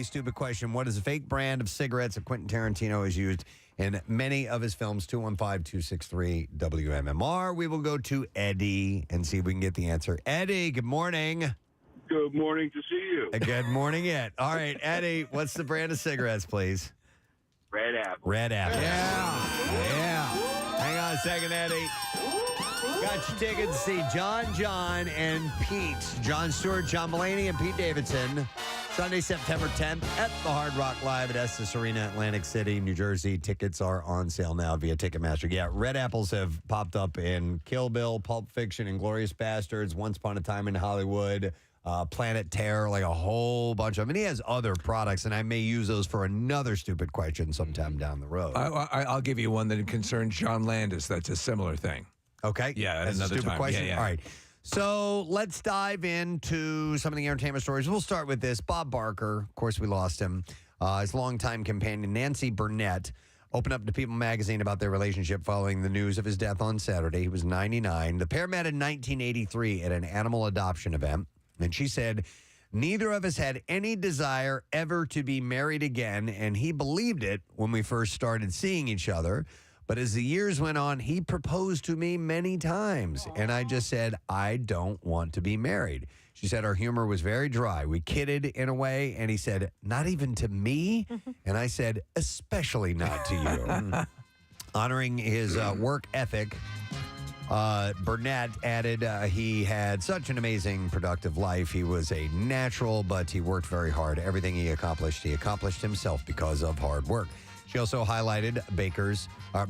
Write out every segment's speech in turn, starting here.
the stupid question, what is a fake brand of cigarettes that Quentin Tarantino has used in many of his films? 215-263-WMMR. We will go to Eddie and see if we can get the answer. Eddie, good morning. Good morning to see you. Good morning, Ed. All right, Eddie, what's the brand of cigarettes, please? Red Apple. Red Apple. Yeah. Hang on a second, Eddie. Got your tickets to see John, and Pete. Jon Stewart, John Mulaney, and Pete Davidson. Sunday, September 10th at the Hard Rock Live at Estes Arena, Atlantic City, New Jersey. Tickets are on sale now via Ticketmaster. Yeah, Red Apples have popped up in Kill Bill, Pulp Fiction, Inglourious Bastards, Once Upon a Time in Hollywood, Planet Terror, like a whole bunch of them. And he has other products, and I may use those for another stupid question sometime down the road. I'll give you one that concerns John Landis. That's a similar thing. Okay. Yeah, that's another a stupid time. question. Yeah. All right. So let's dive into some of the entertainment stories. We'll start with this. Bob Barker, of course, we lost him. His longtime companion, Nancy Burnett, opened up to People magazine about their relationship following the news of his death on Saturday. He was 99. The pair met in 1983 at an animal adoption event. And she said, neither of us had any desire ever to be married again. And he believed it when we first started seeing each other. But as the years went on, he proposed to me many times. And I just said, I don't want to be married. She said our humor was very dry. We kidded in a way. And he said, not even to me? And I said, especially not to you. Honoring his work ethic, Burnett added he had such an amazing, productive life. He was a natural, but he worked very hard. Everything he accomplished himself because of hard work. She also highlighted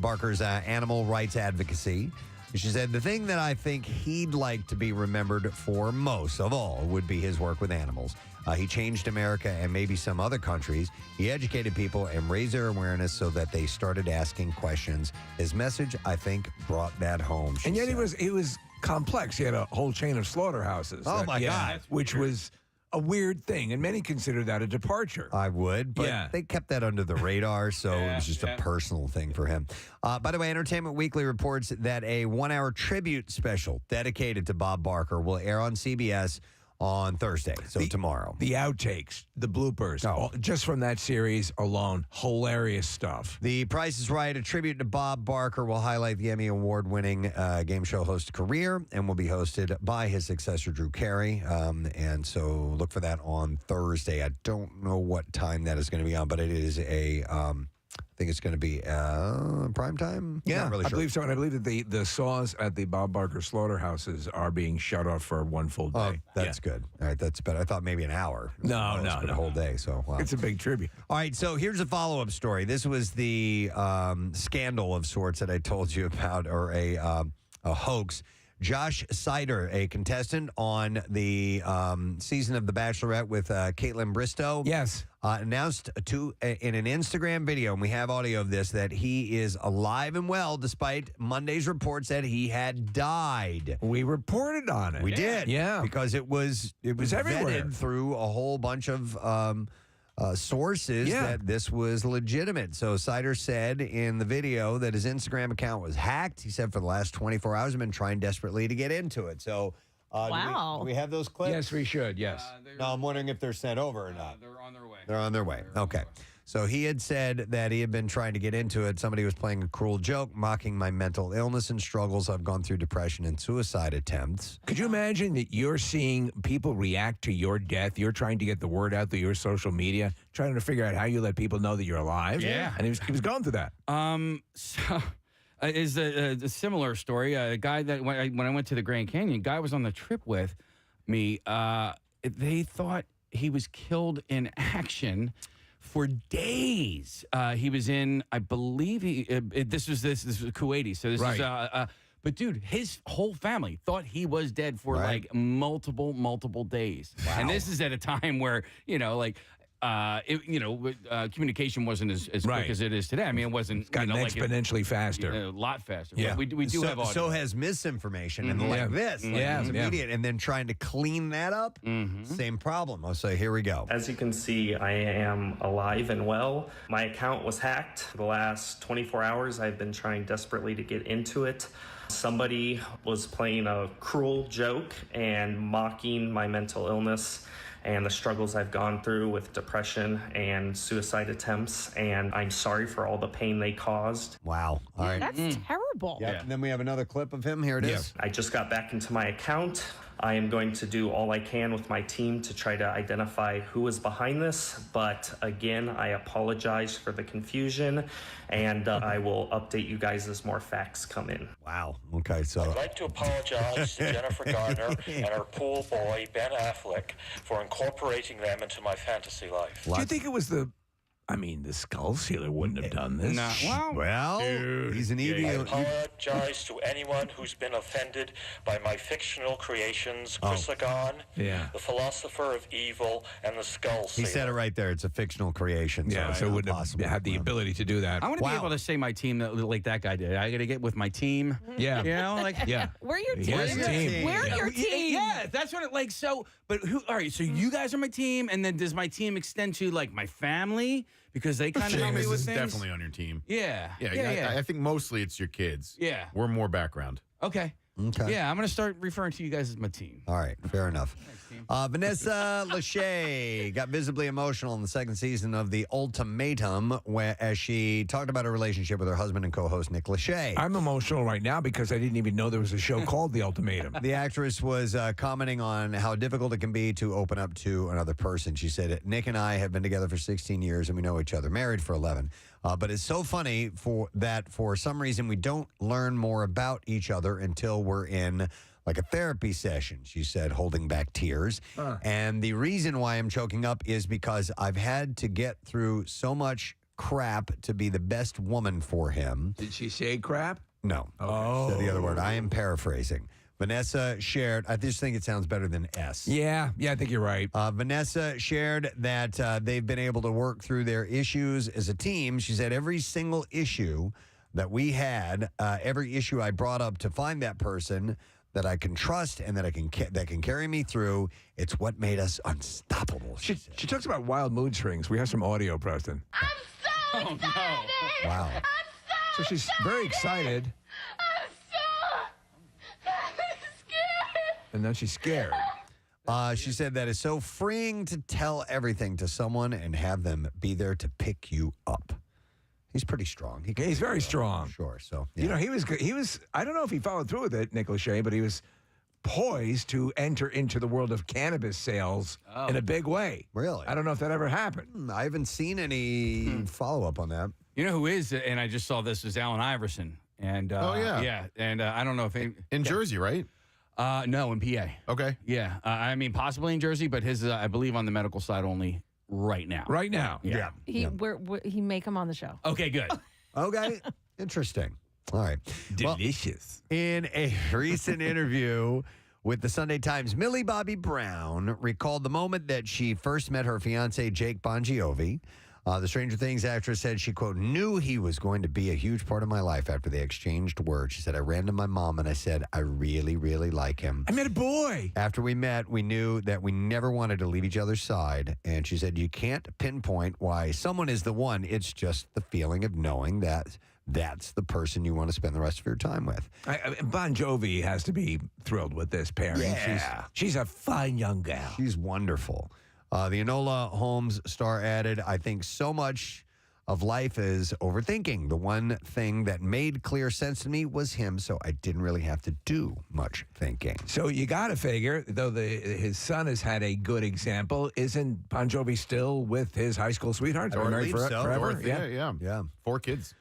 Barker's animal rights advocacy. She said, the thing that I think he'd like to be remembered for most of all would be his work with animals. He changed America and maybe some other countries. He educated people and raised their awareness so that they started asking questions. His message, I think, brought that home. And yet he was complex. He had a whole chain of slaughterhouses. Oh, my God. Which was a weird thing, and many consider that a departure. I would, but they kept that under the radar, so it was just a personal thing for him. By the way, Entertainment Weekly reports that a 1-hour tribute special dedicated to Bob Barker will air on CBS on Thursday, so tomorrow. The outtakes, the bloopers, just from that series alone, hilarious stuff. The Price is Right, a tribute to Bob Barker, will highlight the Emmy Award-winning game show host career and will be hosted by his successor, Drew Carey. And so look for that on Thursday. I don't know what time that is going to be on, but it is I think it's going to be prime time. Yeah, Not really I sure. believe so. And I believe that the saws at the Bob Barker slaughterhouses are being shut off for one full day. Oh, that's good. All right, that's better. I thought maybe an hour. No, a whole day. So wow. It's a big tribute. All right, so here's a follow-up story. This was the scandal of sorts that I told you about, or a hoax. Josh Sider, a contestant on the season of The Bachelorette with Caitlin Bristow. Yes. Announced in an Instagram video, and we have audio of this, that he is alive and well despite Monday's reports that he had died. We reported on it. We did. Yeah. Because it was everywhere. vetted through a whole bunch of sources that this was legitimate. So Sider said in the video that his Instagram account was hacked. He said for the last 24 hours, I've been trying desperately to get into it. So wow. do we have those clips? Yes, we should. Yes. No, I'm wondering if they're sent over or not. They're on their way. They're on their way. Okay. So he had said that he had been trying to get into it. Somebody was playing a cruel joke, mocking my mental illness and struggles. I've gone through depression and suicide attempts. Could you imagine that you're seeing people react to your death? You're trying to get the word out through your social media, trying to figure out how you let people know that you're alive. Yeah. And he was going through that. So is a similar story. A guy that when I went to the Grand Canyon, guy was on the trip with me. They thought he was killed in action for days. He was in, I believe, this was Kuwaiti. So this is, but dude, his whole family thought he was dead for like multiple days. Wow. And this is at a time where, communication wasn't as quick as it is today. I mean, it wasn't. It's gotten exponentially faster. A lot faster. Yeah. But we do have audio. So has misinformation and like this. Like it's immediate. And then trying to clean that up, same problem. I'll say, here we go. As you can see, I am alive and well. My account was hacked. For the last 24 hours, I've been trying desperately to get into it. Somebody was playing a cruel joke and mocking my mental illness and the struggles I've gone through with depression and suicide attempts, and I'm sorry for all the pain they caused. Wow. All right. That's terrible. Yep. And then we have another clip of him. Here it is. I just got back into my account. I am going to do all I can with my team to try to identify who is behind this. But again, I apologize for the confusion, and I will update you guys as more facts come in. Wow. Okay. So I'd like to apologize to Jennifer Garner and her pool boy, Ben Affleck, for incorporating them into my fantasy life. Do you think it was the skull sealer wouldn't have done this? No. well, he's an I evil. apologize to anyone who's been offended by my fictional creations, Chrysagon, the philosopher of evil, and the skull He sealer. said it right there. It's a fictional creation. Yeah, so it wouldn't have had the ability to do that. I want to be able to say my team like that guy did. I got to get with my team. Yeah. You know, like Yeah. We're your He team. has a team. We're your team. Yeah, that's what it like. So, but who? All right, so you guys are my team, and then does my team extend to like my family because they kind of help me Seamus with is things? definitely on your team. Yeah. I think mostly it's your kids. Yeah. We're more background. Okay. Okay. Yeah, I'm gonna start referring to you guys as my team. All right, fair enough. Vanessa Lachey got visibly emotional in the second season of The Ultimatum as she talked about her relationship with her husband and co-host Nick Lachey. I'm emotional right now because I didn't even know there was a show called The Ultimatum. The actress was commenting on how difficult it can be to open up to another person. She said, Nick and I have been together for 16 years and we know each other, married for 11. But it's so funny for some reason we don't learn more about each other until we're in like a therapy session, she said, holding back tears. And the reason why I'm choking up is because I've had to get through so much crap to be the best woman for him. Did she say crap? No. Said the other word. I am paraphrasing. Vanessa shared, I just think it sounds better than S. Yeah, I think you're right. Vanessa shared that they've been able to work through their issues as a team. She said every single issue that we had, every issue I brought up to find that person that I can trust and that can carry me through, it's what made us unstoppable. She talks about wild mood swings. We have some audio, Preston. I'm so excited! Wow. I'm So she's very excited, I'm so scared. and then she's scared. She said that it's so freeing to tell everything to someone and have them be there to pick you up. He's pretty strong. He's very strong. Sure. So, yeah. You know, he was good. I don't know if he followed through with it, Nick Lachey, but he was poised to enter into the world of cannabis sales in a big way. Really? I don't know if that ever happened. I haven't seen any follow-up on that. You know who is, and I just saw this, is Allen Iverson. And yeah, and I don't know if In Jersey, right? no, in PA. Okay. Yeah, I mean possibly in Jersey, but his I believe on the medical side only right now. Right now. Yeah. He may come on the show. Okay, good. Okay. Interesting. All right. Well, Delicious. in a recent interview with the Sunday Times, Millie Bobby Brown recalled the moment that she first met her fiancé, Jake Bongiovi. The Stranger Things actress said she, quote, knew he was going to be a huge part of my life after they exchanged words. She said, I ran to my mom and I said, I really, really like him. I met a boy. After we met, we knew that we never wanted to leave each other's side. And she said, you can't pinpoint why someone is the one. It's just the feeling of knowing that that's the person you want to spend the rest of your time with. Bon Jovi has to be thrilled with this pairing. Yeah. She's a fine young gal. She's wonderful. The Enola Holmes star added, I think so much of life is overthinking. The one thing that made clear sense to me was him, so I didn't really have to do much thinking. So you got to figure, though his son has had a good example, isn't Bon Jovi still with his high school sweetheart? I believe so. Forever? Yeah. 4 kids.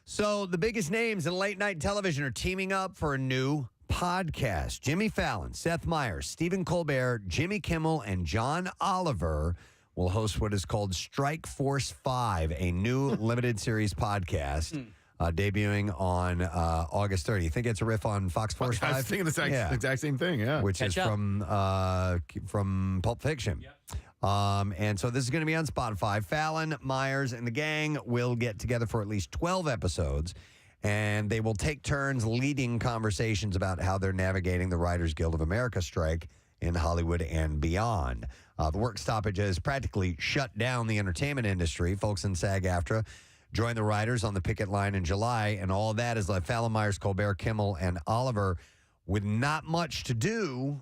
So the biggest names in late night television are teaming up for a new podcast. Jimmy Fallon, Seth Meyers, Stephen Colbert, Jimmy Kimmel, and John Oliver will host what is called Strike Force 5, a new limited series podcast debuting on August 30th. You think it's a riff on Fox Force 5? I was thinking the exact same thing, yeah. Which is from Pulp Fiction. And so this is going to be on Spotify. Fallon, Myers, and the gang will get together for at least 12 episodes, and they will take turns leading conversations about how they're navigating the Writers Guild of America strike in Hollywood and beyond. The work stoppage has practically shut down the entertainment industry. Folks in SAG-AFTRA joined the writers on the picket line in July, and all that has left Fallon, Myers, Colbert, Kimmel, and Oliver with not much to do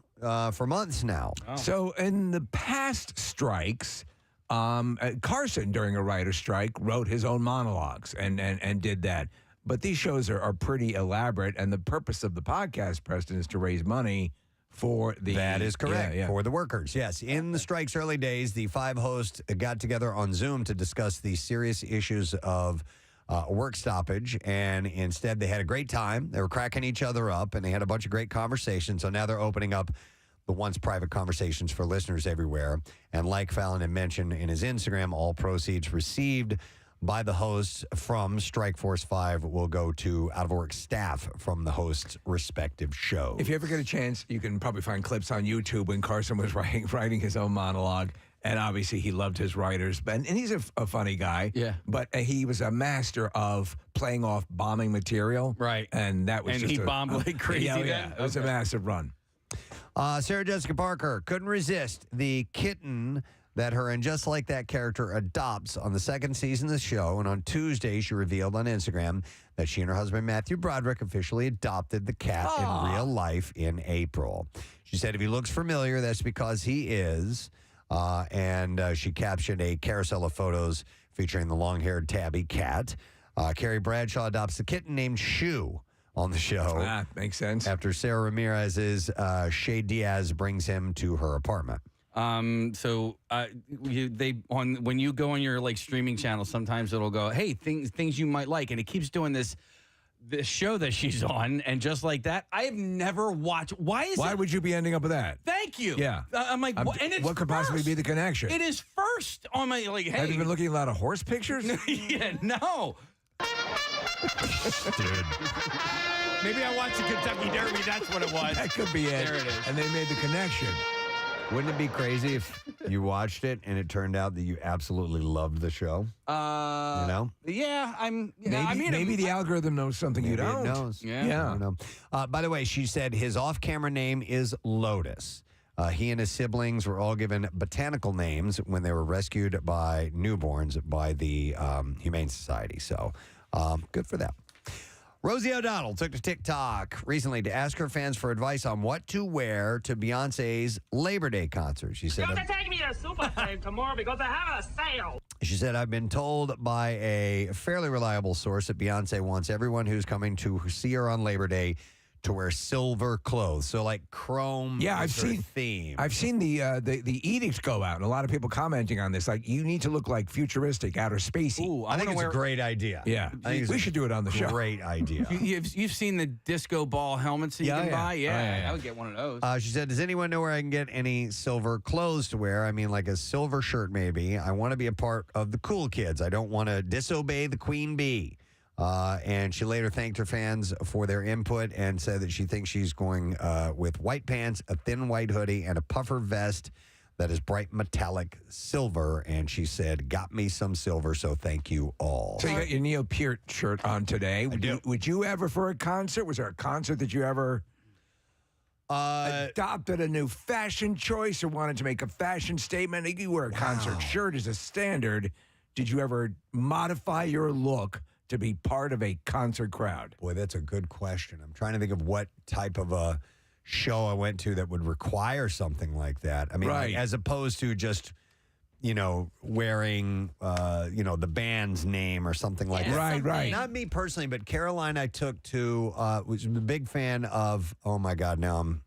for months now. So in the past strikes, Carson, during a writer's strike, wrote his own monologues and did that. But these shows are pretty elaborate, and the purpose of the podcast, Preston, is to raise money for the... That is correct, for the workers, yes. In the strike's early days, the 5 hosts got together on Zoom to discuss the serious issues of work stoppage, and instead they had a great time. They were cracking each other up, and they had a bunch of great conversations. So now they're opening up the once private conversations for listeners everywhere. And like Fallon had mentioned in his Instagram, all proceeds received by the hosts from Strike Force 5 will go to out-of-work staff from the hosts' respective shows. If you ever get a chance, you can probably find clips on YouTube when Carson was writing his own monologue. And obviously, he loved his writers. And he's a funny guy. Yeah. But he was a master of playing off bombing material. Right. And that was And just he bombed like crazy Yeah, then? It was a massive run. Sarah Jessica Parker couldn't resist the kitten that her And Just Like That character adopts on the second season of the show. And on Tuesday, she revealed on Instagram that she and her husband, Matthew Broderick, officially adopted the cat in real life in April. She said, if he looks familiar, that's because he is. And she captioned a carousel of photos featuring the long-haired tabby cat. Carrie Bradshaw adopts the kitten named Shu on the show. Makes sense. After Sarah Ramirez's Shay Diaz brings him to her apartment. When you go on your like streaming channel, sometimes it'll go, hey, things you might like, and it keeps doing this show that she's on, and Just Like That. I have never watched. Why would you be ending up with that? Thank you. Yeah. I'm like, what? And it's what could possibly be the connection? It is first on my like. Hey, have you been looking at a lot of horse pictures? Yeah, no. Dude. Maybe I watched the Kentucky Derby. That's what it was. That could be it. There it is. And they made the connection. Wouldn't it be crazy if you watched it and it turned out that you absolutely loved the show? You know? Yeah, Maybe the algorithm knows something you Maybe it don't. knows. Yeah. I don't know. By the way, she said his off-camera name is Lotus. He and his siblings were all given botanical names when they were rescued by newborns by the Humane Society. So good for them. Rosie O'Donnell took to TikTok recently to ask her fans for advice on what to wear to Beyonce's Labor Day concert. She said, take me to Super Save tomorrow because they have a sale. She said, I've been told by a fairly reliable source that Beyonce wants everyone who's coming to see her on Labor Day to wear silver clothes. So like chrome I've is her seen theme. I've seen the edict go out, and a lot of people commenting on this. Like, you need to look like futuristic, outer spacey. Ooh, I think it's a great idea. Yeah. We should do it on the show. Great idea. You've seen the disco ball helmets that you can buy? Yeah, I would get one of those. She said, does anyone know where I can get any silver clothes to wear? I mean, like a silver shirt, maybe. I want to be a part of the cool kids. I don't want to disobey the queen bee. And she later thanked her fans for their input and said that she thinks she's going with white pants, a thin white hoodie, and a puffer vest that is bright metallic silver. And she said, got me some silver, so thank you all. So you got your Neil Peart shirt on today. Would you ever, for a concert, was there a concert that you ever adopted a new fashion choice or wanted to make a fashion statement? You wear a concert shirt as a standard. Did you ever modify your look to be part of a concert crowd? Boy, that's a good question. I'm trying to think of what type of a show I went to that would require something like that. I mean, like, as opposed to just, wearing, the band's name or something like that. Right. Not me personally, but Caroline I took to, was a big fan of, oh my God, now I'm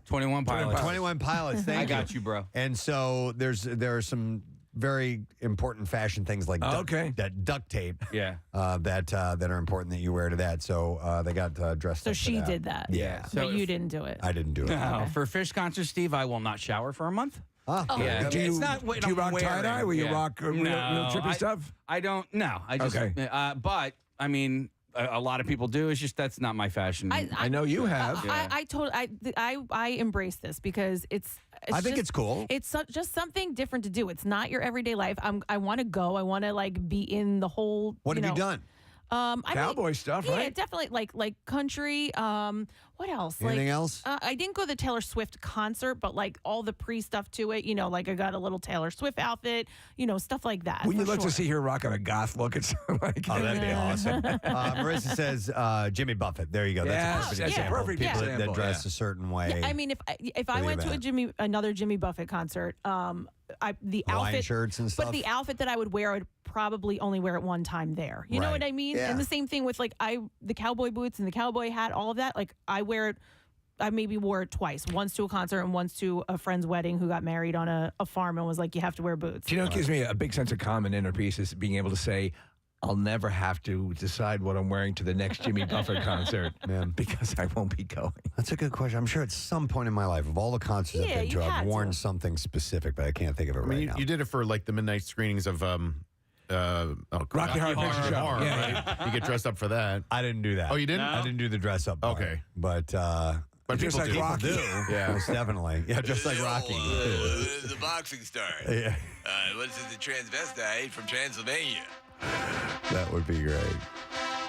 21 Pilots. 21 Pilots, thank you. I got you, bro. And so there are some very important fashion things like that duct tape that are important that you wear to that. So they got dressed So up for she that. did that. Yeah. But you didn't do it. I didn't do it. No. For Fish concert, Steve, I will not shower for a month. Yeah. Do you, it's not what do you I'm rock tie-dye? wearing. Will you rock real trippy stuff? I don't. No, I just. But I mean, a lot of people do. It's just that's not my fashion. I know you have. I embrace this because I think it's cool. It's just something different to do. It's not your everyday life. I want to go. I want to be in the whole. What have you done? Cowboy stuff, yeah, right? definitely like country. What else? Anything like, else? I didn't go to the Taylor Swift concert, but like all the pre-stuff to it, like I got a little Taylor Swift outfit, stuff like that. When you for look to sure. see her rocking a goth look, it's like Oh, that'd be awesome. Marissa says Jimmy Buffett. There you go. That's Yes, a perfect yeah. example. Perfect People example, that dress yeah. a certain way. Yeah, I mean, if I the went to event. another Jimmy Buffett concert, the Hawaiian outfit, shirts and stuff. but the outfit that I would wear, I would probably only wear it one time there. You know Right. what I mean? Yeah. And the same thing with the cowboy boots and the cowboy hat, all of that. Like I wear it. I maybe wore it twice, once to a concert and once to a friend's wedding who got married on a farm and was like, you have to wear boots. Do you know what gives me a big sense of calm and inner peace is being able to say, I'll never have to decide what I'm wearing to the next Jimmy Buffett concert because I won't be going. That's a good question. I'm sure at some point in my life, of all the concerts I've Yeah, been you to, I've had worn to. something specific, but I can't think of it I right mean, now. you did it for like the midnight screenings of Rocky Horror Picture Show. Horror, Yeah, right? You get dressed up for that. I didn't do that. Oh, you didn't? I didn't do the dress up part. Okay. But But just people like do. Rocky. Yeah. most definitely. Yeah, just like Rocky. The boxing star. Yeah, What's the transvestite from Transylvania? that would be great.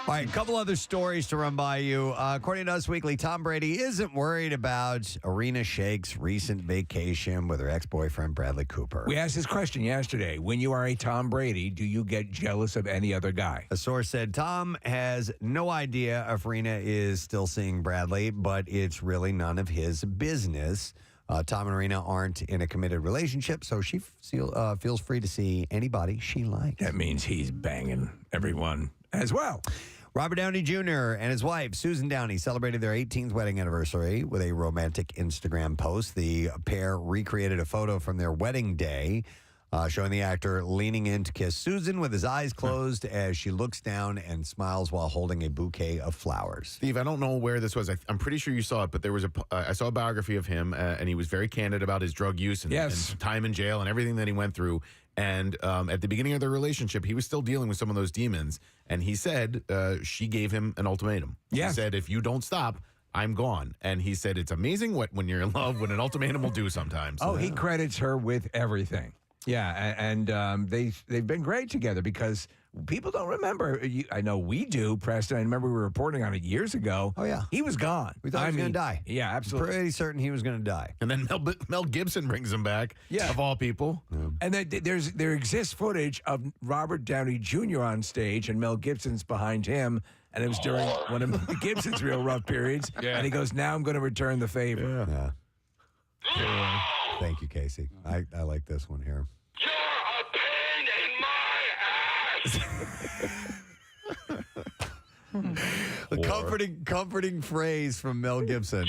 All right, a couple other stories to run by you. According to Us Weekly, Tom Brady isn't worried about Arena Shake's recent vacation with her ex-boyfriend, Bradley Cooper. We asked this question yesterday. When you are a Tom Brady, do you get jealous of any other guy? A source said Tom has no idea if Rena is still seeing Bradley, but it's really none of his business. Tom and Rena aren't in a committed relationship, so she feels free to see anybody she likes. That means he's banging everyone as well. Robert Downey Jr. and his wife, Susan Downey, celebrated their 18th wedding anniversary with a romantic Instagram post. The pair recreated a photo from their wedding day, showing the actor leaning in to kiss Susan with his eyes closed as she looks down and smiles while holding a bouquet of flowers. Steve, I don't know where this was. I'm pretty sure you saw it, but there was I saw a biography of him, and he was very candid about his drug use and time in jail and everything that he went through. And at the beginning of their relationship, he was still dealing with some of those demons. And he said she gave him an ultimatum. Yes. She said, if you don't stop, I'm gone. And he said, it's amazing when you're in love, what an ultimatum will do sometimes. Oh, he credits her with everything. Yeah, and they've been great together because people don't remember. I know we do, Preston. I remember we were reporting on it years ago. Oh, yeah. He was gone. We thought he was going to die. Yeah, absolutely. Pretty certain he was going to die. And then Mel Gibson brings him back, of all people. And then there exists footage of Robert Downey Jr. on stage and Mel Gibson's behind him. And it was during one of Gibson's real rough periods. Yeah. And he goes, now I'm going to return the favor. Yeah. Thank you, Casey. I like this one here. The comforting phrase from Mel Gibson.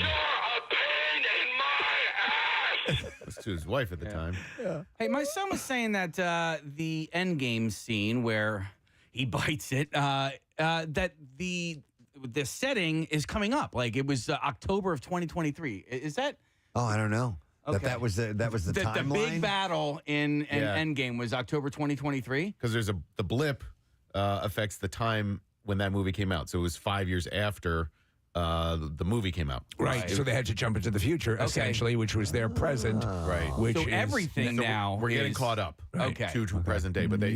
That's to his wife at the time. Yeah. Hey, my son was saying that the Endgame scene where he bites it, that the setting is coming up. Like it was October of 2023. Is that? Oh, I don't know. Okay. That was the timeline. The big battle in Endgame was October 2023. Because the blip affects the time when that movie came out. So it was 5 years after the movie came out. Right. So they had to jump into the future, essentially, which was their present. Right. Which So is, everything now we're getting is- caught up. Okay. To present day, but they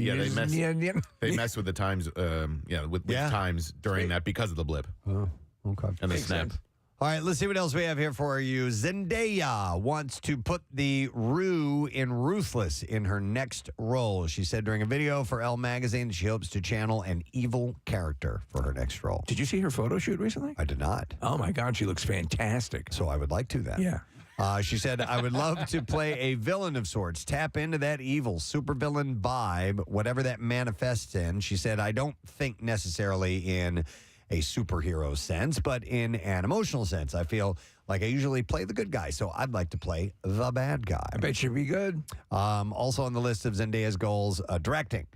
mess with the times. With times during that because of the blip. Oh, okay. And the snap. All right, let's see what else we have here for you. Zendaya wants to put the Rue in Ruthless in her next role. She said during a video for Elle magazine that she hopes to channel an evil character for her next role. Did you see her photo shoot recently? I did not. Oh, my God. She looks fantastic. So I would like to then. Yeah. She said, I would love to play a villain of sorts, tap into that evil supervillain vibe, whatever that manifests in. She said, I don't think necessarily in a superhero sense, but in an emotional sense. I feel like I usually play the good guy, so I'd like to play the bad guy. I bet she'd be good. Also on the list of Zendaya's goals, directing.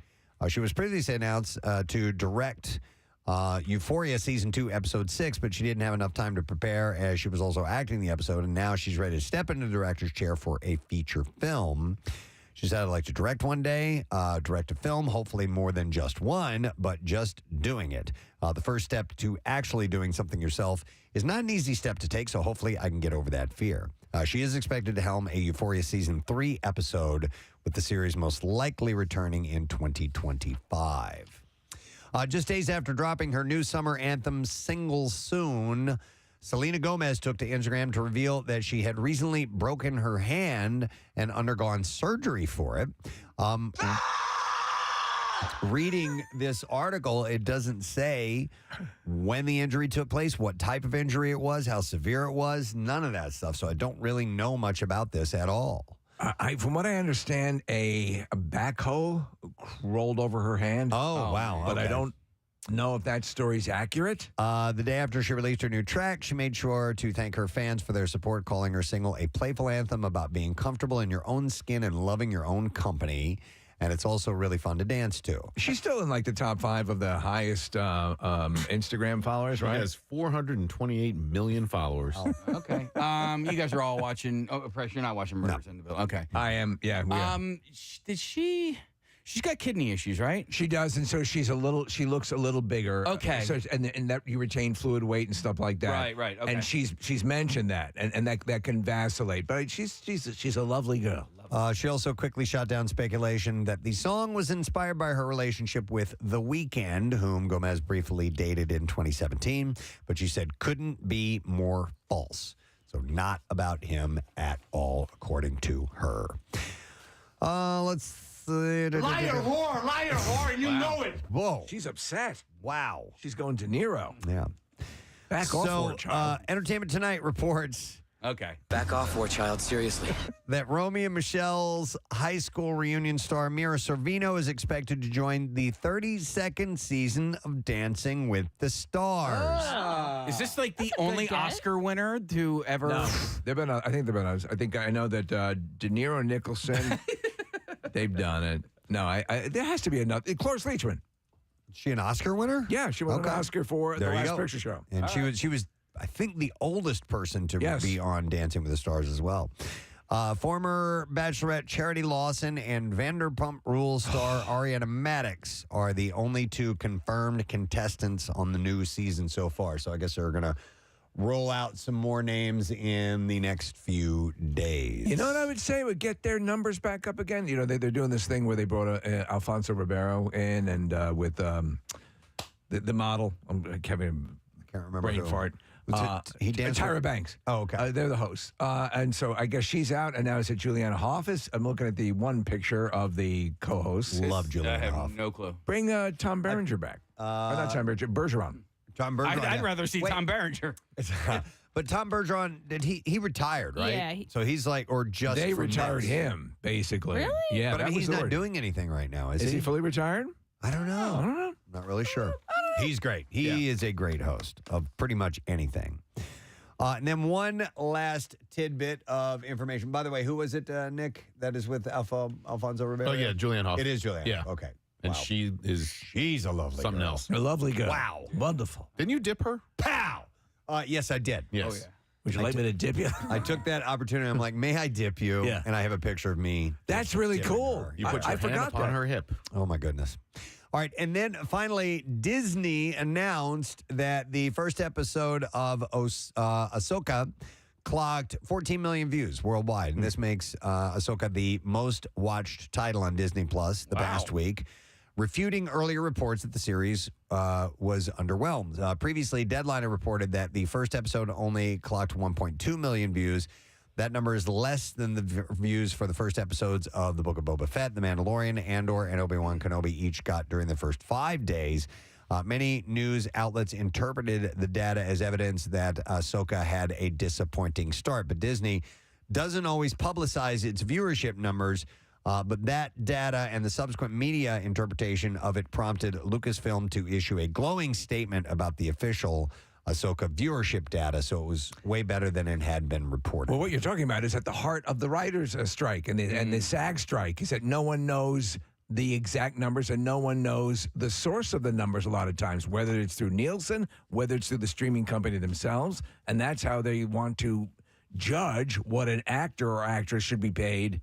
She was previously announced to direct Euphoria Season 2, Episode 6, but she didn't have enough time to prepare as she was also acting the episode, and now she's ready to step into the director's chair for a feature film. She said, I'd like to direct one day, direct a film, hopefully more than just one, but just doing it. The first step to actually doing something yourself is not an easy step to take, so hopefully I can get over that fear. She is expected to helm a Euphoria Season 3 episode, with the series most likely returning in 2025. Just days after dropping her new summer anthem single Soon, Selena Gomez took to Instagram to reveal that she had recently broken her hand and undergone surgery for it. Reading this article, it doesn't say when the injury took place, what type of injury it was, how severe it was, none of that stuff. So I don't really know much about this at all. From what I understand, a backhoe rolled over her hand. Oh, wow. But okay. I don't know if that story's accurate. The day after she released her new track, she made sure to thank her fans for their support, calling her single a playful anthem about being comfortable in your own skin and loving your own company. And it's also really fun to dance to. She's still in like the top 5 of the highest Instagram followers, right? She has 428 million followers. Oh, okay. You guys are all watching. Oh, Press, you're not watching Murders in the Building. Okay. I am. Yeah. We are. Did she? She's got kidney issues, right? She does, and so she looks a little bigger. Okay. So and that you retain fluid weight and stuff like that. Right. Okay. And she's mentioned that, and that can vacillate, but she's a lovely girl. She also quickly shot down speculation that the song was inspired by her relationship with The Weeknd, whom Gomez briefly dated in 2017, but she said couldn't be more false. So not about him at all, according to her. Let's see. Liar, whore, and you know it. Whoa. She's upset. Wow. She's going De Niro. Yeah. Back off for her, child. Entertainment Tonight reports Okay. Back off for a child, seriously. that Romeo and Michelle's high school reunion star Mira Sorvino is expected to join the 32nd season of Dancing with the Stars. Is this like the only Oscar winner to ever? No, I think they've been. I know that De Niro, Nicholson, they've done it. No, there has to be another. Cloris Leachman. Is she an Oscar winner? Yeah, she won an Oscar for There the you Last go. Picture Show. And she was, I think, the oldest person to be on Dancing with the Stars as well. Former Bachelorette Charity Lawson and Vanderpump Rules star Ariana Madix are the only 2 confirmed contestants on the new season so far. So I guess they're going to roll out some more names in the next few days. You know what I would say would get their numbers back up again? You know, they're doing this thing where they brought Alfonso Ribeiro in and with the model. I can't remember. Brain who. fart. He danced Tyra with- Banks. Oh, okay. They're the hosts. And so I guess she's out, and now is it Juliana Hough? I'm looking at the one picture of the co-hosts. Love I Juliana have Hough. no clue. Bring Tom Berenger back. Not Tom Berenger, Bergeron. Tom Bergeron. I'd rather see Wait. Tom Berenger. But Tom Bergeron, he retired, right? Yeah, so he's like, or just They from retired this. him, basically. Really? Yeah, But I that mean, was he's the not word. doing anything right now, is Is he fully retired? I don't know. I don't know. Not really sure. He's great. He is a great host of pretty much anything. And then one last tidbit of information. By the way, who was it, Nick, that is with Alfonso Ribeiro? Oh, yeah, Julianne Hough. It is Julianne. Yeah. Okay. And Wow. she's a lovely something girl. else. A lovely girl. Wow. Wonderful. Didn't you dip her? Pow! Yes, I did. Yes. Oh, yeah. Would you like me to dip you? I took that opportunity. I'm like, may I dip you? Yeah. And I have a picture of me. That's really dipping cool. her. You put your I hand forgot upon that. her hip. Oh, my goodness. All right. And then finally, Disney announced that the first episode of Ahsoka clocked 14 million views worldwide. And this makes Ahsoka the most watched title on Disney Plus the past week, refuting earlier reports that the series was underwhelmed. Previously, Deadline had reported that the first episode only clocked 1.2 million views. That number is less than the views for the first episodes of The Book of Boba Fett, The Mandalorian, Andor, and Obi-Wan Kenobi each got during the first 5 days. Many news outlets interpreted the data as evidence that Ahsoka had a disappointing start, but Disney doesn't always publicize its viewership numbers, but that data and the subsequent media interpretation of it prompted Lucasfilm to issue a glowing statement about the official Ahsoka viewership data, so it was way better than it had been reported. Well, what you're talking about is at the heart of the writers' strike and the SAG strike is that no one knows the exact numbers and no one knows the source of the numbers a lot of times, whether it's through Nielsen, whether it's through the streaming company themselves, and that's how they want to judge what an actor or actress should be paid,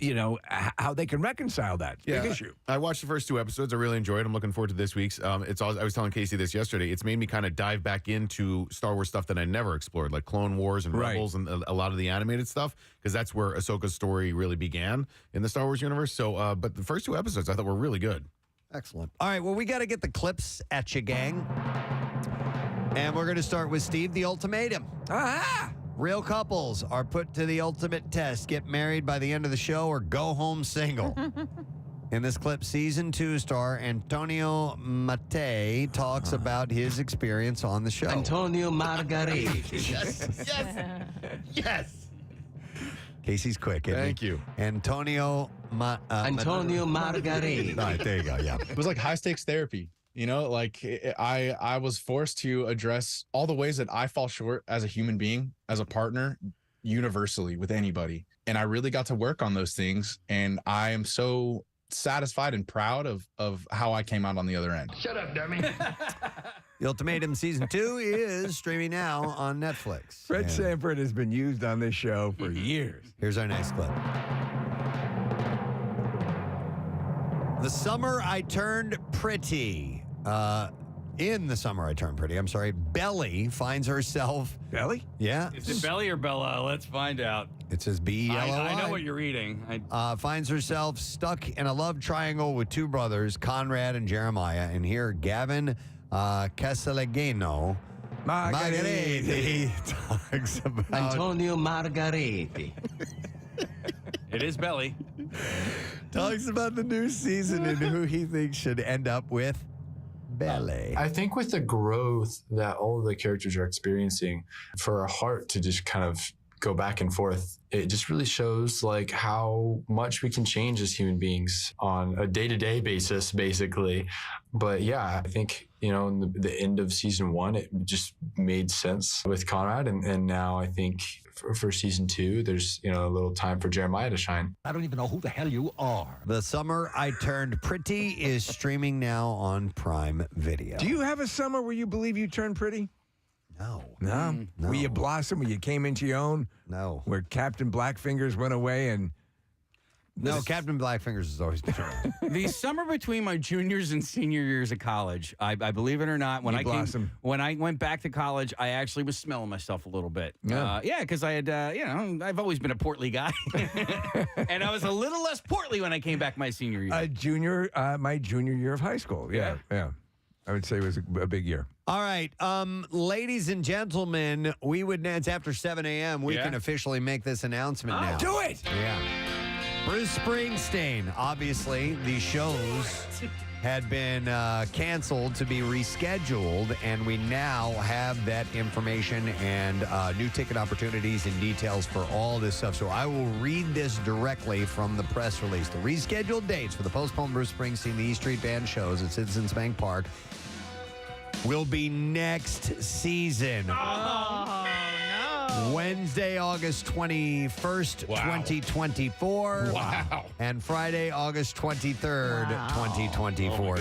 you know, how they can reconcile that. Big issue. I watched the first 2 episodes. I really enjoyed it. I'm looking forward to this week's. I was telling Casey this yesterday. It's made me kind of dive back into Star Wars stuff that I never explored, like Clone Wars and Rebels and a lot of the animated stuff, because that's where Ahsoka's story really began in the Star Wars universe. So, but the first 2 episodes I thought were really good. Excellent. All right, well, we got to get the clips at you, gang. And we're going to start with Steve, the ultimatum. Ah! Real couples are put to the ultimate test. Get married by the end of the show or go home single. In this clip, season 2 star Antonio Mattei talks about his experience on the show. Antonio Margariti. Yes. Casey's quick, isn't he? Thank you. Antonio Margariti. All right, there you go. Yeah. It was like high stakes therapy. You know, like I was forced to address all the ways that I fall short as a human being, as a partner, universally with anybody. And I really got to work on those things. And I am so satisfied and proud of how I came out on the other end. Shut up, dummy. The Ultimatum season 2 is streaming now on Netflix. Fred And Sanford has been used on this show for years. here's our next clip. The summer I turned pretty. In the summer I turned pretty, I'm sorry, Belly finds herself. Belly? Yeah. Is it Belly or Bella? Let's find out. It says B-E-L-L-Y. I know what you're reading. Finds herself stuck in a love triangle with two brothers, Conrad and Jeremiah. And here, Gavin Casalegano Margariti talks about Antonio Margariti. It is Belly. talks about the new season and who he thinks should end up with Belly. I think with the growth that all of the characters are experiencing, for our heart to just kind of go back and forth, it just really shows like how much we can change as human beings on a day-to-day basis, basically. But yeah, I think, you know, in the end of season 1, it just made sense with Conrad. And now I think for season 2, there's, you know, a little time for Jeremiah to shine. I don't even know who the hell you are. The Summer I Turned Pretty is streaming now on Prime Video. Do you have a summer where you believe you turned pretty? No. No? No. Where you blossomed, where you came into your own? No. Where Captain Blackfingers went away and... No, Captain Blackfingers has always been around. The summer between my juniors and senior years of college, I believe it or not, when I went back to college, I actually was smelling myself a little bit. Yeah. Because I had, I've always been a portly guy, and I was a little less portly when I came back my senior year. My junior year of high school. Yeah. I would say it was a big year. All right, ladies and gentlemen, it's after 7 a.m. We can officially make this announcement now. Do it! Yeah. Bruce Springsteen. Obviously, these shows had been canceled to be rescheduled, and we now have that information and new ticket opportunities and details for all this stuff. So I will read this directly from the press release. The rescheduled dates for the postponed Bruce Springsteen, the E Street Band shows at Citizens Bank Park will be next season. Oh, no. Wednesday, August 21st, 2024. Wow. And Friday, August 23rd, 2024.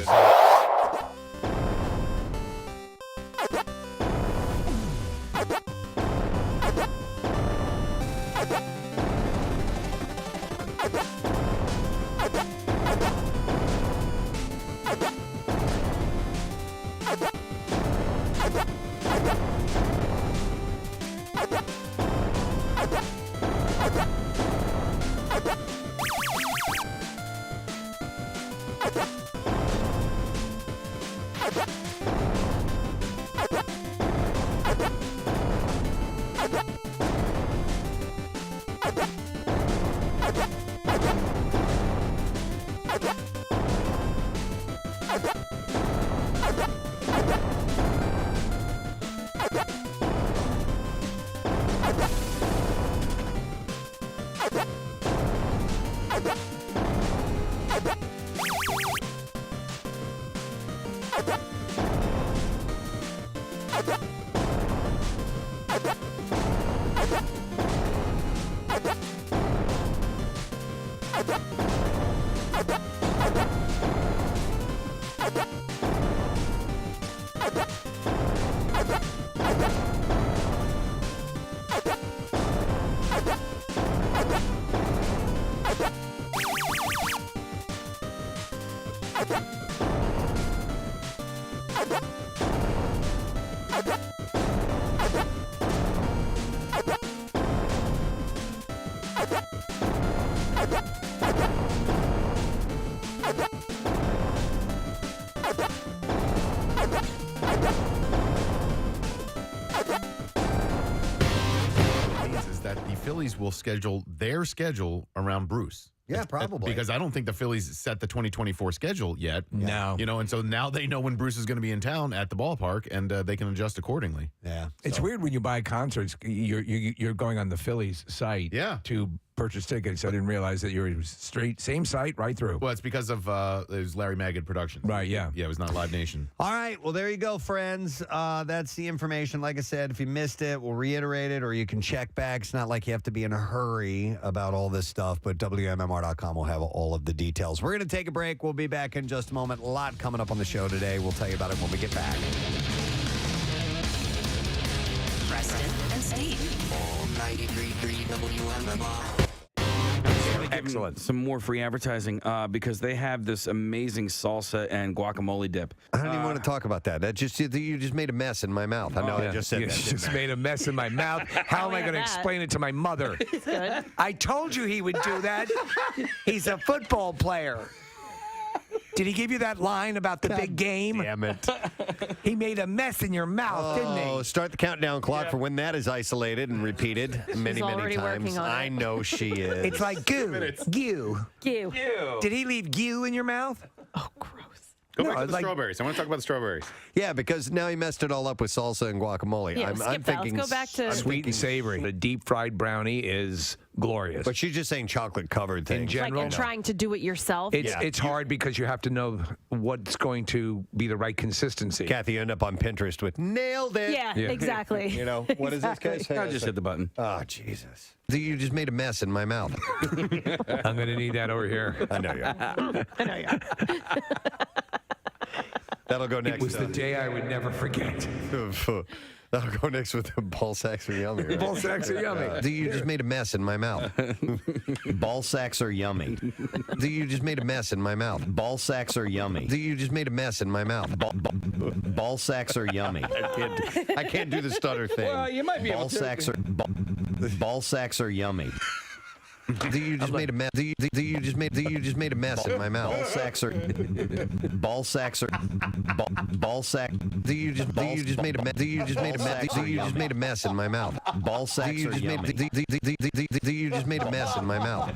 Phillies will schedule their schedule around Bruce. Yeah, probably. Because I don't think the Phillies set the 2024 schedule yet. No. You know, and so now they know when Bruce is going to be in town at the ballpark, and they can adjust accordingly. Yeah. It's weird when you buy concerts. You're going on the Phillies site to purchase tickets. I didn't realize that you're straight same site right through. Well, it's because of it was Larry Magid Productions. Right, yeah. Yeah, it was not Live Nation. All right. Well, there you go, friends. That's the information. Like I said, if you missed it, we'll reiterate it, or you can check back. It's not like you have to be in a hurry about all this stuff, but WMMR.com will have all of the details. We're going to take a break. We'll be back in just a moment. A lot coming up on the show today. We'll tell you about it when we get back. Preston and Steve. All 93.3 WMMR. Excellent. Some more free advertising because they have this amazing salsa and guacamole dip. I don't even want to talk about that. You just made a mess in my mouth. I know I just said you that. just made a mess in my mouth. How am I going to explain it to my mother? Good. I told you he would do that. He's a football player. Did he give you that line about the big game? Damn it. He made a mess in your mouth, didn't he? Start the countdown clock for when that is isolated and repeated many already times. working on it. I know she is. It's like goo. Goo. Ew. Did he leave goo in your mouth? Oh, gross. Go back to the strawberries. I want to talk about the strawberries. Yeah, because now he messed it all up with salsa and guacamole. Yeah, I'm skip that. thinking Let's go back to Sweet and savory. The deep fried brownie is glorious. But she's just saying chocolate covered things. In general, and trying to do it yourself. It's hard because you have to know what's going to be the right consistency. Kathy, you end up on Pinterest with nailed it. Yeah, exactly. You know, what is this, guys? I just hit the button. Oh, Jesus. You just made a mess in my mouth. I'm going to need that over here. I know you are. I know, yeah. That'll go next. It was the day I would never forget. That'll go next with the ball sacks are yummy. Right? Ball sacks are yummy. You just made a mess in my mouth. Ball sacks are yummy. You just made a mess in my mouth. Ball sacks are yummy. You just made a mess in my mouth. Ball sacks are yummy. I can't do the stutter thing. Well, you might be ball able to. Ball sacks are yummy. You just made a mess. You just made a mess in my mouth. Ball sacks are. You just made a mess. You just made a mess in my mouth. Ball sacks are yummy. You just made a mess in my mouth.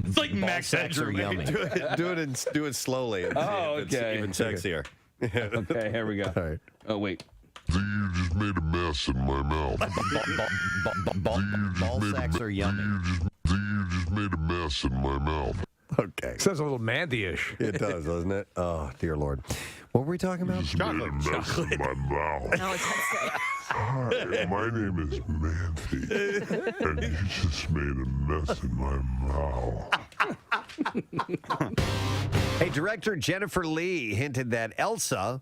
It's like Max sacks are yummy. Do it slowly. Oh, okay. Even sexier. Okay, here we go. All right. Oh, wait. You just made a mess in my mouth. Ball sacks are yummy. You just made a mess in my mouth. Okay. Sounds a little Mandy-ish. It does, doesn't it? Oh, dear Lord. What were we talking about? Chocolate. Made a mess in my mouth. No, it's Hi, my name is Mandy, and you just made a mess in my mouth. Hey, director Jennifer Lee hinted that Elsa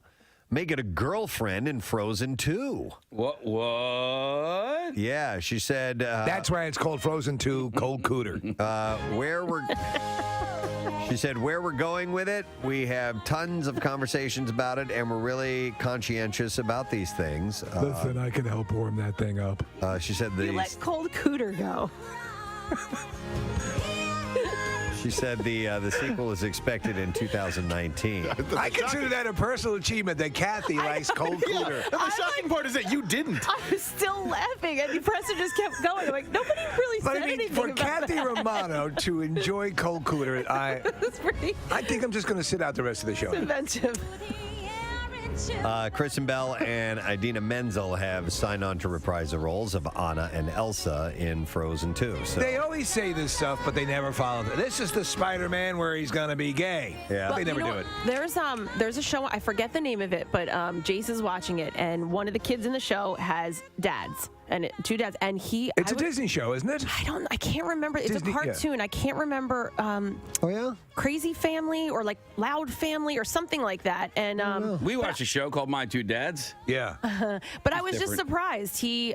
may get a girlfriend in Frozen 2. What? Yeah, she said... That's why it's called Frozen 2 Cold Cooter. She said, where we're going with it, we have tons of conversations about it, and we're really conscientious about these things. Listen, I can help warm that thing up. She said You let Cold Cooter go. She said the sequel is expected in 2019. I consider that a personal achievement that Kathy likes Cold Cooter. And the shocking part is that you didn't. I was still laughing, and Preston just kept going. I'm like, nobody really But said I mean, anything for about Kathy that. Romano to enjoy Cold Cooter, I think I'm just going to sit out the rest of the show. It's inventive. Kristen Bell and Idina Menzel have signed on to reprise the roles of Anna and Elsa in Frozen 2. So They always say this stuff, but they never follow it. This is the Spider-Man where he's going to be gay. Yeah. They never do it. There's a show, I forget the name of it, but Jace is watching it, and one of the kids in the show has dads. And two dads, and It's a Disney show, isn't it? I can't remember. It's Disney, a cartoon. I can't remember. Oh yeah, Crazy Family or like Loud Family or something like that. And we watched a show called My Two Dads. Yeah. But I was just surprised. He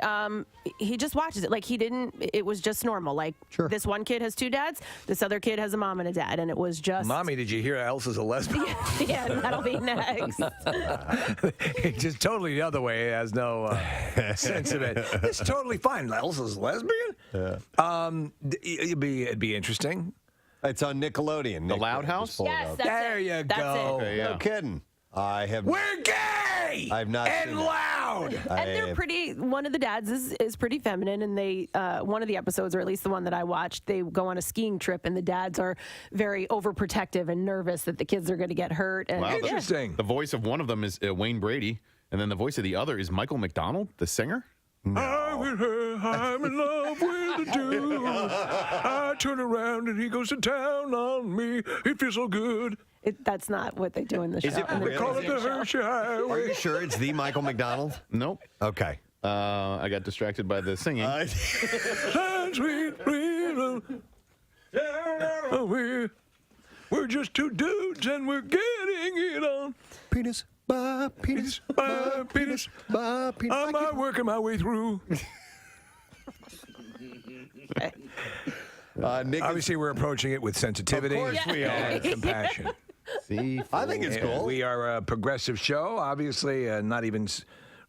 just watches it like he didn't. It was just normal. Like this one kid has two dads. This other kid has a mom and a dad, and it was just. Mommy, did you hear Elsa's a lesbian? Yeah, that'll be next. Just totally the other way. It has no sense of it. It's totally fine. Elsa's lesbian? Yeah. It'd be interesting. It's on Nickelodeon. The Loud House? Yes, that's there it. you That's go. it. No kidding. I have. We're gay. I've not and seen it. loud. loud. And they're pretty. One of the dads is pretty feminine, and they one of the episodes, or at least the one that I watched, they go on a skiing trip, and the dads are very overprotective and nervous that the kids are going to get hurt. And Wow, Interesting. The voice of one of them is Wayne Brady, and then the voice of the other is Michael McDonald, the singer. I'm in love with a dude. I turn around and he goes to town on me. It feels so good. That's not what they do in the show. Is it They call it the Hershey Highway. Are you sure it's the Michael McDonald? Nope. Okay. I got distracted by the singing. Sweet freedom. We're just two dudes and we're getting it on. Penis by penis by penis by penis. I'm working my way through. Obviously, we're approaching it with sensitivity. Of course we are. And compassion. See, I think it's cool. We are a progressive show, obviously, not even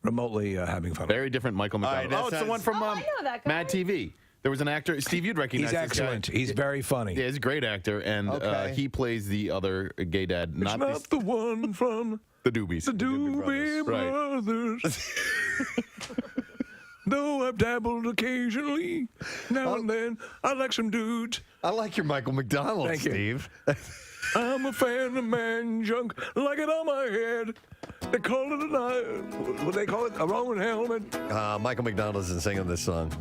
remotely having fun. Very different Michael McDonald. All right, Oh, it's the one from I know that guy. Mad TV. There was an actor, Steve, you'd recognize He's this guy. excellent. He's very funny. Yeah, he's a great actor, and Okay. he plays the other gay dad. It's not the one from the Doobies. the Doobie Brothers. Though I've dabbled occasionally, now and then, I like some dudes. I like your Michael McDonald, Thank you. Steve. I'm a fan of man junk, like it on my head. They call it what they call it? A Roman helmet. Michael McDonald isn't singing this song.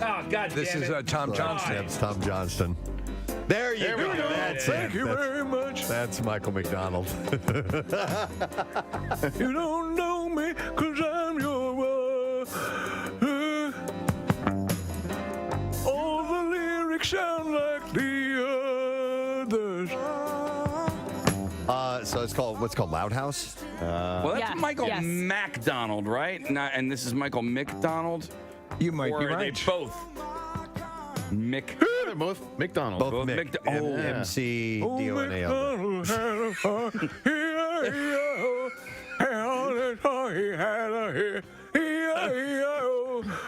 Oh, God This damn is it. Tom Johnston. It's Tom Johnston. There you go. That's it. Thank you very much. That's Michael McDonald. You don't know me, 'cause I'm your all the lyrics sound like the others. So it's called, what's it called, Loud House? Well, that's Yeah, Michael yes. MacDonald, right? And this is Michael McDonald? You might Or be are they right. both? Mick. They're both McDonald. Both Mick. Mc- oh. M-C-D-O-N-A-L. McDonald had a heart. He had a hair.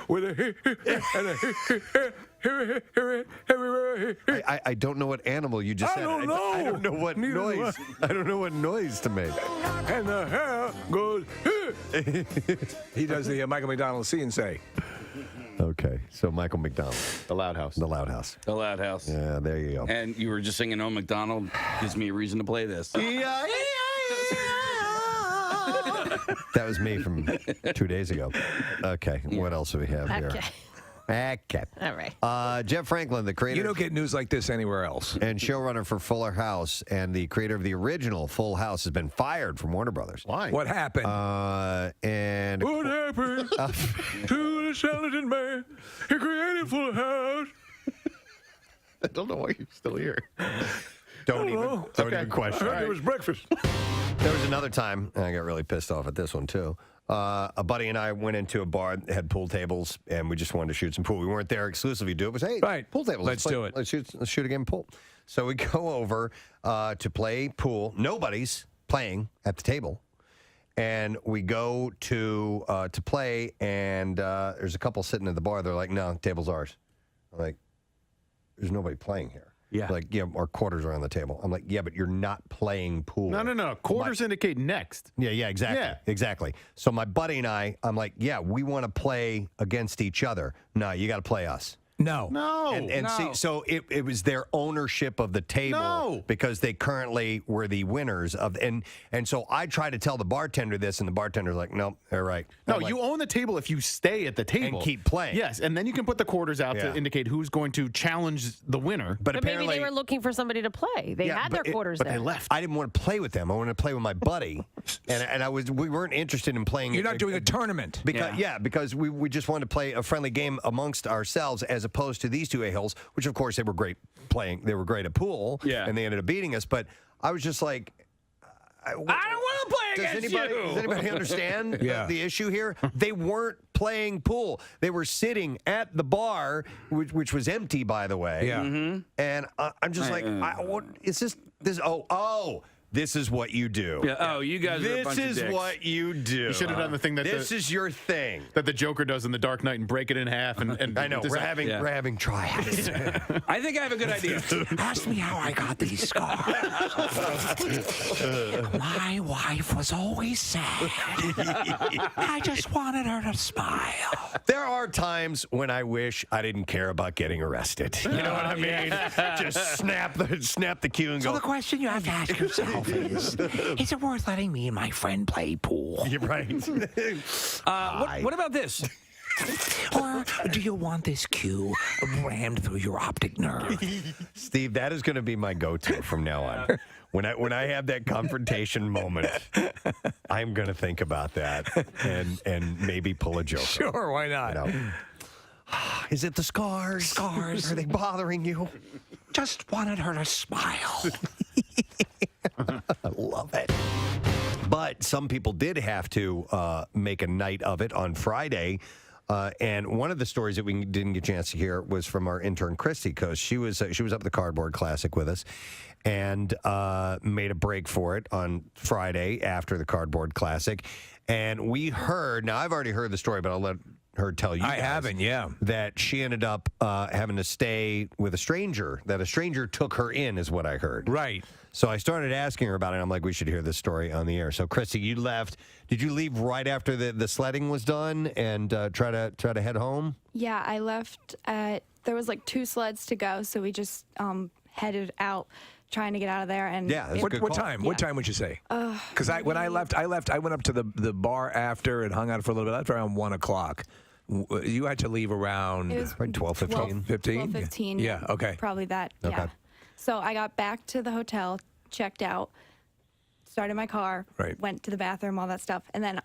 With a I don't know what animal you just I said. don't know. I don't know what Neither do noise. I don't know what noise to make. And the hair goes. He does the Michael McDonald see and say. Okay, so Michael McDonald, The Loud House. The Loud House. The Loud House. Yeah, there you go. And you were just singing "Oh McDonald" gives me a reason to play this. That was me from 2 days ago. Okay, what else do we have here? Okay. All right. Jeff Franklin, the creator. You don't get news like this anywhere else. And showrunner for Fuller House and the creator of the original Full House has been fired from Warner Brothers. Why? What happened? And What happened to the talented man? He created Full House. I don't know why you're still here. don't Okay. even question. I heard it was breakfast. There was another time, and I got really pissed off at this one too. A buddy and I went into a bar that had pool tables, and we just wanted to shoot some pool. We weren't there exclusively to do it. It was, hey, Right. pool tables. Let's do it. Let's shoot a game of pool. So we go over to play pool. Nobody's playing at the table. And we go to play, and there's a couple sitting at the bar. They're like, no, table's ours. I'm like, there's nobody playing here. Yeah. Like, yeah, our quarters are on the table. I'm like, yeah, but you're not playing pool. No. Quarters indicate next. Yeah, exactly. Yeah. Exactly. So my buddy and I'm like, yeah, we want to play against each other. No, you got to play us. No. And see, so it was their ownership of the table because they currently were the winners of, and so I tried to tell the bartender this, and the bartender's like, nope, they're right. No, I'm like, you own the table if you stay at the table and keep playing. Yes, and then you can put the quarters out Yeah. to indicate who's going to challenge the winner. But But maybe apparently they were looking for somebody to play. They had their quarters but there. they left. I didn't want to play with them. I wanted to play with my buddy, and we weren't interested in playing. You're not doing a tournament. Because we just wanted to play a friendly game amongst ourselves, as opposed to these two a-holes, which of course they were great playing. They were great at pool, and they ended up beating us. But I was just like, I don't want to play against you. Does anybody understand the issue here? They weren't playing pool. They were sitting at the bar, which was empty, by the way. Yeah. And I'm just like, what is this? this is what you do. Yeah. Oh, you guys are a bunch of This is dicks. what you do. You should have done the thing that this is your thing that the Joker does in The Dark Knight and break it in half. And I know we're having tryouts. I think I have a good idea. Ask me how I got these scars. My wife was always sad. I just wanted her to smile. There are times when I wish I didn't care about getting arrested. You know what I mean? Just snap the cue and So go. the question you have to ask yourself is it worth letting me and my friend play pool? You're right. What about this? Or do you want this cue rammed through your optic nerve? Steve, that is going to be my go-to from now on. When I have that confrontation moment, I'm going to think about that and maybe pull a joke. Sure, why not? You know? Is it the scars? Scars. Are they bothering you? Just wanted her to smile. I love it. But some people did have to make a night of it on Friday. And one of the stories that we didn't get a chance to hear was from our intern, Christy, because she was up at the Cardboard Classic with us and made a break for it on Friday after the Cardboard Classic. And we heard, now I've already heard the story, but I'll let her tell you I guys, haven't, yeah. that she ended up having to stay with a stranger, that a stranger took her in is what I heard. Right. So I started asking her about it. I'm like, we should hear this story on the air. So, Christy, you left. Did you leave right after the sledding was done and try to head home? Yeah, I left at, there was like 2 sleds to go, so we just headed out trying to get out of there. And What time? Yeah. What time would you say? Because when I left, I went up to the bar after and hung out for a little bit. I left around 1 o'clock. You had to leave around It was 12, 15. 12:15. Yeah, okay. Probably that. Okay. Yeah. So I got back to the hotel, checked out, started my car, Right. went to the bathroom, all that stuff. And then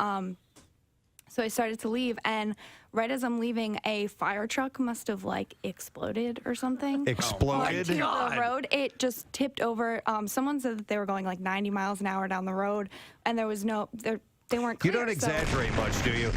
so I started to leave, and right as I'm leaving, a fire truck must have like exploded or something. Exploded? Onto the road. It just tipped over. Someone said that they were going like 90 miles an hour down the road, and there was no they weren't You clear, don't so- exaggerate much, do you?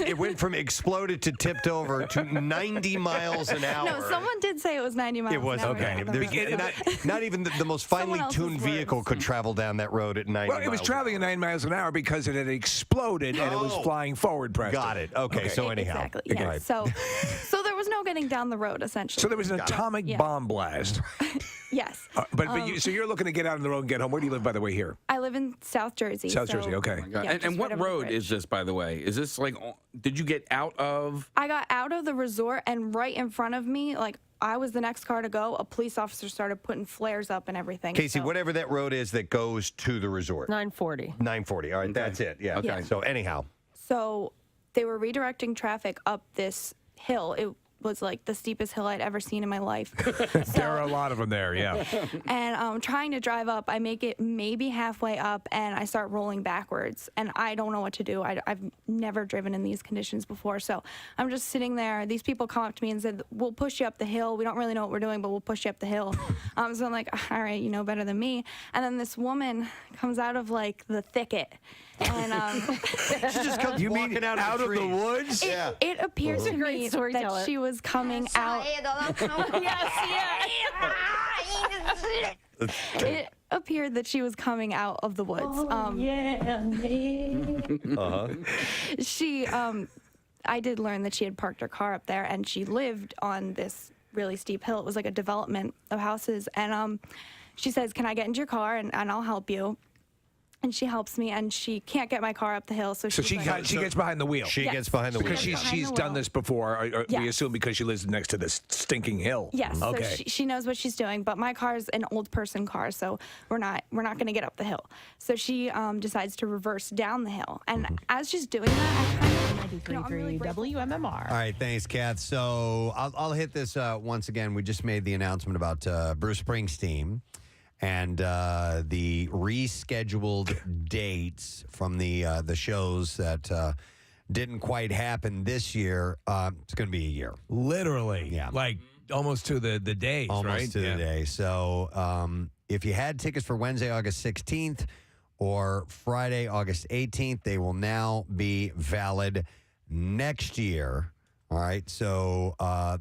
It went from exploded to tipped over to 90 miles an hour. No, someone did say it was 90 miles It was an hour. okay. down the There's road. not even the most finely Someone else's tuned vehicle could travel down that road at 90 Well, it was miles. traveling at 9 miles an hour because it had exploded and it was Oh. flying forward, Preston. Got it. Okay, so anyhow. Exactly. Yeah. Right. So there was no getting down the road essentially. So there was an atomic Yeah. bomb blast. Yes. So you're looking to get out on the road and get home. Where do you live, by the way, here? I live in South Jersey. South so- Jersey, okay. Yeah, and just what right over the road bridge. is this, by the way? Is this like, did you get out of? I got out of the resort, and right in front of me, like I was the next car to go, a police officer started putting flares up and everything. Casey, so- whatever that road is that goes to the resort. 940. 940. All right, that's it. Yeah. Okay. So anyhow. So they were redirecting traffic up this hill. It was like the steepest hill I'd ever seen in my life. There are a lot of them there, yeah. And trying to drive up, I make it maybe halfway up, and I start rolling backwards. And I don't know what to do. I've never driven in these conditions before. So I'm just sitting there. These people come up to me and said, we'll push you up the hill. We don't really know what we're doing, but we'll push you up the hill. So I'm like, all right, you know better than me. And then this woman comes out of like the thicket. And She just comes walking out of the woods? it appears to Great me storyteller. that she was coming out. It appeared that she was coming out of the woods. She, I did learn that she had parked her car up there, and she lived on this really steep hill. It was like a development of houses, and she says, "Can I get into your car and I'll help you?" And she helps me, and she can't get my car up the hill, so So she's like, she gets behind the wheel. She Yes. gets behind the wheel. Because She gets behind she's the done wheel. this before. We Yes. assume because she lives next to this stinking hill. Yes, Okay. so she knows what she's doing, but my car's an old person car, so we're not going to get up the hill. So she decides to reverse down the hill, and as she's doing that, I kind of, I'm really grateful. WMMR. All right, thanks, Kath. So I'll hit this once again. We just made the announcement about Bruce Springsteen and the rescheduled dates from the shows that didn't quite happen this year. It's going to be a year. Literally. Yeah. Like almost to the days, Almost right? to the day. So if you had tickets for Wednesday, August 16th or Friday, August 18th, they will now be valid next year. All right. So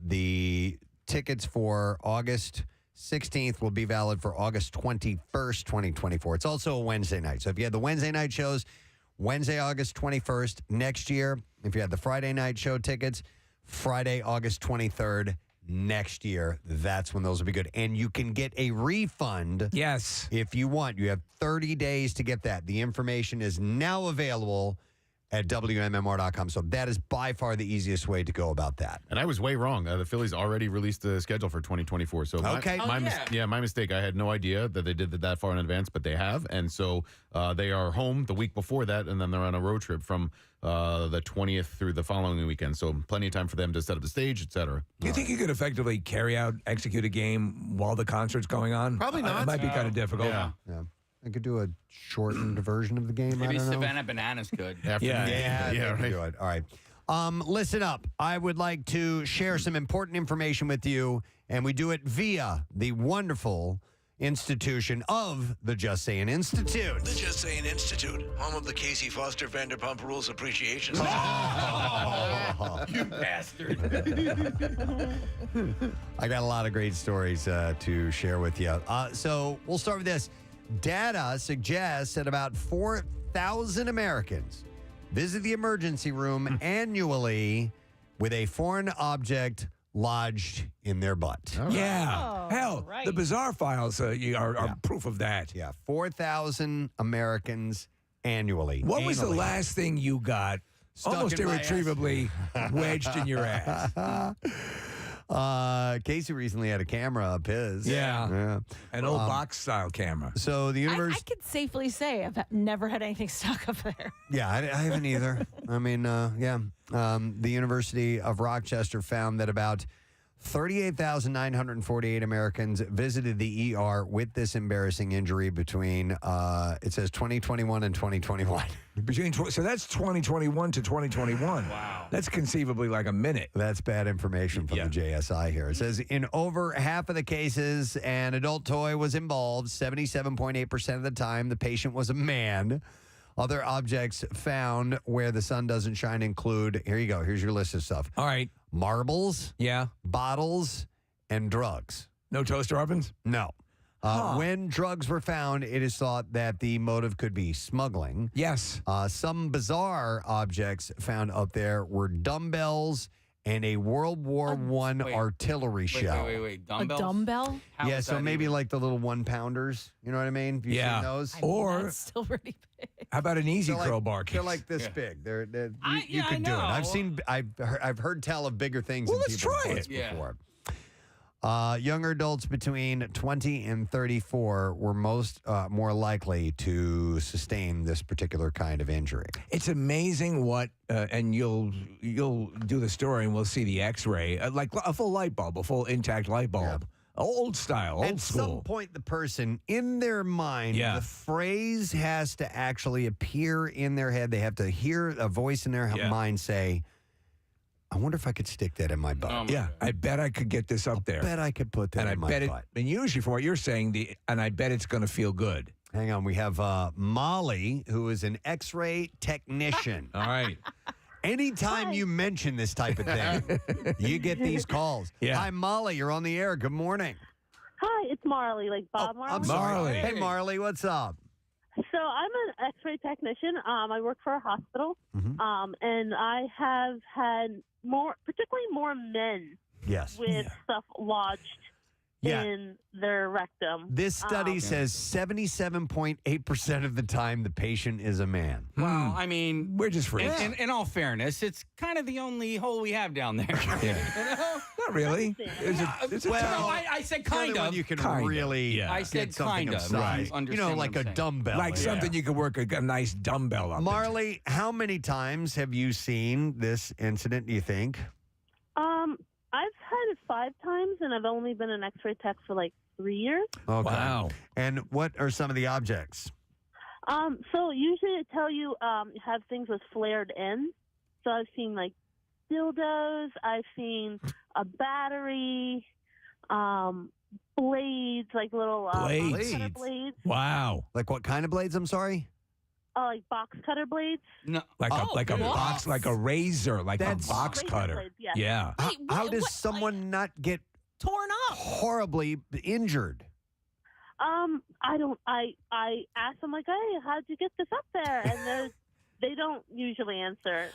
the tickets for August 16th will be valid for August 21st, 2024. It's also a Wednesday night. So if you had the Wednesday night shows, Wednesday, August 21st next year. If you had the Friday night show tickets, Friday, August 23rd next year. That's when those will be good. And you can get a refund. Yes. If you want. You have 30 days to get that. The information is now available at WMMR.com. So that is by far the easiest way to go about that. And I was way wrong. The Phillies already released the schedule for 2024. So Okay. my mistake. I had no idea that they did that far in advance, but they have. And so they are home the week before that, and then they're on a road trip from the 20th through the following weekend. So plenty of time for them to set up the stage, et cetera. Do you think you could effectively execute a game while the concert's going on? Probably not. It might be kind of difficult. Yeah. I could do a shortened version of the game. Maybe I don't know. Savannah Bananas could. Yeah, they right. could do it. All right. Listen up. I would like to share some important information with you, and we do it via the wonderful institution of the Just Saying Institute. The Just Saying Institute, home of the Casey Foster Vanderpump Rules Appreciation You bastard. I got a lot of great stories to share with you. So we'll start with this. Data suggests that about 4,000 Americans visit the emergency room annually with a foreign object lodged in their butt. Yeah. Hell, right. the bizarre files are proof of that. Yeah, 4,000 Americans annually. What was the anally. last thing you got Stuck almost in my ass. irretrievably wedged in your ass? Casey recently had a camera up his. Yeah. An old box-style camera. So the I universe... could safely say I've never had anything stuck up there. Yeah, I haven't either. I mean, the University of Rochester found that about 38,948 Americans visited the ER with this embarrassing injury between, it says 2021 and 2021. So that's 2021 to 2021. Wow. That's conceivably like a minute. That's bad information from the JSI here. It says in over half of the cases, an adult toy was involved. 77.8% of the time, the patient was a man. Other objects found where the sun doesn't shine include, here you go, here's your list of stuff. All right. Marbles, Yeah. bottles, and drugs. No toaster ovens? No. When drugs were found, it is thought that the motive could be smuggling. Yes. Some bizarre objects found up there were dumbbells and a World War I artillery shell. Wait. Dumbbells? A dumbbell? How Yeah, is so that maybe even- like the little 1-pounders. You know what I mean? Have you Yeah. seen those? I mean, Or- that's still really big. How about an easy They're like- crowbar case? They're like this Yeah. big. They're you I can do it. know. I've heard tell of bigger things Well, in let's people's try butts it. Yeah. before. Younger adults between 20 and 34 were more likely to sustain this particular kind of injury. It's amazing what, and you'll do the story and we'll see the X-ray, like a full light bulb, a full intact light bulb, old style, old At school. some point, the person in their mind, Yeah. the phrase has to actually appear in their head. They have to hear a voice in their Yeah. mind say, I wonder if I could stick that in my butt. Oh, my Yeah, I bet I could get this up there. Bet I could put that and in I my bet butt. and usually from what you're saying, and I bet it's going to feel good. Hang on. We have Molly, who is an X-ray technician. All right. Anytime you mention this type of thing, you get these calls. Yeah. Hi, Molly. You're on the air. Good morning. Hi, it's Marley, like Bob Marley. I'm sorry. Marley. Hey, Marley. What's up? So I'm an X-ray technician. I work for a hospital, Mhm. and I have had particularly more men Yes. with stuff lodged Yeah. in their rectum. This study says 77.8% of the time the patient is a man. Well, I mean, We're just freaks. in all fairness, it's kind of the only hole we have down there. Yeah. Not really. It's a Well, tiny- no, I said The only kind one of. you can Kind of, really yeah. I get said something kind of of. size. Right. You know, like a dumbbell. like something you could work a nice dumbbell up. Marley, how many times have you seen this incident, do you think? I've had it 5 times, and I've only been an X-ray tech for like 3 years. Okay. Wow. And what are some of the objects? So usually they tell you have things with flared ends. So I've seen like dildos. I've seen a battery, blades, like little Blades. box cutter blades. Wow. Like what kind of blades? I'm sorry? Like box cutter blades. No. Like a what? box, like a razor, like That's- a box Razor cutter. blades, yes. Yeah. How does someone not get torn up. Horribly injured. I asked them like, hey, how'd you get this up there? And they don't usually answer.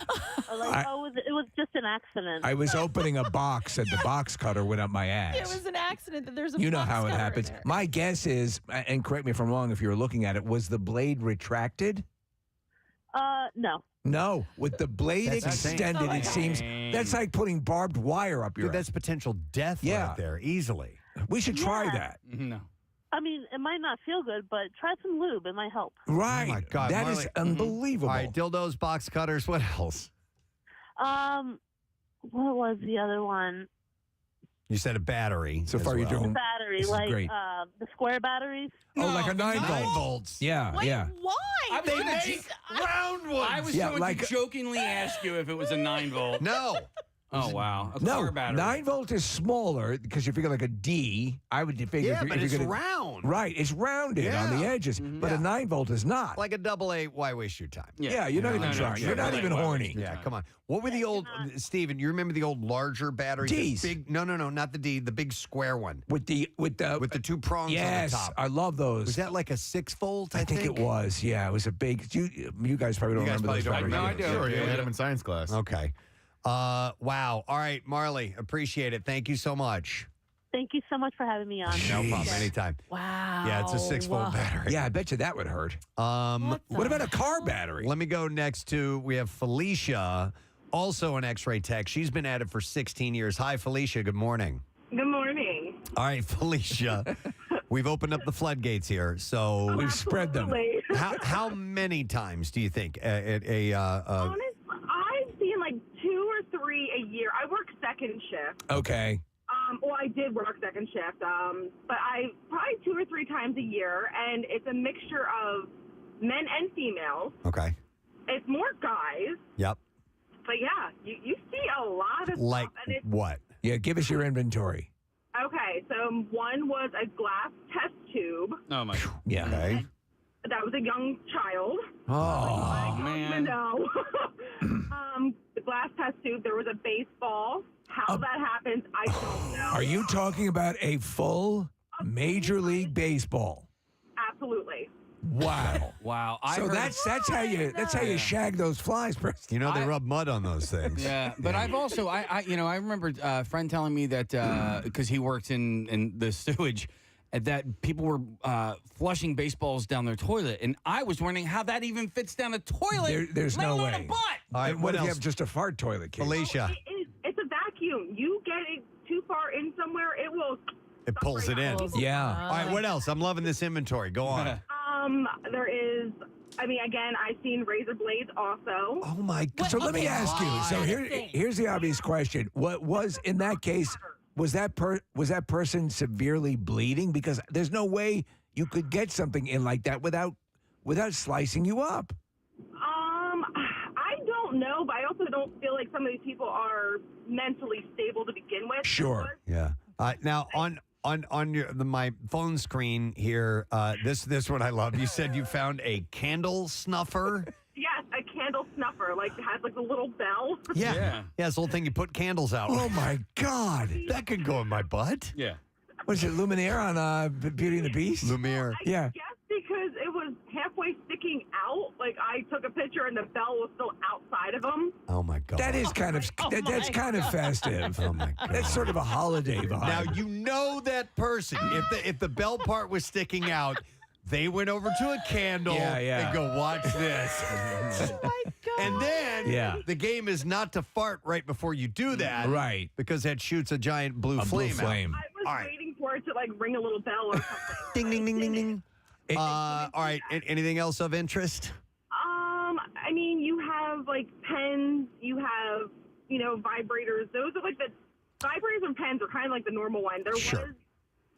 Like, it was just an accident. I was opening a box and the box cutter went up my ass. It was an accident that there's a You know box how it cutter in happens. there. My guess is, and correct me if I'm wrong if you were looking at it, was the blade retracted? No. No, with the blade That's insane. extended, it seems that's like putting barbed wire up your Dude, that's potential death right there, easily. We should try Yeah. that. No. I mean, it might not feel good, but try some lube. It might help. Right. Oh my God, That Marley. is unbelievable. All right, dildos, box cutters. What else? What was the other one? You said a battery. So as far, you're well. doing. Battery, This is like great. the square batteries. Oh, like a 9 volt. 9 volts. Yeah, Wait, yeah. why? I was They gonna make round ones. I was Yeah, going like- to jokingly ask you if it was a 9 volt. No. Oh, wow. A No, car battery. 9 volt is smaller because you figure like a D. I would figure. Yeah, if, but if it's you're gonna, round. Right, it's rounded on the Yeah. edges, but Yeah. a 9 volt is not. Like a double A, why waste your time? Yeah, you're not even trying. You're not even horny. Yeah, come on. What were the old, Steven, you remember the old larger batteries? Ds. The big, no, not the D, the big square one. With the With the two prongs yes, on the top. I love those. Was that like a 6 volt, I think it was. Yeah, it was a big. You guys probably don't You guys remember those probably don't batteries. remember. Sure, you had them in science class. Okay. Wow. All right, Marley, appreciate it. Thank you so much. Thank you so much for having me on. No problem. Anytime. Wow. Yeah, it's a 6 volt battery. Yeah, I bet you that would hurt. What about a car battery? Let me go next to, we have Felicia, also an X-ray tech. She's been at it for 16 years. Hi, Felicia. Good morning. Good morning. All right, Felicia, we've opened up the floodgates here, so we've spread them. How many times do you think Honestly, I've seen like 2 or 3 a year. I work second shift. Okay. Well, I did work second shift, but I probably 2 or 3 times a year, and it's a mixture of men and females. Okay. It's more guys, Yep. but yeah, you see a lot of Like stuff. And it's, what? Yeah, give us your inventory. okay, so one was a glass test tube. Oh, my. Yeah. Okay. That was a young child. Oh, man. No. The glass test tube, there was a baseball. How that happens, I don't know. Are you talking about a full Major League Baseball? Absolutely. Wow. Wow. So that's how you shag those flies, Preston. You know they rub mud on those things. Yeah, but I've also I remember a friend telling me that because he worked in the sewage, that people were flushing baseballs down their toilet, and I was wondering how that even fits down a toilet. There's let no alone way. a butt. All right, And what if you else? have just a fart toilet, kid? Felicia, It's a vacuum. You get it too far in somewhere, it will. it pulls it in. Yeah. All right, what else? I'm loving this inventory. Go on. There is. I mean, again, I've seen razor blades also. Oh my God. So let me ask you. So here's the obvious question. What was in that case? Was that person severely bleeding? Because there's no way you could get something in like that without slicing you up. I don't know, but I also don't feel like some of these people are mentally stable to begin with. Sure. Yeah. Now on my phone screen here, this one I love. You said you found a candle snuffer. Yes, a candle snuffer, like it has like a little bell. Yeah. It's the little thing you put candles out. Oh my God. That could go in my butt. Yeah. What is it, Luminaire on Beauty and the Beast? Lumiere. Yeah. Yes, because it was halfway sticking out. Like I took a picture and the bell was still outside of them. Oh my God. That is kind of that's kind of festive. Oh my God. That's sort of a holiday vibe. Now you know that person. If the bell part was sticking out, they went over to a candle and go, watch this. Oh my God. And then the game is not to fart right before you do that. Right. Because that shoots a giant blue flame out. I was waiting for it to like ring a little bell or something. Ding, ding, ding, ding, ding. All right. Anything else of interest? I mean, you have like pens, you have, vibrators. Those are like the vibrators and pens are kind of like the normal one. There was,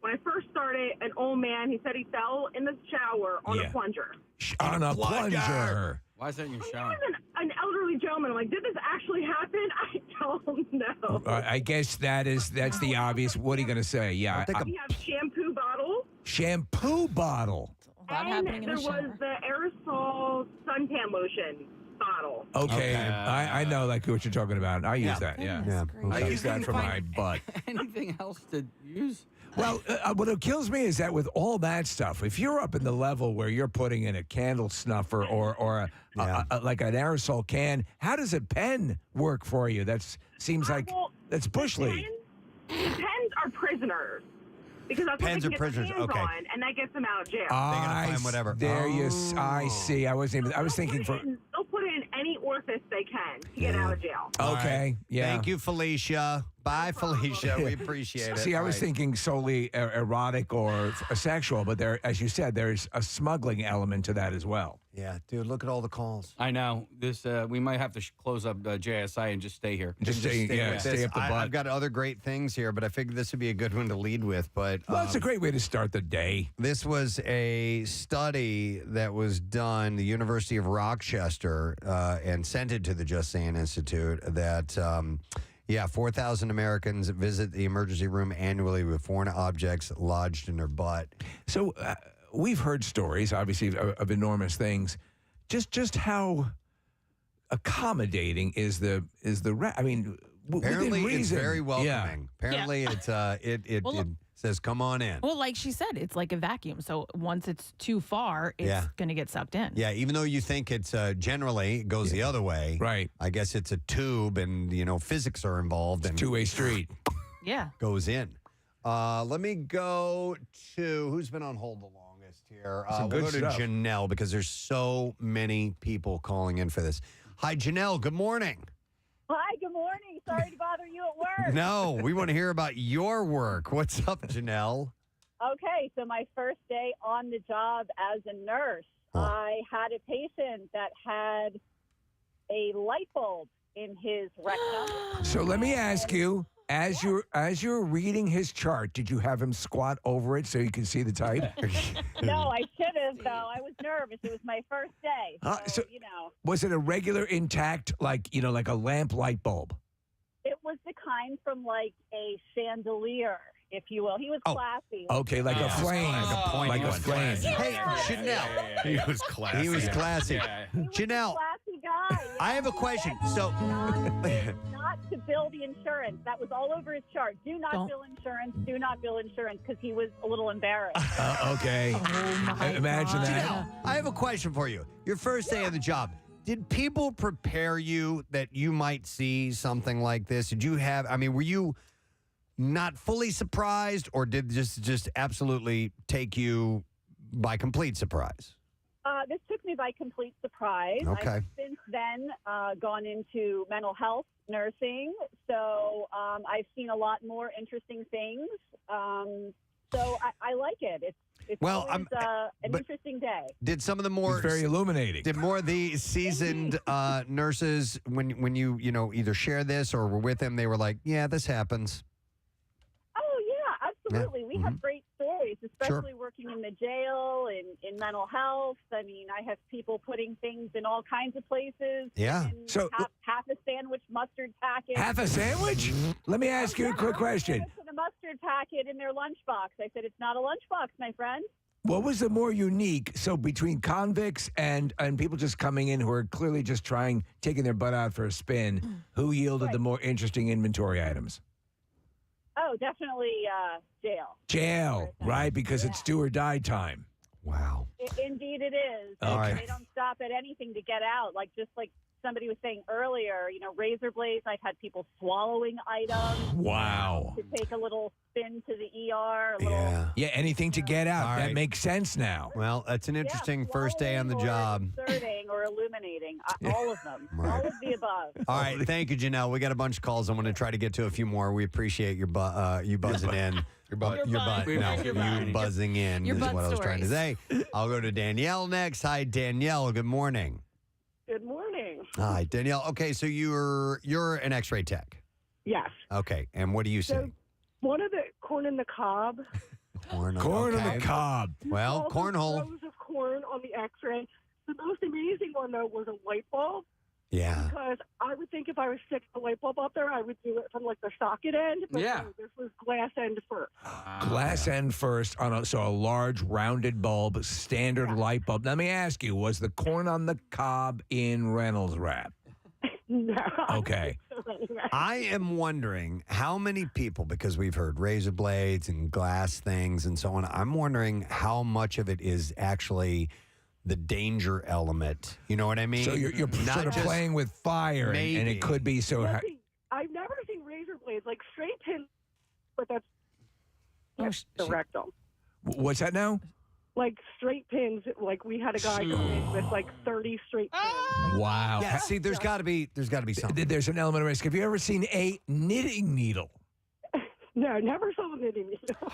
when I first started, an old man, he said he fell in the shower on a plunger. On a plunger. Why is that in your He shower? was an elderly gentleman. I'm like, did this actually happen? I don't know. I guess that's the obvious. What are you going to say? Yeah. We have shampoo bottles. Shampoo bottle. A lot happening in there the was shower. the aerosol suntan lotion. bottle. Okay, I know like what you're talking about. I use that. Yeah, I use that for my butt. Anything else to use? Well, what kills me is that with all that stuff, if you're up in the level where you're putting in a candle snuffer or like an aerosol can, how does a pen work for you? That seems like that's bush league. Pens are prisoners. Because that's Pens what are they can prisoners, get their hands okay. on, and that gets them out of jail. They're gonna find whatever. There I see. I was thinking for. They'll put it in any orifice they can to get out of jail. Okay, yeah. Thank you, Felicia. Bye, Felicia. We appreciate it. See, I was Right. thinking solely erotic or sexual, but there, as you said, there's a smuggling element to that as well. Yeah, dude, look at all the calls. I know. This we might have to close up JSI and just stay here. Just stay with up the butt. I've got other great things here, but I figured this would be a good one to lead with. But Well, it's a great way to start the day. this was a study that was done, the University of Rochester, and sent it to the Just Saying Institute that, 4,000 Americans visit the emergency room annually with foreign objects lodged in their butt. So we've heard stories, obviously, of enormous things. Just how accommodating is the I mean, Apparently, within it's reason. very welcoming. Yeah. Apparently, it Well, says, "Come on in." Well, like she said, it's like a vacuum. So once it's too far, it's going to get sucked in. Yeah, even though you think it's generally it goes the other way, right? I guess it's a tube, and physics are involved. And two-way street. Yeah, goes in. Let me go to who's been on hold the longest here. Some We'll good go to stuff. Janelle because there's so many people calling in for this. Hi, Janelle. Good morning. Hi, good morning. Sorry to bother you at work. No, we want to hear about your work. What's up, Janelle? Okay, so my first day on the job as a nurse, I had a patient that had a light bulb in his rectum. So let me ask you, as you're reading his chart, did you have him squat over it so you can see the type? No, I should have, though. I was nervous. It was my first day. So, Was it a regular intact, like a lamp light bulb? it was the kind from like a chandelier, if you will. He was classy. Okay, like a flame. Like a flame. Hey, Janelle. He was classy. He was classy. Janelle, Classy guy. I have a question. So, Not to bill the insurance. That was all over his chart. Do not bill insurance. Do not bill insurance, because he was a little embarrassed. Okay. Imagine that. Janelle, I have a question for you. Your first day of the job. Did people prepare you that you might see something like this? Did you have, were you not fully surprised, or did this just absolutely take you by complete surprise? This took me by complete surprise. Okay. I've since then gone into mental health nursing, so I've seen a lot more interesting things. So I like it. It's Well, always, an interesting day. Did some of the more It's very illuminating. Did more of the seasoned nurses, when you either share this or were with them, they were like, "Yeah, this happens." Oh, yeah, absolutely. We Mm-hmm. have great stories, especially working in the jail and in mental health. I mean, I have people putting things in all kinds of places. Yeah. And So- half a sandwich mustard packet. Half a sandwich? Let me ask you a quick question. Put a mustard packet in their lunchbox. I said, it's not a lunchbox, my friend. What was the more unique? So between convicts and people just coming in who are clearly just taking their butt out for a spin, who yielded the more interesting inventory items? Oh, definitely jail. Jail, right? Because it's do or die time. Wow. Indeed it is. All right. They don't stop at anything to get out. Just like somebody was saying earlier, razor blades. I've had people swallowing items. Wow. To take a little spin to the ER. Yeah, anything to get out. All That right. makes sense now. Well, that's an interesting first day on the job. Inserting or illuminating. All of them. Right. All of the above. All right, thank you, Janelle. We got a bunch of calls. I'm going to try to get to a few more. We appreciate you buzzing in. Your butt. Your butt. Your No, butt. you buzzing in Your is butt what I was trying to say. stories. I'll go to Danielle next. Hi, Danielle. Good morning. Good morning. Hi, Danielle. Okay, so you're an X-ray tech. Yes. Okay, and what do you see? So one of the corn in the cob. Corn on okay. the cob. Well, All the cornhole. rows of corn on the X-ray. The most amazing one though was a light bulb. Yeah. Because I would think if I was sticking a light bulb up there, I would do it from like the socket end. But Yeah. no, this was glass end first. Glass end first on a large rounded bulb, standard light bulb. Let me ask you, was the corn on the cob in Reynolds wrap? No. Okay. I am wondering how many people, because we've heard razor blades and glass things and so on, I'm wondering how much of it is actually the danger element. You know what I mean? So you're Not sort of just playing with fire, and it maybe. could be so. Yeah, see, I've never seen razor blades, like straight pins, but that's the rectum. What's that now? Like straight pins, like we had a guy come in with like 30 straight pins. Wow. Yeah, see, there's got to be something. There's an element of risk. Have you ever seen a knitting needle? No, never saw a knitting needle.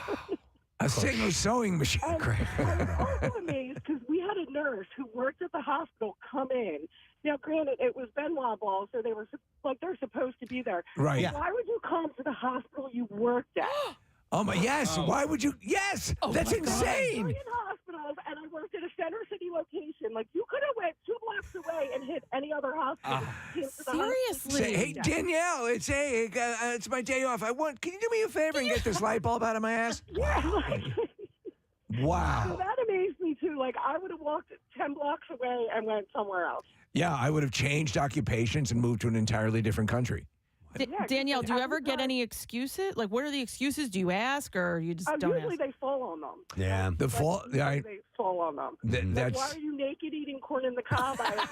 A single sewing machine. I was also amazed because we had a nurse who worked at the hospital come in. Now, granted, it was Benoit ball, so they were like they're supposed to be there. Right. Yeah. Why would you come to the hospital you worked at? Oh my! Yes. Why would you? Yes. That's insane. In hospitals, and I worked at a Center City location. Like you could have went 2 blocks away and hit any other hospital. Seriously? Say, hey Danielle, it's my day off. Can you do me a favor and get this light bulb out of my ass? Yeah. Wow. So that amazed me too. Like I would have walked 10 blocks away and went somewhere else. Yeah, I would have changed occupations and moved to an entirely different country. Danielle, do you ever get any excuses? Like, what are the excuses? Do you ask, or you just don't usually ask? they fall on them. Yeah. The fall. They fall on them. Like, That's. why are you naked eating corn in the cob? I have no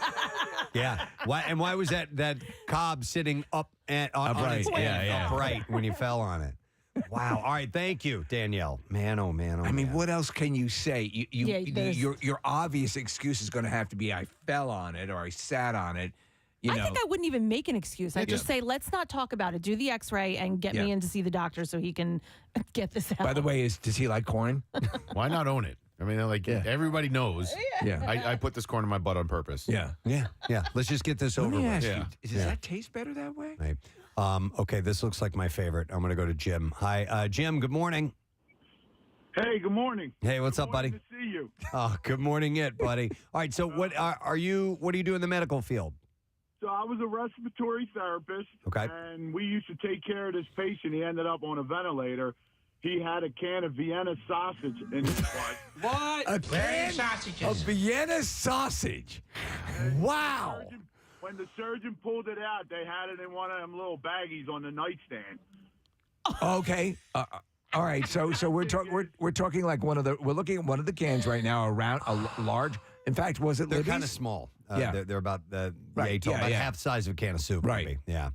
idea. Yeah. Why was that cob sitting up on Upright. its head, Yeah. upright when you fell on it? Wow. All right. Thank you, Danielle. Man, oh man, oh I mean, man. what else can you say? there's- Your obvious excuse is going to have to be I fell on it or I sat on it. I think I wouldn't even make an excuse. I'd just say, let's not talk about it. Do the x-ray and get me in to see the doctor so he can get this out. By the way, does he like corn? Why not own it? I mean, like everybody knows. Yeah. I put this corn in my butt on purpose. Yeah. Let's just get this Let over me with. ask you, does that taste better that way? Right. Okay, this looks like my favorite. I'm going to go to Jim. Hi, Jim. Good morning. Hey, good morning. Hey, what's up, buddy? Good to see you. Oh, good morning, buddy. All right. So, what are you? What do you do in the medical field? So I was a respiratory therapist. Okay. And we used to take care of this patient. He ended up on a ventilator. He had a can of Vienna sausage in his butt. What? A can of Vienna sausage. Wow. When the surgeon pulled it out, they had it in one of them little baggies on the nightstand. Okay. All right. So we're talking like we're looking at one of the cans right now around a large. In fact, was it? They're Libby's? kind of small. Yeah. They're about the Right, about half the size of a can of soup. Right. Maybe. Yeah.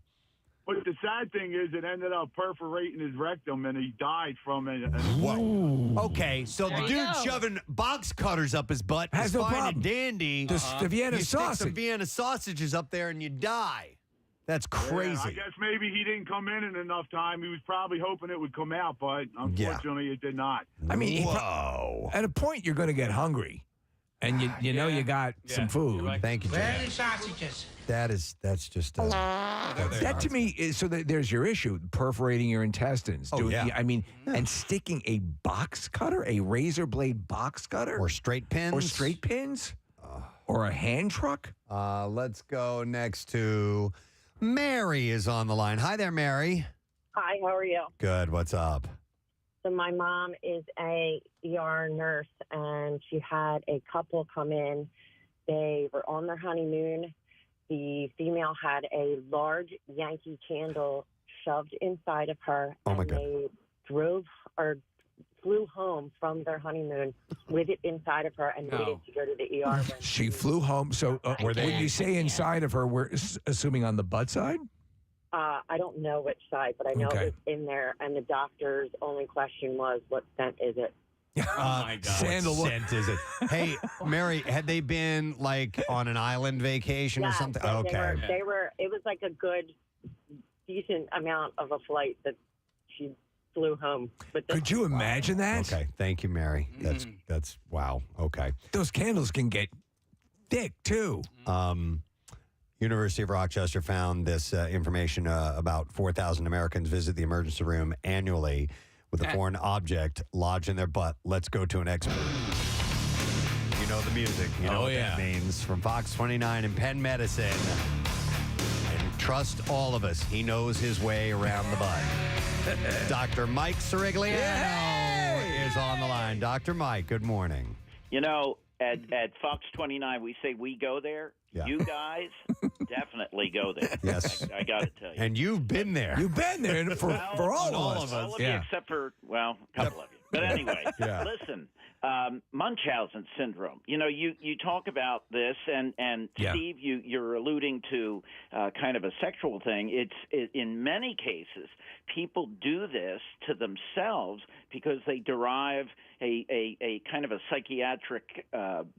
But the sad thing is it ended up perforating his rectum, and he died from it. Whoa. Okay, so There the you dude go. shoving box cutters up his butt Has is no fine problem. and dandy. The Vienna you stick some sausage. Vienna sausages up there and you die. That's crazy. Yeah, I guess maybe he didn't come in enough time. He was probably hoping it would come out, but unfortunately it did not. I mean, whoa. At a point, you're going to get hungry, and you know you got some food. Thank you, Jim. sausages. That's just. That to me is so that there's your issue, perforating your intestines. Oh, yeah. I mean, and sticking a box cutter, a razor blade box cutter, Or straight pins. or a hand truck. Let's go next to Mary is on the line. Hi there, Mary. Hi, how are you? Good. What's up? So my mom is a ER nurse, and she had a couple come in. They were on their honeymoon. The female had a large Yankee candle shoved inside of her, Oh, my and God. they drove or flew home from their honeymoon with it inside of her and waited to go to the ER. She flew home. So when you say inside of her, we're assuming on the butt side? I don't know which side, but I know Okay. it was in there, and the doctor's only question was, what scent is it? Oh my God. Sandalwood. What scent is it? Hey, Mary, had they been like on an island vacation or Yeah, something? so Okay. They were. It was like a good, decent amount of a flight that she flew home. But Could you imagine that? Okay. Thank you, Mary. That's wow. Okay. Those candles can get thick too. University of Rochester found this information about 4,000 Americans visit the emergency room annually with a foreign object lodged in their butt. Let's go to an expert. You know the music. You know what that means. From Fox 29 and Penn Medicine. Trust all of us. He knows his way around the bud. Dr. Mike Sirigliano is on the line. Dr. Mike, good morning. You know, at Fox 29, we say we go there. Yeah. You guys definitely go there. Yes. I got to tell you. And you've been there. You've been there for all of us. All of you except for, well, a couple of you. But anyway, listen, Munchausen syndrome. You know, you talk about this, and Steve, you're alluding to kind of a sexual thing. It's in many cases, people do this to themselves because they derive a kind of a psychiatric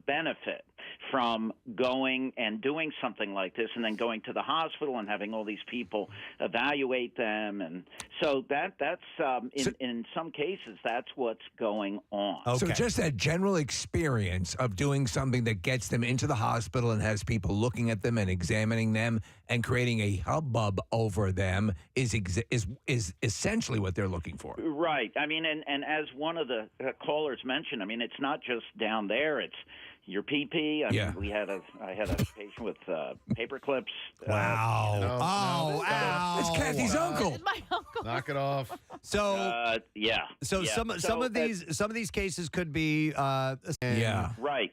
benefit from going and doing something like this, and then going to the hospital and having all these people evaluate them, and so that's in some cases that's what's going on. So just that general experience of doing something that gets them into the hospital and has people looking at them and examining them and creating a hubbub over them is essentially what they're looking for. Right. I mean, and as one of the callers mentioned, I mean, it's not just down there. It's your PP. I mean, I had a patient with paper clips. Wow. It's Kathy's uncle. It's my uncle. Knock it off. So So some of these cases could be right.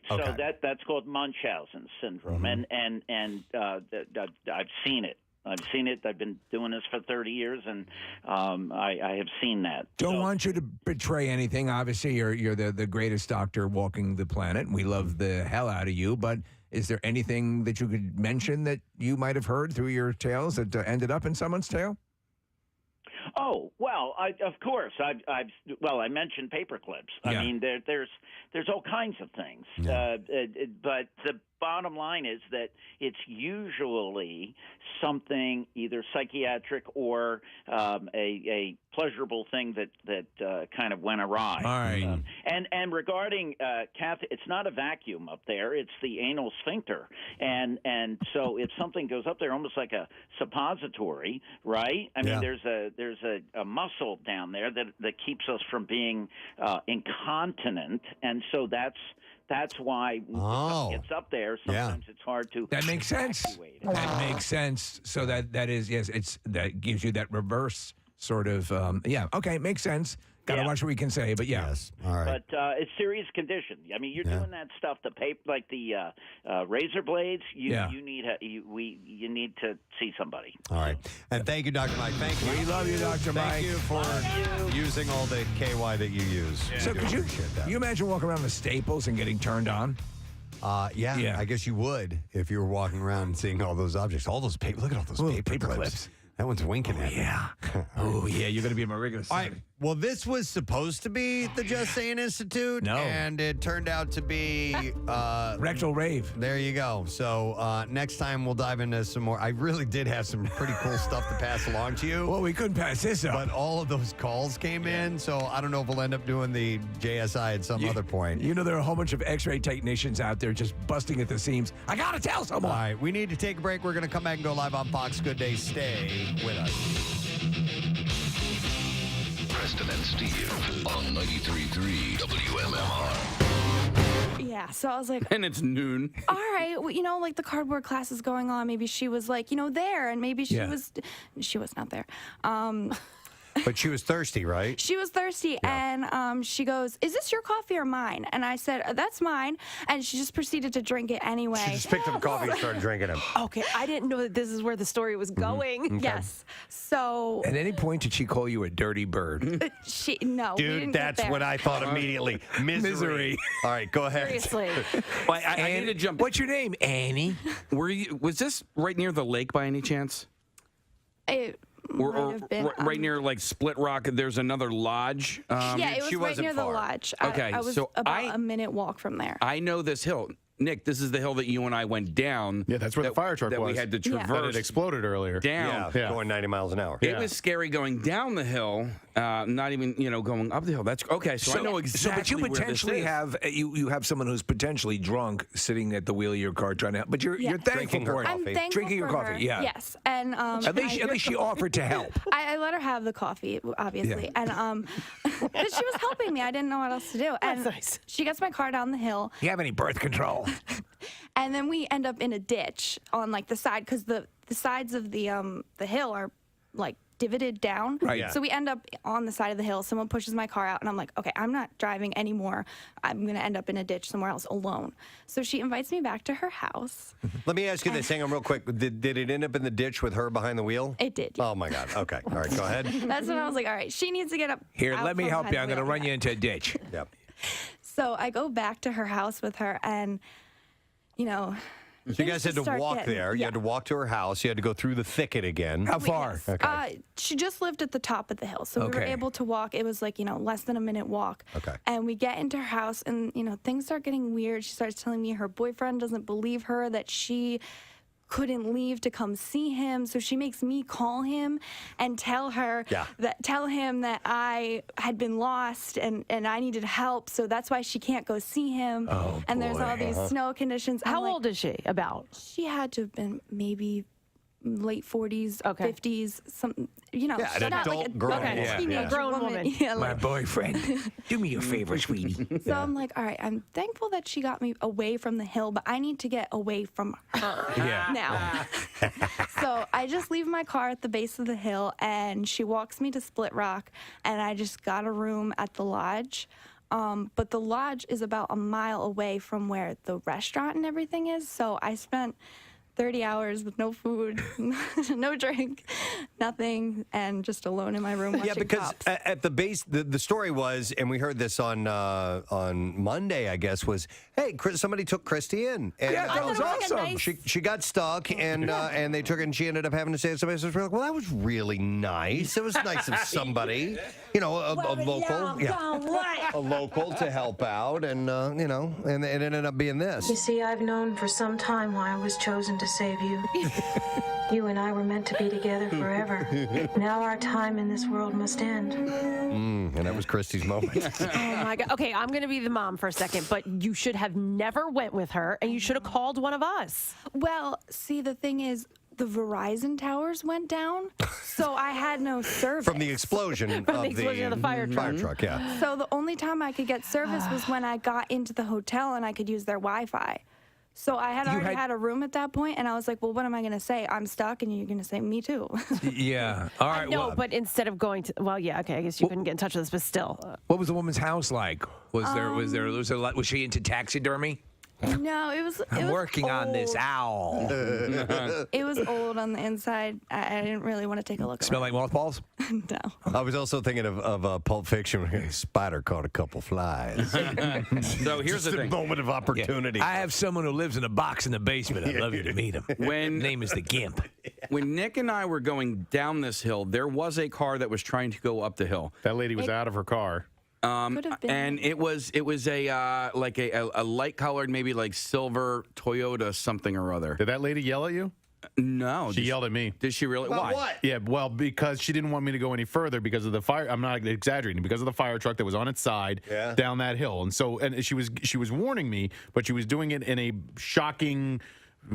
So Okay. that's called Munchausen syndrome, and I've seen it. I've been doing this for 30 years, and I have seen that. Don't want you to betray anything. Obviously, you're the greatest doctor walking the planet, and we love the hell out of you. But is there anything that you could mention that you might have heard through your tales that ended up in someone's tale? Oh well, of course. I mentioned paper clips. I mean, there's all kinds of things. But the bottom line is that it's usually something either psychiatric or a pleasurable thing that kind of went awry. All right. And regarding Kathy, it's not a vacuum up there; it's the anal sphincter, and so if something goes up there, almost like a suppository, right? I mean, there's a muscle down there that keeps us from being incontinent, and so that's why when something gets up there, sometimes it's hard to. That makes sense. That makes sense. So that gives you that reverse sort of. Okay, makes sense. Got to watch what we can say, but yes. All right. But it's serious condition. I mean, you're doing that stuff, the paper, like the razor blades. You need you need to see somebody. All right. And thank you, Dr. Mike. Thank you. We love you, Dr. Mike. Thank you for using all the KY that you use. So could you imagine walking around the Staples and getting turned on? Yeah, I guess you would if you were walking around and seeing all those objects. All those paper. Look at all those paper clips. That one's winking at me. You're going to be in my regular All right. Well, this was supposed to be the Just Saying Institute. No. And it turned out to be... Rectal Rave. There you go. So next time we'll dive into some more. I really did have some pretty cool stuff to pass along to you. Well, we couldn't pass this up. But all of those calls came in, so I don't know if we'll end up doing the JSI at some other point. You know, there are a whole bunch of x-ray technicians out there just busting at the seams. I got to tell someone. All right. We need to take a break. We're going to come back and go live on Fox. Good day. Stay with us. Preston and Steve on 93.3 WMMR. Yeah, so I was like, And it's noon. all right, well, you know, like the cardboard class is going on. Maybe she was like, there, and maybe she was not there. But she was thirsty, right? She was thirsty, and she goes, "Is this your coffee or mine?" And I said, "That's mine." And she just proceeded to drink it anyway. She just picked up a coffee and started drinking it. Okay, I didn't know that this is where the story was going. Okay. Yes. So At any point did she call you a dirty bird? no, we Dude, didn't that's get there. what I thought immediately. Misery. All right, go ahead. Seriously. Well, I need to jump. What's your name, Annie? Was this right near the lake by any chance? It Or might have been right near like Split Rock? There's another lodge. yeah, it was right near the lodge. Okay, I was so about a minute walk from there. I know this hill. Nick, this is the hill that you and I went down. Yeah, that's where the fire truck that was. we had to Yeah. traverse. That it exploded earlier. Down. Yeah. Going 90 miles an hour. It was scary going down the hill, not even going up the hill. That's okay. So I know exactly. but you where this potentially is. have you have someone who's potentially drunk sitting at the wheel of your car trying to. But you're thankful Drinking her for it. I'm thankful Drinking your for coffee. her. Yeah. Yes, and At least she offered to help. I let her have the coffee, obviously, and but she was helping me. I didn't know what else to do. And That's nice. she gets my car down the hill, You have any birth control? And then we end up in a ditch on like the side because the sides of the hill are like divoted down. Right. Yeah. So we end up on the side of the hill. Someone pushes my car out and I'm like, okay, I'm not driving anymore. I'm going to end up in a ditch somewhere else alone. So she invites me back to her house. Let me ask you this. Hang on real quick. Did it end up in the ditch with her behind the wheel? It did. Oh, my God. Okay. All right. Go ahead. That's when I was like, all right, she needs to get up. Here, out let me from help you. behind I'm the going to wheel. run you into a ditch. Yep. So I go back to her house with her and, you know. So you guys had to walk there. You had to walk to her house. You had to go through the thicket again. How far? Okay. She just lived at the top of the hill. So we were Okay. able to walk. It was like, less than a minute walk. Okay. And we get into her house and, things start getting weird. She starts telling me her boyfriend doesn't believe her, that she couldn't leave to come see him. So she makes me call him and tell him that I had been lost and I needed help. So that's why she can't go see him. Oh, and there's all these snow conditions. How old is she about? She had to have been maybe late 40s, 50s, something, Yeah, she's an not adult like a grown teenage Grown woman. Yeah, My like, boyfriend. Do me a favor, sweetie. so I'm like, all right, I'm thankful that she got me away from the hill, but I need to get away from her now. So I just leave my car at the base of the hill, and she walks me to Split Rock, and I just got a room at the lodge. But the lodge is about a mile away from where the restaurant and everything is, so I spent 30 hours with no food, no drink, nothing, and just alone in my room watching Yeah, because cops. at the base, the story was, and we heard this on Monday, I guess, was, hey, somebody took Christy in. And, Yeah, that was awesome. She got stuck, and they took her, and she ended up having to stay at somebody's house. We're like, well, that was really nice. It was nice of somebody, a local, a local to help out, and and it ended up being this. You see, I've known for some time why I was chosen to save you. You and I were meant to be together forever. Now our time in this world must end. And that was Christy's moment. Oh my God. Okay, I'm going to be the mom for a second, but you should have never went with her, and you should have called one of us. Well, see, the thing is, the Verizon towers went down, so I had no service. From the explosion of the fire truck, yeah. So the only time I could get service was when I got into the hotel and I could use their Wi-Fi. So I had already had a room at that point, and I was like, well, what am I going to say? I'm stuck, and you're going to say, me too. Yeah. All right. No, but instead of going to, I guess you couldn't get in touch with us, but still. What was the woman's house like? Was she into taxidermy? No, it was. I'm working on this owl. It was old on the inside. I didn't really want to take a look. Smell like mothballs? No. I was also thinking of Pulp Fiction. A spider caught a couple flies. So here's Just the a thing. moment of opportunity. I have someone who lives in a box in the basement. I'd love you to meet him. Name is the Gimp. When Nick and I were going down this hill, there was a car that was trying to go up the hill. That lady was out of her car. And it was a like a light colored, maybe like silver Toyota something or other. Did that lady yell at you? No. She yelled at me. Did she really? About Why? what? Yeah, well, because she didn't want me to go any further because of the fire. I'm not exaggerating. Because of the fire truck that was on its side down that hill, and she was warning me, but she was doing it in a shocking,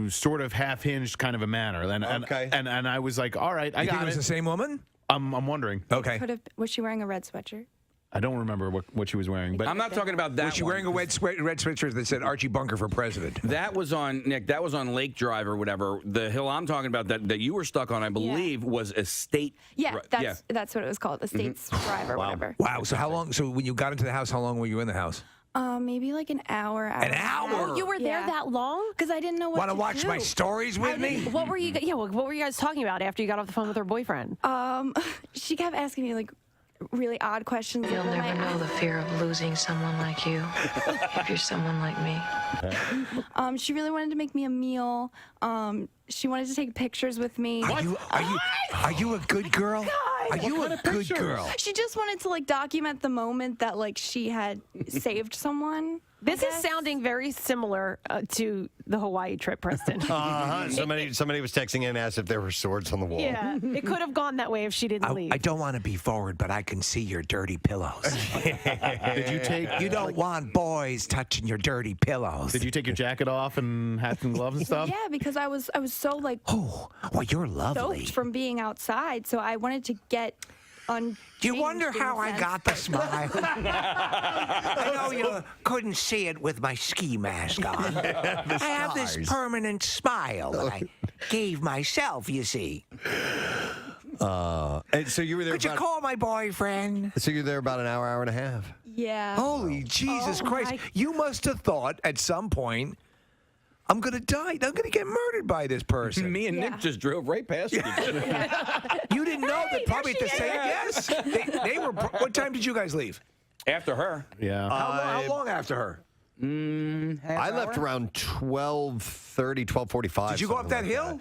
sort of half-hinged kind of a manner. And I was like, all right, I You got think it was the same woman? I'm wondering. Okay. Was she wearing a red sweatshirt? I don't remember what she was wearing, but I'm not talking about that. Was she wearing a red sweatshirt that said Archie Bunker for president? That was on Nick. That was on Lake Drive or whatever. The hill I'm talking about that you were stuck on, I believe, was Estate. Yeah, that's what it was called, Estates Drive or whatever. Wow. So how long? So when you got into the house, how long were you in the house? Maybe like an hour. An hour? Oh, you were there that long? Because I didn't know what Want to watch do. my stories with me? What were you? Yeah. What were you guys talking about after you got off the phone with her boyfriend? She kept asking me like really odd questions. You'll never know the fear of losing someone like you if you're someone like me. She really wanted to make me a meal. She wanted to take pictures with me. Are you a good girl? Are you a good girl? She just wanted to like document the moment that like she had saved someone. This is sounding very similar to the Hawaii trip, Preston. Somebody was texting in and asked if there were swords on the wall. Yeah, it could have gone that way if she didn't leave. I don't want to be forward, but I can see your dirty pillows. Did you take? You don't want boys touching your dirty pillows. Did you take your jacket off and hats and gloves and stuff? Yeah, because I was so like well, you're lovely. soaked from being outside, so I wanted to get on. Do you wonder how I got the smile? I know you couldn't see it with my ski mask on. I have this permanent smile that I gave myself, you see. And so you were there Could you call my boyfriend? So you're there about an hour and a half. Yeah. Holy Jesus Christ. You must have thought at some point, I'm going to die. I'm going to get murdered by this person. Me and Nick just drove right past you. You didn't know that probably at the same. Yes. They were. What time did you guys leave? After her. Yeah. How long after her? I left around 12:30, 12:45. Did you go up that hill?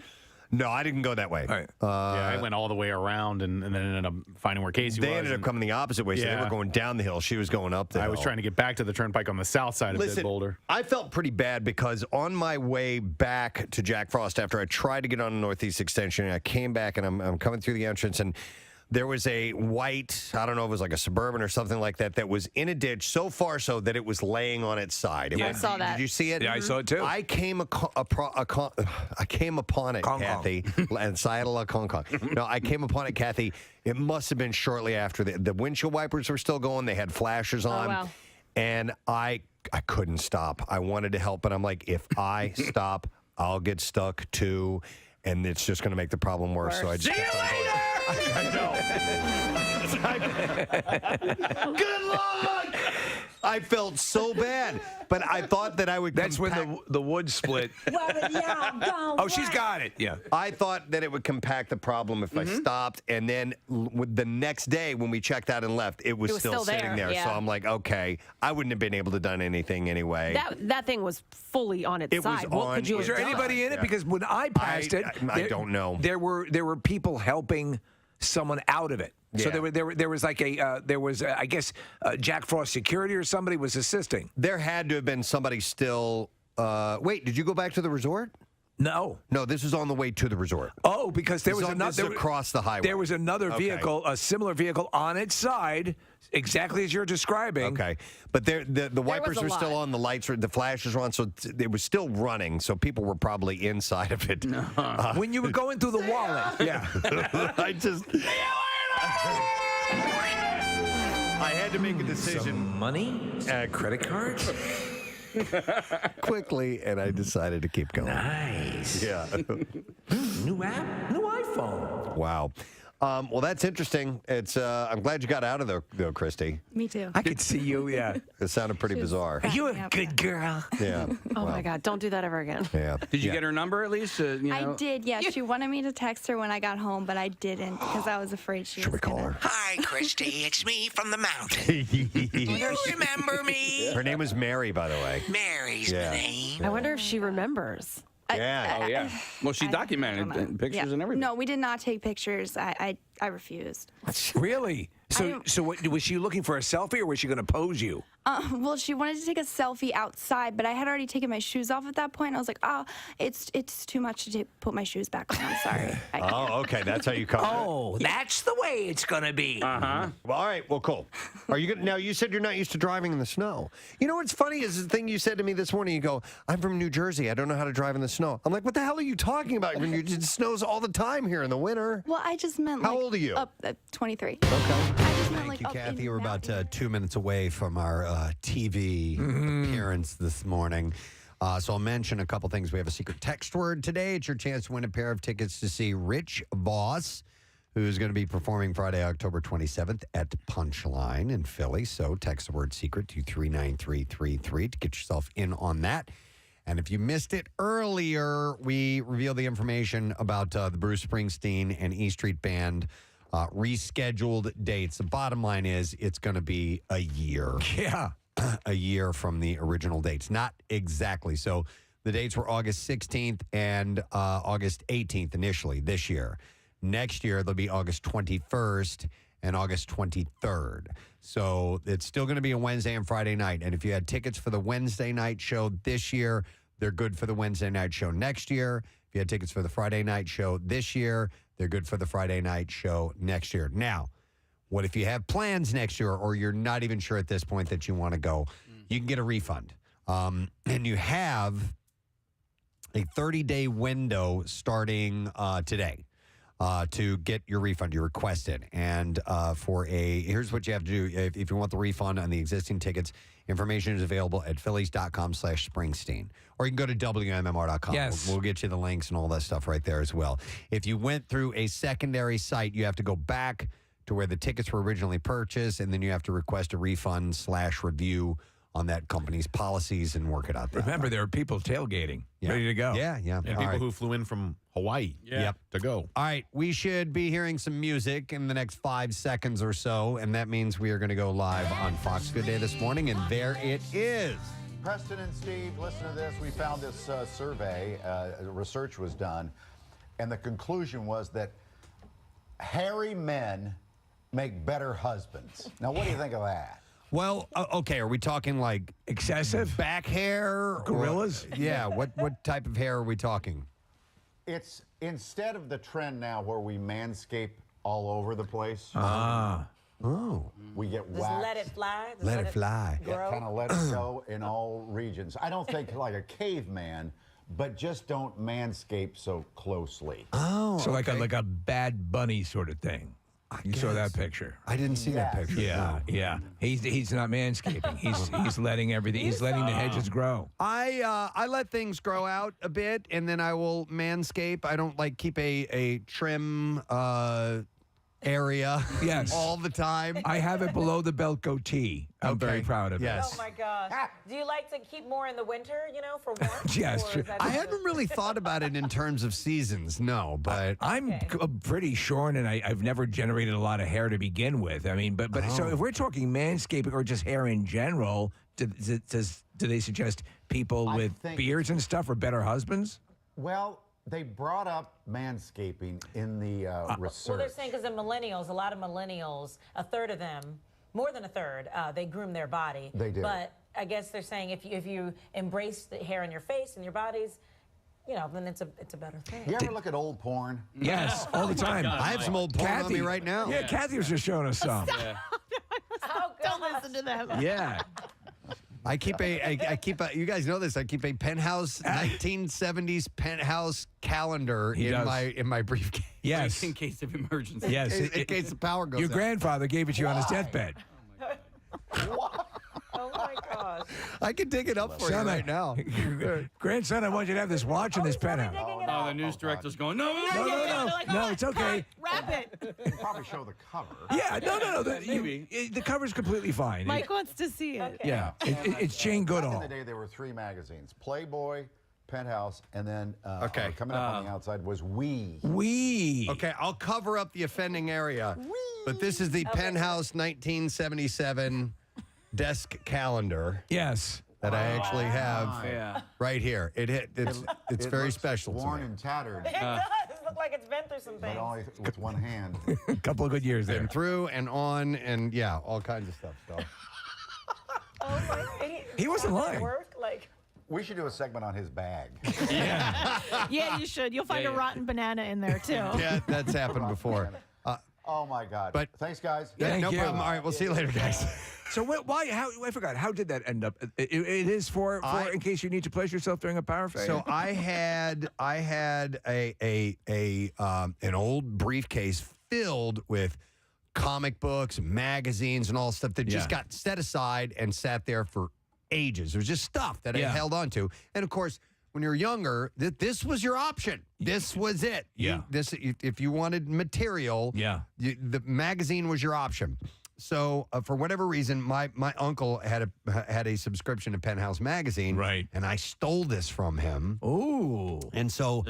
No, I didn't go that way. Yeah, I went all the way around and then ended up finding where Casey was. They ended up coming the opposite way, so they were going down the hill. She was going up the hill. I was trying to get back to the turnpike on the south side of Dead Boulder. I felt pretty bad because on my way back to Jack Frost, after I tried to get on the Northeast Extension, I came back and I'm coming through the entrance, and there was a white, I don't know if it was like a Suburban or something like that, that was in a ditch so far so that it was laying on its side. I saw that. Did you see it? Yeah, I saw it too. I came upon it, Kathy, and Sayadala Kong Kong. No, I came upon it, Kathy. It must have been shortly after the windshield wipers were still going. They had flashers on. wow. And I couldn't stop. I wanted to help, but I'm like, if I stop, I'll get stuck too, and it's just going to make the problem worse. So I just kept on going. I know. Good luck. I felt so bad, but I thought that I would. That's when the wood split. Oh, she's got it. Yeah. I thought that it would compact the problem if I stopped, and then the next day when we checked out and left, it was still sitting there. Yeah. So I'm like, okay, I wouldn't have been able to done anything anyway. That thing was fully on its side. What could you Was have there done? anybody in it? Because when I passed it, I don't know. There were people helping someone out of it. So Yeah. there was like I guess Jack Frost security or somebody was assisting. There had to have been somebody still. Wait, did you go back to the resort? No. No, this was on the way to the resort. Oh, because there was This another is across the highway. There was another Okay. vehicle, a similar vehicle on its side, exactly as you're describing. Okay, but the wipers a were still lot. on, the lights were, the flashes were on, so it was still running. So people were probably inside of it. When you were going through the wallet, yeah. I just. I had to make a decision. Some money? Credit cards? Quickly, and I decided to keep going. Nice. Yeah. New app? New iPhone. Wow. Well, that's interesting. It's. I'm glad you got out of there, though, Christy. Me too. I could see you, yeah. It sounded pretty bizarre. Are you a good girl? Yeah. Oh my God! Don't do that ever again. Yeah. Did you get her number at least? I did, yeah. She wanted me to text her when I got home, but I didn't because I was afraid she was Call her. Hi, Christy. It's me from the mountain. You remember me? Her name was Mary, by the way. Mary's the name. I wonder if she remembers. Yeah. Oh, yeah. Well, she I documented don't know. pictures Yeah. and everything. No, we did not take pictures. I refused. Really? So what, was she looking for a selfie or was she going to pose you? Well, she wanted to take a selfie outside, but I had already taken my shoes off at that point. I was like, oh, it's too much to put my shoes back on. I'm sorry. Oh, okay. That's how you come. Oh, that's the way it's going to be. Uh-huh. Well, all right. Well, cool. Are you good? Now, you said you're not used to driving in the snow. You know what's funny is the thing you said to me this morning. You go, I'm from New Jersey. I don't know how to drive in the snow. I'm like, what the hell are you talking about? It snows all the time here in the winter. Well, I just meant How old are you? 23. Okay. Thank you, Kathy. We're about 2 minutes away from our TV appearance this morning. So I'll mention a couple things. We have a secret text word today. It's your chance to win a pair of tickets to see Rich Voss, who's going to be performing Friday, October 27th at Punchline in Philly. So text the word secret to 39333 to get yourself in on that. And if you missed it earlier, we revealed the information about the Bruce Springsteen and E Street Band rescheduled dates. The bottom line is it's going to be a year. Yeah. A year from the original dates. Not exactly. So the dates were August 16th and August 18th initially this year. Next year, they'll be August 21st and August 23rd. So it's still going to be a Wednesday and Friday night. And if you had tickets for the Wednesday night show this year, they're good for the Wednesday night show next year. If you had tickets for the Friday night show this year, they're good for the Friday night show next year. Now, what if you have plans next year or you're not even sure at this point that you want to go? You can get a refund. And you have a 30-day window starting today. to get your refund. You request it. And here's what you have to do. If you want the refund on the existing tickets, information is available at phillies.com/Springsteen. Or you can go to WMMR.com. Yes. We'll get you the links and all that stuff right there as well. If you went through a secondary site, you have to go back to where the tickets were originally purchased, and then you have to request a refund/review on that company's policies and work it out there. Remember, there are people tailgating, ready to go. Yeah. And people who flew in from Hawaii to go. All right, we should be hearing some music in the next 5 seconds or so, and that means we are going to go live on Fox Good Day this morning, and there it is. Preston and Steve, listen to this. We found this survey, research was done, and the conclusion was that hairy men make better husbands. Now, what do you think of that? Well, okay, are we talking like excessive back hair? Gorillas? Yeah, what type of hair are we talking? It's instead of the trend now where we manscape all over the place. We get Just waxed. let it fly. Just Let it fly. Yeah, kind of let it go in all regions. I don't think like a caveman, but just don't manscape so closely. Oh, so like a Bad Bunny sort of thing. You saw that picture. I didn't see that picture. Yeah, yeah. He's not manscaping. He's letting everything. He's letting the hedges grow. I let things grow out a bit, and then I will manscape. I don't like keep a trim area all the time. I have it below the belt goatee. I'm very proud of it. Oh my gosh. Do you like to keep more in the winter, for warmth? Yes. Or is that I just- hadn't really thought about it in terms of seasons, no, but I'm pretty shorn, and I've never generated a lot of hair to begin with. I mean, but so if we're talking manscaping or just hair in general, do they suggest people with beards and stuff are better husbands? Well, they brought up manscaping in the research. Well, they're saying because of millennials, a lot of millennials, a third of them, more than a third, they groom their body. They do. But I guess they're saying if you embrace the hair on your face and your bodies, then it's a better thing. You ever look at old porn? Yes, all the time. I have some old porn on me right now. Yeah, Kathy was just showing us some. Don't listen to them. Yeah. I keep you guys know this. I keep a penthouse 1970s penthouse calendar in my briefcase. Yes. In case of emergency. Yes. In case the power goes Your out. grandfather gave it to you on his deathbed. Oh my gosh. I can dig it up for you right now. Grandson, I want you to have this watch in this penthouse. Oh, the news director's going, no. No, it's okay. Wrap it. You probably show the cover. Yeah, no. The cover's completely fine. Mike wants to see it. Yeah, it's Jane Back Goodall. in the day, there were 3 magazines: Playboy, Penthouse, and then coming up on the outside was We. Okay, I'll cover up the offending area. But this is the Penthouse 1977 desk calendar. Yes. That I actually have right here. It's very looks special to worn me. and tattered. It does. It looks like it's been through some But things. only with one hand. A couple of good years there. Been through and on and all kinds of stuff. So. Oh my, He wasn't lying. Work? Like, We should do a segment on his bag. Yeah, you should. You'll find a rotten banana in there, too. Yeah, that's happened before. Oh my God! But thanks, guys. Yeah, Thank no you. problem. All right, we'll see you later, guys. So why? How? I forgot. How did that end up? It is for in case you need to pleasure yourself during a power fade. So I had an old briefcase filled with comic books, magazines, and all stuff that just got set aside and sat there for ages. It was just stuff that I held on to, and of course, when you're younger, this was your option. This was it. If you wanted material, the magazine was your option. So for whatever reason, my uncle had a subscription to Penthouse magazine, right? And I stole this from him. Ooh, and so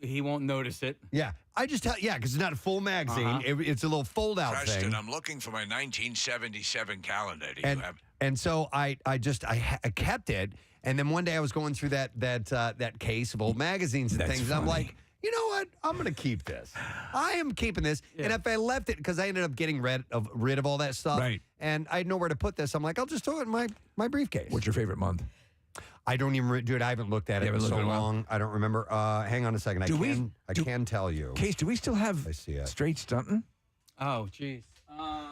he won't notice it. Yeah, I just because it's not a full magazine. It's a little fold out Preston, thing. I'm looking for my 1977 calendar. Do you have? And so I kept it. And then one day I was going through that case of old magazines and things. And I'm like, you know what? I'm going to keep this. I am keeping this. Yeah. And if I left it, because I ended up getting rid of all that stuff, right? And I had nowhere to put this. I'm like, I'll just throw it in my briefcase. What's your favorite month? I don't even do it. I haven't looked at it in so long. I don't remember. Hang on a second. I can tell you. Case, do we still have Straight Stuntin'? Oh, geez.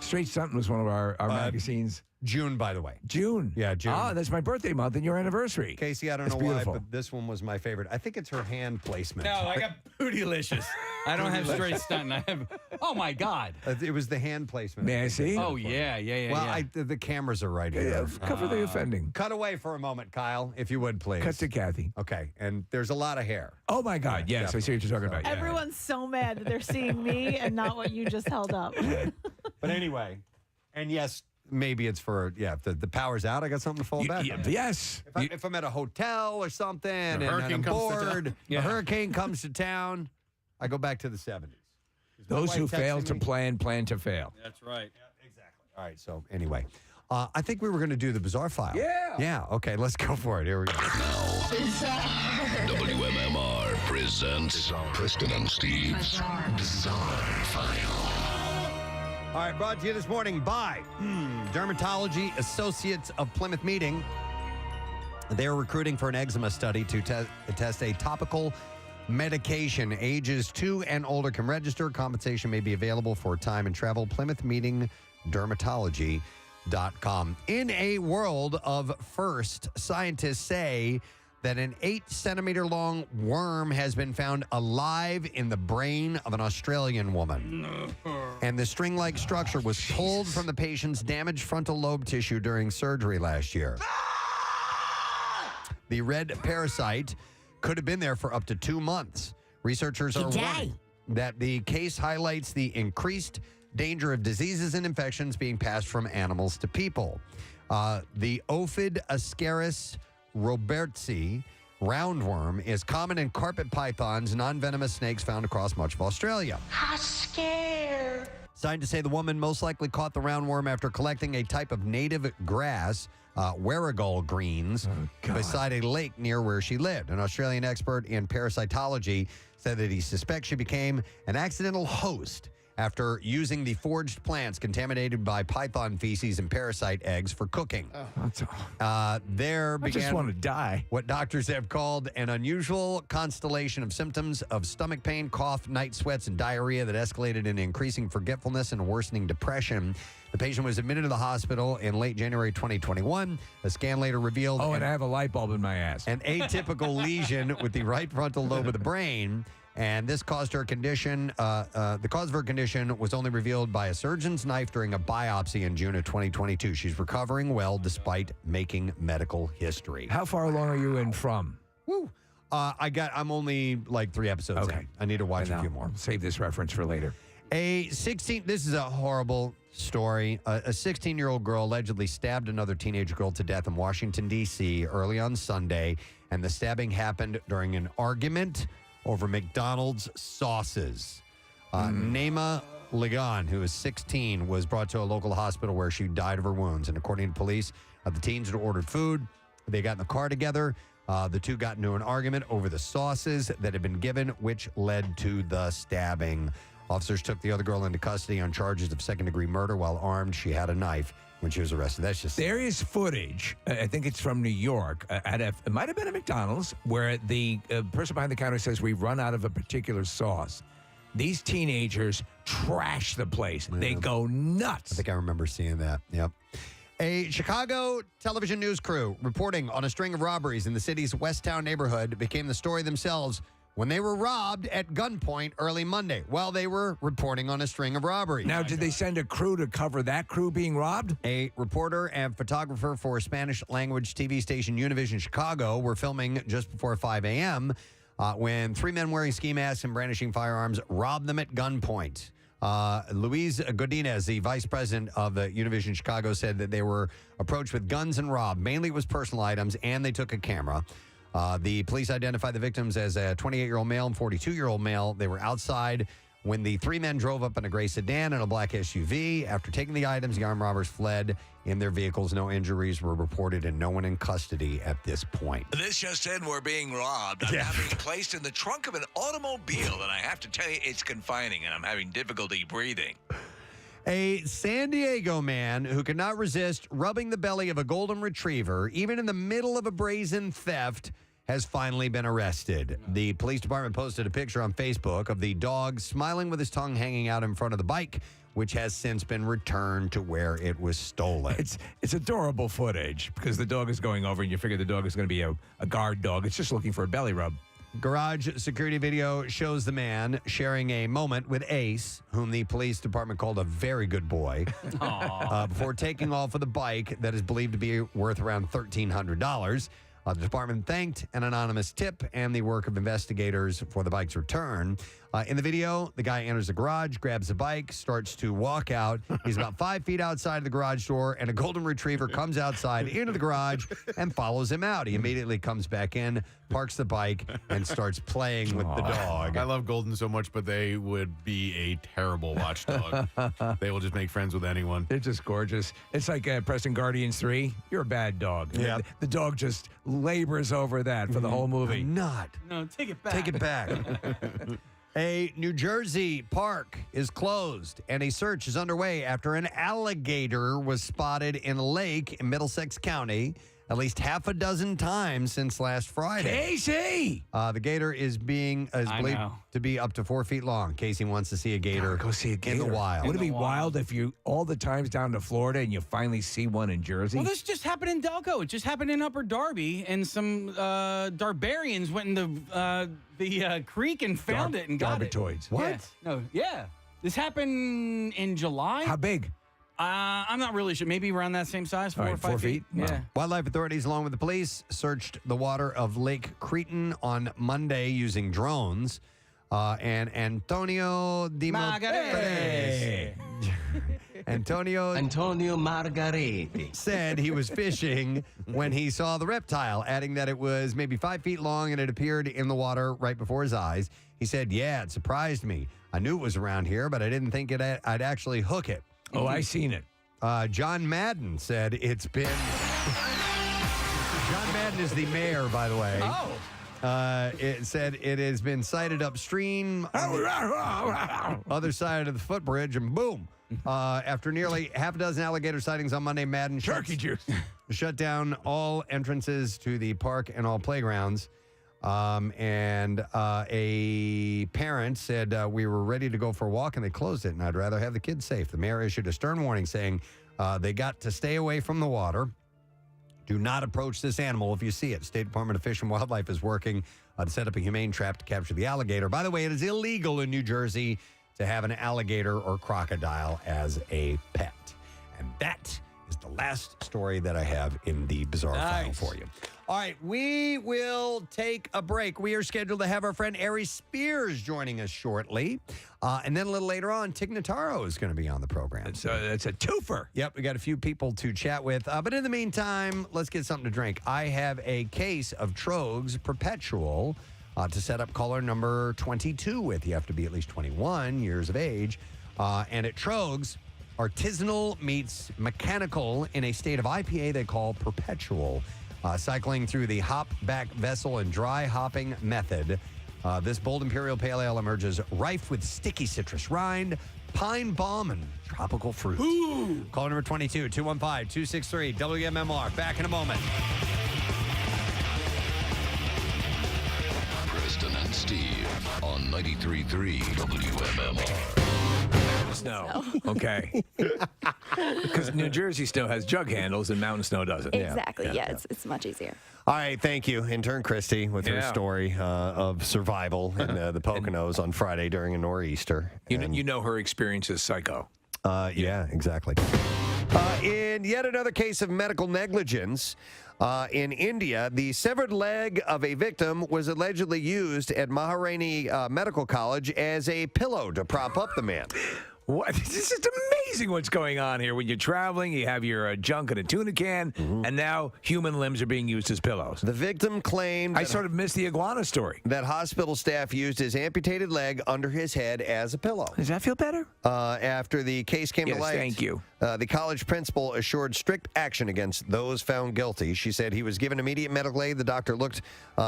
Straight Stuntin' was one of our magazines. June, by the way. June. Yeah, June. Ah, that's my birthday month and your anniversary. Casey, I don't know why, but this one was my favorite. I think it's her hand placement. No, I got Bootylicious. I don't have straight stunt. I have. Oh my God! It was the hand placement. May I see? Oh yeah. Well, the cameras are right here. Cover the offending. Cut away for a moment, Kyle, if you would, please. Cut to Kathy. Okay, and there's a lot of hair. Oh my God! Yes, I see what you're talking about. Yeah. Everyone's so mad that they're seeing me and not what you just held up. But anyway, and yes, maybe it's for if the power's out, I got something to fall back. Yes. If I'm at a hotel or something and I'm hurricane comes to bored, town. a hurricane comes to town, I go back to the 70s. Those who fail to me? plan to fail. That's right. Exactly. All right. So anyway, I think we were going to do the bizarre file. Yeah. Yeah. Okay. Let's go for it. Here we go. WMMR presents Preston and Steve's Bizarre File. All right. Brought to you this morning by Dermatology Associates of Plymouth Meeting. They're recruiting for an eczema study to test a topical medication. Ages 2 and older can register. Compensation may be available for time and travel. Plymouth Meeting Dermatology.com. In a world of first, scientists say that an 8-centimeter long worm has been found alive in the brain of an Australian woman. And the string-like structure was pulled from the patient's damaged frontal lobe tissue during surgery last year. The red parasite could have been there for up to 2 months. Researchers are warning that the case highlights the increased danger of diseases and infections being passed from animals to people. The Ophid Ascaris robertsi roundworm is common in carpet pythons, non-venomous snakes found across much of Australia. I'm scared. Scientists say the woman most likely caught the roundworm after collecting a type of native grass, warrigal greens, beside a lake near where she lived. An Australian expert in parasitology said that he suspects she became an accidental host after using the foraged plants contaminated by python feces and parasite eggs for cooking. There began just want to die. What doctors have called an unusual constellation of symptoms of stomach pain, cough, night sweats, and diarrhea that escalated in increasing forgetfulness and worsening depression. The patient was admitted to the hospital in late January 2021. A scan later revealed and I have a light bulb in my ass. An atypical lesion with the right frontal lobe of the brain. And this caused her condition. The cause of her condition was only revealed by a surgeon's knife during a biopsy in June of 2022. She's recovering well despite making medical history. How far along are you in from? Woo. I'm only like 3 episodes in. I need to watch a few more. Save this reference for later. This is a horrible story. A 16-year-old girl allegedly stabbed another teenage girl to death in Washington, D.C. early on Sunday. And the stabbing happened during an argument over McDonald's sauces. Naima Ligon, who is 16, was brought to a local hospital where she died of her wounds. And according to police, the teens had ordered food. They got in the car together. The two got into an argument over the sauces that had been given, which led to the stabbing. Officers took the other girl into custody on charges of second-degree murder. While armed, she had a knife when she was arrested. That's just... There is footage, I think it's from New York, it might have been a McDonald's, where the person behind the counter says, we've run out of a particular sauce. These teenagers trash the place. Yeah. They go nuts. I think I remember seeing that. Yep. A Chicago television news crew reporting on a string of robberies in the city's Westtown neighborhood became the story themselves when they were robbed at gunpoint early Monday while they were reporting on a string of robberies. Now, did they send a crew to cover that crew being robbed? A reporter and photographer for Spanish-language TV station Univision Chicago were filming just before 5 a.m. When 3 men wearing ski masks and brandishing firearms robbed them at gunpoint. Luis Godinez, the vice president of the Univision Chicago, said that they were approached with guns and robbed. Mainly it was personal items, and they took a camera. The police identified the victims as a 28-year-old male and 42-year-old male. They were outside when the 3 men drove up in a gray sedan and a black SUV. After taking the items, the armed robbers fled in their vehicles. No injuries were reported and no one in custody at this point. This just in, we're being robbed. I'm now being placed in the trunk of an automobile, and I have to tell you, it's confining, and I'm having difficulty breathing. A San Diego man who could not resist rubbing the belly of a golden retriever, even in the middle of a brazen theft, has finally been arrested. The police department posted a picture on Facebook of the dog smiling with his tongue hanging out in front of the bike, which has since been returned to where it was stolen. It's adorable footage because the dog is going over and you figure the dog is going to be a guard dog. It's just looking for a belly rub. Garage security video shows the man sharing a moment with Ace, whom the police department called a very good boy, before taking off with a bike that is believed to be worth around $1,300. The department thanked an anonymous tip and the work of investigators for the bike's return. In the video, the guy enters the garage, grabs the bike, starts to walk out. He's about 5 feet outside of the garage door, and a golden retriever comes outside into the garage and follows him out. He immediately comes back in, parks the bike, and starts playing with the dog. I love Golden so much, but they would be a terrible watchdog. They will just make friends with anyone. They're just gorgeous. It's like Preston Guardians 3. You're a bad dog. Yeah. The dog just labors over that for the whole movie. I'm not. No, take it back. Take it back. A New Jersey park is closed, and a search is underway after an alligator was spotted in a lake in Middlesex County at least half a dozen times since last Friday. Casey! The gator is believed to be up to 4 feet long. Casey wants to see a gator, go see a gator in the wild. Would it be wild if you all the times down to Florida and you finally see one in Jersey? Well, this just happened in Delco. It just happened in Upper Darby, and some Darbarians went in the creek and found it and got it. Darbitoids. What? Yeah. No, yeah. This happened in July. How big? I'm not really sure. Maybe around that same size, 4 or 5 feet. Wow. Yeah. Wildlife authorities, along with the police, searched the water of Lake Cretan on Monday using drones. And Antonio Di Margarete. Antonio Margarete said he was fishing when he saw the reptile, adding that it was maybe 5 feet long and it appeared in the water right before his eyes. He said, "Yeah, it surprised me. I knew it was around here, but I didn't think I'd actually hook it." Oh, I seen it. John Madden said it's been... John Madden is the mayor, by the way. Oh. It said it has been sighted upstream on the other side of the footbridge, and boom. After nearly half a dozen alligator sightings on Monday, Madden shut down all entrances to the park and all playgrounds. And a parent said, we were ready to go for a walk and they closed it, and I'd rather have the kids safe. The mayor issued a stern warning saying they got to stay away from the water. Do not approach this animal if you see it. State Department of Fish and Wildlife is working to set up a humane trap to capture the alligator. By the way, it is illegal in New Jersey to have an alligator or crocodile as a pet. And that is the last story that I have in the bizarre file for you. All right, we will take a break. We are scheduled to have our friend Ari Spears joining us shortly. And then a little later on, Tig Notaro is going to be on the program. It's a twofer. Yep, we got a few people to chat with. But in the meantime, let's get something to drink. I have a case of Trogs Perpetual to set up caller number 22 with. You have to be at least 21 years of age. And at Trogs, artisanal meets mechanical in a state of IPA they call Perpetual. Cycling through the hop back vessel and dry hopping method, this bold imperial pale ale emerges rife with sticky citrus rind, pine balm, and tropical fruit. Ooh. Call number 22, 215-263 WMMR. Back in a moment. Preston and Steve on 93.3 WMMR. Snow. Okay. Because New Jersey snow has jug handles and mountain snow doesn't. Exactly. Yeah, it's much easier. All right, thank you, intern Christy, with her story of survival in the Poconos on Friday during a nor'easter. You know her experience as psycho. Yeah, exactly. In yet another case of medical negligence, in India, the severed leg of a victim was allegedly used at Maharani Medical College as a pillow to prop up the man. What? This is amazing what's going on here. When you're traveling, you have your junk in a tuna can, and now human limbs are being used as pillows. The victim claimed... I sort of missed the iguana story. That hospital staff used his amputated leg under his head as a pillow. Does that feel better? After the case came to light... thank you. The college principal assured strict action against those found guilty. She said he was given immediate medical aid. The doctor looked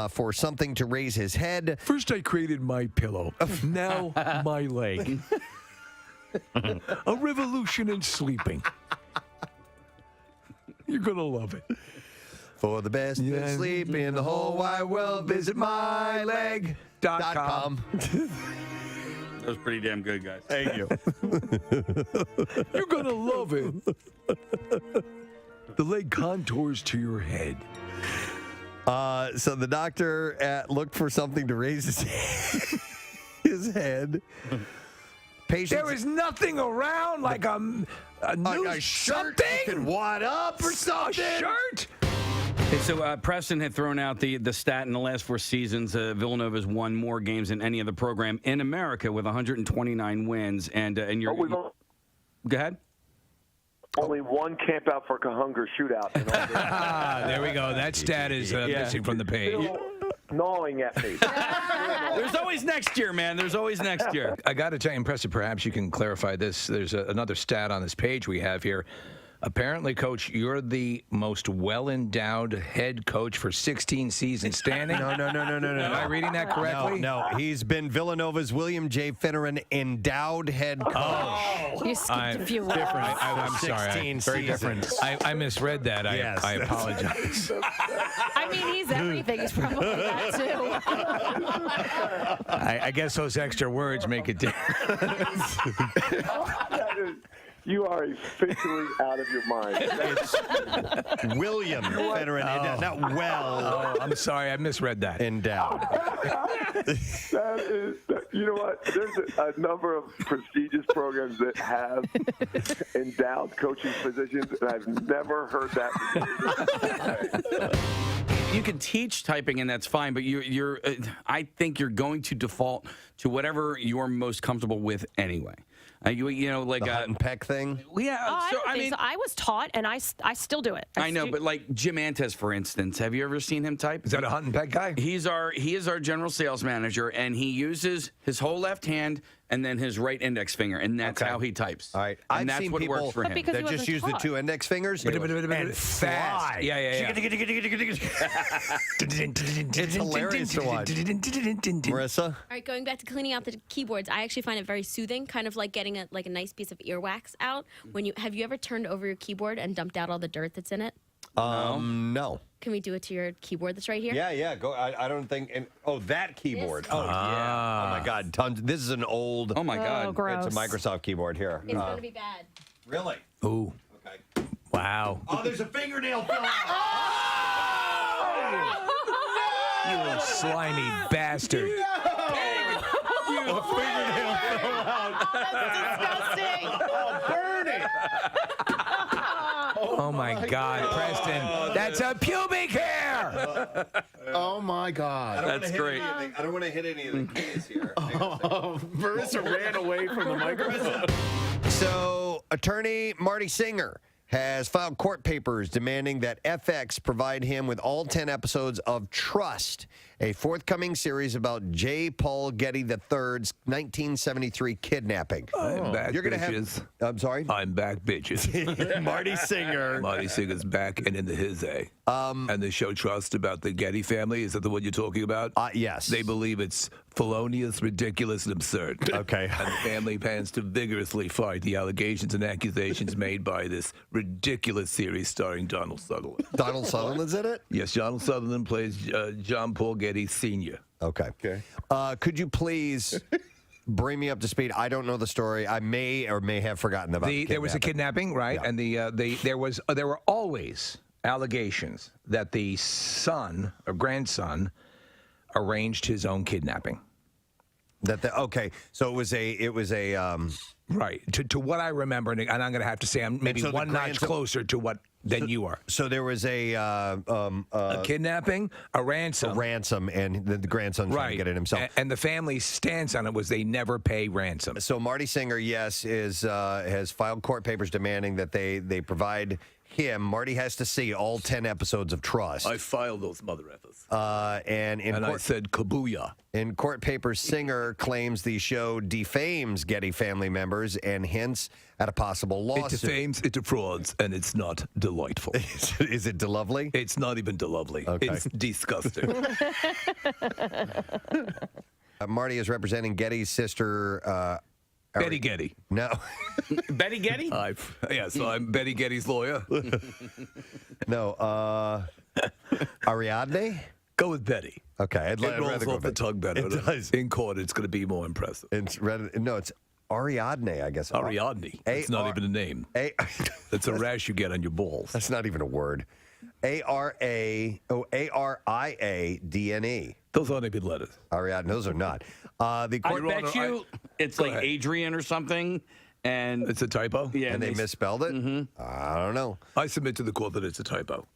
for something to raise his head. First I created my pillow. Now my leg. A revolution in sleeping. You're going to love it. For the best sleep in the whole wide world, visit myleg.com. That was pretty damn good, guys. Thank you. You're going to love it. The leg contours to your head. So the doctor looked for something to raise his head. There was nothing around, like a new shirt something. you could wad up or something. A shirt. Hey, so Preston had thrown out the stat in the last 4 seasons. Villanova's won more games than any other program in America with 129 wins. And you're. Go ahead. Only one camp out for Cahunger shootout. There we go. That stat is missing from the page. Still gnawing at me. There's always next year, man. There's always next year. I got to tell you, impressive. Perhaps you can clarify this. There's another stat on this page we have here. Apparently, Coach, you're the most well-endowed head coach for 16 seasons standing. No. Am I reading that correctly? No. He's been Villanova's William J. Finneran endowed head coach. Oh, you skipped a few words. I'm sorry. 16 Very different. I misread that. Yes. I apologize. I mean, he's everything. He's probably that too. I guess those extra words make it different. You are officially out of your mind. It's William Finneran endowed, not well. I'm sorry, I misread that. Endowed. You know what? There's a number of prestigious programs that have endowed coaching positions, and I've never heard that. You can teach typing, and that's fine, but you're I think you're going to default to whatever you're most comfortable with anyway. You know, like the Hunt and Peck thing. Yeah, I mean, I was taught, and I still do it. I know, but like Jim Antes, for instance, have you ever seen him type? Is that a Hunt and Peck guy? He is our general sales manager, and he uses his whole left hand and then his right index finger, and that's how he types. All right, and I've that's seen what people works for him. that just use the 2 index fingers and fly. Yeah. It's hilarious to watch. Marissa? All right, going back to cleaning out the keyboards, I actually find it very soothing, kind of like getting a nice piece of earwax out. Have you ever turned over your keyboard and dumped out all the dirt that's in it? No. Can we do it to your keyboard that's right here? Yeah. Go. I don't think. That keyboard. Oh yeah. Oh my God. Tons. This is an old. Oh my God. Gross. It's a Microsoft keyboard here. It's going to be bad. Really? Ooh. Okay. Wow. Oh, there's a fingernail fell out. You slimy bastard. A fingernail fell out. That's disgusting. Oh, burn it. Oh my God, Preston. That's a pubic hair. Oh my God. That's great. I don't want to hit any of the keys here. Marissa ran away from the microphone. So, attorney Marty Singer has filed court papers demanding that FX provide him with all 10 episodes of Trust, a forthcoming series about J. Paul Getty III's 1973 kidnapping. I'm back, You're gonna bitches. I'm sorry? I'm back, bitches. Marty Singer. Marty Singer's back and into his A. And the show Trust about the Getty family, is that the one you're talking about? Yes. They believe it's felonious, ridiculous, and absurd. Okay. And the family plans to vigorously fight the allegations and accusations made by this ridiculous series starring Donald Sutherland. Donald Sutherland's in it? Yes, Donald Sutherland plays John Paul Getty Sr. Okay. Could you please bring me up to speed? I don't know the story. I may or may have forgotten about the There was a kidnapping, right? Yeah. And there were always allegations that the son or grandson arranged his own kidnapping. So it was a right to what I remember, and I'm going to have to say I'm maybe so the one notch grandson- closer to what than you are. So there was a kidnapping, a ransom, and the grandson's trying to get it himself. And the family's stance on it was they never pay ransom. So Marty Singer, yes, has filed court papers demanding that they provide him. Marty has to see all 10 episodes of Trust. I filed those mother effers. And I said kabooyah. In court papers, Singer claims the show defames Getty family members and hints at a possible lawsuit. It defames, it defrauds, and it's not delightful. Is it delovely? It's not even delovely. Okay. It's disgusting. Marty is representing Getty's sister. Betty Getty. No. Betty Getty? So I'm Betty Getty's lawyer. No. Ariadne? Go with Betty. Okay. It rolls off the tongue better. It does. In court, it's going to be more impressive. It's Ariadne, I guess. Ariadne. It's not even a name. It's a rash you get on your balls. That's not even a word. Ariadne. Those aren't even letters. Ariadne, those are not. The I court bet you it's Go like ahead. Adrian or something. And it's a typo? Yeah. And they misspelled it? I don't know. I submit to the court that it's a typo.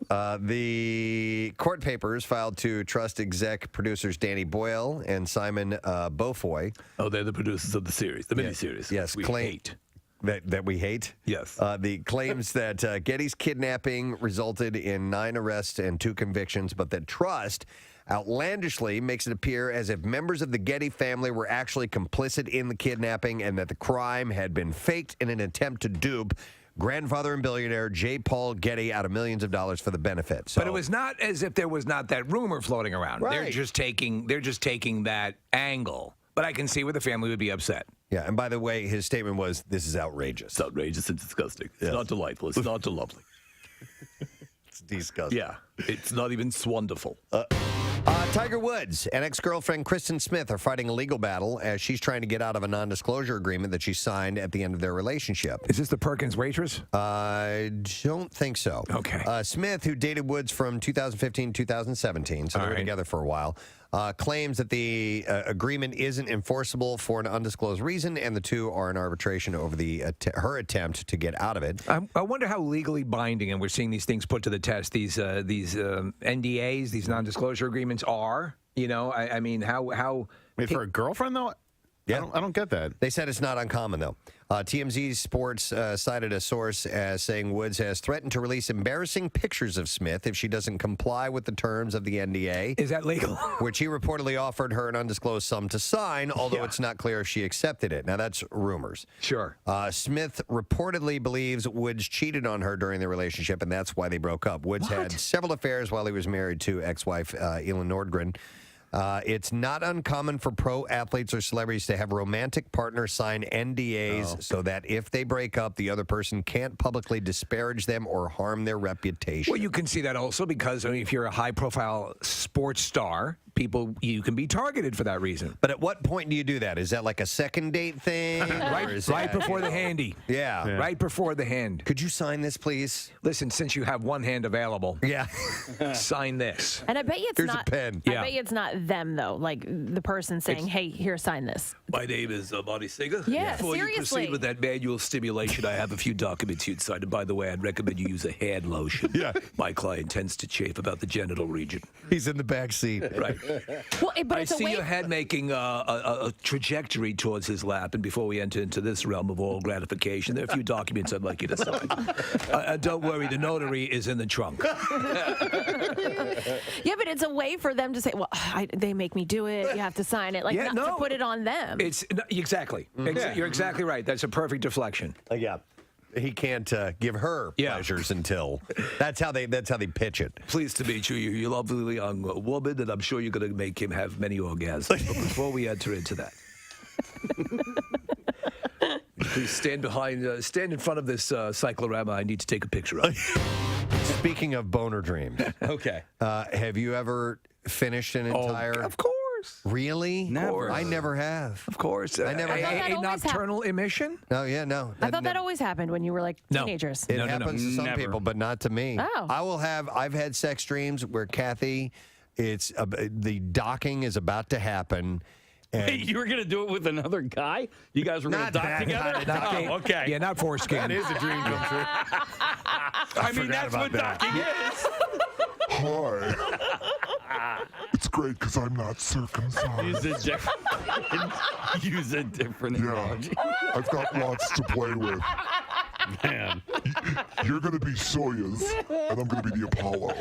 The court papers filed to Trust exec producers Danny Boyle and Simon Beaufoy. Oh, they're the producers of the series, the miniseries. Yes, we hate. That we hate? Yes. The claims that Getty's kidnapping resulted in 9 arrests and 2 convictions, but that Trust outlandishly makes it appear as if members of the Getty family were actually complicit in the kidnapping and that the crime had been faked in an attempt to dupe grandfather and billionaire J. Paul Getty out of millions of dollars for the benefit. So, But it was not as if there was not that rumor floating around. Right. They're just taking that angle. But I can see where the family would be upset. Yeah, and by the way, his statement was, this is outrageous. It's outrageous and disgusting. It's not delightful. It's not lovely. It's disgusting. Yeah, it's not even wonderful. Tiger Woods and ex-girlfriend Kristen Smith are fighting a legal battle as she's trying to get out of a non-disclosure agreement that she signed at the end of their relationship. Is this the Perkins waitress? I don't think so. Okay. Smith, who dated Woods from 2015 to 2017, so they were together for a while, claims that the agreement isn't enforceable for an undisclosed reason, and the two are in arbitration over her attempt to get out of it. I wonder how legally binding, and we're seeing these things put to the test, these NDAs, these non-disclosure agreements are. You know, I mean, how Wait, for a girlfriend, though? Yeah. I don't get that. They said it's not uncommon, though. TMZ Sports cited a source as saying Woods has threatened to release embarrassing pictures of Smith if she doesn't comply with the terms of the NDA. Is that legal? Which he reportedly offered her an undisclosed sum to sign, although it's not clear if she accepted it. Now, that's rumors. Sure. Smith reportedly believes Woods cheated on her during their relationship, and that's why they broke up. Woods had several affairs while he was married to ex-wife Elin Nordgren. It's not uncommon for pro athletes or celebrities to have romantic partners sign NDAs so that if they break up, the other person can't publicly disparage them or harm their reputation. Well, you can see that also because if you're a high-profile sports star, you can be targeted for that reason. But at what point do you do that? Is that like a second date thing? right before the handy. Yeah. Right before the hand. Could you sign this, please? Listen, since you have one hand available, sign this. And I bet you it's Here's not. a pen. I bet you it's not them though. Like the person saying, "Hey, here, sign this." My name is Marty Singer. Yeah, Before you seriously. proceed with that manual stimulation, I have a few documents you'd sign. And by the way, I'd recommend you use a hand lotion. Yeah. My client tends to chafe about the genital region. He's in the back seat. Right. Well, but I it's a see way. your head making a trajectory towards his lap. And before we enter into this realm of all gratification, there are a few documents I'd like you to sign. Don't worry, the notary is in the trunk. Yeah, but it's a way for them to say, "Well, they make me do it. You have to sign it." Like not to put it on them. It's exactly. You're exactly right. That's a perfect deflection. Yeah. He can't give her pleasures until that's how they pitch it. Pleased to meet you. You're a lovely young woman, and I'm sure you're going to make him have many orgasms. But before we enter into that, please stand in front of this cyclorama. I need to take a picture of. Speaking of boner dreams, okay. Have you ever finished an entire? Of course. Really? Never. I never have. Of course. I never had that a always nocturnal emission? No, yeah, no. I thought that always happened when you were like teenagers. It happens to some Never. people, but not to me. Oh. I've had sex dreams where Kathy, the docking is about to happen. And Wait, you were going to do it with another guy? You guys were going to Not dock that together? kind of docking. Oh, okay. Yeah, not foreskin. That is a dream come true. I mean, that's what docking is. Hi. It's great because I'm not circumcised. Use a different analogy. I've got lots to play with. Man. You're going to be Soyuz, and I'm going to be the Apollo.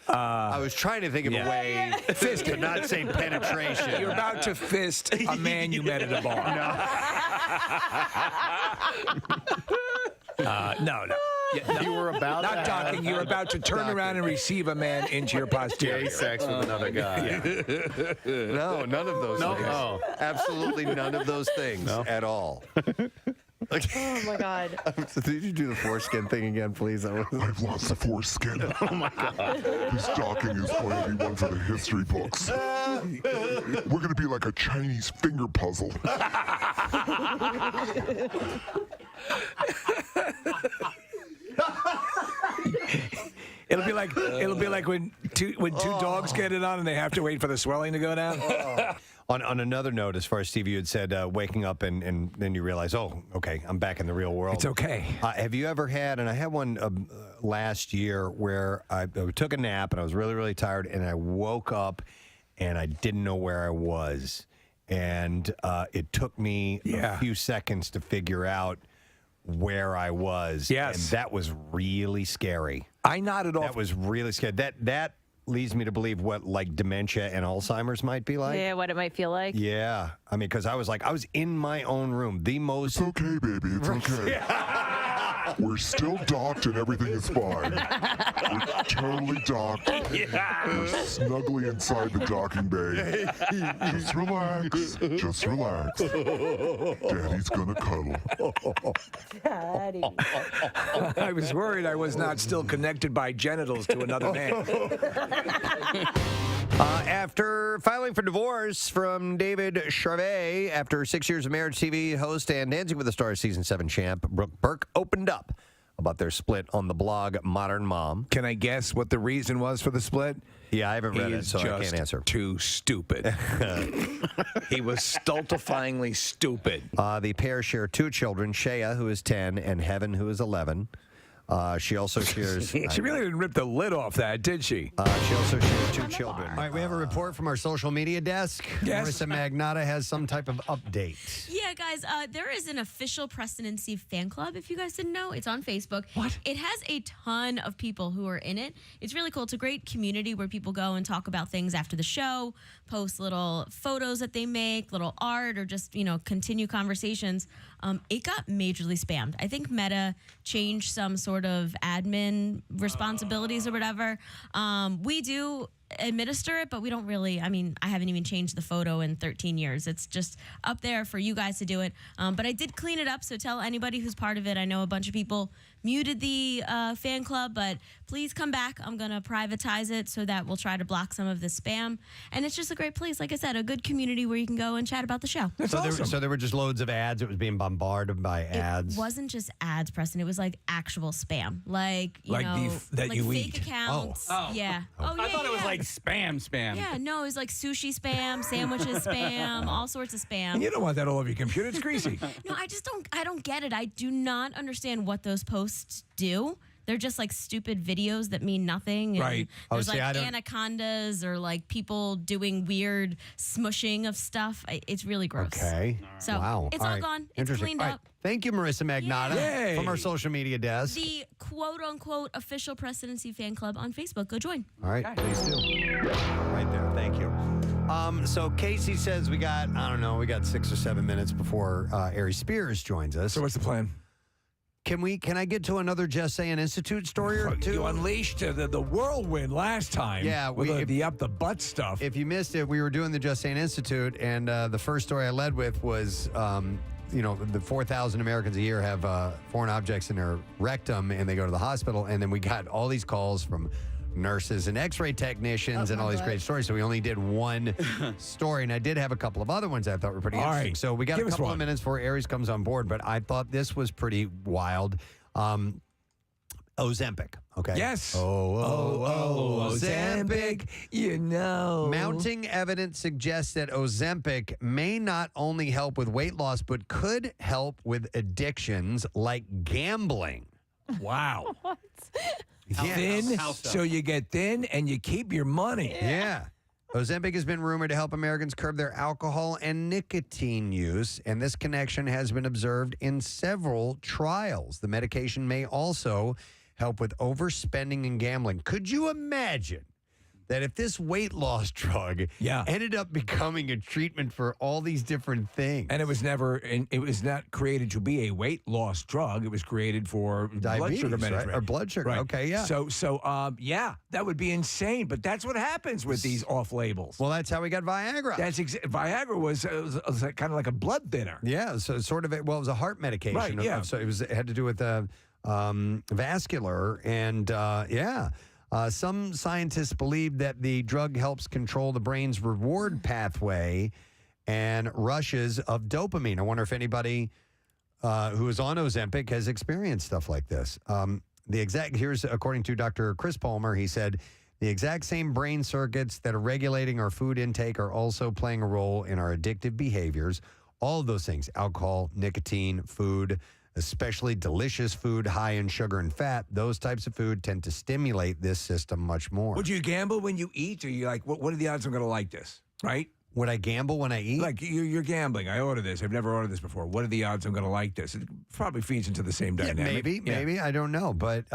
I was trying to think of a way to not say penetration. You're about to fist a man you met at a bar. No. Yeah, You were about not to docking. have You're about to turn around and receive a man into your posterior. gay sex with another guy. No, none of those things. Oh. Absolutely none of those things at all. Oh my God. Did you do the foreskin thing again, please? I've lost the foreskin. Oh my God. This docking is going to be one for the history books. We're going to be like a Chinese finger puzzle. It'll be like when two dogs get it on and they have to wait for the swelling to go down. On another note, as far as Steve, you had said waking up and then you realize, oh, okay, I'm back in the real world. It's okay. Have you ever had, and I had one last year where I took a nap and I was really, really tired and I woke up and I didn't know where I was. And it took me a few seconds to figure out where I was. Yes. And that was really scary. I nodded off. That was really scary. That leads me to believe what like dementia and Alzheimer's might be like. Yeah, what it might feel like. Yeah. I mean, because I was in my own room. The most. It's okay, baby. It's okay. We're still docked and everything is fine. We're totally docked. We're snugly inside the docking bay. Just relax. Just relax. Daddy's gonna cuddle. Daddy. I was worried I was not still connected by genitals to another man. After filing for divorce from David Charvet, after 6 years of marriage, TV host and Dancing with the Stars season 7 champ Brooke Burke opened up about their split on the blog Modern Mom. Can I guess what the reason was for the split? Yeah, I haven't read it, so I can't answer. Too stupid. He was stultifyingly stupid. The pair share 2 children, Shea, who is 10, and Heaven, who is 11. She also shares... She really didn't rip the lid off that, did she? She also shares 2 children. All right, we have a report from our social media desk. Yes. Marissa Magnata has some type of update. Yeah, guys, there is an official Preston and Steve fan club, if you guys didn't know. It's on Facebook. What? It has a ton of people who are in it. It's really cool. It's a great community where people go and talk about things after the show, post little photos that they make, little art, or just, continue conversations. It got majorly spammed. I think Meta changed some sort of admin responsibilities or whatever. We do administer it, but we don't really, I haven't even changed the photo in 13 years. It's just up there for you guys to do it. But I did clean it up, so tell anybody who's part of it. I know a bunch of people muted the fan club, but please come back. I'm going to privatize it so that we'll try to block some of the spam. And it's just a great place. Like I said, a good community where you can go and chat about the show. So there were just loads of ads. It was being bombarded by ads. It wasn't just ads, Preston. It was like actual spam. Like beef that you fake eat. accounts. Oh. Yeah. Oh, yeah. I thought it was like spam. Yeah, no, it was like sushi spam, sandwiches spam, all sorts of spam. You don't want that all over your computer. It's greasy. No, I don't get it. I do not understand what those posts do. They're just like stupid videos that mean nothing. And right. There's anacondas or like people doing weird smushing of stuff. It's really gross. Okay. So wow. it's all gone. It's cleaned All right. up. Thank you, Marissa Magnata, Yay. from our social media desk. The quote-unquote official Presidency fan club on Facebook. Go join. All right, please do. Right there. Thank you. So Casey says we got 6 or 7 minutes before Ari Spears joins us. So what's the plan? Can I get to another Just Saying Institute story or two? You unleashed the whirlwind last time. Yeah, with the up the butt stuff. If you missed it, we were doing the Just Saying Institute, and the first story I led with was, the 4,000 Americans a year have foreign objects in their rectum, and they go to the hospital, and then we got all these calls from nurses and x-ray technicians and all these great stories. So we only did one story, and I did have a couple of other ones I thought were pretty interesting. Right. So we got a couple of minutes before Aries comes on board, but I thought this was pretty wild. Ozempic, okay? Yes. Ozempic. You Mounting evidence suggests that Ozempic may not only help with weight loss, but could help with addictions like gambling. Wow. What? Yeah. Thin, so you get thin and you keep your money. Yeah. Ozempic has been rumored to help Americans curb their alcohol and nicotine use, and this connection has been observed in several trials. The medication may also help with overspending and gambling. Could you imagine that if this weight loss drug ended up becoming a treatment for all these different things? And it was not created to be a weight loss drug. It was created for diabetes, blood sugar management. right? Or blood sugar. Right. Okay, yeah. So, that would be insane. But that's what happens with these off labels. Well, that's how we got Viagra. Viagra was kind of like a blood thinner. Yeah, so sort of. It was a heart medication. Right. Yeah. So it had to do with vascular, and some scientists believe that the drug helps control the brain's reward pathway and rushes of dopamine. I wonder if anybody who is on Ozempic has experienced stuff like this. Here's according to Dr. Chris Palmer, he said, the exact same brain circuits that are regulating our food intake are also playing a role in our addictive behaviors. All of those things, alcohol, nicotine, food, especially delicious food high in sugar and fat, those types of food tend to stimulate this system much more. Would you gamble when you eat? Or you like, what are the odds I'm going to like this? Right? Would I gamble when I eat? Like, you're gambling. I order this. I've never ordered this before. What are the odds I'm going to like this? It probably feeds into the same dynamic. Maybe. I don't know. But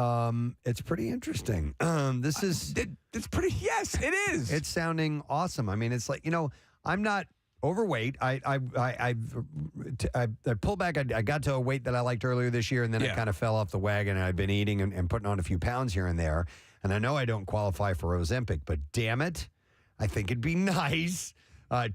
it's pretty interesting. This is... It's pretty... Yes, it is. It's sounding awesome. I mean, it's like, I'm not overweight. I pulled back. I got to a weight that I liked earlier this year, and then I kind of fell off the wagon, and I've been eating and putting on a few pounds here and there. And I know I don't qualify for Ozempic, but damn it, I think it'd be nice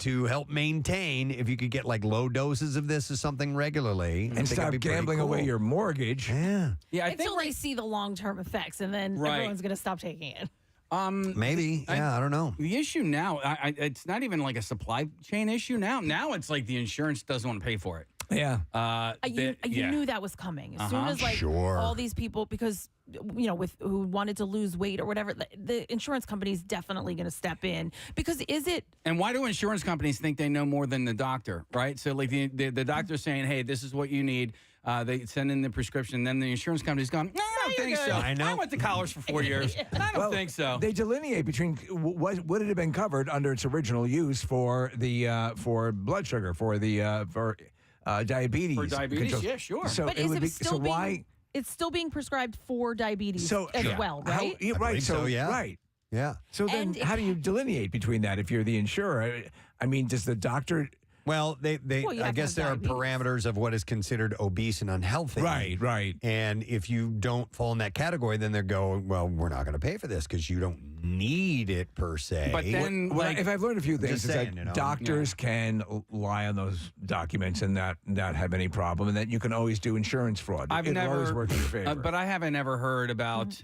to help maintain if you could get like low doses of this or something regularly. And stop gambling away your mortgage. Yeah. Yeah, Until they see the long-term effects, and then everyone's going to stop taking it. Maybe. I don't know. The issue now, it's not even like a supply chain issue now. Now it's like the insurance doesn't want to pay for it. Yeah. You knew that was coming. As soon as all these people, because with who wanted to lose weight or whatever, the insurance company is definitely going to step in. Because And why do insurance companies think they know more than the doctor, right? So like the doctor's saying, hey, this is what you need. They send in the prescription. Then the insurance company's gone, no, I don't think so. I know. I went to college for 4 years. I don't think so. They delineate between what would have been covered under its original use for the for blood sugar, for the for diabetes. For diabetes, control. yeah, sure. So but it would be, still why? It's still being prescribed for diabetes as well, How, right? yeah, right. So yeah. right. Yeah. So then, how do you delineate between that if you're the insurer? I mean, does the doctor? Well, I guess there are parameters of what is considered obese and unhealthy. Right. And if you don't fall in that category, then they're going, well, we're not going to pay for this because you don't need it per se. But then, if I've learned a few things, Just is saying, that doctors can lie on those documents and not have any problem, and that you can always do insurance fraud. It'll always work in your favor. But I haven't ever heard about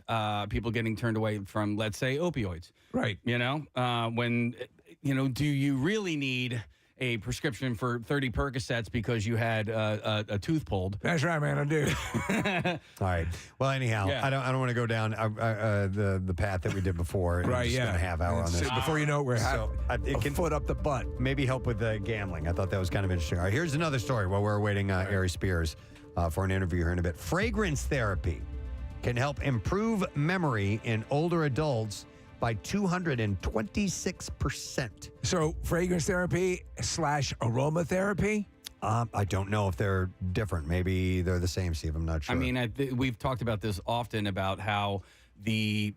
people getting turned away from, let's say, opioids. Right. When, do you really need a prescription for 30 Percocets because you had a tooth pulled? That's right, man. I do. All right. Well, anyhow, Yeah. I don't want to go down the path that we did before. Right, Just yeah. spend a half hour on this. Before you know it, we're it can foot up the butt. Maybe help with the gambling. I thought that was kind of interesting. All right, here's another story while we're awaiting Ari Spears for an interview here in a bit. Fragrance therapy can help improve memory in older adults by 226%. So fragrance therapy / aromatherapy? I don't know if they're different. Maybe they're the same, Steve. I'm not sure. I mean, we've talked about this often about how the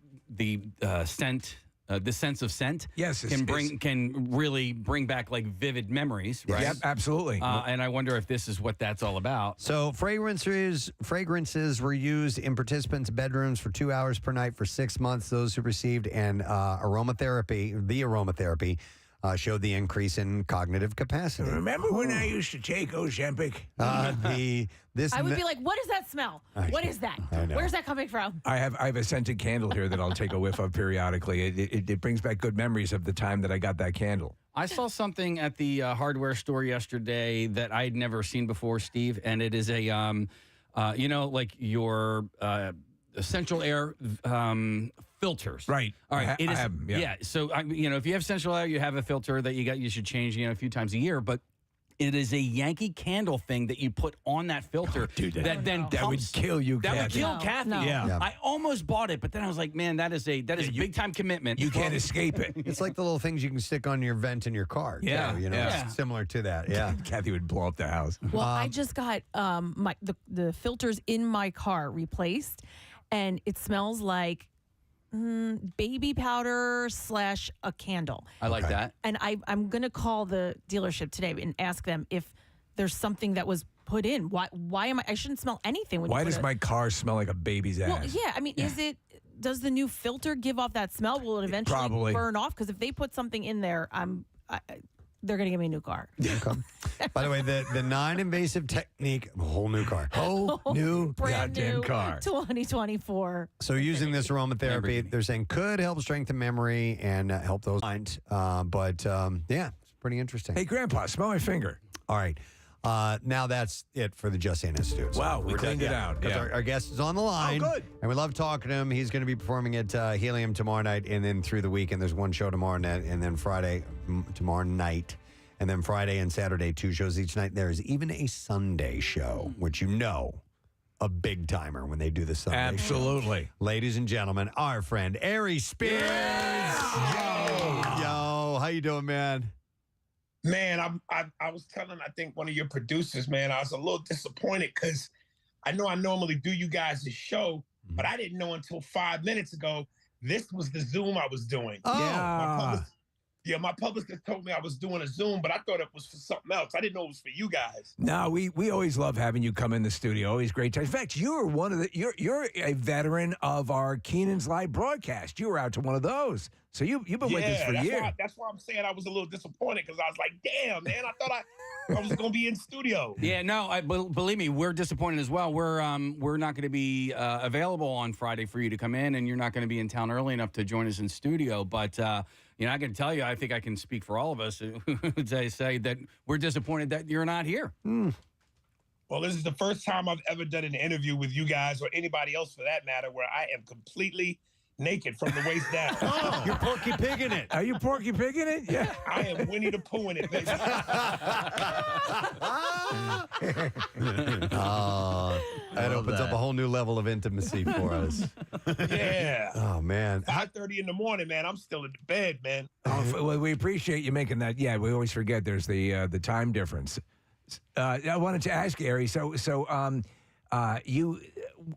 scent, the sense of scent, can really bring back like vivid memories, right? Yep, absolutely. And I wonder if this is what that's all about. So fragrances were used in participants' bedrooms for 2 hours per night for 6 months. Those who received the aromatherapy, showed the increase in cognitive capacity. Remember when I used to take Ozempic? I would be like, what is that smell? What is that? I know. Where's that coming from? I have a scented candle here that I'll take a whiff of periodically. It brings back good memories of the time that I got that candle. I saw something at the hardware store yesterday that I'd never seen before, Steve, and it is a, like your essential air filters. Right. All right. I have 'em, yeah. So, if you have essential air, you have a filter that you should change, a few times a year, but it is a Yankee Candle thing that you put on that filter that would kill you, That would Kathy. kill Kathy. No. Yeah. I almost bought it, but then I was like, man, that is a big time commitment. You can't escape it. It's like the little things you can stick on your vent in your car. Yeah, too, yeah. It's similar to that. Yeah. Kathy would blow up the house. Well, I just got the filters in my car replaced, and it smells like baby powder / a candle. I like that. And I'm going to call the dealership today and ask them if there's something that was put in. Why am I shouldn't smell anything. Why does my car smell like a baby's ass? Well, yeah. I mean, does the new filter give off that smell? Will it eventually Probably. burn off? Because if they put something in there, they're going to give me a new car. Okay. By the way, the non-invasive technique, whole new car. Whole new Brand goddamn new car. 2024. So using this aromatherapy, they're saying could help strengthen memory and help those mind. But it's pretty interesting. Hey, Grandpa, smell my finger. All right. Now that's it for the Just Saying Institute. Wow, we cleaned it out. Because Yeah. our guest is on the line. Oh, good. And we love talking to him. He's going to be performing at Helium tomorrow night and then through the weekend. There's one show tomorrow night and then Friday, tomorrow night. And then Friday and Saturday, 2 shows each night. There is even a Sunday show, which a big timer when they do the Sunday show. Absolutely. Ladies and gentlemen, our friend Ari Spears. Yo, how you doing, man? Man, I was telling, I think, one of your producers, man, I was a little disappointed because I know I normally do you guys' show, but I didn't know until 5 minutes ago this was the Zoom I was doing. Oh. My publicist told me I was doing a Zoom, but I thought it was for something else. I didn't know it was for you guys. No, we always love having you come in the studio. Always great time. In fact, you're you're a veteran of our Keenan's Live broadcast. You were out to one of those. So you've been with us for years. That's why I'm saying I was a little disappointed because I was like, damn, man, I thought I was going to be in studio. Yeah, no, believe me, we're disappointed as well. We're not going to be available on Friday for you to come in, and you're not going to be in town early enough to join us in studio. But I can tell you, I think I can speak for all of us to say that we're disappointed that you're not here. Well, this is the first time I've ever done an interview with you guys or anybody else for that matter where I am completely naked from the waist down. Oh, you're Porky Pigging it. Are you Porky Pigging it? Yeah. I am Winnie the Pooh in it, baby. That opens up a whole new level of intimacy for us. Yeah. Oh, man. 5:30 in the morning, man. I'm still in the bed, man. Well, we appreciate you making that. Yeah, we always forget there's the time difference. I wanted to ask Ari. You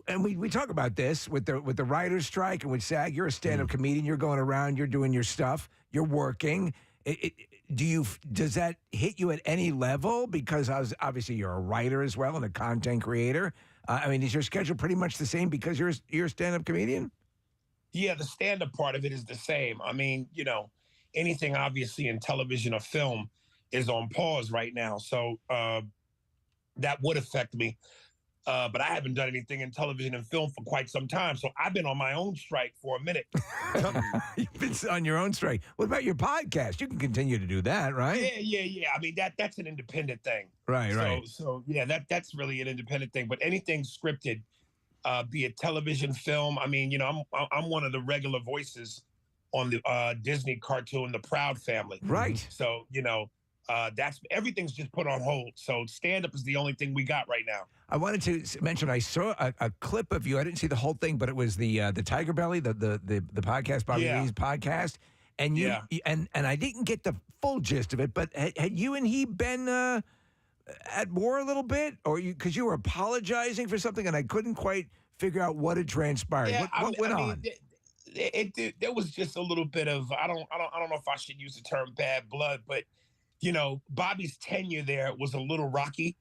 and we talk about this with the writers' strike and with SAG. You're a stand-up comedian. You're going around. You're doing your stuff. You're working. Does that hit you at any level? Because obviously you're a writer as well and a content creator. Is your schedule pretty much the same because you're a stand-up comedian? Yeah, the stand-up part of it is the same. I mean, anything obviously in television or film is on pause right now. So that would affect me. But I haven't done anything in television and film for quite some time. So I've been on my own strike for a minute. You've been on your own strike. What about your podcast? You can continue to do that, right? Yeah. I mean, that's an independent thing. Right. So yeah, that's really an independent thing. But anything scripted, be it television, film. I mean, I'm one of the regular voices on the Disney cartoon, The Proud Family. Right. So, that's everything's just put on hold. So stand-up is the only thing we got right now. I wanted to mention I saw a clip of you. I didn't see the whole thing, but it was the Tiger Belly, the podcast, Bobby Lee's podcast, and you and I didn't get the full gist of it. But had you and he been at war a little bit, or because you were apologizing for something, and I couldn't quite figure out what had transpired. Yeah, what went on? There was just a little bit of I don't know if I should use the term bad blood, but Bobby's tenure there was a little rocky.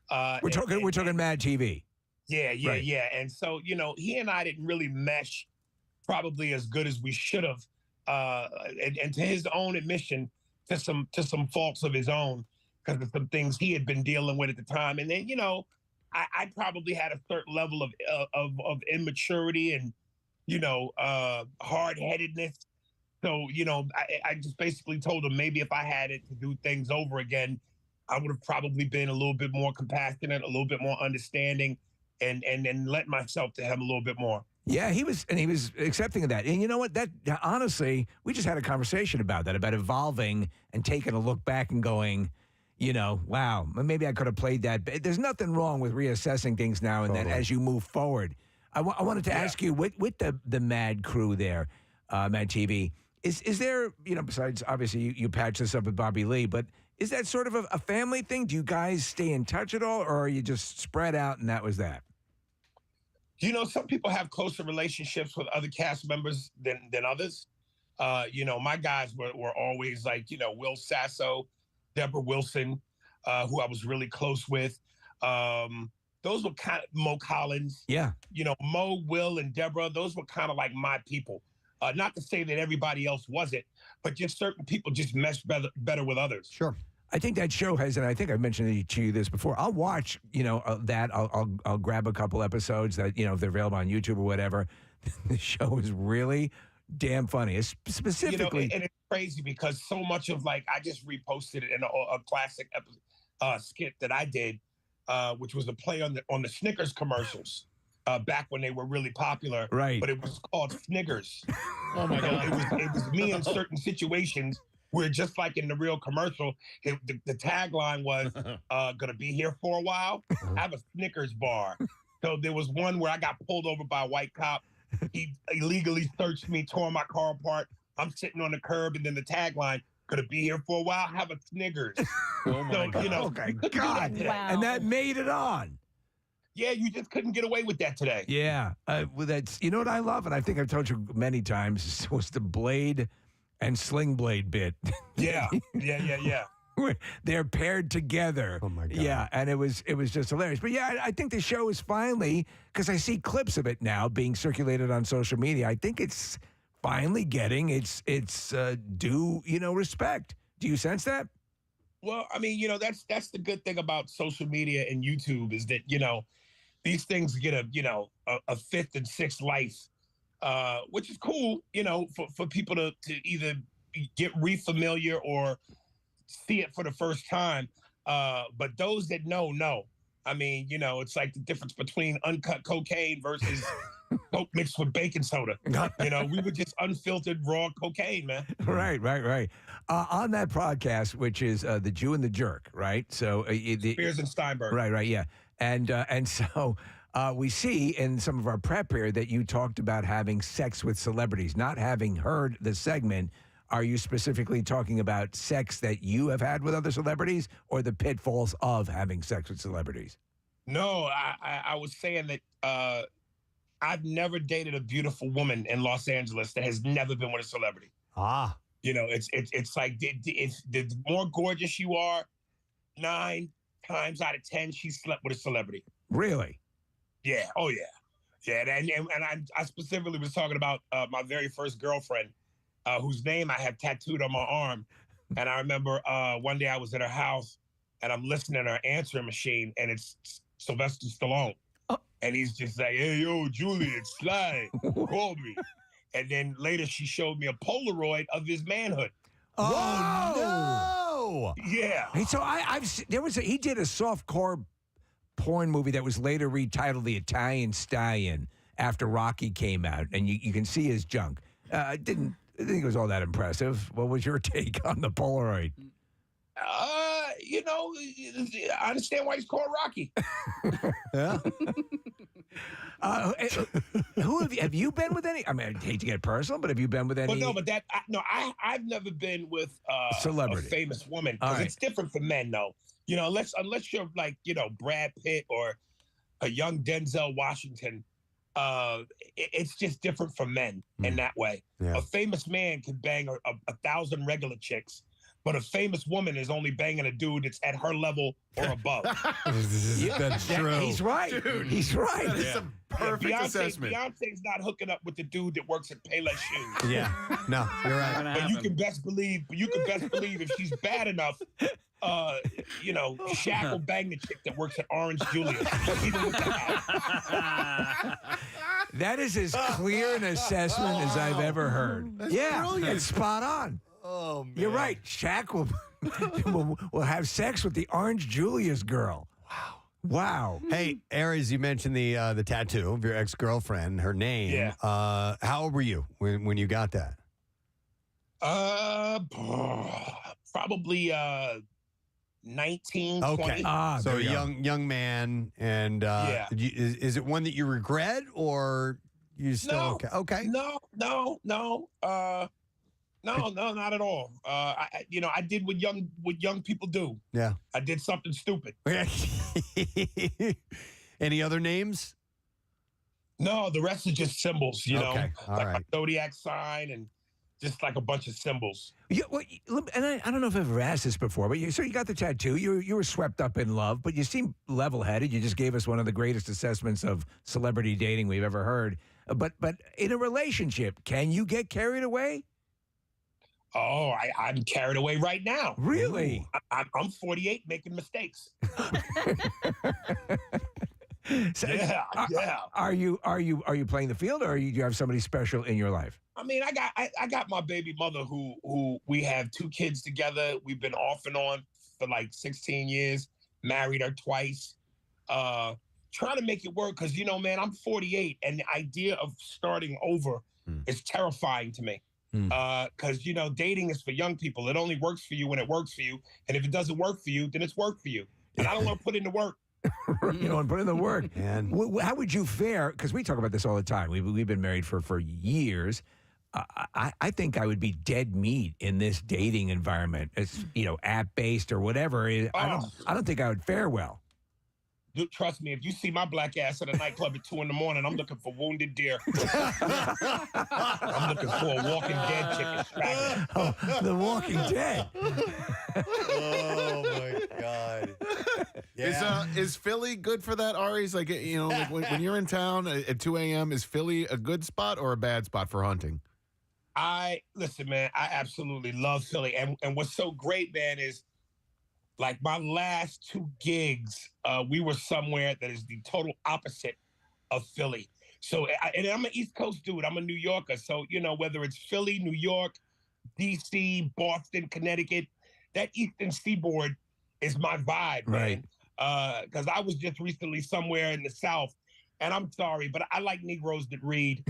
We're talking Mad TV. Yeah. Right. And so, he and I didn't really mesh probably as good as we should have. And to his own admission, to some faults of his own, because of some things he had been dealing with at the time. And then, I probably had a certain level of immaturity and, hard-headedness. So, I just basically told him maybe if I had it to do things over again, I would have probably been a little bit more compassionate, a little bit more understanding, and let myself to him a little bit more. Yeah, he was accepting of that. And you know what? That honestly, we just had a conversation about that, about evolving and taking a look back and going, wow, maybe I could have played that. There's nothing wrong with reassessing things now and then as you move forward. I wanted to ask you, with the Mad crew there, Mad TV, is there, besides obviously you patched this up with Bobby Lee, but is that sort of a family thing? Do you guys stay in touch at all, or are you just spread out and that was that? Some people have closer relationships with other cast members than others. My guys were always like, Will Sasso, Deborah Wilson, who I was really close with. Those were kind of Mo Collins. Yeah. Mo, Will, and Deborah, those were kind of like my people. Not to say that everybody else wasn't, but just certain people just mesh better with others. Sure. I think that show has, and I think I've mentioned to you this before. I'll watch, that. I'll grab a couple episodes that, if they're available on YouTube or whatever. The show is really damn funny. It's specifically, and it's crazy because so much of I just reposted it in a classic skit that I did, which was a play on the Snickers commercials back when they were really popular. Right. But it was called Snickers. Oh my God. It was me in certain situations where, just like in the real commercial, the tagline was gonna be here for a while. Have a Snickers bar. So there was one where I got pulled over by a white cop. He illegally searched me, tore my car apart. I'm sitting on the curb, and then the tagline, gonna be here for a while, have a Snickers. Oh my God. You know, Oh my couldn't do God. that today. And that made it on. Yeah, you just couldn't get away with that today. Yeah. Well, that's, you know what I love, and I think I've told you many times, was the Blade and Sling Blade bit. Yeah. They're paired together. Oh my God. Yeah, and it was just hilarious. But yeah, I think the show is finally, because I see clips of it now being circulated on social media. I think it's finally getting its due, respect. Do you sense that? Well, I mean, that's the good thing about social media and YouTube is that, these things get a fifth and sixth life, which is cool, for people to either get refamiliar or see it for the first time. But those that know. I mean, it's like the difference between uncut cocaine versus coke mixed with baking soda. We were just unfiltered raw cocaine, man. Right. On that podcast, which is The Jew and the Jerk, right? So Spears and Steinberg. Right, yeah. And so we see in some of our prep here that you talked about having sex with celebrities. Not having heard the segment, are you specifically talking about sex that you have had with other celebrities or the pitfalls of having sex with celebrities? No, I was saying that I've never dated a beautiful woman in Los Angeles that has never been with a celebrity. Ah. It's like the more gorgeous you are, 9 times out of 10, she slept with a celebrity. Really? Yeah. Oh, yeah. Yeah. And I specifically was talking about my very first girlfriend, whose name I have tattooed on my arm. And I remember one day I was at her house and I'm listening to her answering machine, and it's Sylvester Stallone. Oh. And he's just like, hey, yo, Julie, it's Sly. Call me. And then later she showed me a Polaroid of his manhood. Oh, no! Yeah. Hey, so he did a softcore porn movie that was later retitled The Italian Stallion after Rocky came out, and you can see his junk. I didn't think it was all that impressive. What was your take on the Polaroid? I understand why he's called Rocky. Yeah. Who have you been with any? I mean, I hate to get personal, but have you been with any? Well, no, but I've never been with celebrity, a famous woman, because it's different for men, though. Unless you're like Brad Pitt or a young Denzel Washington, it's just different for men in that way. Yeah. A famous man can bang 1,000 regular chicks, but a famous woman is only banging a dude that's at her level or above. That's true. He's right. Dude, he's right. That is a perfect assessment. Beyonce's not hooking up with the dude that works at Payless Shoes. Yeah. No, you're right. But you can best believe if she's bad enough, Shaq will bang the chick that works at Orange Julius. Even with the hat. That is as clear an assessment as I've ever heard. That's yeah, brilliant. that's spot on. Oh, man. You're right. Shaq will have sex with the Orange Julius girl. Wow. Hey, Aries, you mentioned the tattoo of your ex-girlfriend, her name. Yeah. How old were you when you got that? Probably 19, Okay. 20. So a young man, and is it one that you regret, or you still okay? No, not at all. I did what young people do. Yeah. I did something stupid. Any other names? No, the rest are just symbols, Okay, all like right. a zodiac sign and just like a bunch of symbols. Yeah, well, and I don't know if I've ever asked this before, but you got the tattoo. You were swept up in love, but you seem level-headed. You just gave us one of the greatest assessments of celebrity dating we've ever heard. But in a relationship, can you get carried away? Oh, I'm carried away right now. Really? I'm 48 making mistakes. So, yeah. Are you playing the field, or do you have somebody special in your life? I mean, I got my baby mother who we have 2 kids together. We've been off and on for like 16 years, married her twice. Trying to make it work because, man, I'm 48 and the idea of starting over is terrifying to me. Because, dating is for young people. It only works for you when it works for you. And if it doesn't work for you, then it's work for you. And I don't want to put in the work. You know, and put in the work. How would you fare? Because we talk about this all the time. We've been married for years. I think I would be dead meat in this dating environment. It's app based or whatever. I don't think I would fare well. Dude, trust me, if you see my black ass at a nightclub at 2 a.m, I'm looking for wounded deer. I'm looking for a Walking Dead chicken straggler. Oh, the Walking Dead. Oh my God. Yeah. Is Philly good for that, Ari? Is like when you're in town at 2 a.m., is Philly a good spot or a bad spot for hunting? Listen, man, I absolutely love Philly. And what's so great, man, is like my last 2 gigs, we were somewhere that is the total opposite of Philly. So, and I'm an East Coast dude. I'm a New Yorker. So, whether it's Philly, New York, D.C., Boston, Connecticut, that Eastern Seaboard is my vibe, man. Because I was just recently somewhere in the South. And I'm sorry, but I like Negroes that read.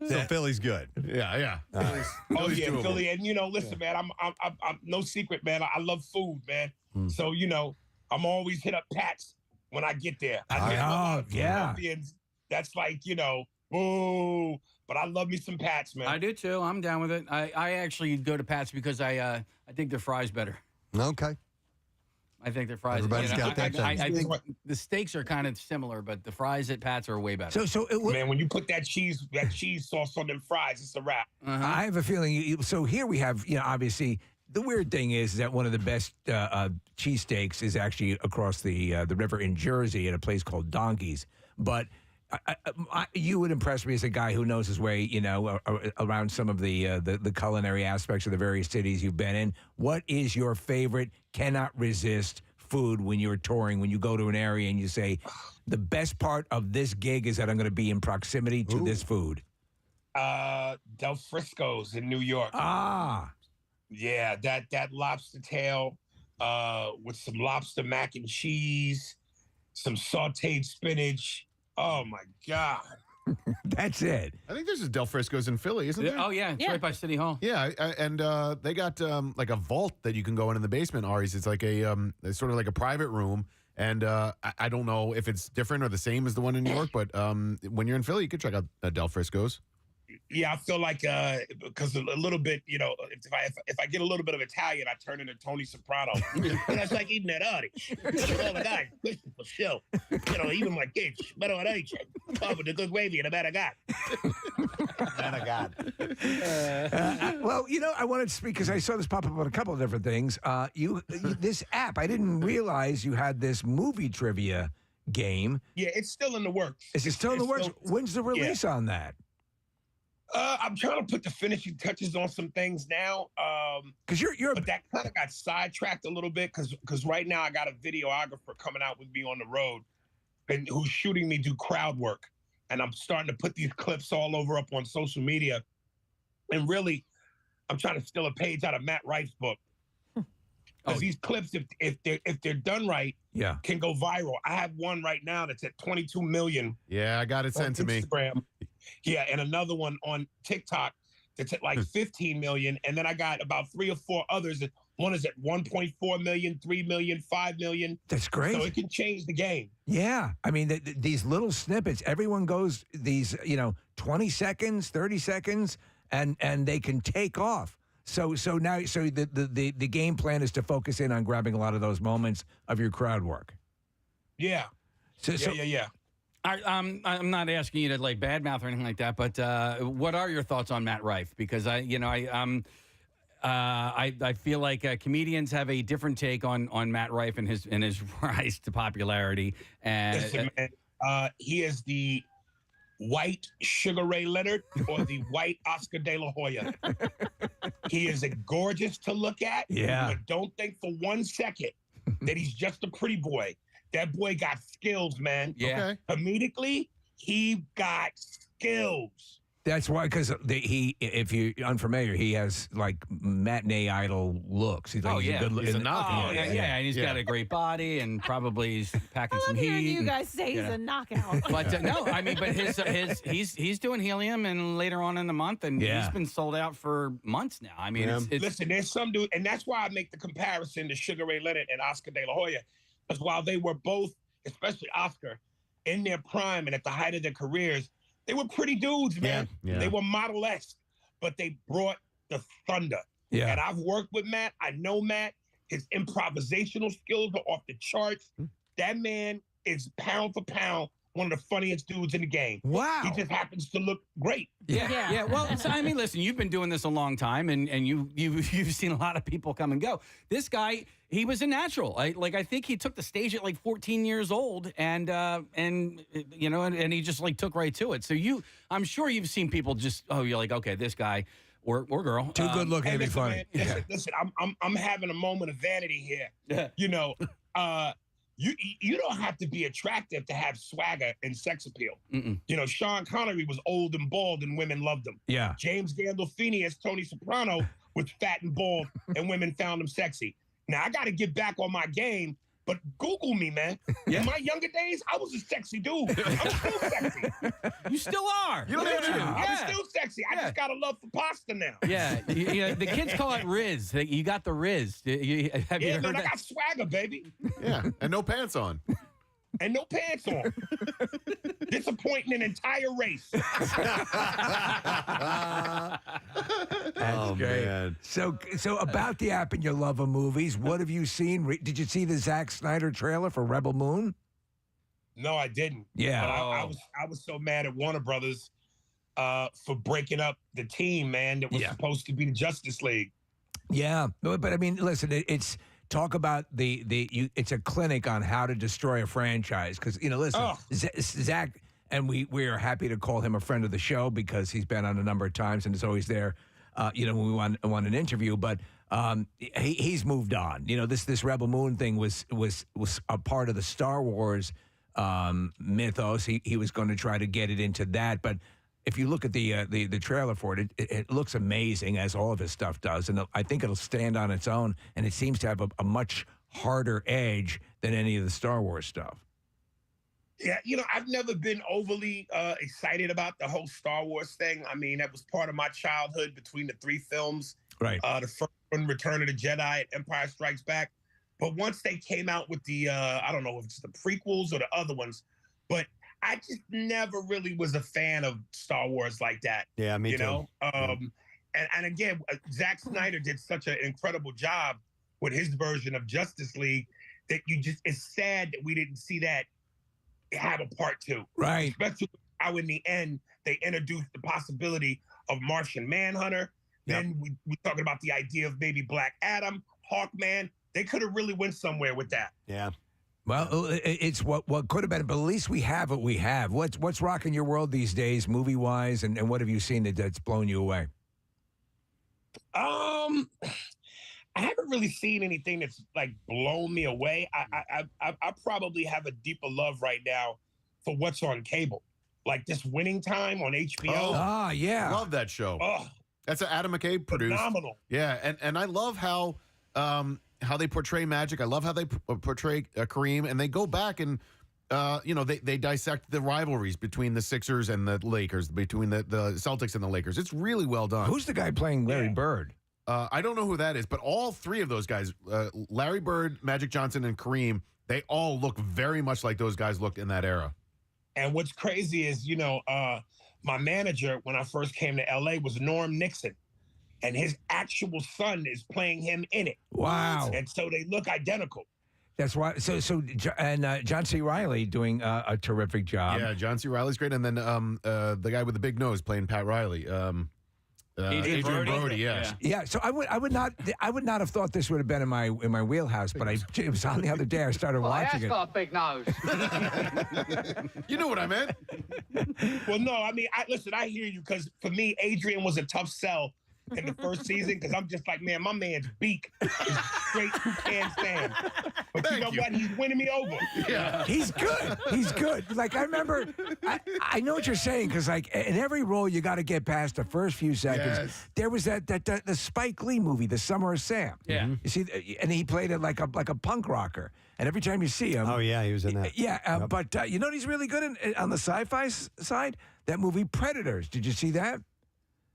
So Philly's good. Yeah. Oh yeah, doable. Philly, and listen, man, I'm no secret, man. I love food, man. So I'm always hit up Pat's when I get there. That's like boo. But I love me some Pat's, man. I do too. I'm down with it. I actually go to Pat's because I think their fries better. Okay. I think their fries. Everybody's got that thing. I think the steaks are kind of similar, but the fries at Pat's are way better. Man, when you put that cheese sauce on them fries, it's a wrap. I have a feeling. So here we have, obviously, the weird thing is that one of the best cheesesteaks is actually across the river in Jersey at a place called Donkey's. But you would impress me as a guy who knows his way, around some of the culinary aspects of the various cities you've been in. What is your favorite, cannot resist food when you're touring, when you go to an area and you say, the best part of this gig is that I'm going to be in proximity to this food? Del Frisco's in New York. Yeah, that lobster tail with some lobster mac and cheese, some sauteed spinach. Oh my God. That's it. I think there's a Del Frisco's in Philly, isn't there? Oh yeah, it's right by City Hall. Yeah, and they got like a vault that you can go in the basement, Ari's. It's like it's sort of like a private room. And I don't know if it's different or the same as the one in New York, but when you're in Philly, you could check out Del Frisco's. Yeah, I feel like because a little bit, if I get a little bit of Italian, I turn into Tony Soprano. It's like eating that orange. All the guys, for sure. Even my kids, better orange. With the good gravy and a better God. Well, I wanted to speak because I saw this pop up on a couple of different things. This app, I didn't realize you had this movie trivia game. Yeah, it's still in the works. Is it still in the works? When's the release on that? I'm trying to put the finishing touches on some things now. Because but that kind of got sidetracked a little bit because right now I got a videographer coming out with me on the road and who's shooting me do crowd work. And I'm starting to put these clips all over up on social media. And really, I'm trying to steal a page out of Matt Rife's book. Because these clips, if they're done right, can go viral. I have one right now that's at 22 million. Yeah, I got it sent to me. Yeah, and another one on TikTok that's at like 15 million. And then I got about 3 or 4 others. One is at 1.4 million, 3 million, 5 million. That's great. So it can change the game. Yeah. I mean, these little snippets, everyone goes these, 20 seconds, 30 seconds, and they can take off. So now the game plan is to focus in on grabbing a lot of those moments of your crowd work. Yeah. Yeah. I'm not asking you to like badmouth or anything like that, but what are your thoughts on Matt Rife? Because I feel like comedians have a different take on Matt Rife and his rise to popularity. And listen, man, he is the white Sugar Ray Leonard or the white Oscar De La Hoya. He is gorgeous to look at. Yeah. But don't think for 1 second that he's just a pretty boy. That boy got skills, man. Yeah. Okay. Comedically, he got skills. That's why, because if you're unfamiliar, he has like matinee idol looks. He's like, He's a knockout. And he's got a great body, and probably he's packing some heat. You guys say he's a knockout. But no, I mean, but he's doing Helium, and later on in the month, and he's been sold out for months now. I mean, it's listen, there's some dude, and that's why I make the comparison to Sugar Ray Leonard and Oscar De La Hoya, because while they were both, especially Oscar, in their prime and at the height of their careers, they were pretty dudes, man. Yeah. They were model-esque, but they brought the thunder. Yeah. And I've worked with Matt. I know Matt. His improvisational skills are off the charts. That man is pound for pound one of the funniest dudes in the game. Wow. He just happens to look great. Yeah. Well, so, I mean, listen, you've been doing this a long time, and you've seen a lot of people come and go. This guy, he was a natural. I think he took the stage at like 14 years old, and he just like took right to it. So I'm sure you've seen people just, you're like, okay, this guy or girl, too good looking to be listen, funny. Man, listen, I'm having a moment of vanity here. Yeah. You don't have to be attractive to have swagger and sex appeal. Mm-mm. Sean Connery was old and bald and women loved him. Yeah. James Gandolfini as Tony Soprano was fat and bald and women found him sexy. Now, I got to get back on my game, but Google me, man. In my younger days, I was a sexy dude. I'm still sexy. You still are. You I'm still sexy. I just got a love for pasta now. Yeah. The kids call it Riz. You got the Riz. Have you heard man, that? I got swagger, baby. Yeah, and no pants on. And no pants on. Disappointing an entire race. That's great. Man. So about the app and your love of movies, what have you seen? Did you see the Zack Snyder trailer for Rebel Moon? No, I didn't. Yeah. But I was so mad at Warner Brothers for breaking up the team, man, that was supposed to be the Justice League. Yeah, but I mean, listen, it's talk about it's a clinic on how to destroy a franchise because listen, Zach, and we are happy to call him a friend of the show because he's been on a number of times and is always there. When we want an interview, but he's moved on. This Rebel Moon thing was a part of the Star Wars mythos. He was going to try to get it into that, but if you look at the trailer for it, it looks amazing, as all of his stuff does, and I think it'll stand on its own. And it seems to have a much harder edge than any of the Star Wars stuff. Yeah, I've never been overly excited about the whole Star Wars thing. I mean, that was part of my childhood between the three films. Right. The first one, Return of the Jedi, and Empire Strikes Back. But once they came out with the, I don't know if it's the prequels or the other ones, but I just never really was a fan of Star Wars like that. Yeah, me too. And again, Zack Snyder did such an incredible job with his version of Justice League that it's sad that we didn't see that have a part two. Right. Especially how in the end they introduced the possibility of Martian Manhunter. Yep. Then we talking about the idea of maybe Black Adam, Hawkman. They could have really went somewhere with that. Yeah. Well, it's what could have been, but at least we have what we have. What's rocking your world these days, movie wise, and what have you seen that's blown you away? I haven't really seen anything that's like blown me away. I probably have a deeper love right now for what's on cable, like this Winning Time on HBO. Yeah, love that show. Oh, that's an Adam McKay produced. Phenomenal. Yeah, and I love how they portray Magic. I love how they portray Kareem, and they go back and they dissect the rivalries between the Sixers and the Lakers, between the Celtics and the Lakers. It's really well done. Who's the guy playing Larry Bird? I don't know who that is, but all three of those guys, Larry Bird, Magic Johnson, and Kareem, they all look very much like those guys looked in that era. And what's crazy is, my manager when I first came to LA was Norm Nixon. And his actual son is playing him in it. Wow. And so they look identical. That's why. And John C. Reilly doing a terrific job. Yeah, John C. Reilly's great. And then the guy with the big nose playing Pat Riley. Adrian Brody, yes. Yeah, so I would not have thought this would have been in my wheelhouse, but it was on the other day. I started watching it. Got a big nose. You know what I meant. Well, no, I mean, listen, I hear you because for me, Adrian was a tough sell in the first season because I'm just like, man, my man's beak is straight to can stand. But you know what? He's winning me over. Yeah. He's good. He's good. Like, I remember, I know what you're saying, because, like, in every role, you got to get past the first few seconds. Yes. There was the Spike Lee movie, The Summer of Sam. Yeah. You see, and he played it like a punk rocker. And every time you see him. Oh, yeah, he was in that. Yeah, but you know what he's really good in on the sci-fi side? That movie Predators. Did you see that?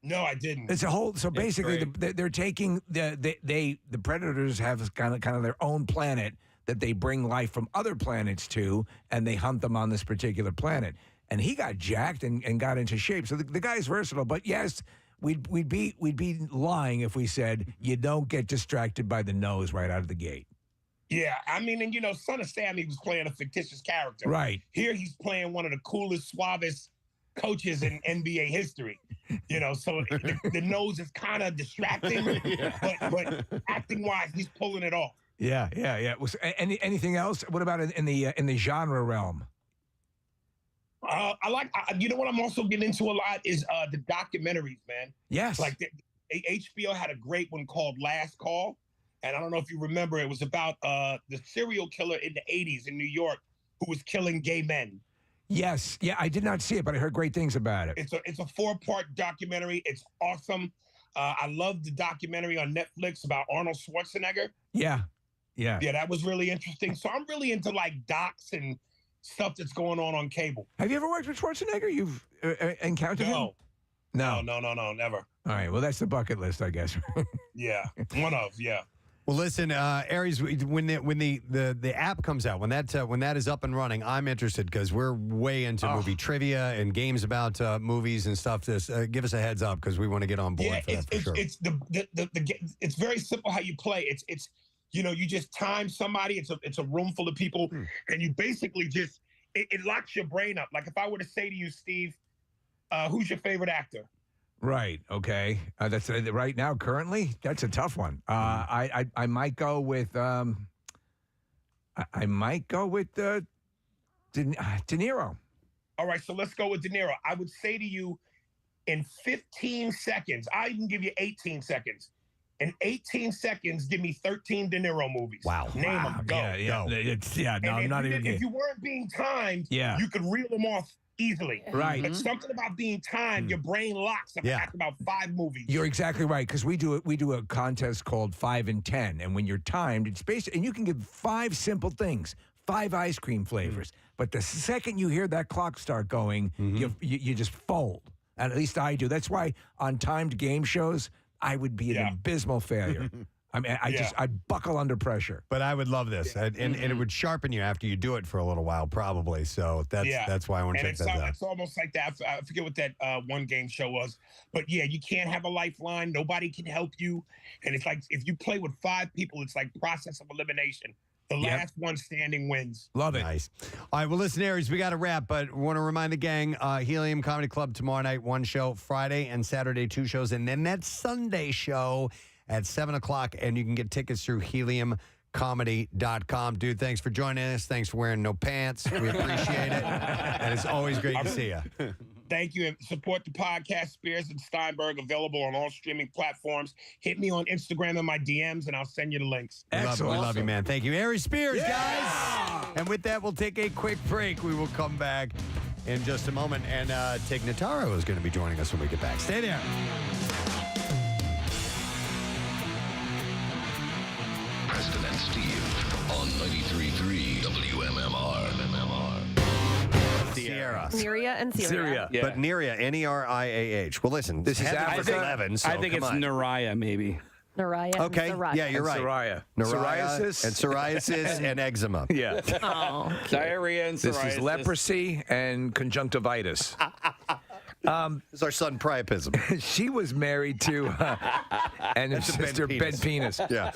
No, I didn't. It's a whole. So basically, they're taking the Predators have kind of their own planet that they bring life from other planets to, and they hunt them on this particular planet. And he got jacked and got into shape. So the guy's versatile. But yes, we'd be lying if we said you don't get distracted by the nose right out of the gate. Yeah, I mean, and Son of Sam, he was playing a fictitious character. Right. Here he's playing one of the coolest, suavest coaches in NBA history. So the nose is kind of distracting, but acting-wise, he's pulling it off. Yeah. Was anything else? What about in the genre realm? I like. What I'm also getting into a lot is the documentaries, man. Yes. Like HBO had a great one called Last Call. And I don't know if you remember, it was about the serial killer in the 80s in New York who was killing gay men. Yes. Yeah, I did not see it, but I heard great things about it. It's a 4-part documentary. It's awesome. I love the documentary on Netflix about Arnold Schwarzenegger. Yeah, that was really interesting. So I'm really into like docs and stuff that's going on cable. Have you ever worked with Schwarzenegger? You've encountered him? No, never. All right, well, that's the bucket list, I guess. Yeah, one of. Well, listen, Aries, when the app comes out, when that is up and running, I'm interested because we're way into movie trivia and games about movies and stuff. Just give us a heads up because we want to get on board for that for sure. It's very simple how you play. It's you just time somebody. It's a room full of people, and you basically just it locks your brain up. Like if I were to say to you, Steve, who's your favorite actor? Right. Okay. That's right now. Currently, that's a tough one. I might go with De Niro. All right. So let's go with De Niro. I would say to you, in 15 seconds, I even give you 18 seconds. In 18 seconds, give me 13 De Niro movies. Wow. Name them. Go. Yeah. I'm not even. If you weren't being timed, you could reel them off easily. Right. But something about being timed, your brain locks up after about 5 movies. You're exactly right, because we do a contest called 5 and 10, and when you're timed, it's basically, and you can give 5 simple things, 5 ice cream flavors. But the second you hear that clock start going, you just fold. And at least I do. That's why on timed game shows, I would be an abysmal failure. I mean, I buckle under pressure. But I would love this, and it would sharpen you after you do it for a little while, probably. So that's why I want to check that out. It's almost like that. I forget what that one game show was, but yeah, you can't have a lifeline. Nobody can help you, and it's like if you play with 5 people, it's like process of elimination. The last one standing wins. Love it. Nice. All right, well, listen, Aries, we got to wrap, but want to remind the gang, Helium Comedy Club tomorrow night, 1 show, Friday and Saturday, 2 shows, and then that Sunday show at 7 o'clock, and you can get tickets through heliumcomedy.com. Dude, thanks for joining us. Thanks for wearing no pants. We appreciate it, and it's always great to see you. Thank you, and support the podcast, Spears and Steinberg, available on all streaming platforms. Hit me on Instagram in my DMs, and I'll send you the links. We love you, man. Thank you. Aries Spears, guys. And with that, we'll take a quick break. We will come back in just a moment, and Tig Notaro is going to be joining us when we get back. Stay there. Preston and Steve on 93.3 WMMR. Sierra. Neria and Syria. But Neria, N-E-R-I-A-H. Well, listen, This is Heather's Africa. 11, so I think come it's on. Naraya, maybe. Naraya. Okay, and Soraya. yeah, you're right. Soraya. Psoriasis. And psoriasis and eczema. Yeah. Oh, Diarrhea and psoriasis. This is leprosy and conjunctivitis. It's our son priapism. She was married to, and his sister Ben Penis. Yeah.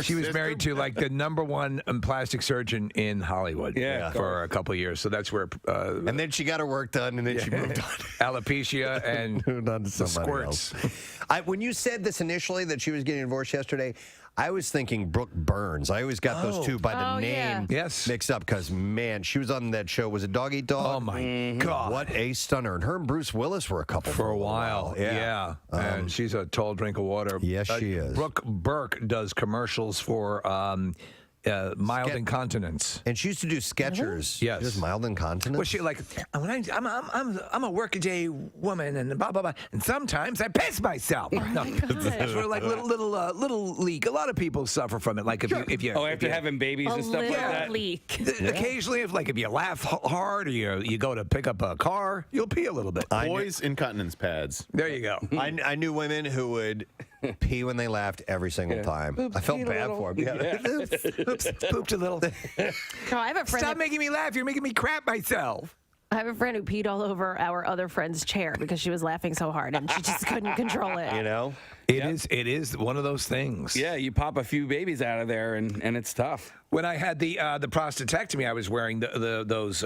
She was married to like the #1 plastic surgeon in Hollywood for a couple of years. So that's where. And then she got her work done, and then she moved on. Alopecia and moved on to the somebody squirts. else. When you said this initially, that she was getting divorced yesterday, I was thinking Brooke Burns. I always got those two by the name mixed up because, man, she was on that show. Was it Dog Eat Dog? Oh, my God. What a stunner. And her and Bruce Willis were a couple for a while. Yeah. And she's a tall drink of water. Yes, she is. Brooke Burke does commercials for mild incontinence. And she used to do Skechers. Yes. She does mild incontinence. Well, she like, I'm a workaday woman and blah, blah, blah. And sometimes I piss myself. No, it's sort of like little leak. A lot of people suffer from it. Like if you after having babies and stuff like that. Leak. Occasionally, if you laugh hard or you go to pick up a car, you'll pee a little bit. Boys incontinence pads. There you go. I knew women who would pee when they laughed every single time. Oops, I felt peed a bad little. for them. Oops, pooped a little. I have a friend. Stop making me laugh. You're making me crap myself. I have a friend who peed all over our other friend's chair because she was laughing so hard and she just couldn't control it. You know? It is one of those things. Yeah, you pop a few babies out of there and it's tough. When I had the prostatectomy, I was wearing those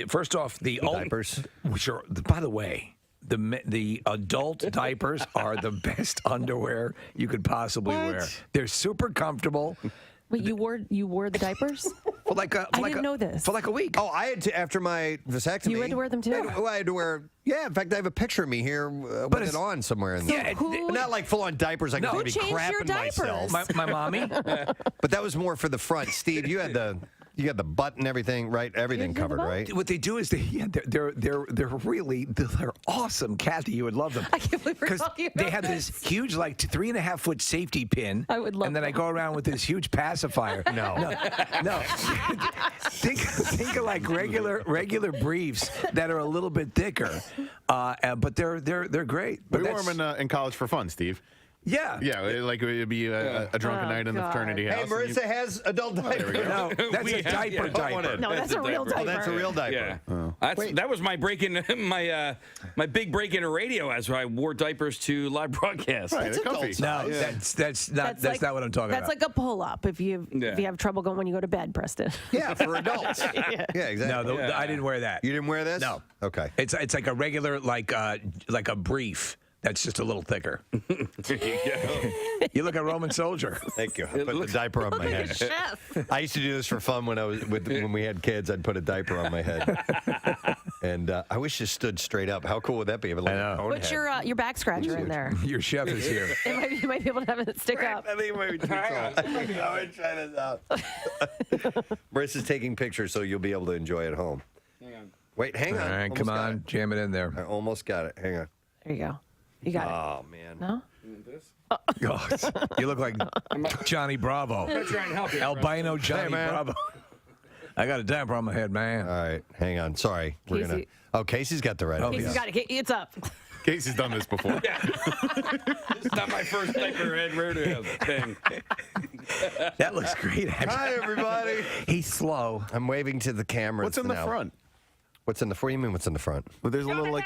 first off the diapers. Sure. By the way, the adult diapers are the best underwear you could possibly wear. They're super comfortable. Wait, you wore the diapers? I didn't know this. For like a week. Oh, I had to, after my vasectomy. You had to wear them too? I had to wear, in fact, I have a picture of me here with it on somewhere in there. Not like full-on diapers. I could be crapping myself. My mommy. But that was more for the front. Steve, you had the butt and everything, right? Everything covered, right? What they do is they're awesome, Kathy. You would love them. I can't believe we're talking about they have this huge, like 3.5-foot safety pin. I would love and then I go around with this huge pacifier. No. Think of like regular briefs that are a little bit thicker, but they're great. But We wore them in college for fun, Steve. Yeah. Like it would be a drunken night in the fraternity house. Hey, Marissa has adult diapers. No, that's a diaper. No, that's a real diaper. Oh, that's a real diaper. Yeah. Oh. That was my my big break in the radio as I wore diapers to live broadcasts. Right, they're comfy. No, that's not what I'm talking That's about. like a pull-up if you have trouble going when you go to bed, Preston. Yeah, for adults. Yeah, exactly. No, I didn't wear that. You didn't wear this? No. Okay. It's like a regular like a brief. That's just a little thicker. There you go. You look a Roman soldier. Thank you. I put the diaper on my head. I used to do this for fun when we had kids. I'd put a diaper on my head, and I wish it stood straight up. How cool would that be? I know. Put your back scratcher in there. Your chef is here. You might be able to have it stick up. I think it might be too tall. I would try this out. Marissa's taking pictures, so you'll be able to enjoy it at home. Hang on. Wait, hang on. All right, come on, jam it in there. I almost got it. Hang on. There you go. You got it. Oh, man. No? God, you look like Johnny Bravo. I'm going to try and help you. Albino Johnny Bravo. I got a diaper on my head, man. All right, hang on. Sorry. Casey. Casey's got the right Casey's idea. got it. It's up. Casey's done this before. It's not my first diaper head rodeo thing. That looks great. Hi, everybody. He's slow. I'm waving to the camera. What's in the now. front? What's in the front? What do you mean what's in the front? Well, there's a little like...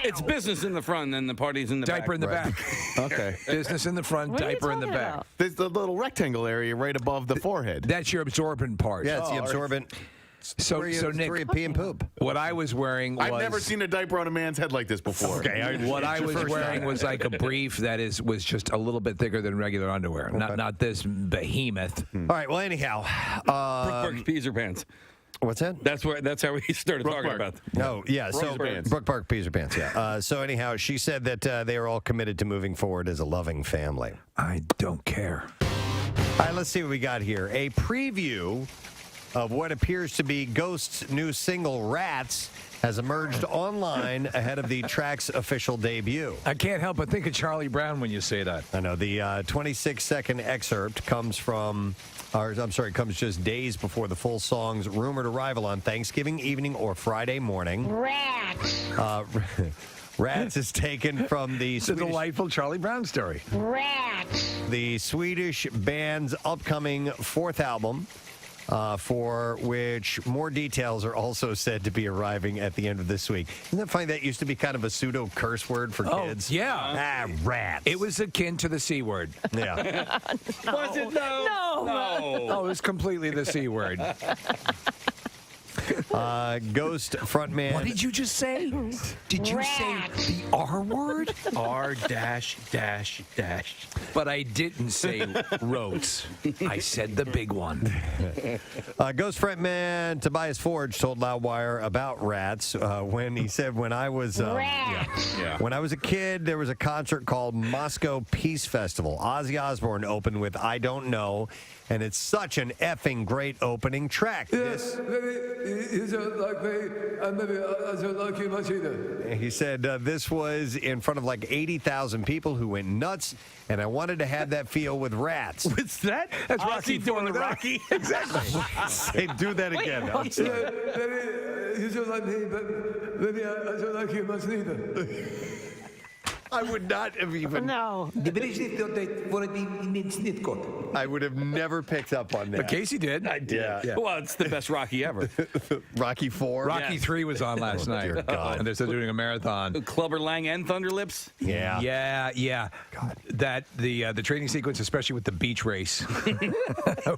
It's business in the front, and then the party's in the back. Diaper in the back. Okay. Business in the front, What are you diaper in the talking back. about? There's the little rectangle area right above the forehead. That's your absorbent part. Yeah, it's the absorbent. So Nick, where you pee and poop. what I was wearing was... I've never seen a diaper on a man's head like this before. Okay, What I was wearing was like a brief that was just a little bit thicker than regular underwear. Not this behemoth. All right, well, anyhow. Brooke Park peas or pants. What's that? That's how we started talking about them. No, yeah. So Brooke Park peas or pants, yeah. So anyhow, she said that they are all committed to moving forward as a loving family. I don't care. All right, let's see what we got here. A preview of what appears to be Ghost's new single, Rats, has emerged online ahead of the track's official debut. I can't help but think of Charlie Brown when you say that. I know. The 26-second excerpt comes comes just days before the full song's rumored arrival on Thanksgiving evening or Friday morning. Rats. Rats is taken from the delightful Charlie Brown story. Rats. The Swedish band's upcoming fourth album, for which more details are also said to be arriving at the end of this week. Isn't that funny? That used to be kind of a pseudo curse word for kids. Yeah. Rats. It was akin to the C word. Yeah. Was it? No. Oh, it was completely the C word. Ghost frontman. What did you just say? Did you say the R word? R dash dash dash. But I didn't say rotes. I said the big one. Ghost frontman Tobias Forge told Loudwire about rats when he said, when I was when I was a kid, there was a concert called Moscow Peace Festival. Ozzy Osbourne opened with I Don't Know, and it's such an effing great opening track. He said this was in front of like 80,000 people who went nuts, and I wanted to have that feel with rats. What's that? That's Ozzy Rocky doing the Rocky. Exactly. Say, do that again. I'm sorry. I would not have even. No. I would have never picked up on that. But Casey did. I did. Yeah. Well, it's the best Rocky ever. Rocky 4. Rocky 3 was on last night. Dear God. And they're still doing a marathon. Clubber Lang and Thunderlips. Yeah. Yeah. God. That the training sequence, especially with the beach race,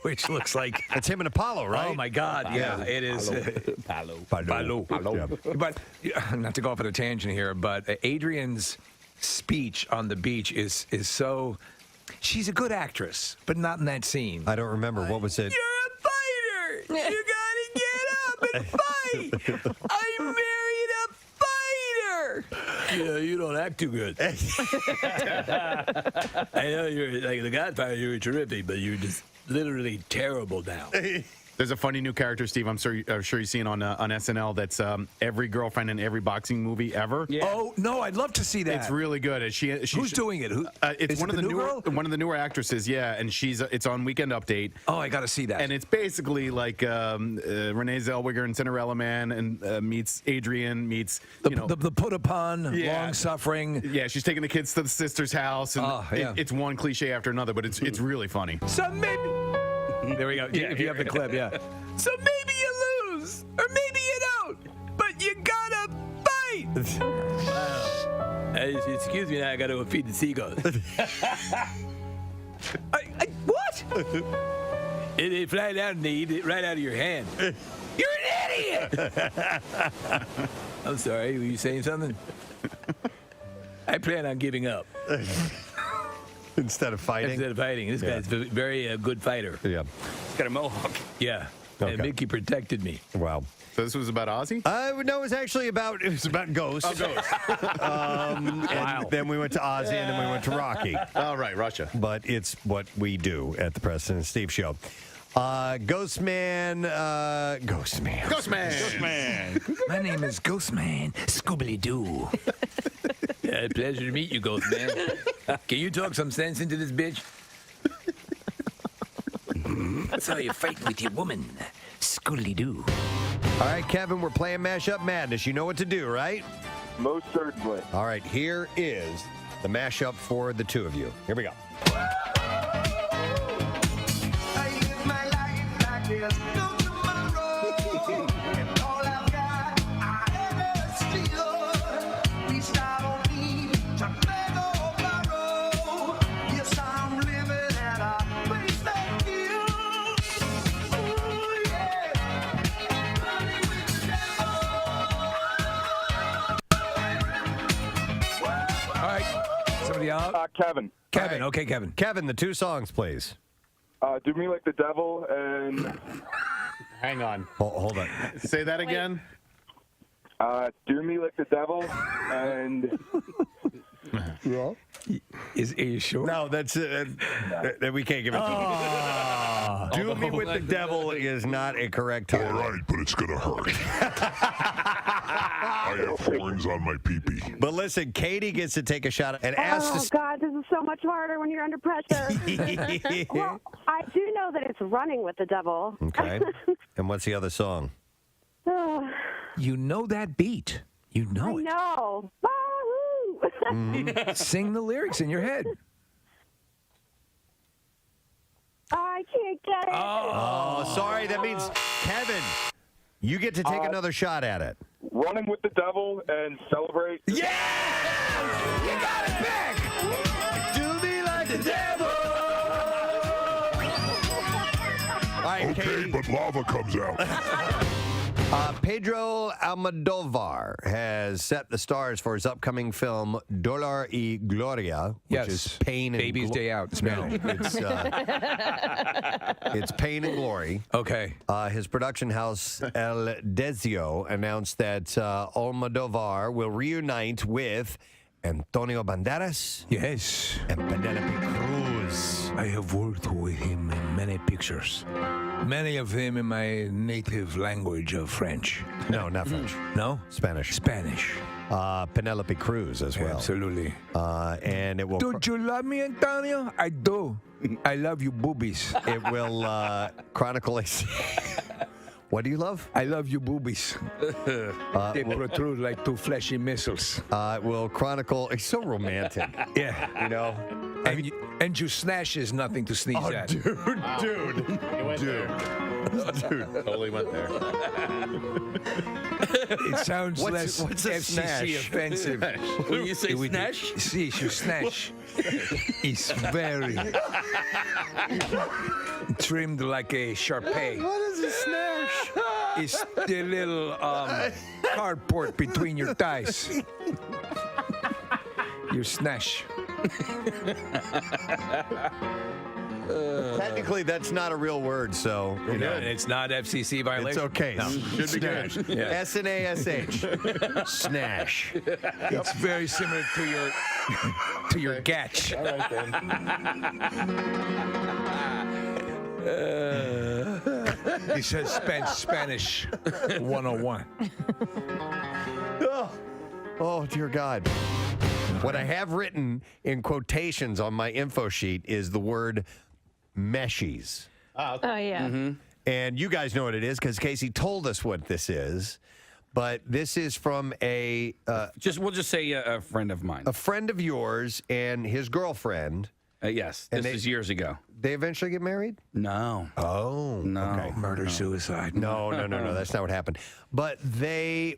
which looks like It's him and Apollo, right? Oh my God! Yeah, it is. Palo. But not to go off on a tangent here, but Adrian's speech on the beach is so. She's a good actress, but not in that scene. I don't remember. What was it? You're a fighter. You gotta get up and fight. I married a fighter. Yeah, you don't act too good. I know you're like the Godfather. You were terrific, but you're just literally terrible now. There's a funny new character, Steve. I'm sure you've seen on SNL. That's every girlfriend in every boxing movie ever. Yeah. Oh no, I'd love to see that. It's really good. Who's doing it? It's one of the new newer girl? one of the newer actresses. Yeah, and it's on Weekend Update. Oh, I got to see that. And it's basically like Renee Zellweger and Cinderella Man and meets Adrian meets the put upon, long suffering. Yeah, she's taking the kids to the sister's house, and it's one cliche after another, but it's really funny. So maybe. There we go. If you have the clip, yeah. So maybe you lose, or maybe you don't, but you gotta fight. Excuse me, now I gotta go feed the seagulls. What? They fly down and they eat it right out of your hand. You're an idiot. I'm sorry, were you saying something? I plan on giving up. Instead of fighting? This guy's a very good fighter. Yeah. He's got a mohawk. Yeah. Okay. And Mickey protected me. Wow. So this was about Ozzy? No, it was actually about Ghost. Oh, Ghost. And then we went to Ozzy, and then we went to Rocky. Oh, right, Russia. But it's what we do at the Preston and Steve Show. Ghostman. My name is Ghostman Scooby-Doo. Yeah, pleasure to meet you, Ghost Man. Can you talk some sense into this bitch? That's how you fight with your woman. Scooby-Doo. All right, Kevin, we're playing Mashup Madness. You know what to do, right? Most certainly. All right, here is the mashup for the two of you. Here we go. Somebody out? Kevin. Kevin. Okay, Kevin. Kevin, the two songs, please. Do Me Like the Devil and... Hang on. Hold on. Say that again. Do Me Like the Devil and... Yeah. Are you sure? No, that's we can't give it to you. Do Me With the Devil is not a correct title. All right, but it's gonna hurt. I have horns on my pee-pee. But listen, Katie gets to take a shot and ask Oh, God, this is so much harder when you're under pressure. Well, I do know that it's Running with the Devil. Okay. And what's the other song? You know that beat. You know I it. know. Sing the lyrics in your head. I can't get it. Oh, sorry. That means, Kevin, you get to take another shot at it. Running with the Devil and Celebrate. Yeah! You got it back! Do me like the devil! All right, Okay, Katie. but lava comes out. Pedro Almodovar has set the stars for his upcoming film Dolor y Gloria, which is pain and Baby's Day Out. It's it's pain and glory. Okay. His production house El Desio announced that Almodovar will reunite with Antonio Banderas. Yes. And Penelope Cruz. I have worked with him in many pictures. Many of them in my native language of French. No, not French. No? Spanish. Spanish. Penelope Cruz as well. Absolutely. And it will. Don't you love me, Antonio? I do. I love you boobies. It will chronicle a. What do you love? I love you boobies. They protrude like two fleshy missiles. It will chronicle. It's so romantic. Yeah. You know? And you snatch is nothing to sneeze at. Dude. Totally went there. It sounds less what's a FCC snatch? offensive. When you say snatch? See, you snatch. It's very trimmed like a Sharpay. What is a snatch? It's the little cardboard between your thighs. Your snatch. Technically, that's not a real word, so you know. It's not FCC violation. It's okay. No. Should be good. Yeah. S-N-A-S-H. Snash. It's very similar to your gatch. All right, then. He says Spanish 101. Oh, dear God. What I have written in quotations on my info sheet is the word meshies. Oh, yeah. And you guys know what it is because Casey told us what this is. But this is from we'll just say a friend of mine. A friend of yours and his girlfriend. Yes, And this is years ago. They eventually get married? No. Oh, No. Okay. Murder, suicide. No. That's not what happened. But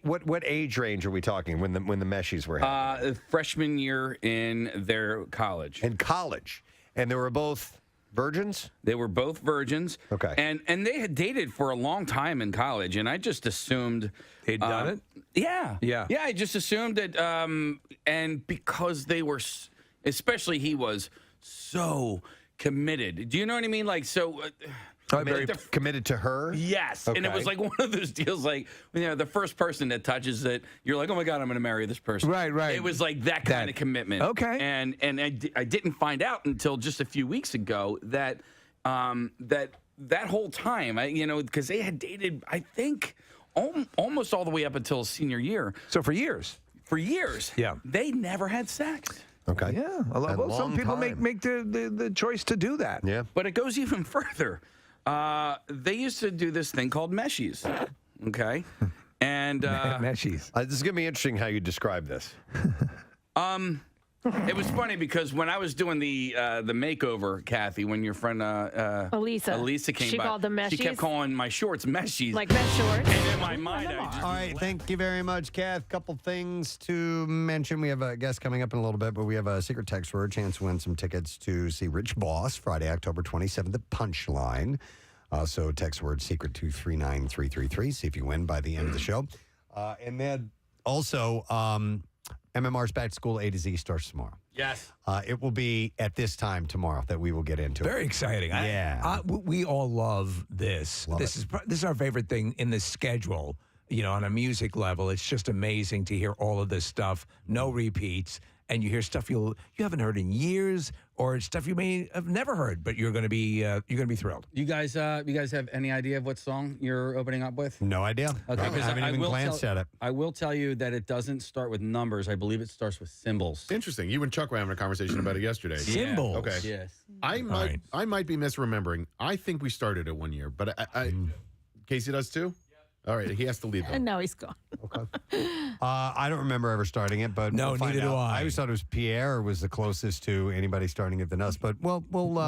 what age range are we talking when the meshies were happening? Freshman year in their college. In college. And they were both virgins? They were both virgins. Okay. And they had dated for a long time in college, and I just assumed they'd done it. Yeah. Yeah. Yeah. I just assumed that, and because they were, especially he was so committed. Do you know what I mean? Like so. Committed to her? Yes. And it was like one of those deals, like, you know, the first person that touches it, you're like, oh my God, I'm going to marry this person. Right. It was like that kind of commitment. Okay. And I didn't find out until just a few weeks ago that that whole time, because they had dated, I think, almost all the way up until senior year. So for years. Yeah. They never had sex. Okay. Yeah. Some people make the choice to do that. Yeah. But it goes even further. They used to do this thing called meshies. Okay. And meshies. This is going to be interesting how you describe this. It was funny because when I was doing the makeover, Kathy, when your friend Elisa came she by, called them meshies? she kept calling my shorts meshies. Like mesh shorts. And in my mind, I just All right, thank you very much, Kath. Couple things to mention. We have a guest coming up in a little bit, but we have a secret text word, chance to win some tickets to see Rich Boss Friday, October 27th at Punchline. So text word secret to 39333. See if you win by the end of the show. And then also, MMR's Back to School A to Z starts tomorrow. Yes. It will be at this time tomorrow that we will get into Very it. exciting. Yeah. We all love this. This is our favorite thing in the schedule. You know, on a music level, it's just amazing to hear all of this stuff. No repeats, and you hear stuff you haven't heard in years, or stuff you may have never heard, but you're going to be thrilled. You guys have any idea of what song you're opening up with? No idea. Okay, I haven't even glanced at it. I will tell you that it doesn't start with numbers. I believe it starts with symbols. Interesting. You and Chuck were having a conversation about it yesterday. Symbols. Okay. Yes. I might be misremembering. I think we started it one year, but Casey does too? All right, he has to lead them. And now he's gone. I don't remember ever starting it, but No, we'll find neither do out. I. I always thought it was Pierre was the closest to anybody starting it than us, but we'll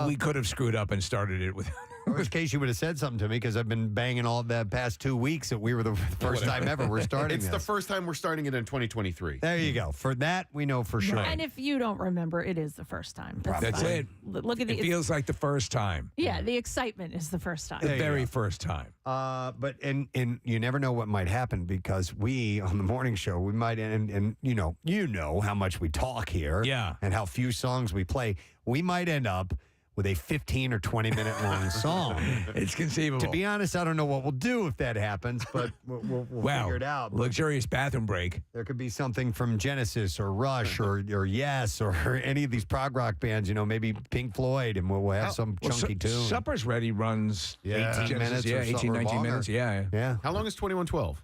we could have screwed up and started it with In which case, you would have said something to me because I've been banging all the past 2 weeks that we were the first time ever we're starting It's this. the first time we're starting it in 2023. There you go. For that, we know for sure. And if you don't remember, it is the first time. That's fine. it. Look at the. It feels like the first time. Yeah, the excitement is the first time. The very first time. But and you never know what might happen because we on the morning show we might and you know how much we talk here, and how few songs we play. We might end up with a 15 or 20 minute long song. It's conceivable. To be honest, I don't know what we'll do if that happens, but we'll figure it out. Luxurious bathroom break. There could be something from Genesis or Rush or Yes or any of these prog rock bands, maybe Pink Floyd, and we'll have some chunky tune. Supper's Ready runs 18 minutes Yeah, or 18, 19 longer. minutes. Yeah. How long is 2112?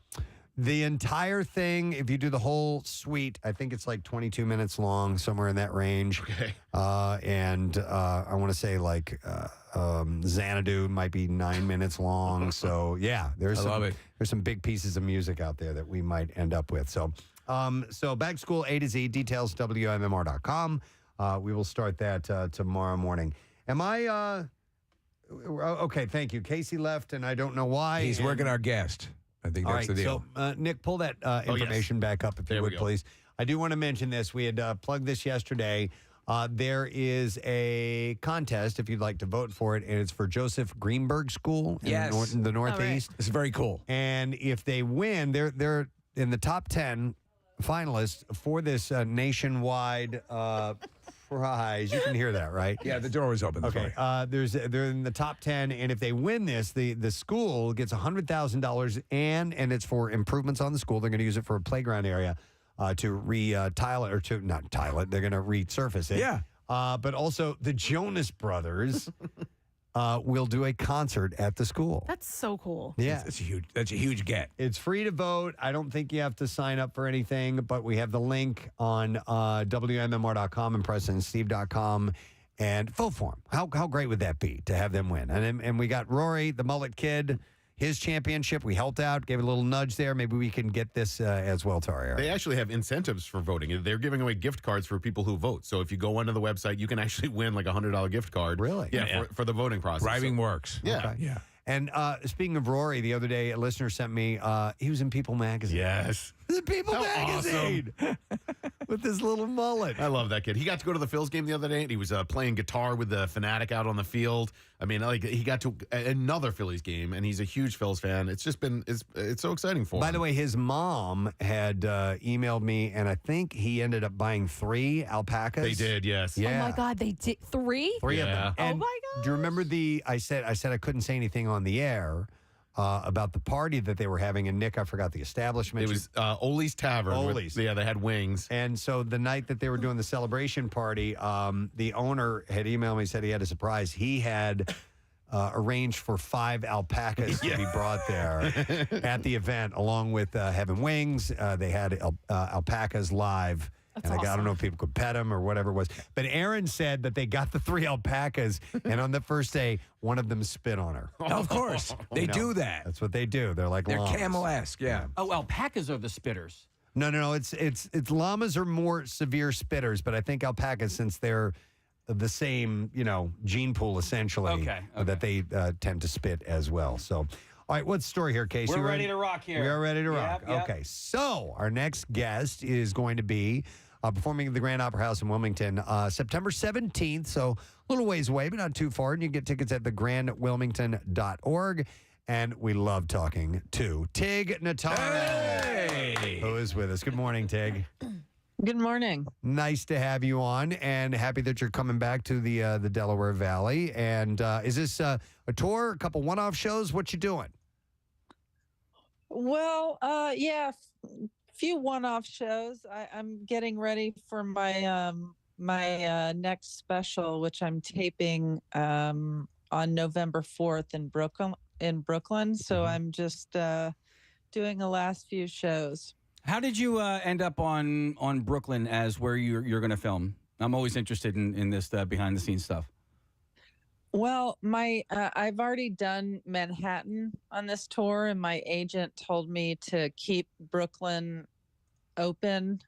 The entire thing, if you do the whole suite, I think it's like 22 minutes long, somewhere in that range. Okay. And I want to say like Xanadu might be 9 minutes long. So yeah, I love it. There's some big pieces of music out there that we might end up with. So back to school A to Z, details WMMR.com. We will start that tomorrow morning. Am I okay? Thank you. Casey left, and I don't know why. He's working our guest. I think that's the deal. So, Nick, pull that information back up if you would, please. I do want to mention this. We had plugged this yesterday. There is a contest if you'd like to vote for it, and it's for Joseph Greenberg School in the Northeast. It's very cool. And if they win, they're in the top 10 finalists for this nationwide prize. You can hear that, right? Yeah, the door was open. Okay. They're in the top 10, and if they win this, the school gets $100,000, and it's for improvements on the school. They're going to use it for a playground area to tile it, or to not tile it. They're going to resurface it. Yeah. But also the Jonas Brothers will do a concert at the school. That's so cool. Yeah. That's a huge get. It's free to vote. I don't think you have to sign up for anything, but we have the link on WMMR.com and PrestonandSteve.com, and vote for them. How great would that be to have them win? And we got Rory, the mullet kid, his championship. We helped out, gave a little nudge there. Maybe we can get this as well to our area. They actually have incentives for voting. They're giving away gift cards for people who vote. So if you go onto the website, you can actually win like a $100 gift card. Really? Yeah, for the voting process. Driving works. Yeah. Okay. Yeah. And speaking of Rory, the other day a listener sent me, he was in People Magazine. Yes. The People How Magazine with his little mullet. I love that kid. He got to go to the Phils game the other day, and he was playing guitar with the Fanatic out on the field. I mean, like, he got to another Phillies game, and he's a huge Phils fan. It's just been it's so exciting for him. By the way, his mom had emailed me, and I think he ended up buying 3 alpacas. They did, yes. Yeah. Oh my God, they did 3? 3 of them. Oh And my God. do you remember I said I couldn't say anything on the air about the party that they were having, and Nick, I forgot the establishment. It was Oli's Tavern. Oli's. They had wings. And so the night that they were doing the celebration party, the owner had emailed me, said he had a surprise. He had arranged for 5 alpacas to be brought there at the event, along with having wings. They had alpacas live. That's and I don't know awesome. if people could pet them or whatever it was. But Aaron said that they got the 3 alpacas, and on the first day, one of them spit on her. Of course. They do that. That's what they do. They're like They're llamas. camel-esque, yeah. Oh, alpacas are the spitters. No. It's llamas are more severe spitters, but I think alpacas, since they're the same, gene pool essentially, that they tend to spit as well. So, all right, what's the story here, Casey? We're ready to rock here. We are ready to rock. Yep. Okay, so our next guest is going to be performing at the Grand Opera House in Wilmington September 17th, so a little ways away, but not too far. And you can get tickets at thegrandwilmington.org. And we love talking to Tig Notaro, who is with us. Good morning, Tig. Good morning. Nice to have you on, and happy that you're coming back to the Delaware Valley. And is this a tour, a couple one-off shows? What you doing? Well, yeah, few one-off shows. I'm getting ready for my my next special, which I'm taping on November 4th in Brooklyn. So I'm just doing the last few shows. How did you end up on Brooklyn as where you're going to film? I'm always interested in this behind the scenes stuff. Well, I've already done Manhattan on this tour, and my agent told me to keep Brooklyn open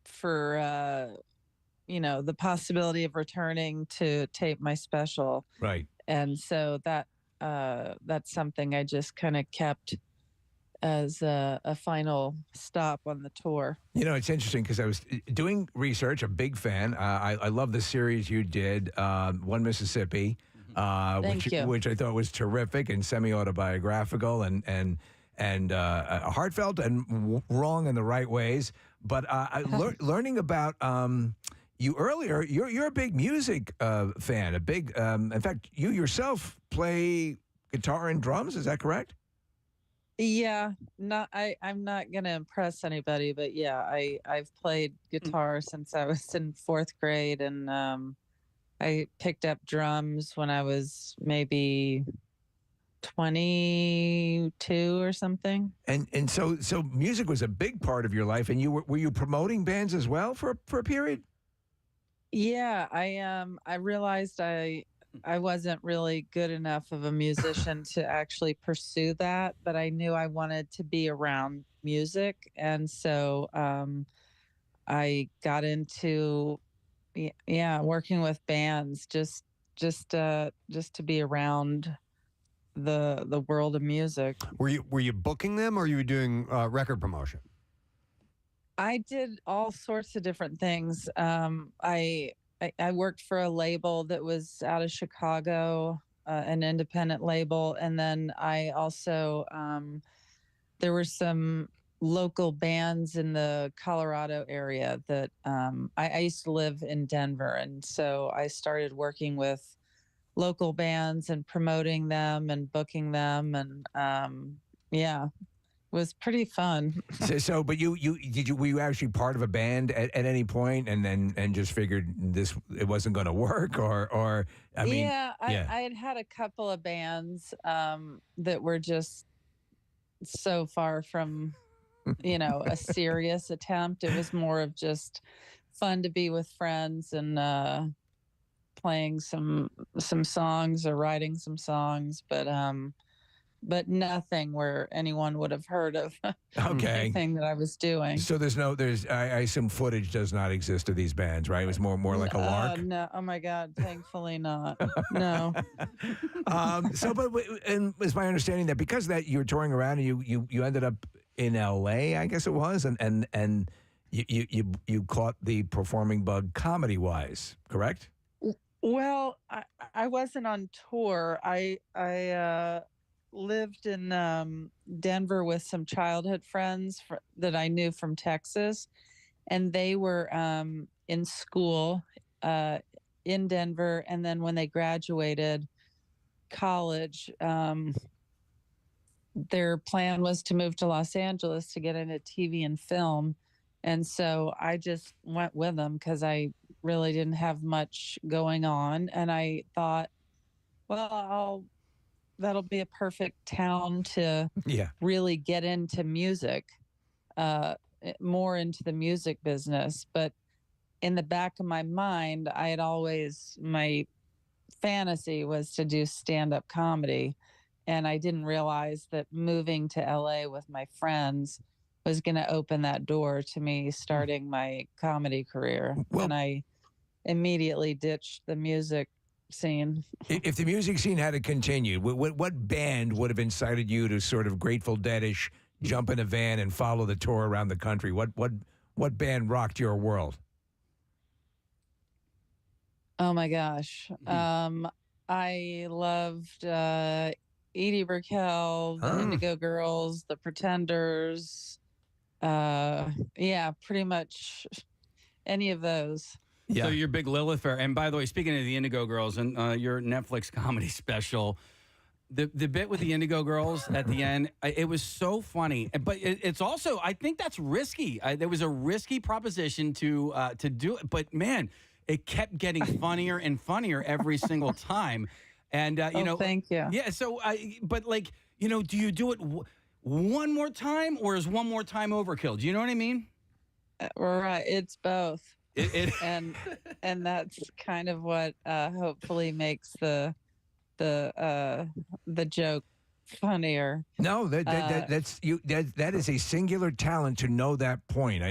for the possibility of returning to tape my special. Right. and so that's something I just kind of kept as a final stop on the tour. You know, it's interesting because I was doing research, a big fan. I love the series you did, One Mississippi, which I thought was terrific and semi-autobiographical and heartfelt and wrong in the right ways. But learning about you earlier, you're a big music fan, a big, in fact, you yourself play guitar and drums, is that correct? Yeah, I'm not gonna impress anybody, but yeah, I've played guitar since I was in 4th grade, and I picked up drums when I was maybe 22 or something. And so music was a big part of your life, and were you promoting bands as well for a period? Yeah, I realized I wasn't really good enough of a musician to actually pursue that, but I knew I wanted to be around music. And so I got into working with bands just to be around the world of music. Were you booking them, or you were doing record promotion? I did all sorts of different things. I worked for a label that was out of Chicago, an independent label. And then I also, there were some local bands in the Colorado area that I used to live in Denver. And so I started working with local bands and promoting them and booking them. And it was pretty fun. So, but were you actually part of a band at any point, and just figured it wasn't going to work, or I mean, I had a couple of bands that were just so far from, a serious attempt. It was more of just fun to be with friends and playing some songs or writing some songs, but nothing where anyone would have heard of anything that I was doing. So I assume footage does not exist of these bands, right? It was more like a lark. No, oh my God, thankfully not. No. And it's my understanding that because of that you were touring around and you ended up in L.A., I guess it was, and you caught the performing bug comedy-wise, correct? Well, I wasn't on tour. I lived in Denver with some childhood friends that I knew from Texas, and they were in school in Denver. And then when they graduated college, their plan was to move to Los Angeles to get into TV and film. And so I just went with them because I really didn't have much going on. And I thought, well, that'll be a perfect town to really get into music, more into the music business. But in the back of my mind, my fantasy was to do stand-up comedy. And I didn't realize that moving to LA with my friends was going to open that door to me starting my comedy career. And I immediately ditched the music scene. If the music scene had to continue, what band would have incited you to sort of Grateful Dead-ish jump in a van and follow the tour around the country? What band rocked your world? Oh my gosh. I loved Edie Brickell, the Indigo Girls, the Pretenders. Pretty much any of those. Yeah. So you're a big Lilith fan. And by the way, speaking of the Indigo Girls and your Netflix comedy special, the bit with the Indigo Girls at the end, it was so funny. But it's also, I think that's risky. There was a risky proposition to do it. But man, it kept getting funnier and funnier every single time. And thank you. Yeah. So, do you do it one more time, or is one more time overkill? Do you know what I mean? Right. It's both. And that's kind of what hopefully makes the joke funnier. No, that is a singular talent to know that point.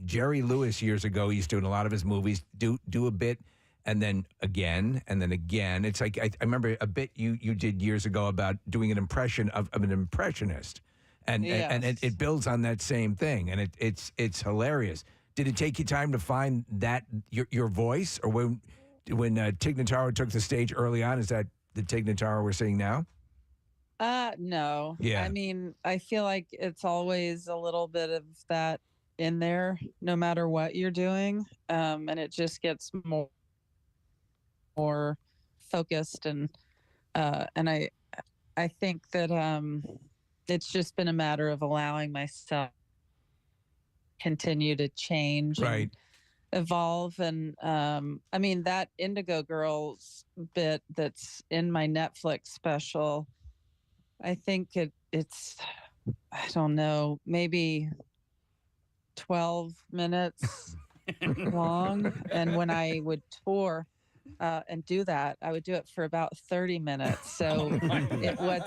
Jerry Lewis years ago used to, in a lot of his movies, do a bit and then again, and then again. It's like I remember a bit you did years ago about doing an impression of an impressionist, and it builds on that same thing, and it's hilarious. Did it take you time to find that your voice, or when Tig Notaro took the stage early on? Is that the Tig Notaro we're seeing now? No. Yeah. I mean, I feel like it's always a little bit of that in there, no matter what you're doing, and it just gets more focused, and I think that it's just been a matter of allowing myself continue to change, right, and evolve, and I mean that Indigo Girls bit that's in my Netflix special. I think it's I don't know, maybe 12 minutes long. And when I would tour and do that, I would do it for about 30 minutes. So it was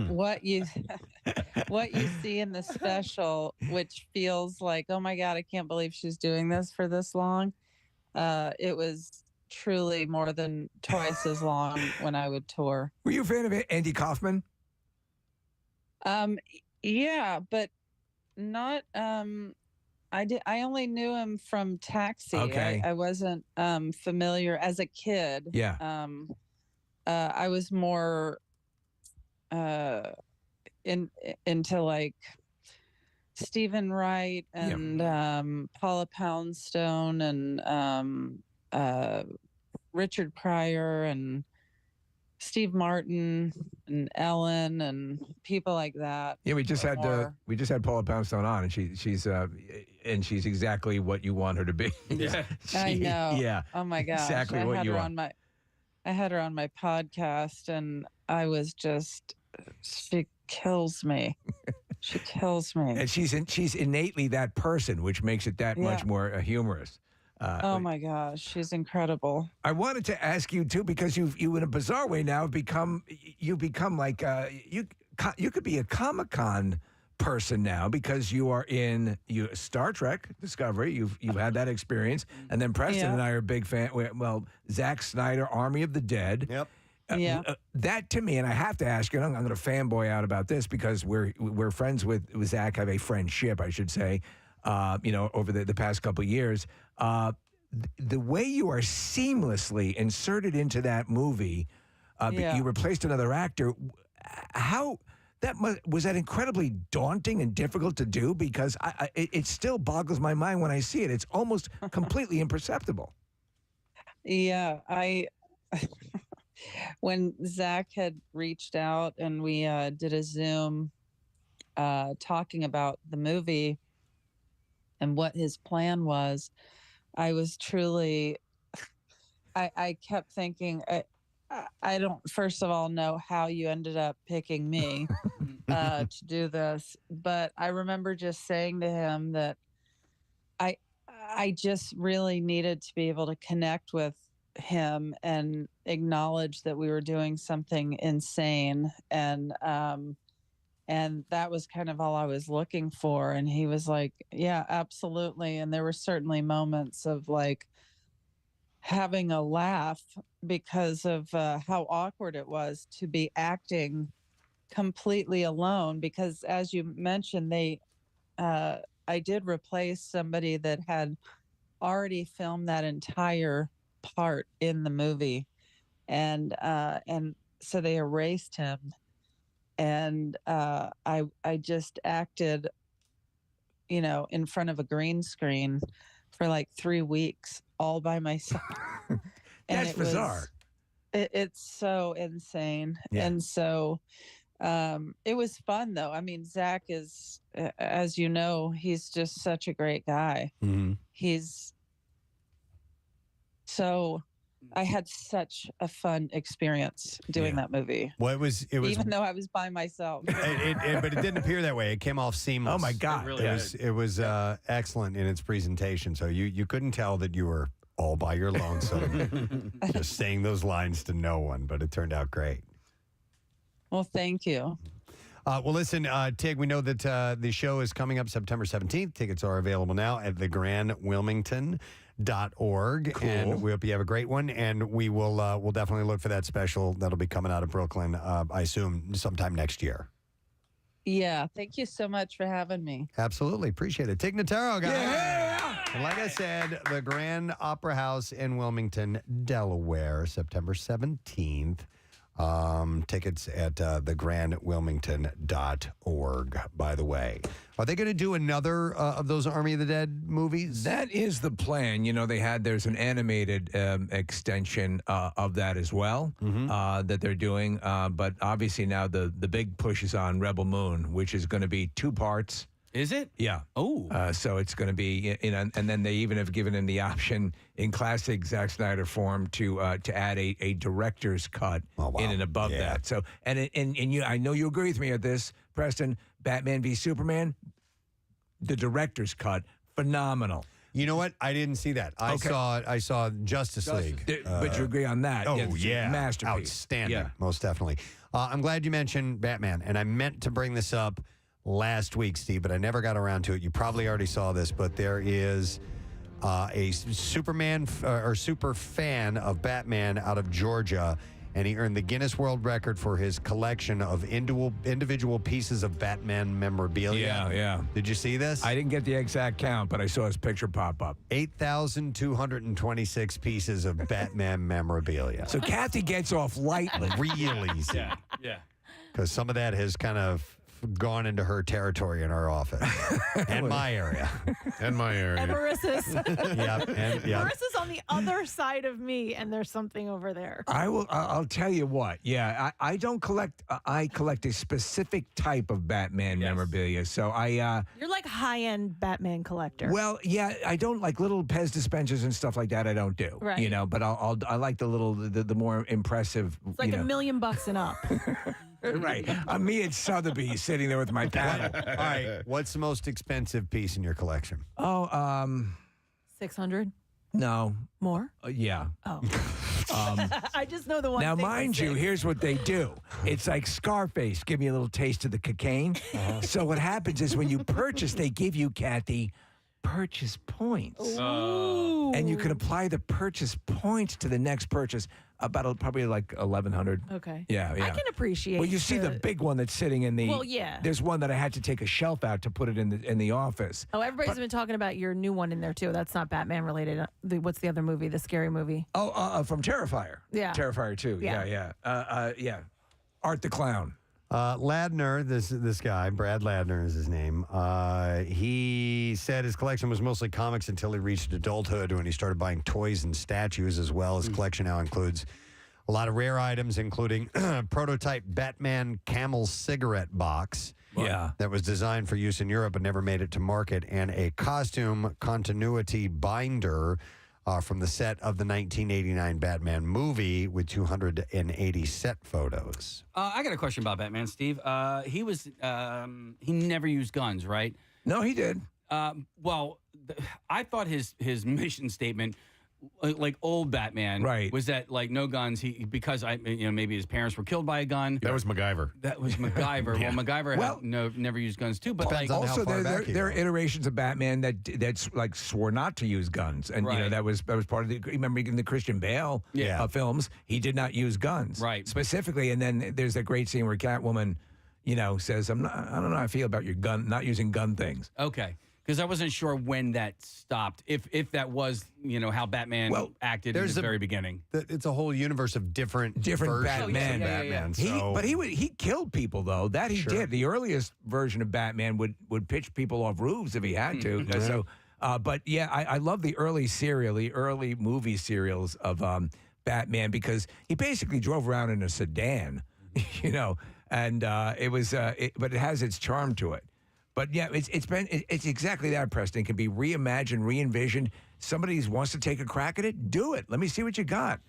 what you see in the special, which feels like, oh my God, I can't believe she's doing this for this long. It was truly more than twice as long when I would tour. Were you a fan of Andy Kaufman? Yeah, but not I only knew him from Taxi. Okay. I wasn't familiar as a kid. Yeah. I was more into like Stephen Wright and Paula Poundstone and Richard Pryor and Steve Martin and Ellen and people like that. Yeah, we just had Paula Poundstone on, and she's exactly what you want her to be. Yeah. I know. Yeah. Oh my gosh. Exactly what you want. I had her on my podcast, and I was just, she kills me. She kills me. And she's innately that person, which makes it that much more humorous. Oh my gosh, she's incredible. I wanted to ask you too, because you in a bizarre way now have become like you could be a Comic-Con person now, because you are in Star Trek Discovery. You've had that experience, and then Preston and I are a big fan. Well, Zack Snyder, Army of the Dead. Yep. That to me, and I have to ask you, I'm going to fanboy out about this because we're friends with Zack, have a friendship, I should say. Over the past couple of years, the way you are seamlessly inserted into that movie, you replaced another actor. How was that incredibly daunting and difficult to do? Because it still boggles my mind when I see it. It's almost completely imperceptible. Yeah, when Zach had reached out and we did a Zoom talking about the movie and what his plan was, I was truly, I kept thinking, I don't, first of all, know how you ended up picking me to do this, but I remember just saying to him that I just really needed to be able to connect with him and acknowledge that we were doing something insane, and that was kind of all I was looking for. And he was like, yeah, absolutely. And there were certainly moments of like having a laugh because of how awkward it was to be acting completely alone, because as you mentioned, I did replace somebody that had already filmed that entire part in the movie, and so they erased him, and I just acted, in front of a green screen for like 3 weeks all by myself. That's bizarre. It's so insane. Yeah. And so it was fun though. I mean, Zach is, as you know, he's just such a great guy. Mm-hmm. So I had such a fun experience doing that movie. Well, it was even though I was by myself. but it didn't appear that way. It came off seamless. Oh my God. It was excellent in its presentation. So you couldn't tell that you were all by your lonesome, just saying those lines to no one, but it turned out great. Well, thank you. Well, listen, Tig, we know that the show is coming up September 17th. Tickets are available now at thegrandwilmington.org. Cool. And we hope you have a great one. And we will we'll definitely look for that special that'll be coming out of Brooklyn, I assume, sometime next year. Yeah, thank you so much for having me. Absolutely. Appreciate it. Tig Notaro, guys. Yeah! And like I said, the Grand Opera House in Wilmington, Delaware, September 17th. Tickets at thegrandwilmington.org, by the way. Are they going to do another of those Army of the Dead movies? That is the plan. You know, there's an animated extension of that as well that they're doing. But obviously now the big push is on Rebel Moon, which is going to be 2 parts. Is it? Yeah. Oh. So it's going to be, and then they even have given him the option in classic Zack Snyder form to add a director's cut in and above that. So and you, I know you agree with me at this, Preston. Batman v Superman, the director's cut, phenomenal. You know what? I didn't see that. I saw Justice League. But you agree on that? Oh, It's a masterpiece. Outstanding. Yeah. Most definitely. I'm glad you mentioned Batman, and I meant to bring this up last week, Steve, but I never got around to it. You probably already saw this, but there is a Superman or super fan of Batman out of Georgia, and he earned the Guinness World Record for his collection of individual pieces of Batman memorabilia. Yeah. Did you see this? I didn't get the exact count, but I saw his picture pop up. 8,226 pieces of Batman memorabilia. So Kathy gets off lightly. Real easy. Yeah. Because some of that has kind of gone into her territory in our office and my area. And my area. And Marissa's. Yep. Marissa's on the other side of me, and there's something over there. I'll tell you what. Yeah, I don't collect. I collect a specific type of Batman memorabilia. So You're like high-end Batman collector. Well, yeah, I don't like little Pez dispensers and stuff like that. I don't do. Right. You know, but I like the little, the more impressive. It's like $1 million and up. Right. Me and Sotheby sitting there with my paddle. All right. What's the most expensive piece in your collection? Oh, 600? No. More? Yeah. Oh. I just know the one. Now, mind you, here's what they do. It's like Scarface. Give me a little taste of the cocaine. So what happens is when you purchase, they give you, Kathy, purchase points. Ooh. And you can apply the purchase points to the next purchase. Probably like 1,100. Okay. Yeah. I can appreciate. Well, you see the big one that's sitting in the. Well, yeah. There's one that I had to take a shelf out to put it in the office. Oh, everybody's been talking about your new one in there too. That's not Batman related. What's the other movie? The scary movie. Oh, from Terrifier. Yeah. Terrifier 2. Yeah. Art the Clown. Ladner, this guy, Brad Ladner is his name. He said his collection was mostly comics until he reached adulthood when he started buying toys and statues as well. His collection now includes a lot of rare items, including prototype Batman Camel cigarette box. Yeah. That was designed for use in Europe but never made it to market, and a costume continuity binder from the set of the 1989 Batman movie with 280 set photos. I got a question about Batman, Steve. He never used guns, right? No, he did. Well, I thought his mission statement, like old Batman, was that like no guns. Because maybe his parents were killed by a gun. That was MacGyver. That was MacGyver. Yeah. Well, MacGyver never used guns too. But also there are iterations of Batman that's like swore not to use guns, and that was part of the. Remember in the Christian Bale films, he did not use guns specifically, and then there's that great scene where Catwoman, says, I don't know how I feel about your gun, not using gun things. Okay. Because I wasn't sure when that stopped. If that was, how Batman acted in the very beginning. It's a whole universe of different versions Batman. of Batman. But he killed people though. That he did. The earliest version of Batman would pitch people off roofs if he had to. So, but yeah, I love the early movie serials of Batman because he basically drove around in a sedan, and it was. But it has its charm to it. But yeah, it's exactly that, Preston. It can be reimagined, re-envisioned. Somebody wants to take a crack at it, do it. Let me see what you got.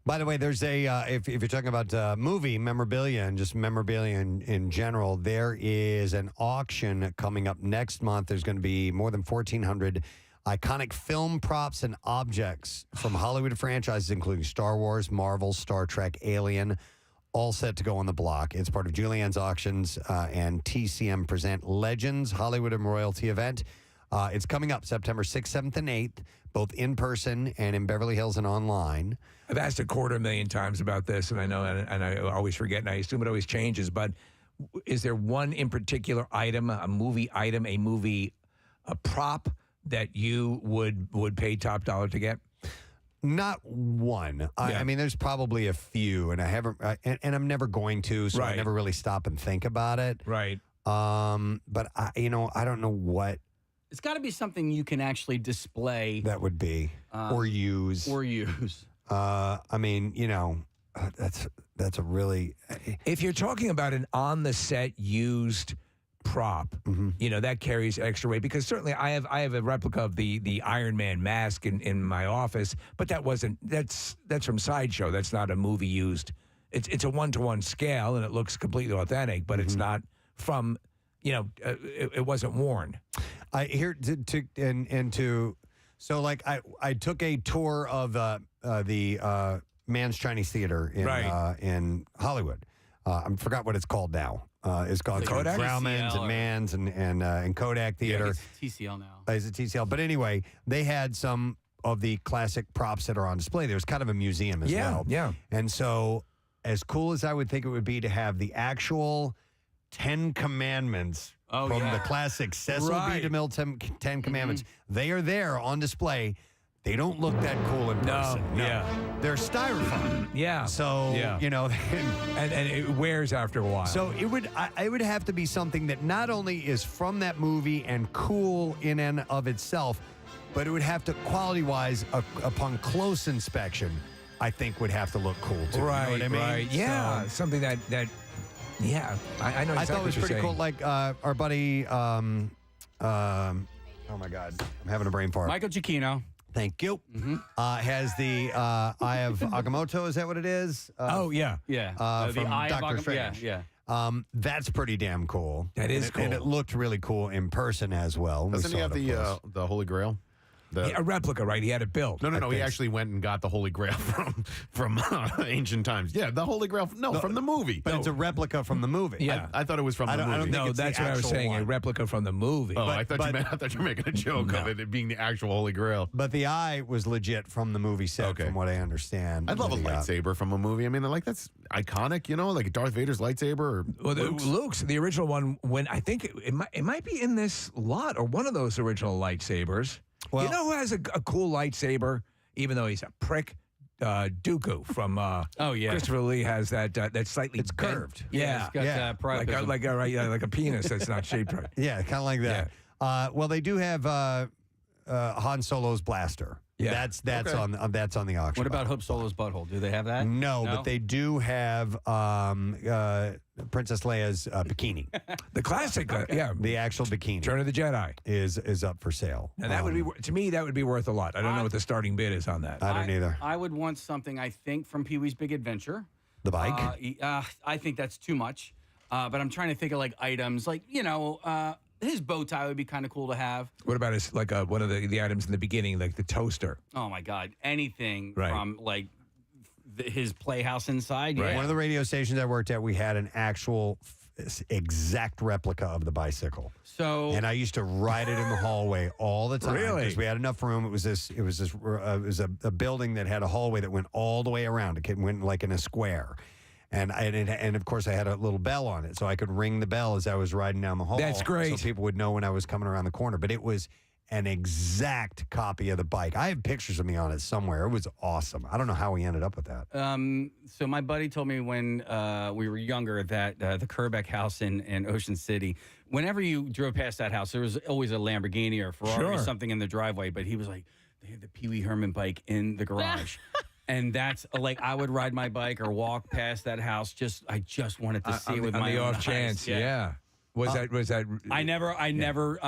By the way, there's if you're talking about movie memorabilia and just memorabilia in general, there is an auction coming up next month. There's going to be more than 1,400 iconic film props and objects from Hollywood franchises, including Star Wars, Marvel, Star Trek, Alien, all set to go on the block. It's part of Julianne's Auctions and TCM Present Legends Hollywood and Royalty event. It's coming up September 6th, 7th, and 8th, both in person and in Beverly Hills and online. I've asked 250,000 times about this, and I know, and I always forget, and I assume it always changes, but is there one in particular item, a movie, a prop that you would pay top dollar to get? Not one. I mean, there's probably a few, and I haven't, and I'm never going to, so I never really stop and think about it. Right. But I don't know what It's got to be something you can actually display. that would be or use. I mean, that's a really. If you're talking about an on the set used prop, that carries extra weight, because certainly I have a replica of the Iron Man mask in my office, but that's from Sideshow. That's not a movie used. It's a 1-to-1 scale, and it looks completely authentic, but it's not from. It wasn't worn. I took a tour of the Mann's Chinese Theater in Hollywood. I forgot what it's called now. It's called Kodak? Grauman's and Mann's and Kodak Theater. Yeah, it's TCL now. Is it TCL? But anyway, they had some of the classic props that are on display. There's kind of a museum as well. Yeah. And so, as cool as I would think it would be to have the actual 10 Commandments from the classic Cecil B. DeMille 10 Commandments, they are there on display. They don't look that cool in person. No. They're styrofoam. Yeah. So, and it wears after a while. So it would have to be something that not only is from that movie and cool in and of itself, but it would have to, quality-wise, upon close inspection, I think would have to look cool too. Right, you know what I mean? right. Yeah, So, something that yeah, I know exactly I thought it was what pretty you're cool. saying. Like our buddy, oh my God, I'm having a brain fart. Michael Giacchino. Thank you. Has the Eye of Agamotto, is that what it is? Yeah. The from Eye of Doctor Agam- Strange. Yeah. That's pretty damn cool. That is And it cool. looked really cool in person as well. We Doesn't he saw have it, of course. the Holy Grail? A replica, right? He had it built. No. I He think. actually went and got the Holy Grail from ancient times. Yeah, the Holy Grail. No, from the movie. But it's a replica from the movie. Yeah. I thought it was from the movie. I don't think No, it's the that's what I was actual saying. one. A replica from the movie. Oh, I thought you were making a joke of it being the actual Holy Grail. But the eye was legit from the movie set, from what I understand. I'd love a That he got. lightsaber from a movie. I mean, that's iconic, like Darth Vader's lightsaber or Well, Luke's. Luke's, the original one, when I think it might be in this lot or one of those original lightsabers. Well, you know who has a cool lightsaber, even though he's a prick? Dooku from Christopher Lee has that slightly it's bent- curved. Yeah, it's got priapism. like a penis that's not shaped right. Yeah, kind of like that. Well, they do have Han Solo's blaster. Yeah. That's on the auction. What about Hope Solo's butthole? Do they have that? No, but they do have Princess Leia's bikini. The classic, the actual bikini. Return of the Jedi is up for sale. And that would be, to me, that would be worth a lot. I don't know what the starting bid is on that. I don't either. I would want something, I think, from Pee-wee's Big Adventure. The bike? I think that's too much. But I'm trying to think of items his bow tie would be kind of cool to have. What about his, one of the items in the beginning, like the toaster? Oh my God, anything Right. from his playhouse inside. Right. Yeah. One of the radio stations I worked at, we had an actual exact replica of the bicycle. So, and I used to ride it in the hallway all the time. Really? Because we had enough room. It was a building that had a hallway that went all the way around. It went like in a square. And of course, I had a little bell on it, so I could ring the bell as I was riding down the hall. That's great. So people would know when I was coming around the corner. But it was an exact copy of the bike. I have pictures of me on it somewhere. It was awesome. I don't know how we ended up with that. So my buddy told me when we were younger that the Kerbeck house in Ocean City, whenever you drove past that house, there was always a Lamborghini or a Ferrari or something in the driveway. But he was like, they had the Pee Wee Herman bike in the garage. And that's I would ride my bike or walk past that house. I just wanted to see it with my the own off chance. eyes. Yeah. Was that? I never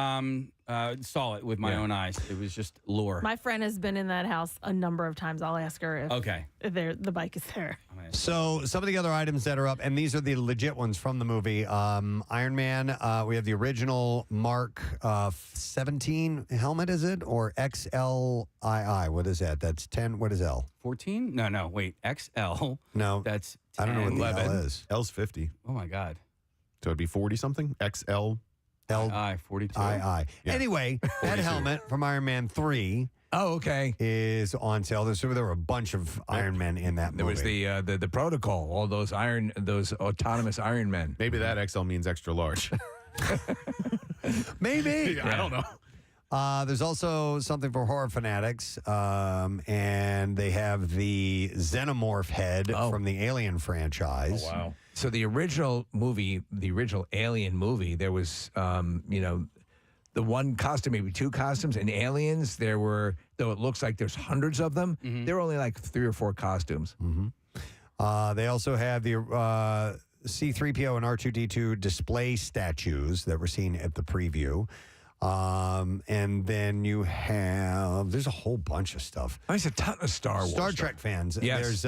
saw it with my own eyes. It was just lure. My friend has been in that house a number of times. I'll ask her if Okay. the bike is there. So some of the other items that are up, and these are the legit ones from the movie. Iron Man, we have the original Mark 17 helmet, is it? Or XLII? What is that? That's 10. What is L? 14? No, wait. XL. No. That's 10. I don't know what the 11. L is. L's 50. Oh, my God. So it'd be 40 something? XL. I 42. II. Yeah. Anyway, that helmet from Iron Man 3 is on sale. There were a bunch of Iron Men in that movie. There was the protocol, all those autonomous Iron Men. Maybe that XL means extra large. Maybe. I don't know. There's also something for horror fanatics, and they have the Xenomorph head from the Alien franchise. Oh, wow. So the original movie, the original Alien movie, there was, the one costume, maybe two costumes. In Aliens, there were, though it looks like there's hundreds of them, there were only like 3 or 4 costumes. They also have the C-3PO and R2-D2 display statues that were seen at the preview. And then you have, there's a whole bunch of stuff. There's a ton of Star Wars Star stuff. Trek fans. Yes. There's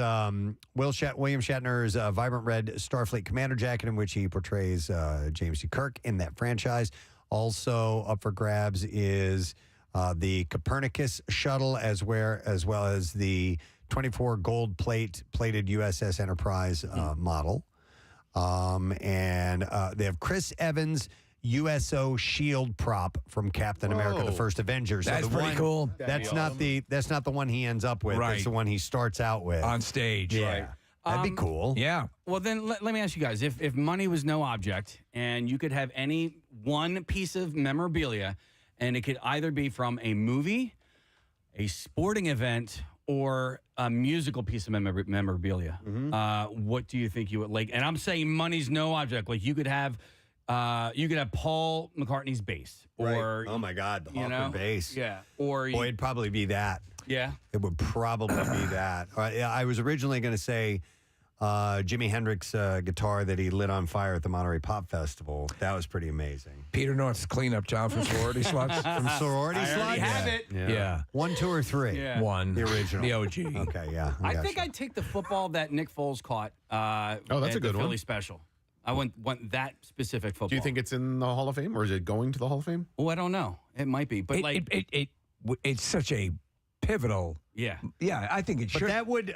William Shatner's vibrant red Starfleet commander jacket in which he portrays James T. Kirk in that franchise. Also up for grabs is the Copernicus shuttle as well as the 24 gold plated USS Enterprise model. And they have Chris Evans' USO shield prop from Captain America: The First Avenger. So That's the pretty one, cool. That's not the one he ends up with. Right. That's the one he starts out with On stage. Yeah, Right. that'd be cool. Yeah. Well, then let me ask you guys: if money was no object, and you could have any one piece of memorabilia, and it could either be from a movie, a sporting event, or a musical piece of memorabilia, what do you think you would like? And I'm saying money's no object. Like you could have Paul McCartney's bass, or Right. Oh my God, the you Hawker know? bass. Yeah, or Boy, it'd probably be that. Yeah. It would probably be that. I was originally going to say Jimi Hendrix guitar that he lit on fire at the Monterey Pop Festival. That was pretty amazing. Peter North's cleanup job from Sorority Sluts. From Sorority I already Sluts? have it. Yeah. 1, 2, or 3? Yeah. One. The original. The OG. Okay, yeah. I gotcha. think I'd take the football that Nick Foles caught. That's at a good the one. Philly special. I want that specific football. Do you think it's in the Hall of Fame, or is it going to the Hall of Fame? Oh, I don't know. It might be, but it's such a pivotal. Yeah. Yeah, I think it But should. that would,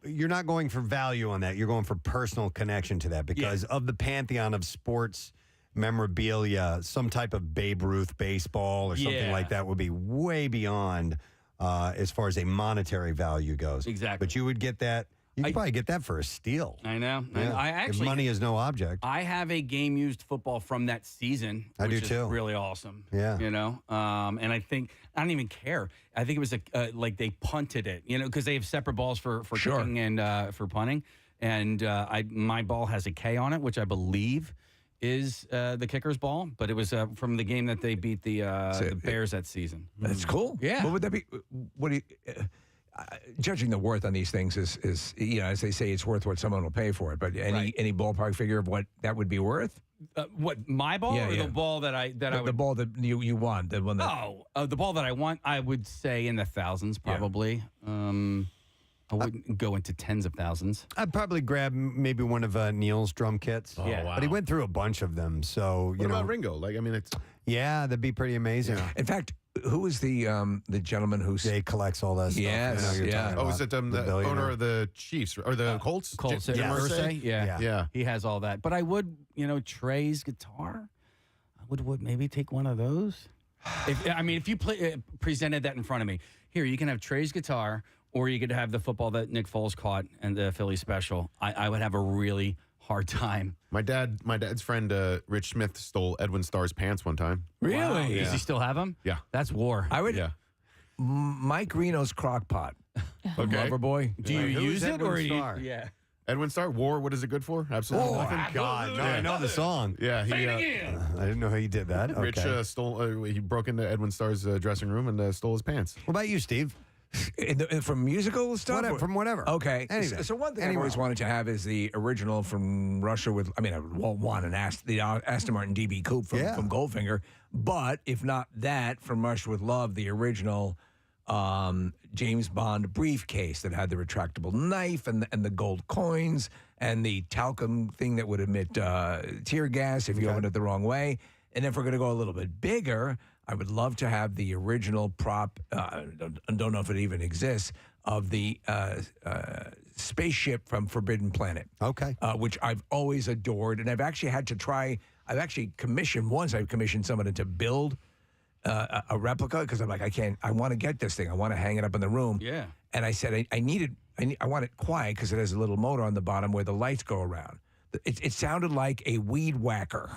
you're not going for value on that. You're going for personal connection to that because of the pantheon of sports memorabilia, some type of Babe Ruth baseball or something like that would be way beyond as far as a monetary value goes. Exactly. But you would get that. You could probably get that for a steal. I know. Yeah. I actually, if money is no object. I have a game used football from that season. I do which is too. Really awesome. Yeah. You know, and I think I don't even care. I think it was like they punted it. You know, because they have separate balls for kicking and for punting. And my ball has a K on it, which I believe is the kicker's ball. But it was from the game that they beat the Bears that season. That's cool. Yeah. What would that be? What do you? Judging the worth on these things is as they say, it's worth what someone will pay for it. But any ballpark figure of what that would be worth? What, my ball or the ball that I would, the ball that you want, the one that the ball that I want, I would say in the thousands probably. I wouldn't go into tens of thousands. I'd probably grab maybe one of Neil's drum kits. Oh, wow. But he went through a bunch of them. So, What about Ringo? Like, I mean, it's yeah, that'd be pretty amazing. In fact, who is the gentleman who collects all that stuff? Yes, I know you're yeah. talking Oh, is about it the billionaire. owner of the Chiefs or the Colts? Colts, Jim Irsay? Yeah. He has all that. But I would, Trey's guitar, I would maybe take one of those. If you presented that in front of me, here, you can have Trey's guitar, or you could have the football that Nick Foles caught and the Philly special. I would have a really hard time. My dad's friend Rich Smith stole Edwin Starr's pants one time. Really? Wow. Yeah. Does he still have them? Yeah. That's war. I would. Yeah. Mike Reno's crock pot. From Loverboy. Do you use it or Star? Yeah. Edwin Starr, War, what is it good for? Absolutely nothing. God, no, I know the song. Yeah, I didn't know he did that. Rich Okay. stole. He broke into Edwin Starr's dressing room and stole his pants. What about you, Steve? From musical stuff? Whatever, from whatever. Okay. Anything. So one thing I've Anywhere. always wanted to have is the original from Russia with, I would want an Aston Martin DB Coupe from Goldfinger. But if not that, from Russia with Love, the original James Bond briefcase that had the retractable knife and the gold coins and the talcum thing that would emit tear gas if you opened it the wrong way. And if we're going to go a little bit bigger, I would love to have the original prop, I don't know if it even exists, of the spaceship from Forbidden Planet. Okay. Which I've always adored. And I've actually had to try, I've commissioned someone to build a replica because I'm like, I want to get this thing. I want to hang it up in the room. Yeah. And I said, I want it quiet because it has a little motor on the bottom where the lights go around. It sounded like a weed whacker.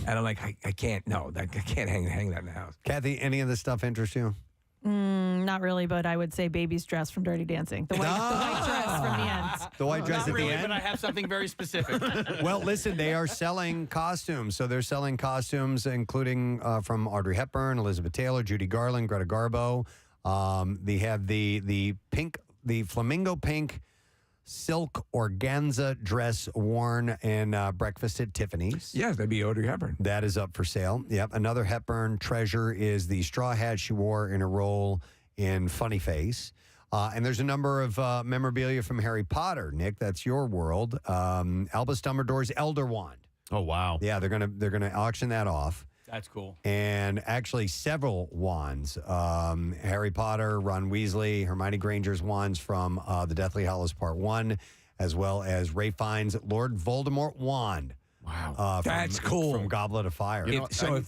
And I'm like, I can't hang that in the house. Kathy, any of this stuff interest you? Not really, but I would say Baby's dress from Dirty Dancing. The white dress from the end. The white dress Not at really, the end? but I have something very specific. Well, listen, they are selling costumes. So they're selling costumes, including from Audrey Hepburn, Elizabeth Taylor, Judy Garland, Greta Garbo. They have the flamingo pink silk organza dress worn in Breakfast at Tiffany's. Yes, that'd be Audrey Hepburn. That is up for sale. Yep. Another Hepburn treasure is the straw hat she wore in a role in Funny Face. And there's a number of memorabilia from Harry Potter. Nick, that's your world. Albus Dumbledore's Elder Wand. Oh, wow. Yeah, they're gonna auction that off. That's cool. And actually several wands. Harry Potter, Ron Weasley, Hermione Granger's wands from the Deathly Hallows Part 1, as well as Ralph Fiennes' Lord Voldemort wand. Wow. That's cool. From Goblet of Fire. If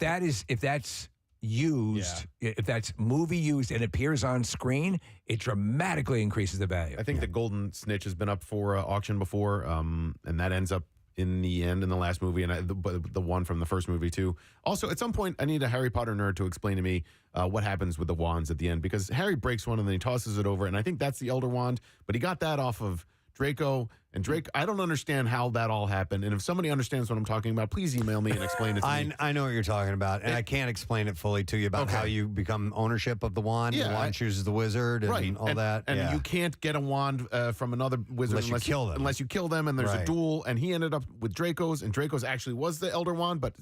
that's used, if that's movie used and appears on screen, it dramatically increases the value. I think the Golden Snitch has been up for auction before, and that ends up in the end in the last movie, and the one from the first movie too. Also, at some point, I need a Harry Potter nerd to explain to me what happens with the wands at the end, because Harry breaks one and then he tosses it over, and I think that's the Elder Wand, but he got that off of Draco. And Drake, I don't understand how that all happened. And if somebody understands what I'm talking about, please email me and explain it to me. I know what you're talking about, and I can't explain it fully to you about how you become ownership of the wand. Yeah, the wand chooses the wizard and all that. And you can't get a wand from another wizard Unless you kill them. Unless you kill them, and there's a duel. And he ended up with Draco's, and Draco's actually was the Elder Wand, but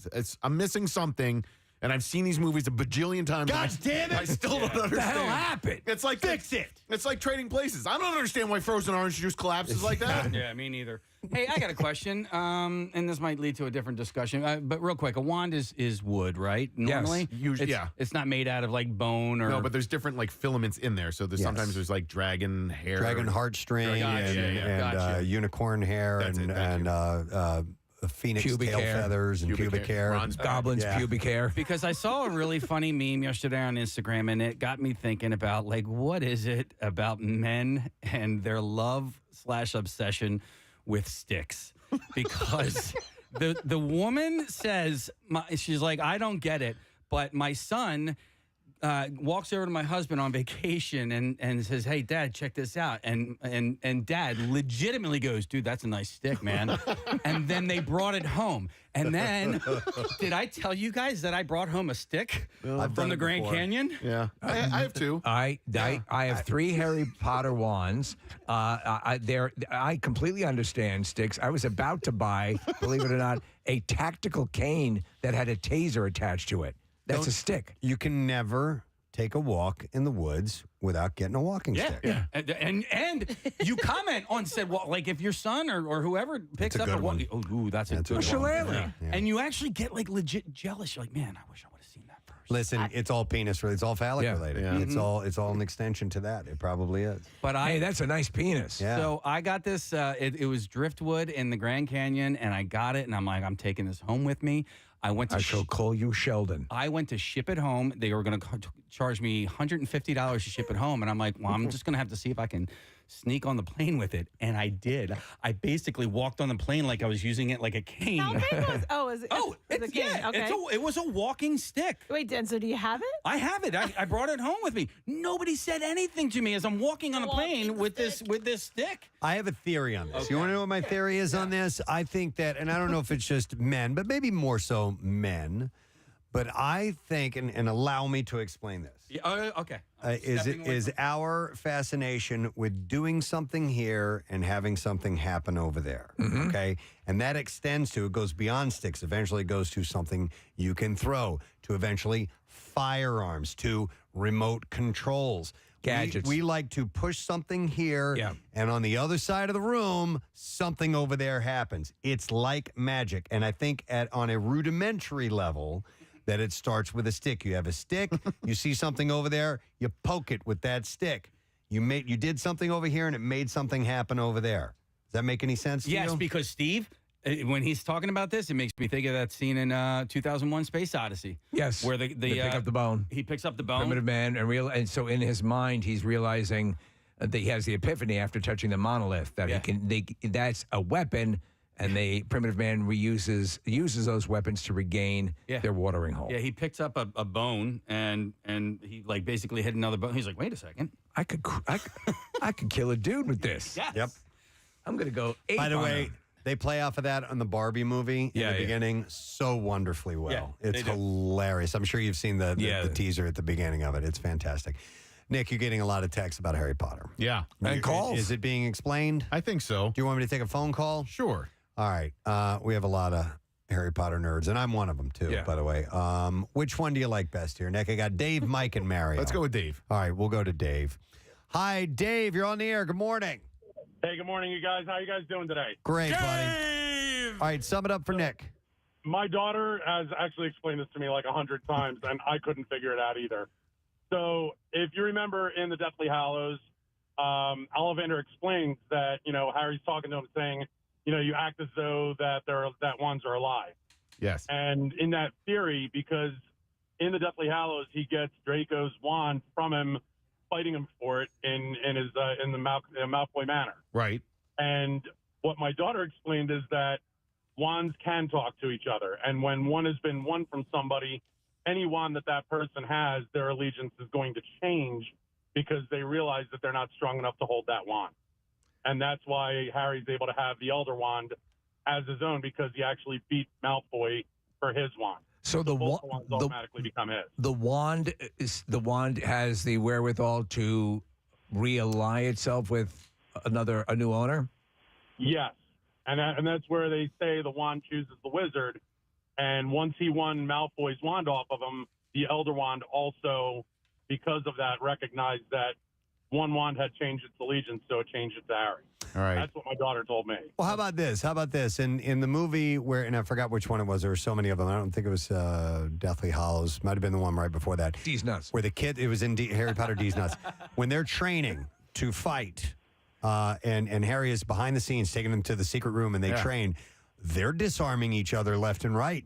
I'm missing something. And I've seen these movies a bajillion times. God damn it! I still don't understand. What the hell happened? It's like fix it. It's like trading places. I don't understand why frozen orange juice collapses like that. Yeah, me neither. Hey, I got a question, and this might lead to a different discussion. But real quick, a wand is wood, right? Normally, usually, it's not made out of like bone or no, but there's different like filaments in there. So there's sometimes there's like dragon hair, dragon heartstring, and unicorn hair, and phoenix pubic tail hair. Feathers and pubic hair. Goblins pubic hair. Because I saw a really funny meme yesterday on Instagram, and it got me thinking about like, what is it about men and their love/obsession with sticks? Because the woman says, she's like, I don't get it, but my son walks over to my husband on vacation and says, hey, Dad, check this out. And Dad legitimately goes, dude, that's a nice stick, man. And then they brought it home. And then, did I tell you guys that I brought home a stick from the Grand Canyon? Yeah. I have two. I have 3 Harry Potter wands. I completely understand sticks. I was about to buy, believe it or not, a tactical cane that had a taser attached to it. That's a stick. You can never take a walk in the woods without getting a walking stick. Yeah. And you comment on said, well, like if your son or whoever picks That's a up good one. That's a good one. Shillelagh. Yeah. And you actually get like legit jealous. You're like, man, I wish I would have seen that first. Listen, it's all penis related. It's all phallic related. Yeah. It's all an extension to that. It probably is. But hey, that's a nice penis. Yeah. So I got this. It was driftwood in the Grand Canyon, and I got it, and I'm like, I'm taking this home with me. I shall call you Sheldon. I went to ship it home. They were going to charge me $150 to ship it home. And I'm like, well, I'm just going to have to see if I can sneak on the plane with it. And I did. I basically walked on the plane like I was using it like a cane. How big was it's a cane. Okay. It was a walking stick. Wait, Dan, so do you have it? I have it. I brought it home with me. Nobody said anything to me as I'm walking on the plane with this stick. I have a theory on this. Okay. You want to know what my theory is on this? I think that, and I don't know if it's just men, but maybe more so men, but I think, and allow me to explain this. Yeah, okay. Is our fascination with doing something here and having something happen over there, okay? And that extends to, it goes beyond sticks, eventually goes to something you can throw, to eventually firearms, to remote controls. Gadgets. We like to push something here, and on the other side of the room, something over there happens. It's like magic. And I think on a rudimentary level, that it starts with a stick. You have a stick, you see something over there, you poke it with that stick. You did something over here, and it made something happen over there. Does that make any sense to you? Yes, because Steve, when he's talking about this, it makes me think of that scene in 2001: Space Odyssey. Yes, where they pick up the bone. He picks up the bone. Primitive man, and so in his mind, he's realizing that he has the epiphany after touching the monolith that he can. That's a weapon, and primitive man uses those weapons to regain their watering hole. Yeah, he picks up a bone and he like basically hit another bone. He's like, wait a second, I could kill a dude with this. Yes. Yep. I'm gonna go. By the way. They play off of that on the Barbie movie in the beginning so wonderfully well. Yeah, it's hilarious. I'm sure you've seen the teaser at the beginning of it. It's fantastic. Nick, you're getting a lot of texts about Harry Potter. Yeah. And calls. Is it being explained? I think so. Do you want me to take a phone call? Sure. All right. We have a lot of Harry Potter nerds, and I'm one of them, too, by the way. Which one do you like best here, Nick? I got Dave, Mike, and Mario. Let's go with Dave. All right, we'll go to Dave. Hi, Dave. You're on the air. Good morning. Hey, good morning, you guys. How you guys doing today? Great, buddy. All right, sum it up for Nick. My daughter has actually explained this to me like 100 times, and I couldn't figure it out either. So if you remember in the Deathly Hallows, Ollivander explains that, Harry's talking to him saying, you act as though that wands are alive. Yes. And in that theory, because in the Deathly Hallows, he gets Draco's wand from him, fighting him for it in the Malfoy Manor. Right. And what my daughter explained is that wands can talk to each other. And when one has been won from somebody, any wand that person has, their allegiance is going to change because they realize that they're not strong enough to hold that wand. And that's why Harry's able to have the Elder Wand as his own, because he actually beat Malfoy for his wand. So both wands automatically become his. The wand has the wherewithal to really itself with a new owner? Yes. And that's where they say the wand chooses the wizard. And once he won Malfoy's wand off of him, the Elder Wand also, because of that, recognized that one wand had changed its allegiance, so it changed it to Harry. All right. That's what my daughter told me. Well, how about this? In the movie and I forgot which one it was, there were so many of them. I don't think it was Deathly Hallows. Might have been the one right before that. D's Nuts. Where it was in Harry Potter D's Nuts. When they're training to fight, and Harry is behind the scenes taking them to the secret room and they train, they're disarming each other left and right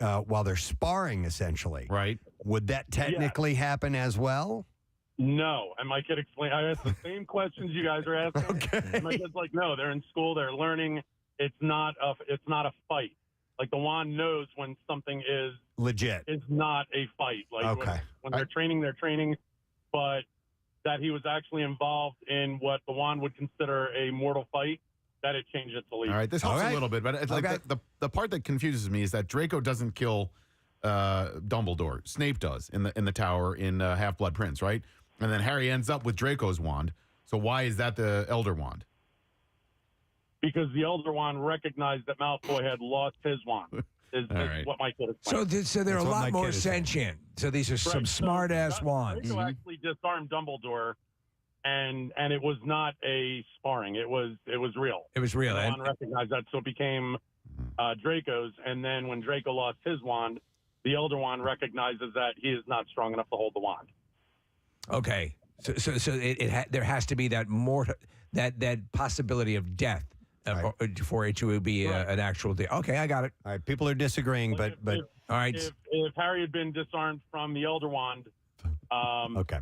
while they're sparring, essentially. Right. Would that technically happen as well? No. And my kid explained, I asked the same questions you guys are asking. Okay. And my kid's like, no, they're in school, they're learning. It's not a fight. Like the wand knows when something is legit. It's not a fight. Like when they're training, but that he was actually involved in what the wand would consider a mortal fight, that it changed its allegiance. All right, this helps a little bit, but it's like the part that confuses me is that Draco doesn't kill Dumbledore. Snape does in the tower in Half-Blood Prince, right? And then Harry ends up with Draco's wand. So why is that the Elder Wand? Because the Elder Wand recognized that Malfoy had lost his wand. Is what my kid explained. So they're a lot more sentient. So these are some smart-ass wands. Draco actually disarmed Dumbledore, and it was not a sparring. It was real. It was real. The wand recognized that, so it became Draco's. And then when Draco lost his wand, the Elder Wand recognizes that he is not strong enough to hold the wand. Okay, so there has to be that that possibility of death for it to be an actual deal. Okay, I got it. All right, people are disagreeing, but all right. If Harry had been disarmed from the Elder Wand, okay.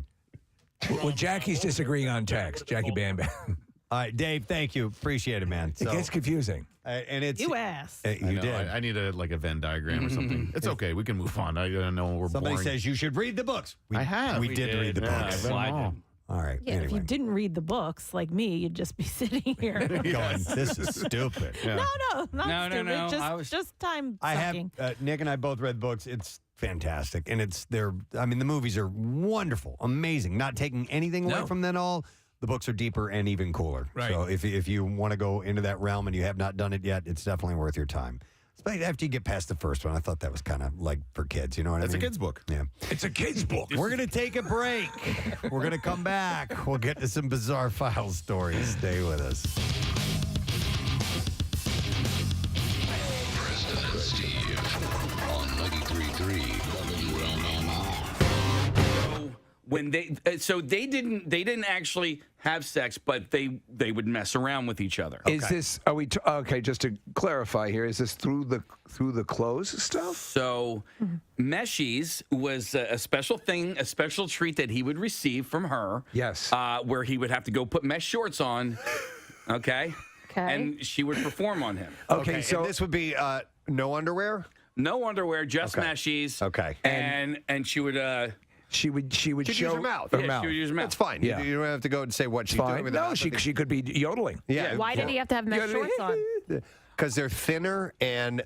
Well, Jackie's disagreeing on text. Jackie Bam Bam. All right, Dave, thank you. Appreciate it, man. It gets confusing. And it's You asked. You did. I need a Venn diagram or something. It's okay. We can move on. I don't know we're Somebody boring. says you should read the books. I have. We did read the books. I've read them all. All right. Yeah, if you didn't read the books like me, you'd just be sitting here going, this is stupid. No, not stupid. No. Just time I sucking. have Nick and I both read books. It's fantastic, and the movies are wonderful, amazing. Not taking anything away from them all. The books are deeper and even cooler. Right. So if you want to go into that realm and you have not done it yet, it's definitely worth your time. Especially after you get past the first one, I thought that was kind of like for kids. You know what I mean? That's a kid's book. Yeah. It's a kid's book. We're going to take a break. We're going to come back. We'll get to some bizarre file stories. Stay with us. Preston and Steve on 93.3 When they didn't actually have sex, but they would mess around with each other. Is this? Are we okay? Just to clarify here, is this through the clothes stuff? So, Meshies was a special thing, a special treat that he would receive from her. Yes. Where he would have to go put mesh shorts on. Okay. Okay. And she would perform on him. Okay, so this would be no underwear? No underwear, just Okay. Meshies. Okay. And she would. She would She'd show use her mouth. her Yeah, mouth. she would use her mouth. That's fine. Yeah. You don't have to go and say what she's doing Fine. with her No, mouth. she could be yodeling. Yeah. Why did he have to have mesh shorts on? Because they're thinner and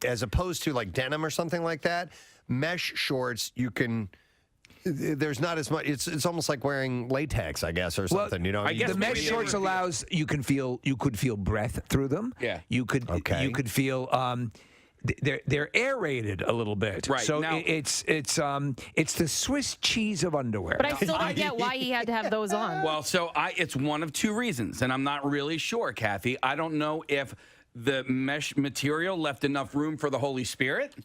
as opposed to like denim or something like that, mesh shorts, you can. There's not as much. It's almost like wearing latex, I guess, or something. You know, I guess the mesh shorts allows you could feel breath through them. Yeah. You could feel they're aerated a little bit. Right. So Now- it's the Swiss cheese of underwear. But I still don't get why he had to have those on. Well, so it's one of two reasons, and I'm not really sure, Kathy. I don't know if the mesh material left enough room for the Holy Spirit,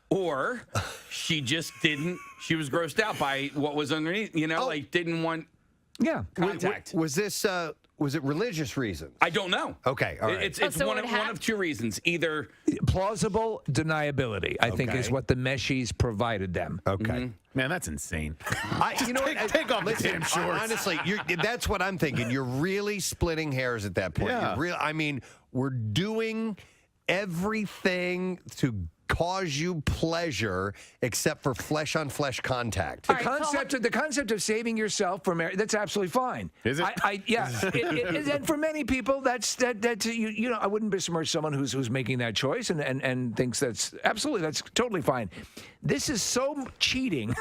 or she just didn't. She was grossed out by what was underneath. You know, like didn't want contact. Was this? Was it religious reasons? I don't know. Okay, all right. It's so one it of one of two reasons. Either plausible deniability, I think, is what the meshies provided them. Okay. Man, that's insane. You know what? Take off the damn shorts. Honestly, that's what I'm thinking. You're really splitting hairs at that point. Yeah. I mean, we're doing everything to cause you pleasure except for flesh on flesh contact. The concept of saving yourself from marriage, that's absolutely fine. Is it? Yeah. And for many people, that's you know, I wouldn't besmirch someone who's making that choice and thinks that's totally fine. This is so cheating.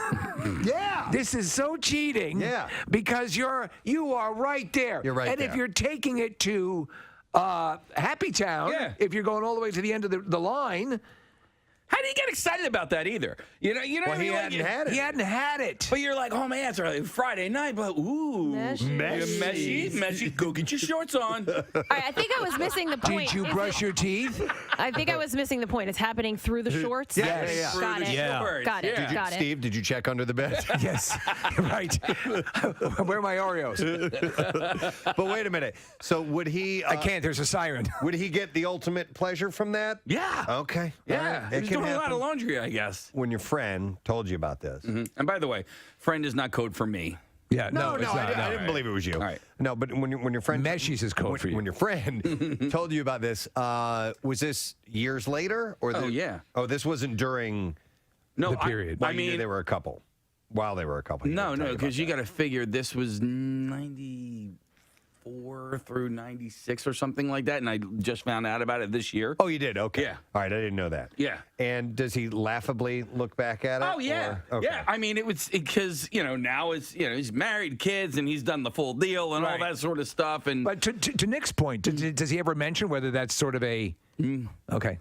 Yeah. This is so cheating. Yeah. Because you are right there. You're right and there. if you're taking it to Happy Town, if you're going all the way to the end of the line. how do you get excited about that either? You know. Well, what I he mean? hadn't had it. He hadn't had it. But you're like, oh man, it's like Friday night, but ooh, meshy, go get your shorts on. All right, I think I was missing the point. Did you brush your teeth? I think I was missing the point. It's happening through the shorts. Yes. Got it. Shorts. Got it. Yeah. Got it. Steve, did you check under the bed? Yes. Right. Where are my Oreos? But wait a minute. So would he? I can't. There's a siren. Would he get the ultimate pleasure from that? Yeah. Okay. Yeah. All right. He's It can doing a lot happen of laundry, I guess. when your friend told you about this. And by the way, friend is not code for me. Yeah. No, it's not, I didn't believe it was you. All right. No, but when your friend Meshies is code for you. when your friend told you about this, was this years later or? Yeah. Oh, this wasn't during No, The period. While I you knew mean, they were a couple. While they were a couple. no, because you got to figure this was 94 through 96 or something like that, and I just found out about it this year. Oh, you did? Okay. Yeah. All right, I didn't know that. Yeah. And does he laughably look back at it? Oh yeah, or- okay. yeah. I mean, it was because now it's he's married, kids, and he's done the full deal and all Right. that sort of stuff. And But to Nick's point, does he ever mention whether that's sort of a okay,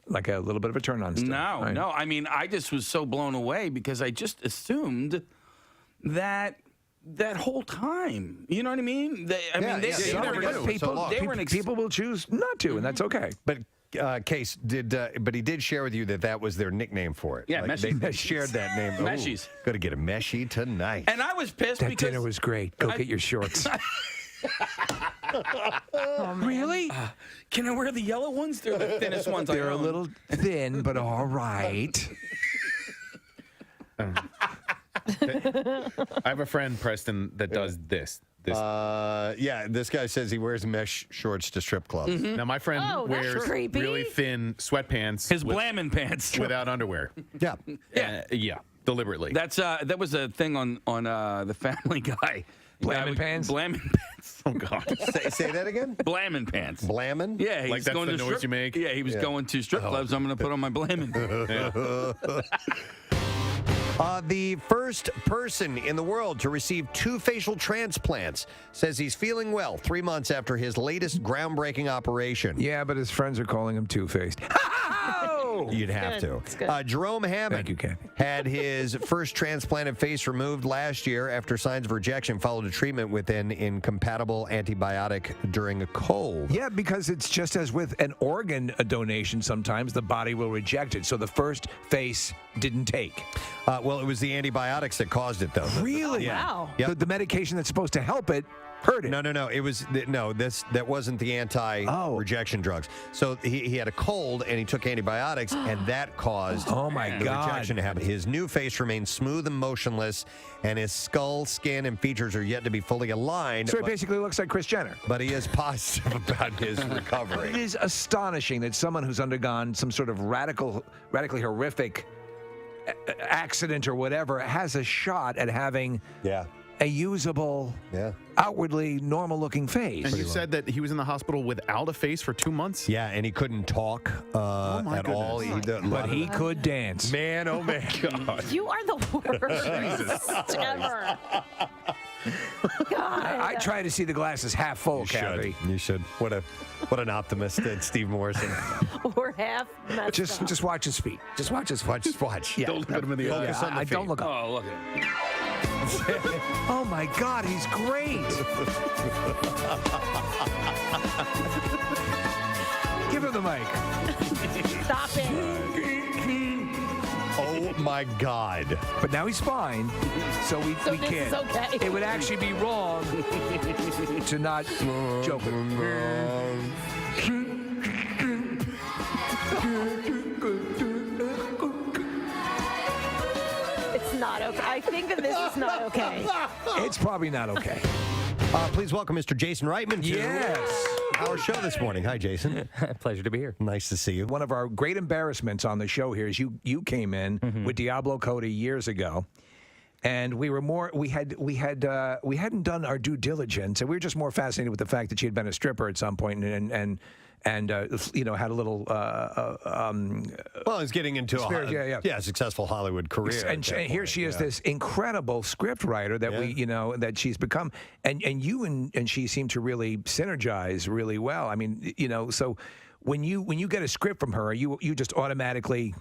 like a little bit of a turn on? Still? no, Right. no. I mean, I just was so blown away because I just assumed that whole time. You know what I mean? They never knew. People will choose not to, and that's okay. But Case but he did share with you that was their nickname for it. Yeah, they Meshies. shared that name. Meshies. Got to get a meshie tonight. And I was pissed That because dinner was great. Go get your shorts. Really? Can I wear the yellow ones? They're the thinnest ones I They're a own. little thin, but all right. I have a friend, Preston, that does this. Yeah, this guy says he wears mesh shorts to strip clubs. Now, my friend Oh, that's wears creepy. really thin sweatpants. His blammin' pants. Without underwear. Yeah. Yeah, deliberately. That's that was a thing on the Family Guy. Blammin' pants? Blammin' pants. Oh God. Say that again. Blammin' pants. Blammin'? Yeah, Like he's that's going the to noise strip, you make? Yeah, he was going to strip clubs. I'm going to put on my blammin'. The first person in the world to receive 2 facial transplants says he's feeling well 3 months after his latest groundbreaking operation. Yeah, but his friends are calling him two-faced. You'd have to. Jerome Hammond had his first transplanted face removed last year after signs of rejection followed a treatment with an incompatible antibiotic during a cold. Yeah, because it's just as with an organ donation, sometimes the body will reject it. So the first face didn't take. Well, it was the antibiotics that caused it, though. Really? Yeah. Wow. Yep. The medication that's supposed to help it hurt it. No. It was that wasn't the anti-rejection drugs. So he had a cold and he took antibiotics, and that caused Oh my the God. rejection to happen. His new face remains smooth and motionless, and his skull, skin, and features are yet to be fully aligned. So he basically looks like Kris Jenner. But he is positive about his recovery. It is astonishing that someone who's undergone some sort of radically horrific accident or whatever has a shot at having a usable, outwardly normal-looking face. And you said that he was in the hospital without a face for 2 months? Yeah, and he couldn't talk at all. But he could dance. Man, oh man. God. You are the worst ever. God. I try to see the glasses half full, Kathy. You should. What an optimist, Steve Morrison. We're half messed up. Just watch his feet. Just watch his feet. Just watch. Yeah. Don't look at him in the eye. Focus on the feet. Don't look up. Oh, look at it. Oh my God, he's great. Give him the mic. Stop it. Oh my God. But now he's fine, so we this can't. is okay. It would actually be wrong to not joke with him. It's not okay. I think that this is not okay. It's probably not okay. Please welcome Mr. Jason Reitman to our show this morning. Hi, Jason. Pleasure to be here. Nice to see you. One of our great embarrassments on the show here is you came in with Diablo Cody years ago, and we hadn't done our due diligence, and we were just more fascinated with the fact that she had been a stripper at some point and had a little well, he's getting into a successful Hollywood career. And here she is, this incredible script writer that that she's become, and you and she seem to really synergize really well. I mean, so when you get a script from her, you just automatically,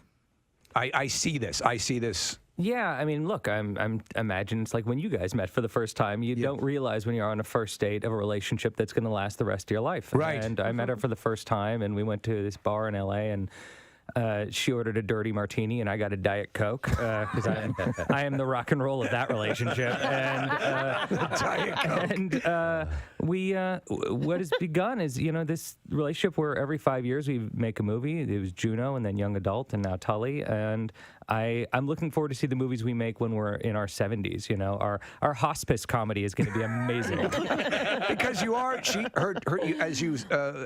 I see this. Yeah, I mean, look, I'm imagine it's like when you guys met for the first time. You don't realize when you're on a first date of a relationship that's going to last the rest of your life. Right. And I met her for the first time, and we went to this bar in L.A., and she ordered a dirty martini, and I got a Diet Coke because I am the rock and roll of that relationship. And Diet Coke. And what has begun is this relationship where every 5 years we make a movie. It was Juno, and then Young Adult, and now Tully. And I'm looking forward to see the movies we make when we're in our 70s. Our hospice comedy is going to be amazing. Because as you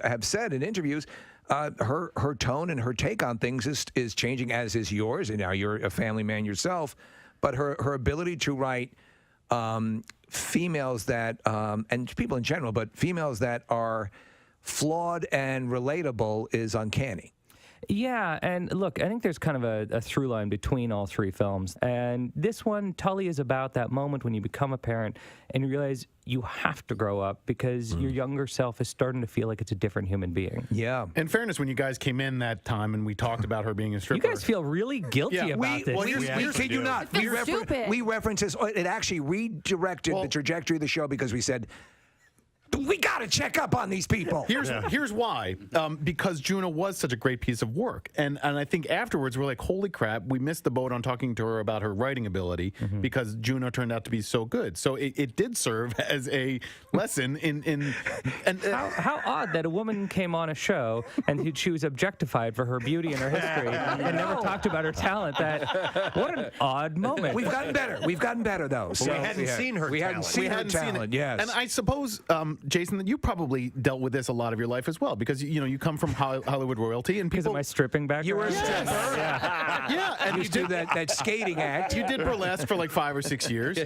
have said in interviews, her tone and her take on things is changing, as is yours, and now you're a family man yourself. But her ability to write females that and people in general, but females that are flawed and relatable is uncanny. Yeah, and look, I think there's kind of a through line between all three films. And this one, Tully, is about that moment when you become a parent and you realize you have to grow up because your younger self is starting to feel like it's a different human being. Yeah. In fairness, when you guys came in that time and we talked about her being a stripper. You guys feel really guilty about this. We kid you not. We reference this. It actually redirected the trajectory of the show because we said, we got to check up on these people. Here's why. Because Juno was such a great piece of work. And I think afterwards we're like, holy crap, we missed the boat on talking to her about her writing ability because Juno turned out to be so good. So it did serve as a lesson in how odd that a woman came on a show and she was objectified for her beauty and her history and never talked about her talent. What an odd moment. We've gotten better though. So we hadn't seen her talent. Yes. And I suppose Jason, that you probably dealt with this a lot of your life as well, because you come from Hollywood royalty, and because of my stripping background. You were a stripper. Yeah, and you did that skating act. You did burlesque for like 5 or 6 years.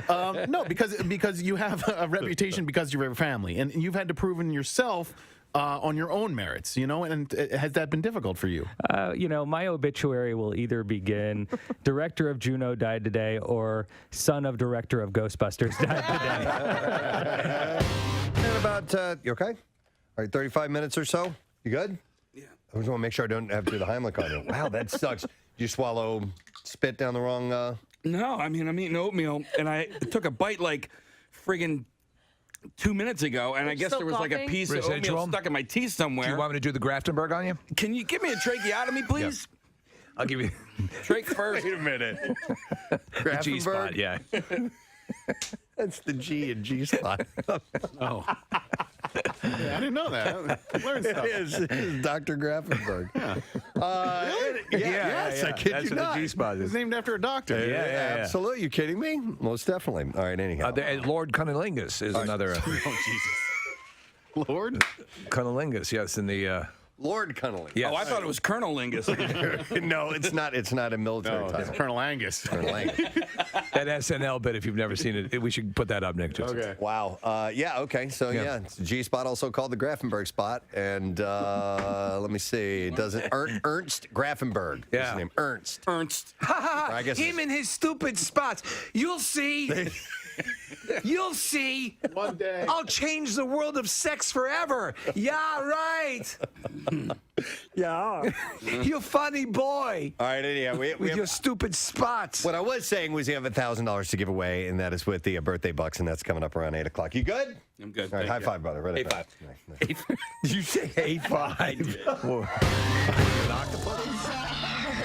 No, because you have a reputation because you're a family, and you've had to prove in yourself on your own merits, and has that been difficult for you? My obituary will either begin director of Juno died today or son of director of Ghostbusters died today. And about, you okay? All right, 35 minutes or so. You good? Yeah. I just want to make sure I don't have to do the Heimlich on you. Wow, that sucks. Did you swallow spit down the wrong... No, I mean, I'm eating oatmeal, and I took a bite like friggin' 2 minutes ago, and I guess there was like a piece of oatmeal stuck in my teeth somewhere. Do you want me to do the Graftenberg on you? Can you give me a tracheotomy, please? I'll give you... Trach first. Wait a minute. The G-spot, yeah. That's the G and G spot. Oh. Yeah, I didn't know that. Learn stuff. It is Dr. Grafenberg. Really? Yes, I kid That's you what not. the G-spot is. It's named after a doctor. Yeah. Absolutely. You kidding me? Most definitely. All right, anyhow. Lord Cunnilingus is another... Oh, Jesus. Lord? Cunnilingus, yes, in the... Lord Cunnilingus. Yes. Oh, I thought it was Colonel Lingus. No, it's not. It's not a military No, title. it's Colonel Angus. Colonel Angus. That SNL bit, if you've never seen it, we should put that up next to us. Okay. Wow. Yeah. Okay. So it's a G spot, also called the Grafenberg spot, and let me see. Doesn't Ernst Grafenberg? Yeah. What's his name? Ernst. I guess Him and his stupid spots. You'll see. You'll see. One day. I'll change the world of sex forever. Yeah, right. Yeah. You funny boy. All right. Anyhow, we With have, your stupid spots. what I was saying was you have $1,000 to give away, and that is with the birthday bucks, and that's coming up around 8 o'clock. You good? I'm good. All right. Thank High you. five, brother. Right up. Eight five. Did you say A5?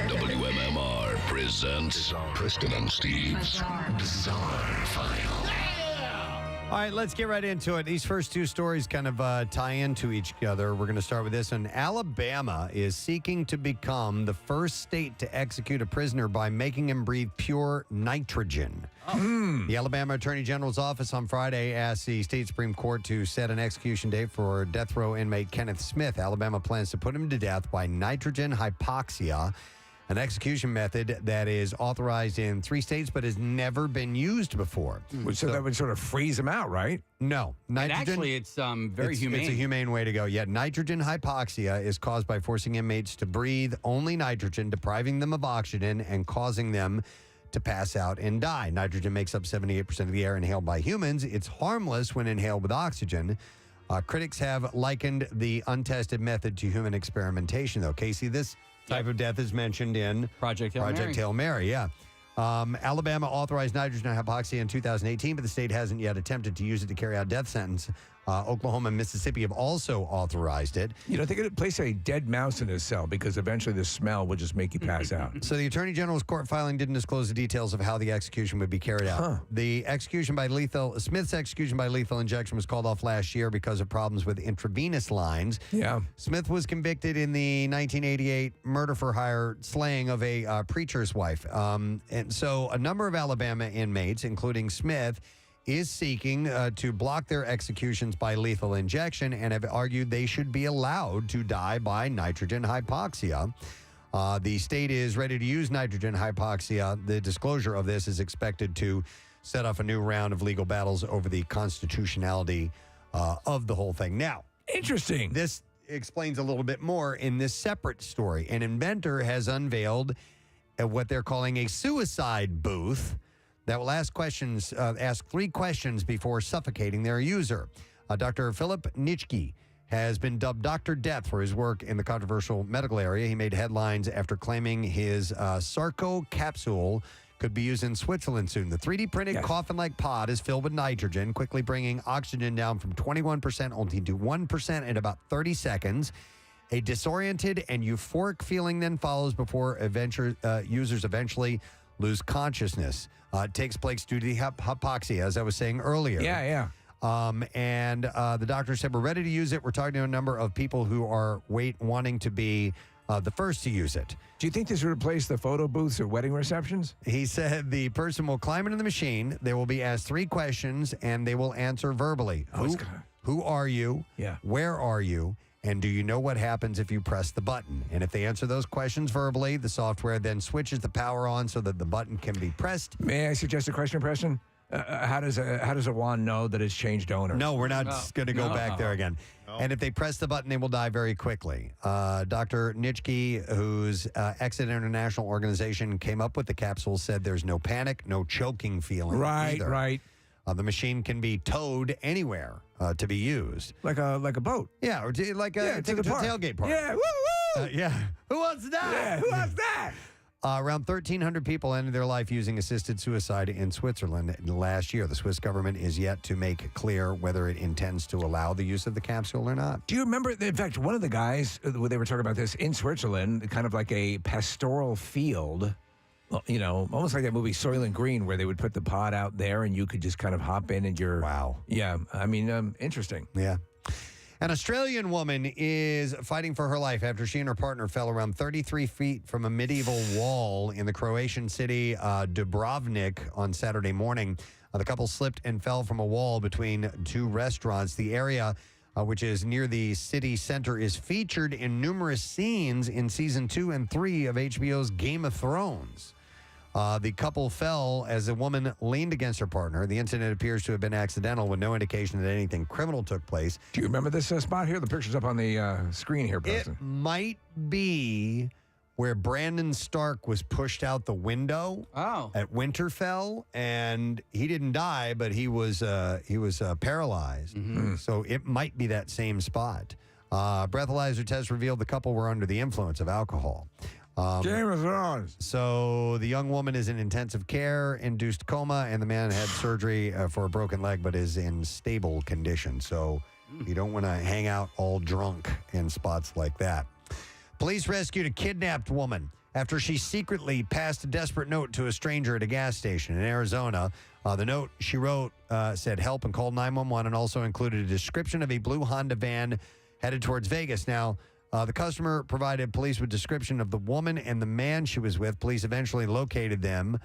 WMMR presents Preston and Steve's Bizarre File. All right, let's get right into it. These first two stories kind of tie into each other. We're going to start with this one. Alabama is seeking to become the first state to execute a prisoner by making him breathe pure nitrogen. The Alabama Attorney General's office on Friday asked the state Supreme Court to set an execution date for death row inmate Kenneth Smith. Alabama plans to put him to death by nitrogen hypoxia, an execution method that is authorized in 3 states but has never been used before. So that would sort of freeze him out, right? No. Actually, it's very humane. It's a humane way to go. Yeah, nitrogen hypoxia is caused by forcing inmates to breathe only nitrogen, depriving them of oxygen, and causing them to pass out and die. Nitrogen makes up 78% of the air inhaled by humans. It's harmless when inhaled with oxygen. Critics have likened the untested method to human experimentation, though. Casey, this type of death is mentioned in Project Hail Mary, yeah. Alabama authorized nitrogen hypoxia in 2018, but the state hasn't yet attempted to use it to carry out death sentence. Oklahoma and Mississippi have also authorized it. You know, they could place a dead mouse in his cell because eventually the smell would just make you pass out. So the Attorney General's court filing didn't disclose the details of how the execution would be carried out. The execution by Smith's execution by lethal injection was called off last year because of problems with intravenous lines. Yeah. Smith was convicted in the 1988 murder for hire slaying of a preacher's wife. And so a number of Alabama inmates, including Smith, is seeking to block their executions by lethal injection and have argued they should be allowed to die by nitrogen hypoxia. The state is ready to use nitrogen hypoxia. The disclosure of this is expected to set off a new round of legal battles over the constitutionality of the whole thing. Now, interesting. This explains a little bit more in this separate story. An inventor has unveiled what they're calling a suicide booth that will ask 3 questions before suffocating their user. Dr. Philip Nitschke has been dubbed Dr. Death for his work in the controversial medical area. He made headlines after claiming his Sarco capsule could be used in Switzerland soon. The 3D printed coffin-like pod is filled with nitrogen, quickly bringing oxygen down from 21% only to 1% in about 30 seconds. A disoriented and euphoric feeling then follows before users eventually lose consciousness. It takes place due to the hypoxia, as I was saying earlier. Yeah. And the doctor said, we're ready to use it. We're talking to a number of people who are wanting to be the first to use it. Do you think this would replace the photo booths at wedding receptions? He said the person will climb into the machine. They will be asked 3 questions, and they will answer verbally. Who are you? Yeah. Where are you? And do you know what happens if you press the button? And if they answer those questions verbally, the software then switches the power on so that the button can be pressed. May I suggest a question, Preston? How does a wand know that it's changed owner? No, we're not going to go back there again. And if they press the button, they will die very quickly. Dr. Nitschke, whose Exit International organization came up with the capsule, said there's no panic, no choking feeling. Right, either. right. The machine can be towed anywhere to be used. Like a boat. Yeah, or like a tailgate party. Yeah, woo woo. Yeah. Who wants that? Yeah, who wants that? Around 1,300 people ended their life using assisted suicide in Switzerland last year. The Swiss government is yet to make clear whether it intends to allow the use of the capsule or not. Do you remember, in fact, one of the guys, when they were talking about this in Switzerland, kind of like a pastoral field, well, you know, almost like that movie Soylent Green, where they would put the pod out there and you could just kind of hop in and you're... Wow. Yeah, I mean, interesting. Yeah. An Australian woman is fighting for her life after she and her partner fell around 33 feet from a medieval wall in the Croatian city Dubrovnik on Saturday morning. The couple slipped and fell from a wall between two restaurants. The area, which is near the city center, is featured in numerous scenes in season 2 and 3 of HBO's Game of Thrones. The couple fell as a woman leaned against her partner. The incident appears to have been accidental with no indication that anything criminal took place. Do you remember this spot here? The picture's up on the screen here, Preston. It might be where Brandon Stark was pushed out the window at Winterfell, and he didn't die, but he was paralyzed. So it might be that same spot. Breathalyzer tests revealed the couple were under the influence of alcohol. So the young woman is in intensive care, induced coma, and the man had surgery for a broken leg, but is in stable condition. So you don't want to hang out all drunk in spots like that. Police rescued a kidnapped woman after she secretly passed a desperate note to a stranger at a gas station in Arizona. The note she wrote said help and called 911 and also included a description of a blue Honda van headed towards Vegas. Now, the customer provided police with description of the woman and the man she was with. Police eventually located them.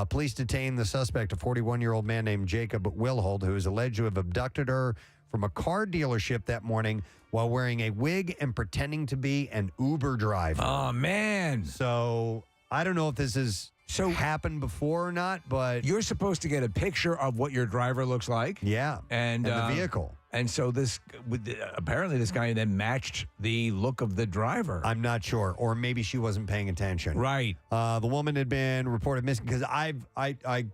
Police detained the suspect, a 41-year-old man named Jacob Wilhold, who is alleged to have abducted her from a car dealership that morning while wearing a wig and pretending to be an Uber driver. Oh, man. So I don't know if this has happened before or not, but... You're supposed to get a picture of what your driver looks like. Yeah, and the vehicle. And so apparently this guy then matched the look of the driver. I'm not sure, or maybe she wasn't paying attention. Right. The woman had been reported missing because I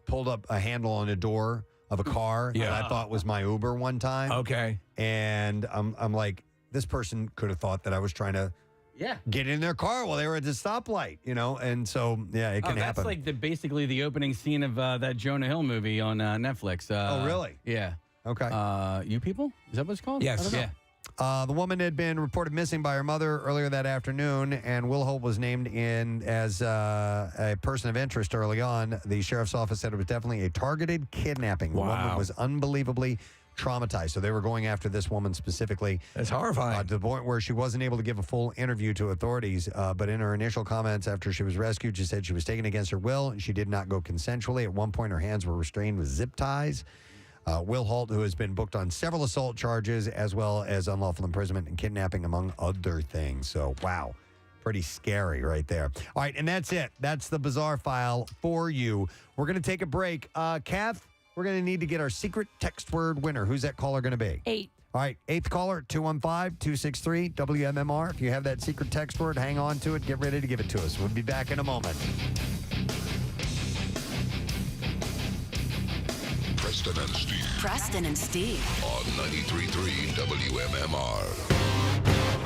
pulled up a handle on a door of a car that I thought was my Uber one time. Okay. And I'm like, this person could have thought that I was trying to get in their car while they were at the stoplight, you know? And so, it can happen. That's like basically the opening scene of that Jonah Hill movie on Netflix. Oh, really? Yeah. Okay. You People? Is that what it's called? Yes. The woman had been reported missing by her mother earlier that afternoon, and Wilholt was named in as a person of interest early on. The sheriff's office said it was definitely a targeted kidnapping. The woman was unbelievably traumatized, so they were going after this woman specifically. That's horrifying. To the point where she wasn't able to give a full interview to authorities, but in her initial comments after she was rescued, she said she was taken against her will, and she did not go consensually. At one point, her hands were restrained with zip ties. Wilholt, who has been booked on several assault charges, as well as unlawful imprisonment and kidnapping, among other things. So, wow, pretty scary right there. All right, and that's it. That's the Bizarre File for you. We're going to take a break. Kath, we're going to need to get our secret text word winner. Who's that caller going to be? 8. All right, 8th caller, 215-263 WMMR. If you have that secret text word, hang on to it. Get ready to give it to us. We'll be back in a moment. Preston and Steve. Preston and Steve. On 93.3 WMMR.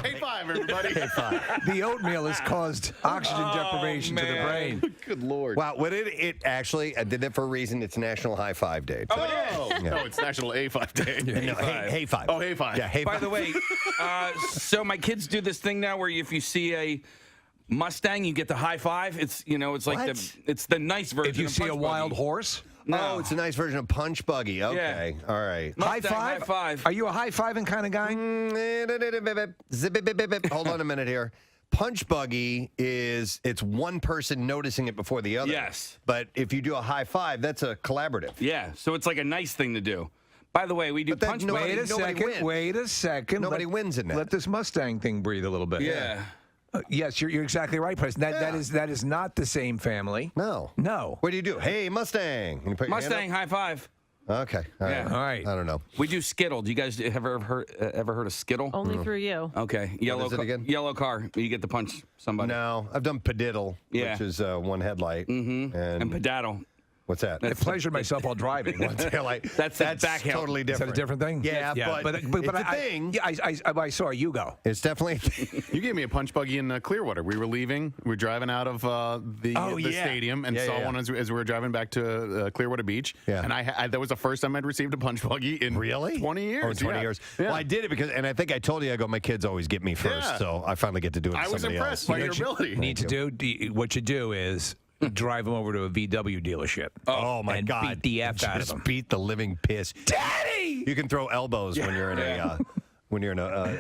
Hey, five, everybody. Hey, five. The oatmeal has caused oxygen deprivation to the brain. Good Lord. Wow, what it actually, I did that for a reason. It's National High Five Day. No, it's National A5 Day. No, hey, five. Oh, hey, five. Yeah, hey, By five. the way, so my kids do this thing now where if you see a Mustang, you get the high five. It's it's like it's the nice version. If you of see a Punch wild Buggy. horse? No. Oh, it's a nice version of Punch Buggy. Okay. All right. Mustang, High five? Are you a high-fiving kind of guy? Hold on a minute here. Punch Buggy it's one person noticing it before the other. Yes. But if you do a high five, that's a collaborative. Yeah, so it's like a nice thing to do. By the way, we do Punch Buggy. Wait a second. Nobody wins in that. Let this Mustang thing breathe a little bit. Yeah. Yes, you're exactly right, Preston. That is not the same family. No. No. What do you do? Hey, Mustang. And you put your hand Mustang, up? high five. Okay. All right. Yeah. All right. I don't know. We do Skittle. Do you guys ever heard of Skittle? Only through you. Okay. Yellow is it again? Yellow car. You get to punch somebody. No, I've done padiddle, Yeah. which is one headlight. Mm-hmm. And pedaddle. What's that? I pleasured myself while driving. One taillight. That's backhand. totally Is different. that a different thing? Yeah, but it's it's a I, thing. Yeah, I saw you go. It's definitely. You gave me a punch buggy in Clearwater. We were leaving. We were driving out of the stadium and saw one as we were driving back to Clearwater Beach. Yeah. And I that was the first time I'd received a punch buggy in 20 years. Oh, 20 years. Yeah. Well, I did it because, and I think I told you, I go, my kids always get me first, so I finally get to do it to I was somebody impressed else. by your ability. What you do is drive them over to a VW dealership. Oh my and God! Beat the F out of Just them. beat the living piss. Daddy! You can throw elbows when you're in a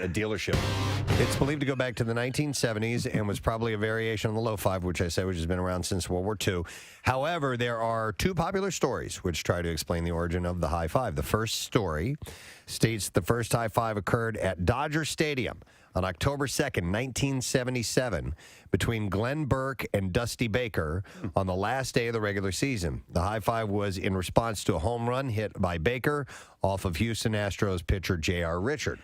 dealership. It's believed to go back to the 1970s and was probably a variation on the low five, which I said, which has been around since World War II. However, there are two popular stories which try to explain the origin of the high five. The first story states the first high five occurred at Dodger Stadium on October 2nd, 1977, between Glenn Burke and Dusty Baker on the last day of the regular season. The high five was in response to a home run hit by Baker off of Houston Astros pitcher J.R. Richard.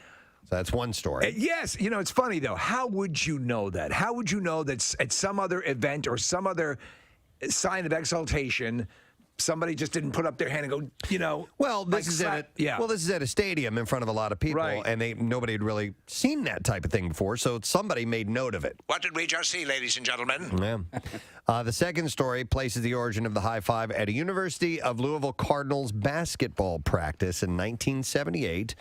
So that's one story. Yes, it's funny though. How would you know that? How would you know that at some other event or some other sign of exaltation, somebody just didn't put up their hand and go, Well, this is at a stadium in front of a lot of people, and nobody had really seen that type of thing before, so somebody made note of it. What did we just see, ladies and gentlemen? Yeah. The second story places the origin of the high five at a University of Louisville Cardinals basketball practice in 1978.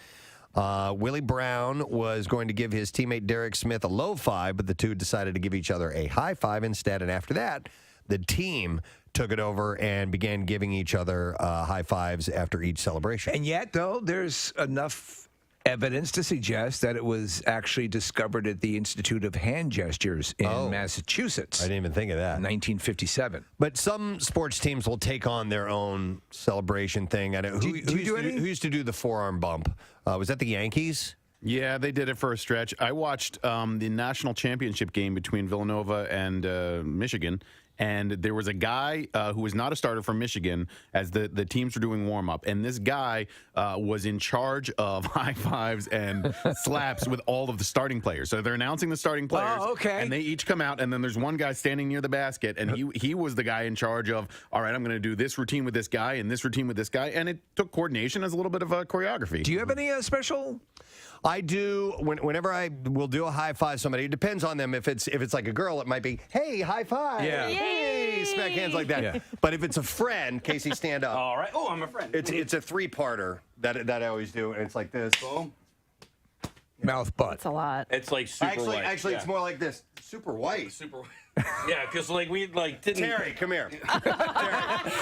Willie Brown was going to give his teammate Derek Smith a low five, but the two decided to give each other a high five instead, and after that, the team took it over and began giving each other high fives after each celebration. And yet, though, there's enough evidence to suggest that it was actually discovered at the Institute of Hand Gestures in Massachusetts. I didn't even think of that. 1957. But some sports teams will take on their own celebration thing. I know, who used to do the forearm bump? Was that the Yankees? Yeah, they did it for a stretch. I watched the national championship game between Villanova and Michigan. And there was a guy who was not a starter from Michigan as the teams were doing warm-up. And this guy was in charge of high fives and slaps with all of the starting players. So they're announcing the starting players. Oh, okay. And they each come out, and then there's one guy standing near the basket, and he was the guy in charge of, all right, I'm going to do this routine with this guy and this routine with this guy. And it took coordination as a little bit of a choreography. Do you have any special... I do. Whenever I will do a high five somebody, it depends on them. If it's like a girl, it might be, hey, high five. Yeah. Hey, smack hands like that. Yeah. But if it's a friend, Casey, stand up. All right. Oh, I'm a friend. It's a three-parter that I always do, and it's like this. Boom. Mouth butt. It's a lot. It's like super white. Actually, yeah. it's more like this. Super white. Super white. Yeah, because we didn't. Terry, come here.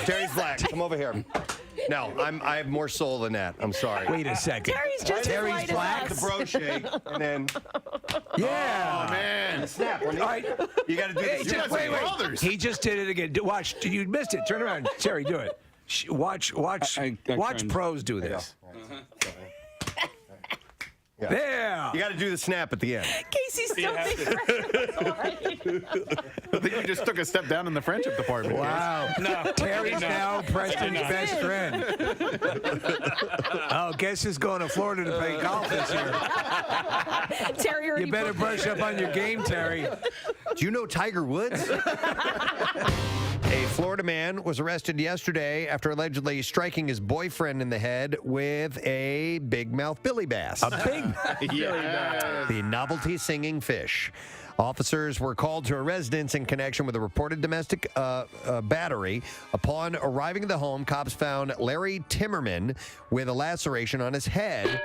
Terry's black. Come over here. No, I have more soul than that. I'm sorry. Wait a second. Terry's just as white as black, us. the bro shake, and then Yeah. oh man, snap. All right. You got to do Hey, this. wait. He just did it again. Watch. You missed it. Turn around. Terry, do it. Watch pros do this. Yeah. There. You got to do the snap at the end. Casey's still thinking. I think you just took a step down in the friendship department. Wow. No. Terry's now Preston's best friend. Oh, guess who's going to Florida to play golf this year? Terry already You better brush up on your game, Terry. Do you know Tiger Woods? A Florida man was arrested yesterday after allegedly striking his boyfriend in the head with a big mouth billy bass. A big The novelty singing fish. Officers were called to a residence in connection with a reported domestic battery. Upon arriving at the home, cops found Larry Timmerman with a laceration on his head.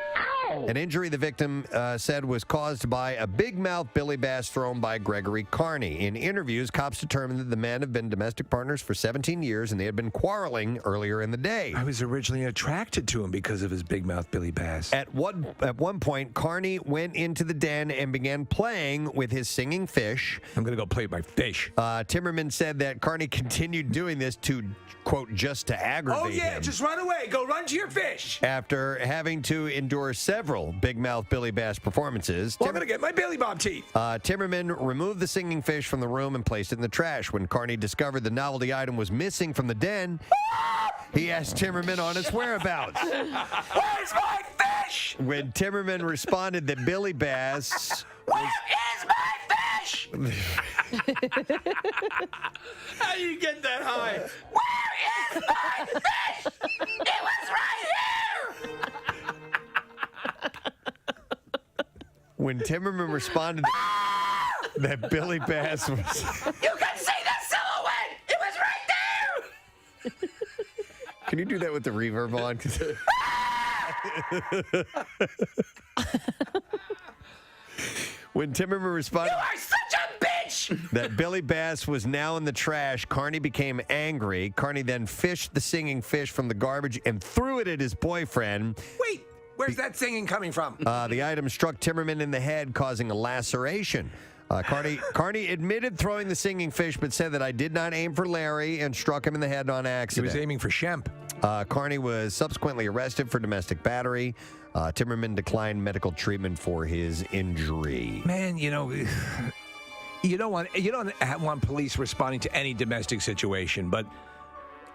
An injury the victim said was caused by a big mouth billy bass thrown by Gregory Carney. In interviews, cops determined that the men have been domestic partners for 17 years and they had been quarreling earlier in the day. I was originally attracted to him because of his big mouth billy bass. At one point, Carney went into the den and began playing with his singing fish. I'm going to go play with my fish. Timmerman said that Carney continued doing this to, quote, just to aggravate him. Just run away. Go run to your fish. After having to endure several big mouth billy bass performances, Well, I'm going to get my Billy Bob teeth. Timmerman removed the singing fish from the room and placed it in the trash. When Carney discovered the novelty item was missing from the den, He asked Timmerman on his whereabouts. Where's my fish? When Timmerman responded that Billy Bass Where is my fish? How do you get that high? Where is my fish? It was right here. when Timmerman responded that Billy Bass was. You can see the silhouette. It was right there. Can you do that with the reverb on? When Timmerman responded, You are such a bitch. that Billy Bass was now in the trash, Carney became angry. Carney then fished the singing fish from the garbage and threw it at his boyfriend. Wait, where's that singing coming from? The item struck Timmerman in the head, causing a laceration. Carney admitted throwing the singing fish, but said that I did not aim for Larry and struck him in the head on He accident. was aiming for Shemp. Carney was subsequently arrested for domestic battery. Timmerman declined medical treatment for his injury. Man, you don't want police responding to any domestic situation, but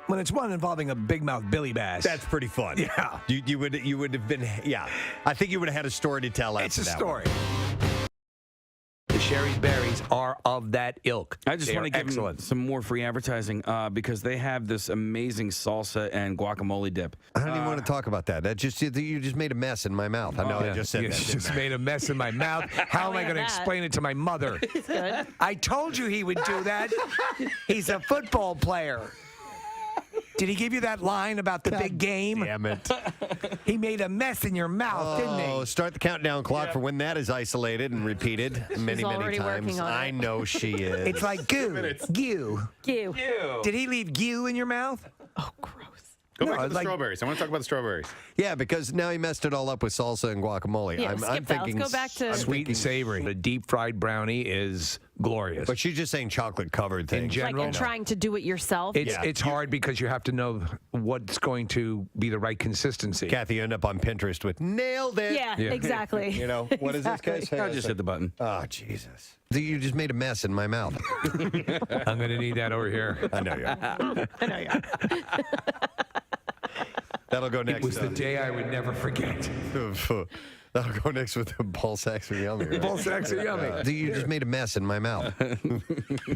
when it's one involving a big mouth Billy Bass, That's pretty fun. Yeah. You would have been, yeah. I think you would have had a story to tell after it's a that story. The Sherry's Berries are of that ilk. I just They want are to give excellent. them some more free advertising because they have this amazing salsa and guacamole dip. I don't even want to talk about that. That just you just made a mess in my mouth. I know I just said you that. just made a mess in my mouth. How am I going to explain it to my mother? I told you he would do that. He's a football player. Did he give you that line about the big game? Damn it. He made a mess in your mouth, didn't he? Oh, start the countdown clock for when that is isolated and repeated many already times. working on it. I know she is. It's like goo. Goo. Ew. Did he leave goo in your mouth? Oh, gross. Go back No, to the like- strawberries. I want to talk about the strawberries. Yeah, because now he messed it all up with salsa and guacamole. Yeah, I'm skip that. thinking Let's go back to I'm Sweet thinking- and savory. The deep fried brownie is glorious. But she's just saying chocolate covered things. In Like, general, and trying to do it yourself. it's hard because you have to know what's going to be the right consistency. Kathy, you end up on Pinterest with nailed it. Yeah, exactly. You know, what is this, guys? I just hit the button. Oh, Jesus. You just made a mess in my mouth. I'm going to need that over here. I know you are. I know you are. That'll go next. It was the day I would never forget. That'll go next with the ball sacks are yummy. Right? Ball sacks are yummy. You just made a mess in my mouth.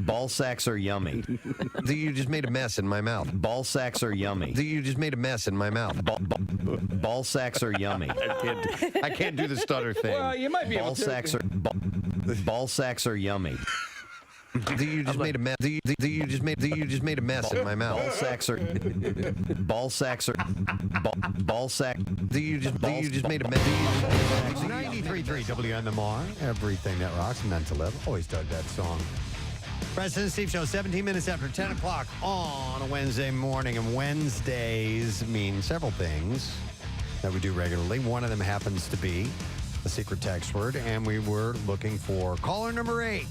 Ball sacks are yummy. You just made a mess in my mouth. Ball sacks are yummy. You just made a mess in my mouth. Ball sacks are yummy. I can't do the stutter thing. Well, you might be ball able to. sacks are ball sacks are yummy. You just made a mess. You just made a mess in my mouth. Ball sacks are ball sack. You just made a mess. 93.3 WMMR. Everything that rocks. Meant to live. Always dug that song. Preston and Steve Show. 17 minutes after 10 o'clock on a Wednesday morning, and Wednesdays mean several things that we do regularly. One of them happens to be the secret text word, and we were looking for caller number 8.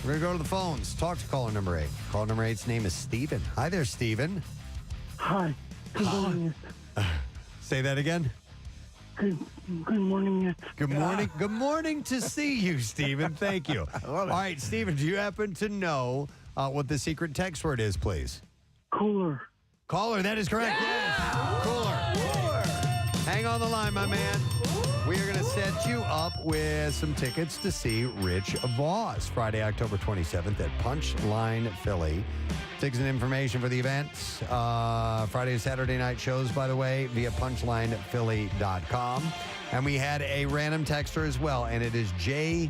We're going to go to the phones. Talk to caller number 8. Caller number 8's name is Steven. Hi there, Steven. Hi. Good morning. Say that again. Good morning. Good morning. Good morning to see you, Steven. Thank you. All right, Steven, do you happen to know what the secret text word is, please? Cooler. Caller, that is correct. Yes. Cooler. Hang on the line, my man. We are going to set you up with some tickets to see Rich Voss Friday, October 27th at Punchline Philly. Tickets and information for the events, Friday and Saturday night shows, by the way, via punchlinephilly.com. And we had a random texter as well, and it is Jay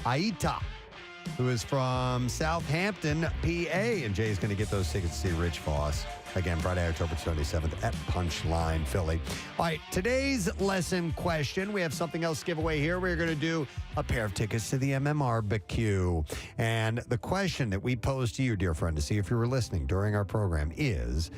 Aita, who is from Southampton, PA. And Jay's going to get those tickets to see Rich Voss. Again, Friday, October 27th at Punchline Philly. All right, today's lesson question. We have something else to give away here. We're going to do a pair of tickets to the MMRBQ. And the question that we posed to you, dear friend, to see if you were listening during our program is,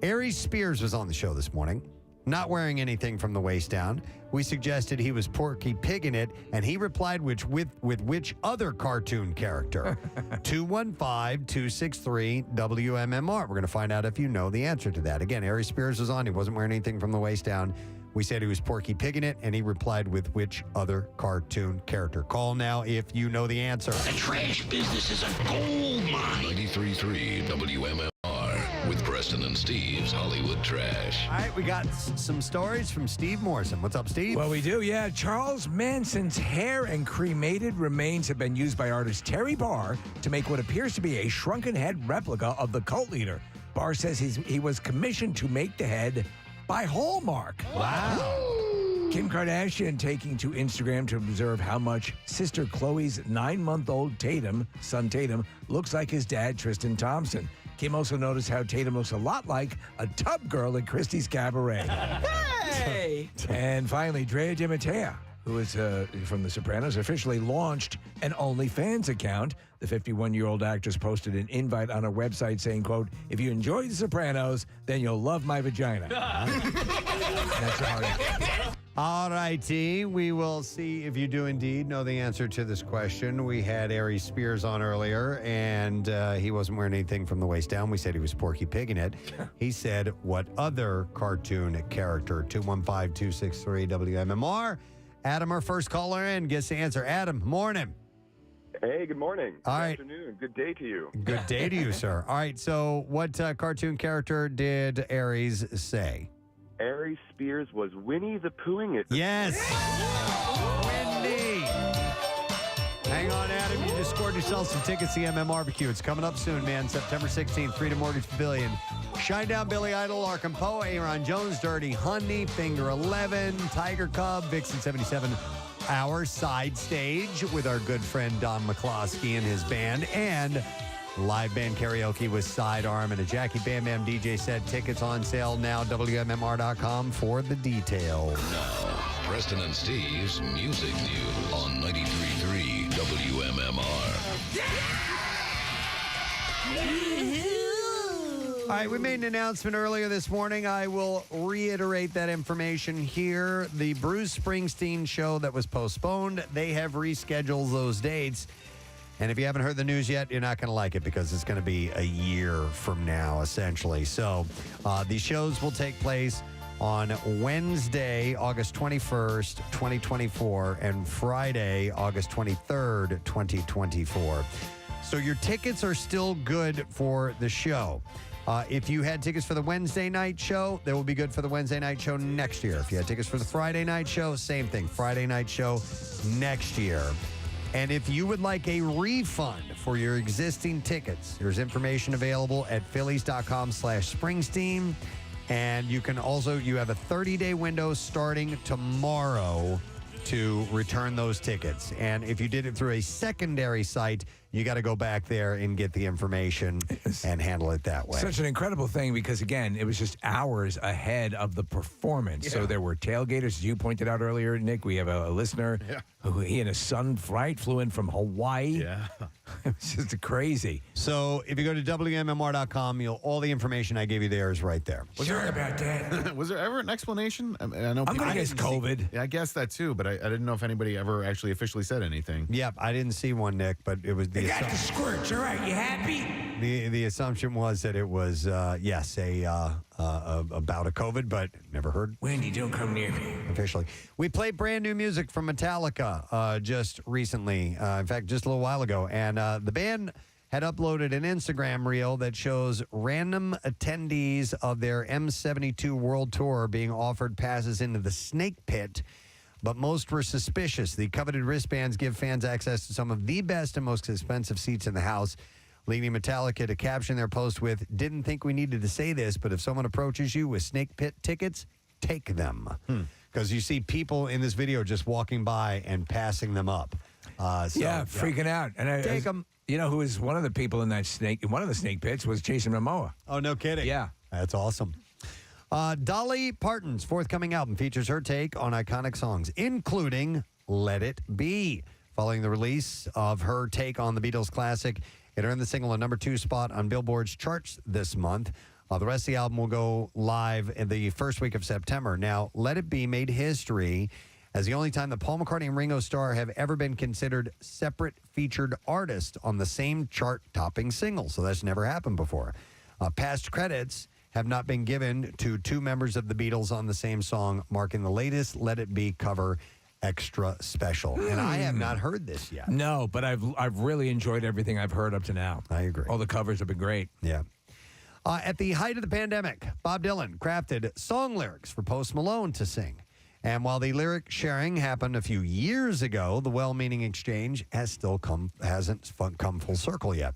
Aries Spears was on the show this morning, not wearing anything from the waist down. We suggested he was Porky Pig in it, and he replied with which other cartoon character? 215-263-WMMR. We're going to find out if you know the answer to that. Again, Aries Spears was on. He wasn't wearing anything from the waist down. We said he was Porky Pig in it, and he replied with which other cartoon character. Call now if you know the answer. The trash business is a gold mine. 93.3 WMMR. with Preston and Steve's Hollywood Trash. All right, we got some stories from Steve Morrison. What's up, Steve? Well, we do, yeah. Charles Manson's hair and cremated remains have been used by artist Terry Barr to make what appears to be a shrunken head replica of the cult leader. Barr says he was commissioned to make the head by Hallmark. Wow. Kim Kardashian taking to Instagram to observe how much sister Khloe's 9-month-old son Tatum, looks like his dad, Tristan Thompson. Kim also noticed how Tatum looks a lot like a tub girl at Christie's Cabaret. Hey! And finally, Drea de Matteo, who is from The Sopranos, officially launched an OnlyFans account. The 51-year-old actress posted an invite on her website saying, quote, "If you enjoy The Sopranos, then you'll love my vagina." That's all. All righty. We will see if you do indeed know the answer to this question. We had Aries Spears on earlier, and he wasn't wearing anything from the waist down. We said he was Porky Pig in it. He said, what other cartoon character? 215-263-WMMR. Adam, our first caller in, gets the answer. Adam, morning. Hey, good morning. All good right. afternoon. Good day to you. Good day to you, sir. All right, so what cartoon character did Aries say? Aries Spears was Winnie the Poohing it. Yes. Wendy. Hang on, Adam. You just scored yourself some tickets to the Barbecue. It's coming up soon, man. September 16th, Freedom Mortgage Pavilion. Shinedown, Billy Idol, Larkin Poe, Aaron Jones, Dirty Honey, Finger 11, Tiger Cub, Vixen 77. Our side stage with our good friend Don McCloskey and his band, and live band karaoke with Sidearm and a Jackie Bam Bam DJ set. Tickets on sale now. WMMR.com for the details. Now, Preston and Steve's Music News on 93.3 WMMR. All right, we made an announcement earlier this morning. I will reiterate that information here. The Bruce Springsteen show that was postponed, they have rescheduled those dates. And if you haven't heard the news yet, you're not going to like it because it's going to be a year from now, essentially. So these shows will take place on Wednesday, August 21st, 2024, and Friday, August 23rd, 2024. So your tickets are still good for the show. If you had tickets for the Wednesday night show, they will be good for the Wednesday night show next year. If you had tickets for the Friday night show, same thing. Friday night show next year. And if you would like a refund for your existing tickets, there's information available at phillies.com/Springsteen. And you can also, you have a 30-day window starting tomorrow to return those tickets. And if you did it through a secondary site, you got to go back there and get the information and handle it that way. Such an incredible thing because, again, it was just hours ahead of the performance. Yeah. So there were tailgaters, as you pointed out earlier, Nick. We have a listener who he and his son, flew in from Hawaii. Yeah. It was just crazy. So if you go to WMMR.com, all the information I gave you there is right there. Sorry about that. Was there ever an explanation? I know I'm going to guess COVID. Yeah, I guess that too, but I didn't know if anybody ever actually officially said anything. Yep, I didn't see one, Nick, but it was the got the squirts. All right, you happy? The assumption was that it was, yes, about a COVID, but never heard. Wendy, don't come near me. Officially. We played brand new music from Metallica just recently, in fact, just a little while ago. And the band had uploaded an Instagram reel that shows random attendees of their M72 World Tour being offered passes into the Snake Pit. But most were suspicious. The coveted wristbands give fans access to some of the best and most expensive seats in the house, leading Metallica to caption their post with, "Didn't think we needed to say this, but if someone approaches you with Snake Pit tickets, take them." Because you see people in this video just walking by and passing them up. Freaking out. And take them. You know who was one of the people in that one of the snake pits was Jason Momoa. Oh, no kidding. Yeah. That's awesome. Dolly Parton's forthcoming album features her take on iconic songs, including Let It Be. Following the release of her take on the Beatles classic, it earned the single a #2 spot on Billboard's charts this month. The rest of the album will go live in the first week of September. Now, Let It Be made history as the only time that Paul McCartney and Ringo Starr have ever been considered separate featured artists on the same chart-topping single. So that's never happened before. Past credits have not been given to two members of the Beatles on the same song, marking the latest Let It Be cover extra special. And I have not heard this yet. No, but I've really enjoyed everything I've heard up to now. I agree. All the covers have been great. Yeah. At the height of the pandemic, Bob Dylan crafted song lyrics for Post Malone to sing. And while the lyric sharing happened a few years ago, the well-meaning exchange hasn't come full circle yet.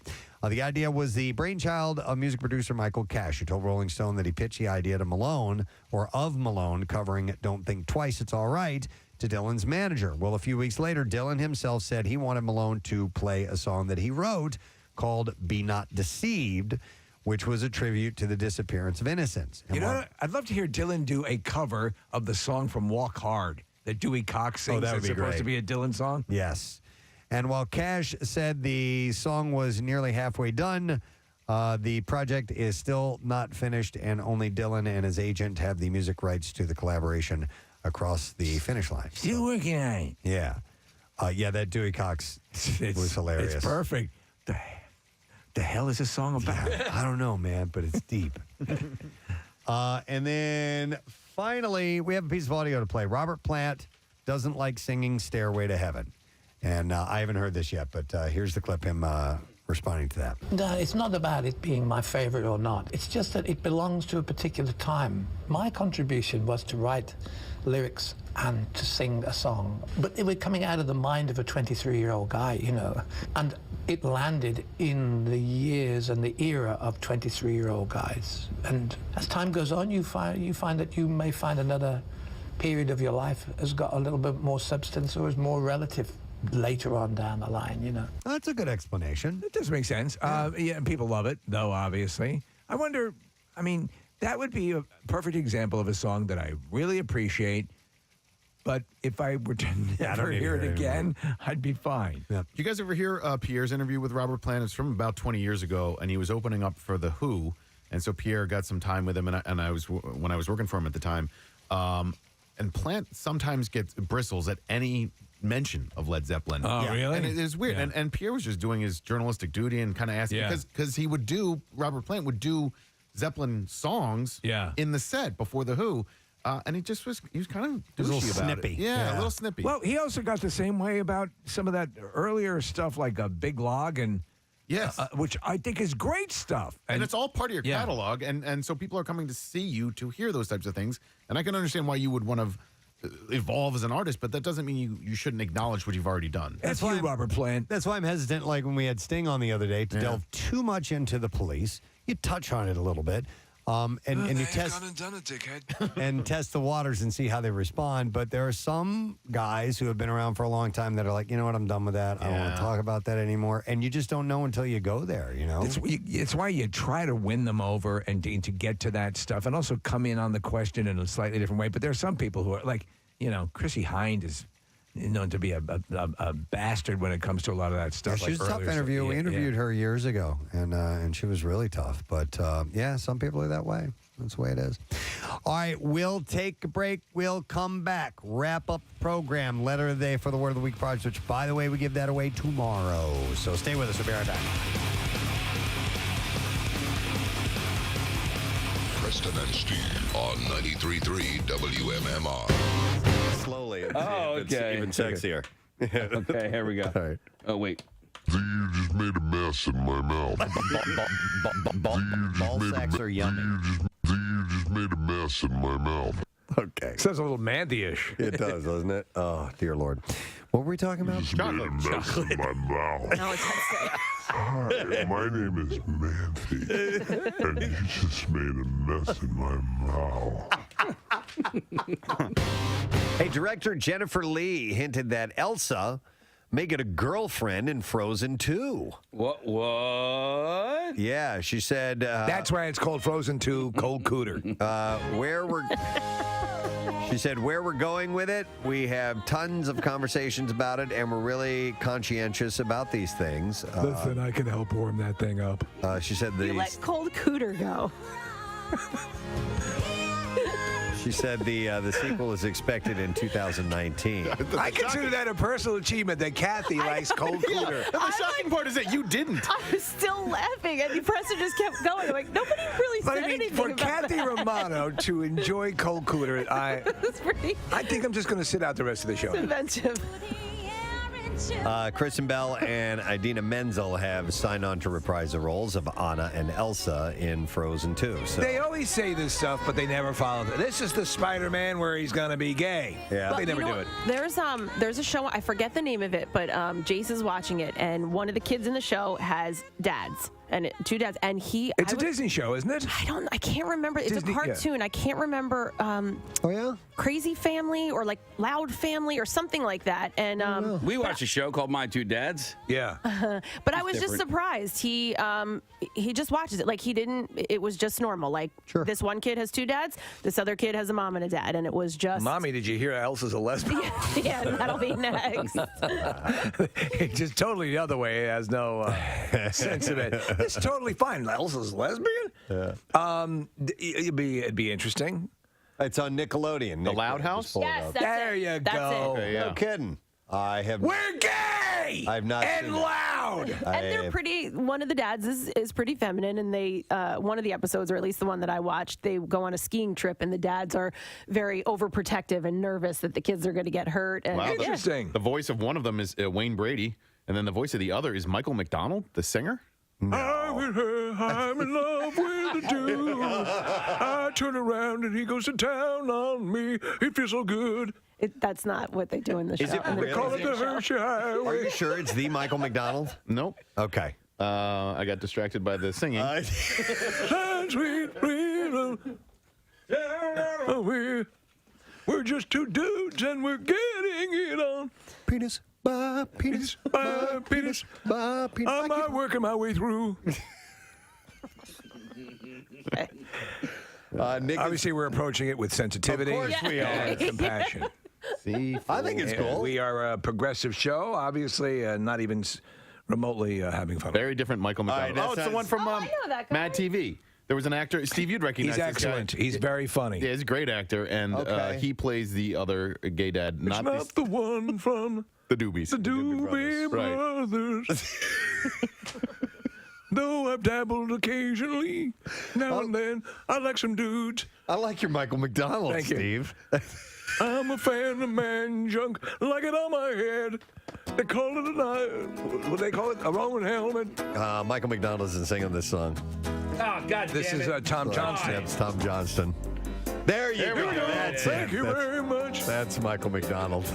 The idea was the brainchild of music producer Michael Cash, who told Rolling Stone that he pitched the idea to Malone, or of Malone, covering Don't Think Twice, It's All Right, to Dylan's manager. Well, a few weeks later, Dylan himself said he wanted Malone to play a song that he wrote called Be Not Deceived, which was a tribute to the disappearance of innocence. And I'd love to hear Dylan do a cover of the song from Walk Hard that Dewey Cox sings. that would It's be supposed great. to be a Dylan song. Yes. And while Cash said the song was nearly halfway done, the project is still not finished, and only Dylan and his agent have the music rights to the collaboration across the finish line. Still working on it. Yeah. That Dewey Cox was hilarious. It's perfect. The hell is this song about? I don't know, man, but it's deep. And then finally, we have a piece of audio to play. Robert Plant doesn't like singing Stairway to Heaven. And I haven't heard this yet, but here's the clip, him responding to that. No, it's not about it being my favorite or not. It's just that it belongs to a particular time. My contribution was to write lyrics and to sing a song. But they were coming out of the mind of a 23-year-old guy, And it landed in the years and the era of 23-year-old guys. And as time goes on, you find that you may find another period of your life has got a little bit more substance or is more relative later on down the line, That's a good explanation. It does make sense. Yeah, people love it, though, obviously. I wonder, that would be a perfect example of a song that I really appreciate. But if I were to never hear it again, I'd be fine. Yeah. You guys ever hear Pierre's interview with Robert Plant? It's from about 20 years ago, and he was opening up for The Who. And so Pierre got some time with him, and I was when I was working for him at the time. And Plant sometimes gets bristles at any mention of Led Zeppelin. Oh, really? And it is weird. Yeah. And Pierre was just doing his journalistic duty and kind of asking, because Robert Plant would do Zeppelin songs in the set before The Who. And he was kind of was a douchey little about snippy. it. Yeah, a little snippy. Well, he also got the same way about some of that earlier stuff like a Big Log and which I think is great stuff. And it's all part of your catalog, and so people are coming to see you to hear those types of things. And I can understand why you would want to evolve as an artist, but that doesn't mean you shouldn't acknowledge what you've already done. That's why Robert Plant. That's why I'm hesitant, like when we had Sting on the other day, to delve too much into the Police. You touch on it a little bit. And you test and test the waters and see how they respond. But there are some guys who have been around for a long time that are like, you know what, I'm done with that. I don't want to talk about that anymore. And you just don't know until you go there, It's why you try to win them over and to get to that stuff, and also come in on the question in a slightly different way. But there are some people who are like, Chrissy Hind is known to be a bastard when it comes to a lot of that stuff. Yeah, she was a tough interview. We interviewed her years ago, and she was really tough. But some people are that way. That's the way it is. All right, we'll take a break. We'll come back. Wrap up the program. Letter of the day for the Word of the Week prize, which, by the way, we give that away tomorrow. So stay with us. We'll be right back. Preston and Steve on 93.3 WMMR. Slowly. And Oh, see if okay. it's even sexier. Okay, here we go. All right. Oh, wait. You just made a mess in my mouth. Ball sacks are yummy. You just made a mess in my mouth. Okay. Sounds a little Mandy-ish. It does, doesn't it? Oh, dear Lord. What were we talking about? Just made a mess in my mouth. No, it's Hi, my name is Mandy, and you just made a mess in my mouth. Hey, director Jennifer Lee hinted that Elsa may get a girlfriend in Frozen 2. What? Yeah, she said... That's why it's called Frozen 2 Cold Cooter. She said, where we're going with it, we have tons of conversations about it, and we're really conscientious about these things. Listen, I can help warm that thing up. She said You let Cold Cooter go. She said the sequel is expected in 2019. I consider that a personal achievement that Kathy likes Cold Cooter. The shocking part is that you didn't. I was still laughing, and Preston just kept going. I'm like, nobody really But said I mean, anything for about Kathy that. Romano to enjoy Cold Cooter, I think I'm just going to sit out the rest of the show. It's inventive. Kristen Bell and Idina Menzel have signed on to reprise the roles of Anna and Elsa in Frozen 2. So. They always say this stuff, but they never follow it. This is the Spider-Man where he's going to be gay. Yeah. But they never do it. There's a show, I forget the name of it, but Jace is watching it, and one of the kids in the show has dads. And two dads, and It's a Disney show, isn't it? I can't remember. It's Disney, a cartoon. I can't remember. Oh yeah. Crazy Family or like Loud Family or something like that. And we watched a show called My Two Dads. Yeah. But I was just surprised. He just watches it like he didn't. It was just normal. Like this one kid has two dads. This other kid has a mom and a dad, and it was just. Mommy, did you hear Elsa's a lesbian? Yeah, that'll be next. Just totally the other way. It has no sense of it. It's totally fine. Elsa's lesbian. Yeah. It'd be interesting. It's on Nickelodeon. The Loud House? Yes, that's there it. you That's go. it. Okay, no kidding. I have. We're gay. I've not and seen it. loud. And they're pretty. One of the dads is pretty feminine, and they one of the episodes, or at least the one that I watched, they go on a skiing trip, and the dads are very overprotective and nervous that the kids are going to get hurt. And, Wow, yeah. Interesting. The voice of one of them is Wayne Brady, and then the voice of the other is Michael McDonald, the singer. I'm in love with a dude. I turn around and he goes to town on me. He feels so good. That's not what they do in the show. Is it in the really? They call it the Hershey Highway. Are you sure it's the Michael McDonald? Nope. Okay. I got distracted by the singing. Sweet freedom. We're just two dudes and we're getting it on. Penis. By penis. By penis. By penis. I'm working my way through. Obviously, we're approaching it with sensitivity. Of course we are. And compassion. See, I think it's cool. We are a progressive show, obviously, not even remotely having fun. Very different Michael McDonald. All right, Oh, it's the one from I know that guy. Mad TV. There was an actor, Steve, you'd recognize He's this guy. excellent. He's very funny. Yeah, he's a great actor, and Okay. he plays the other gay dad. It's not the one from the Doobies. the Doobie Brothers. Though I've dabbled occasionally, now and then, I like some dudes. I like your Michael McDonald, Thank you. Steve. I'm a fan of man junk, like it on my head. They call it what they call it, a Roman helmet. Michael McDonald isn't singing this song. Oh, God This damn is it. Tom Johnston. That's Tom Johnston. There you go. That's Thank it. you very much. That's Michael McDonald.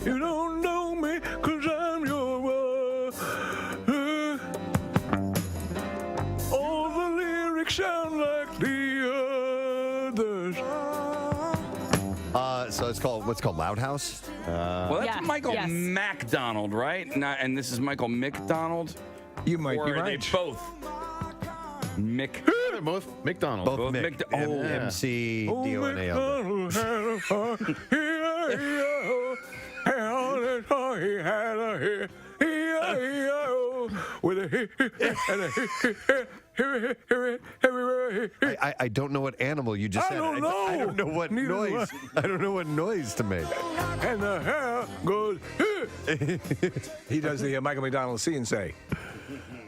You don't know me, 'cause I'm your all the lyrics sound like the others. So it's called, what's it called, Loud House? Well, that's Yes, Michael yes. MacDonald, right? And this is Michael McDonald? You might Or be are right. they both? They're both McDonald. Both Mick. Mick- oh, M-C-D-O-N-A-L. McDonald had a heart. He had a hair. With a I don't know what animal you just I said. don't know. I don't know what Neither do noise. I don't know what noise to make. And the hair goes. He does the Michael McDonald see and say.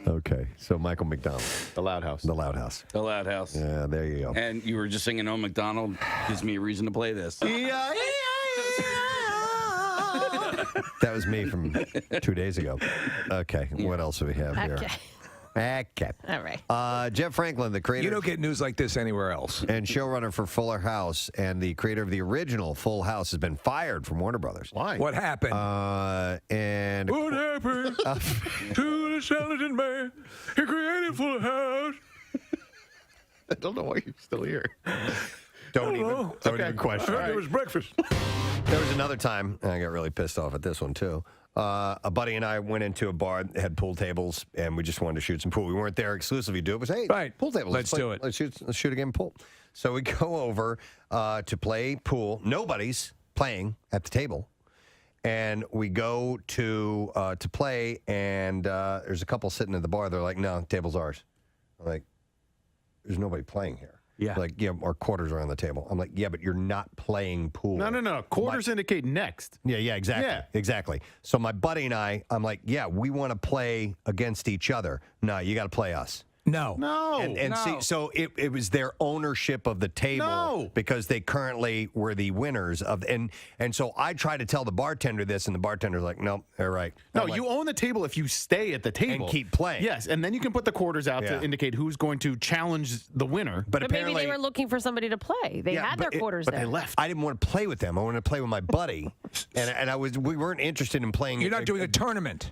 Okay, so Michael McDonald, The Loud House. The Loud House. The Loud House. Yeah, there you go. And you were just singing "Oh McDonald" gives me a reason to play this. That was me from 2 days ago. Okay, what else do we have here? Okay. All right. Jeff Franklin, the creator. You don't get news like this anywhere else. And showrunner for Fuller House and the creator of the original Full House has been fired from Warner Brothers. Why? What happened? And What happened to the talented man? He created Full House. I don't know why you're still here. don't even question. I heard it was breakfast. There was another time, and I got really pissed off at this one too. A buddy and I went into a bar that had pool tables, and we just wanted to shoot some pool. We weren't there exclusively to do it. It was, hey, Right. pool tables. Let's do it. Let's shoot a game of pool. So we go over to play pool. Nobody's playing at the table. And we go to play, and there's a couple sitting at the bar. They're like, no, table's ours. I'm like, there's nobody playing here. Yeah. Like, yeah, our quarters are on the table. I'm like, yeah, but you're not playing pool. No. Quarters indicate next. Yeah, exactly. Yeah. Exactly. So my buddy and I'm like, yeah, we want to play against each other. No, you got to play us. No. And see, so it was their ownership of the table because they currently were the winners of, and so I tried to tell the bartender this, and the bartender's like, no, they're right. No, you own the table if you stay at the table and keep playing. Yes, and then you can put the quarters out to indicate who's going to challenge the winner. But maybe they were looking for somebody to play. They had their quarters there. They left. I didn't want to play with them. I wanted to play with my buddy, and we weren't interested in playing. You're not doing a tournament.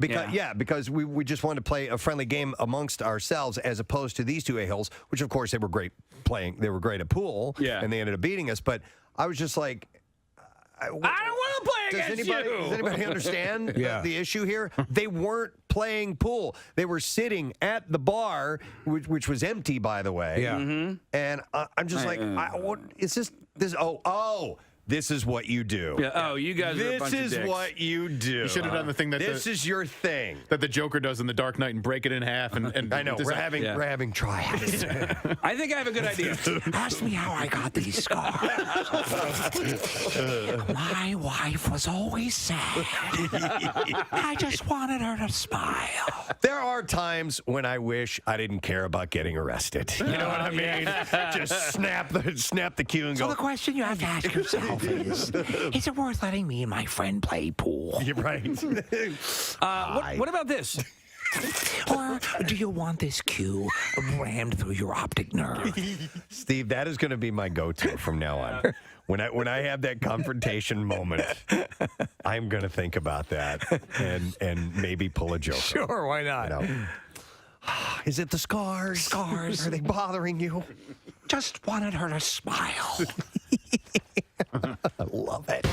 Because we just wanted to play a friendly game amongst ourselves, as opposed to these two a-holes, which of course they were great playing. They were great at pool, and they ended up beating us. But I was just like, I don't want to play against you. Does anybody understand the issue here? They weren't playing pool. They were sitting at the bar, which was empty, by the way. Yeah. And I'm just like, is this? Oh. This is what you do. Yeah. Oh, you guys are a bunch of This is dicks. what you do. You should have done the thing that this is your thing that the Joker does in The Dark Knight and break it in half. And I know we're having tryouts. I think I have a good idea. Ask me how I got these scars. My wife was always sad. I just wanted her to smile. There are times when I wish I didn't care about getting arrested. You know what I mean? Just snap the cue and So go. the question you have to ask yourself is it worth letting me and my friend play pool? You're right. What about this? Or do you want this cue rammed through your optic nerve? Steve, that is going to be my go-to from now on. When I have that confrontation moment, I'm going to think about that and maybe pull a joke. Sure, why not? You know? Is it the scars? Scars. Are they bothering you? Just wanted her to smile. I love it.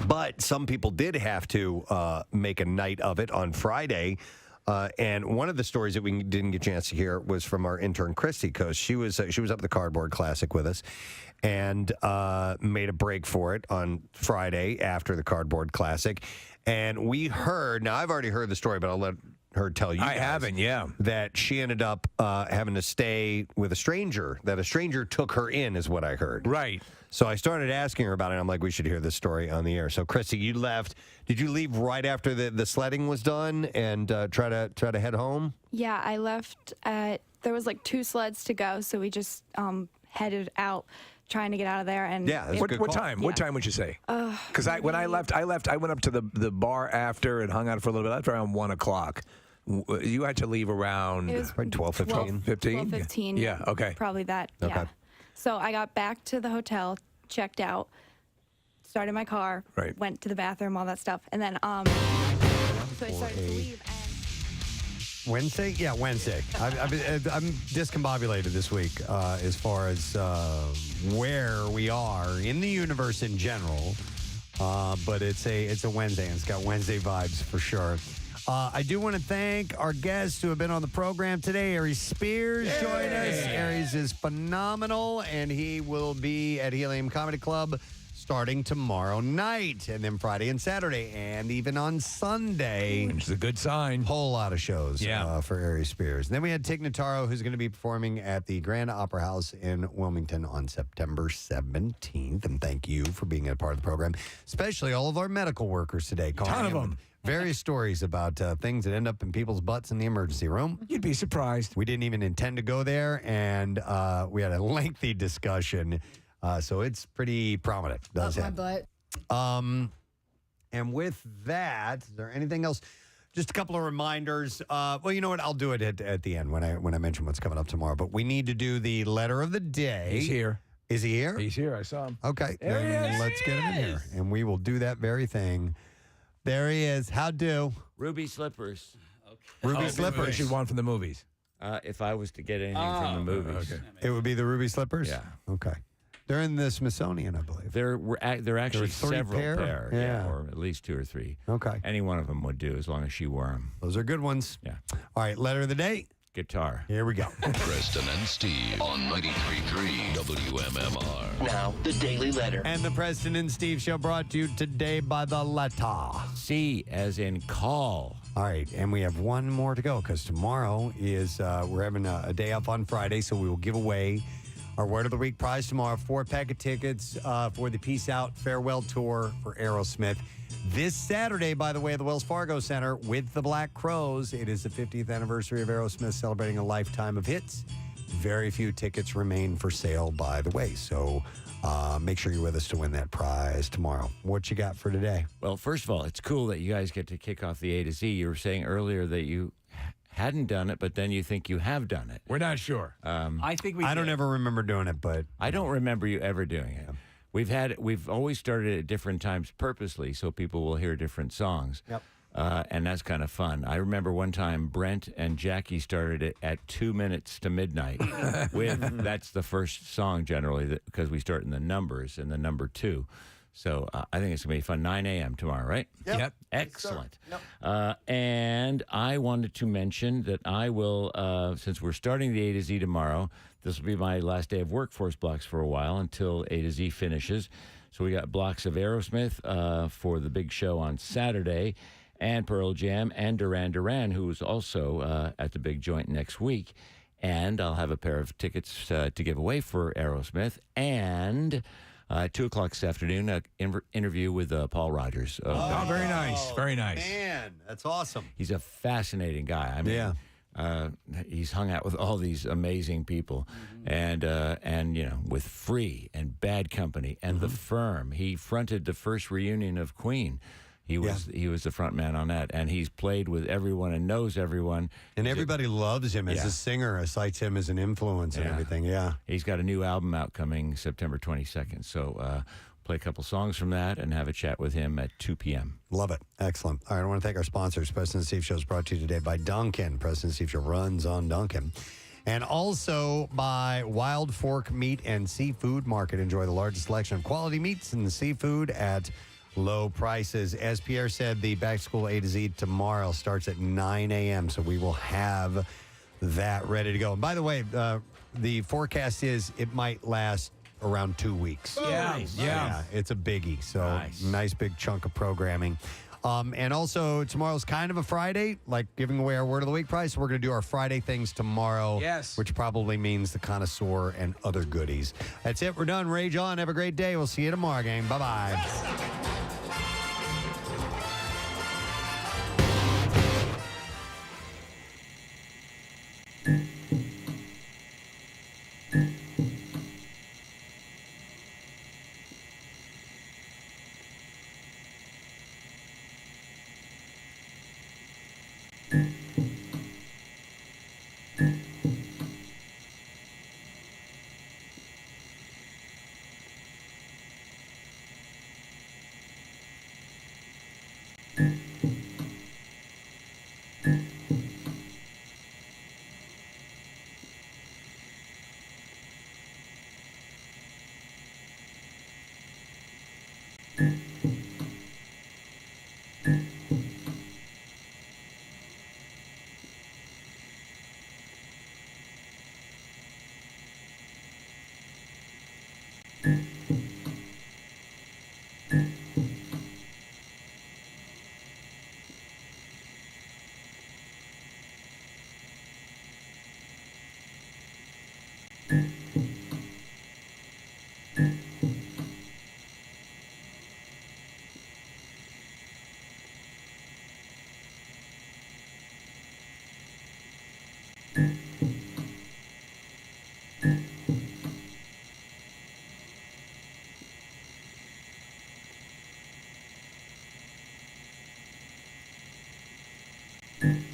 But some people did have to make a night of it on Friday. And one of the stories that we didn't get a chance to hear was from our intern, Christy, because she was up at the Cardboard Classic with us and made a break for it on Friday after the Cardboard Classic. And we heard, now I've already heard the story, but I'll let her tell you I guys, haven't, yeah. that she ended up having to stay with a stranger, that a stranger took her in, is what I heard. Right. So I started asking her about it. I'm like, we should hear this story on the air. So, Christy, you left. Did you leave right after the sledding was done and try to head home? Yeah, I left there was like 2 sleds to go, so we just headed out trying to get out of there. And what time? What time would you say? Because when I left, I went up to the bar after and hung out for a little bit. I left around 1 o'clock. You had to leave around It was 12, 15. 12:15. Yeah, okay. Probably that. Okay. Yeah. So I got back to the hotel, checked out, started my car, went to the bathroom, all that stuff, and then so I started to leave. Wednesday? Yeah, Wednesday. I'm discombobulated this week as far as where we are in the universe in general. But it's a Wednesday, and it's got Wednesday vibes for sure. I do want to thank our guests who have been on the program today. Aries Spears joined us. Aries is phenomenal, and he will be at Helium Comedy Club starting tomorrow night, and then Friday and Saturday, and even on Sunday. Which is a good sign. Whole lot of shows for Aries Spears. And then we had Tig Notaro, who's going to be performing at the Grand Opera House in Wilmington on September 17th. And thank you for being a part of the program, especially all of our medical workers today. Ton of them. Various stories about things that end up in people's butts in the emergency room. You'd be surprised. We didn't even intend to go there, and we had a lengthy discussion. So it's pretty prominent. Up my butt. And with that, is there anything else? Just a couple of reminders. Well, you know what? I'll do it at the end when I mention what's coming up tomorrow. But we need to do the letter of the day. He's here. Is he here? He's here. I saw him. Okay. There he Then is. let's get him in here. And we will do that very thing. There he is. How do? Ruby slippers. Ruby slippers. You should want from the movies. If I was to get anything from the movies. Okay. It would be the ruby slippers? Yeah. Okay. They're in the Smithsonian, I believe. There are actually 3 several pair? yeah, or at least 2 or 3. Okay. Any one of them would do as long as she wore them. Those are good ones. Yeah. All right, letter of the day. Guitar. Here we go. Preston and Steve on 93.3 WMMR. Now, the Daily Letter. And the Preston and Steve Show brought to you today by the letter C as in call. All right, and we have one more to go because tomorrow is we're having a day off on Friday, so we will give away Our Word of the Week prize tomorrow, 4-pack of tickets for the Peace Out Farewell Tour for Aerosmith. This Saturday, by the way, at the Wells Fargo Center with the Black Crowes. It is the 50th anniversary of Aerosmith, celebrating a lifetime of hits. Very few tickets remain for sale, by the way. So make sure you're with us to win that prize tomorrow. What you got for today? Well, first of all, it's cool that you guys get to kick off the A to Z. You were saying earlier that you hadn't done it, but then you think you have done it. We're not sure. I think we I don't did. ever remember doing it, but I don't remember you ever doing it. We've always started at different times purposely so people will hear different songs. Yep. And that's kind of fun. I remember one time Brent and Jackie started it at 2 minutes to midnight. That's the first song generally because we start in the numbers and the number 2. So I think it's going to be fun. 9 a.m. tomorrow, right? Yep. Excellent. Yep. And I wanted to mention that I will, since we're starting the A to Z tomorrow, this will be my last day of Workforce Blocks for a while until A to Z finishes. So we got blocks of Aerosmith for the big show on Saturday, and Pearl Jam, and Duran Duran, who is also at the big joint next week. And I'll have a pair of tickets to give away for Aerosmith. And 2 o'clock this afternoon, an interview with Paul Rogers. Oh, very nice. Very nice. Man, that's awesome. He's a fascinating guy. I mean, he's hung out with all these amazing people, and with Free and Bad Company and The Firm. He fronted the first reunion of Queen. He was the front man on that, and he's played with everyone and knows everyone. And everybody loves him as a singer, cites him as an influence and everything. Yeah. He's got a new album out coming September 22nd. So play a couple songs from that and have a chat with him at 2 p.m. Love it. Excellent. All right, I want to thank our sponsors. Preston and Steve Show is brought to you today by Dunkin'. Preston and Steve Show runs on Dunkin'. And also by Wild Fork Meat and Seafood Market. Enjoy the largest selection of quality meats and seafood at low prices. As Pierre said, the Back to School A to Z tomorrow starts at 9 a.m., so we will have that ready to go. And by the way, the forecast is it might last around 2 weeks. Yeah. It's a biggie, so nice big chunk of programming. And also, tomorrow's kind of a Friday, like giving away our Word of the Week prize. So we're going to do our Friday things tomorrow, which probably means the connoisseur and other goodies. That's it. We're done. Rage on. Have a great day. We'll see you tomorrow, gang. Bye-bye. Mm-hmm.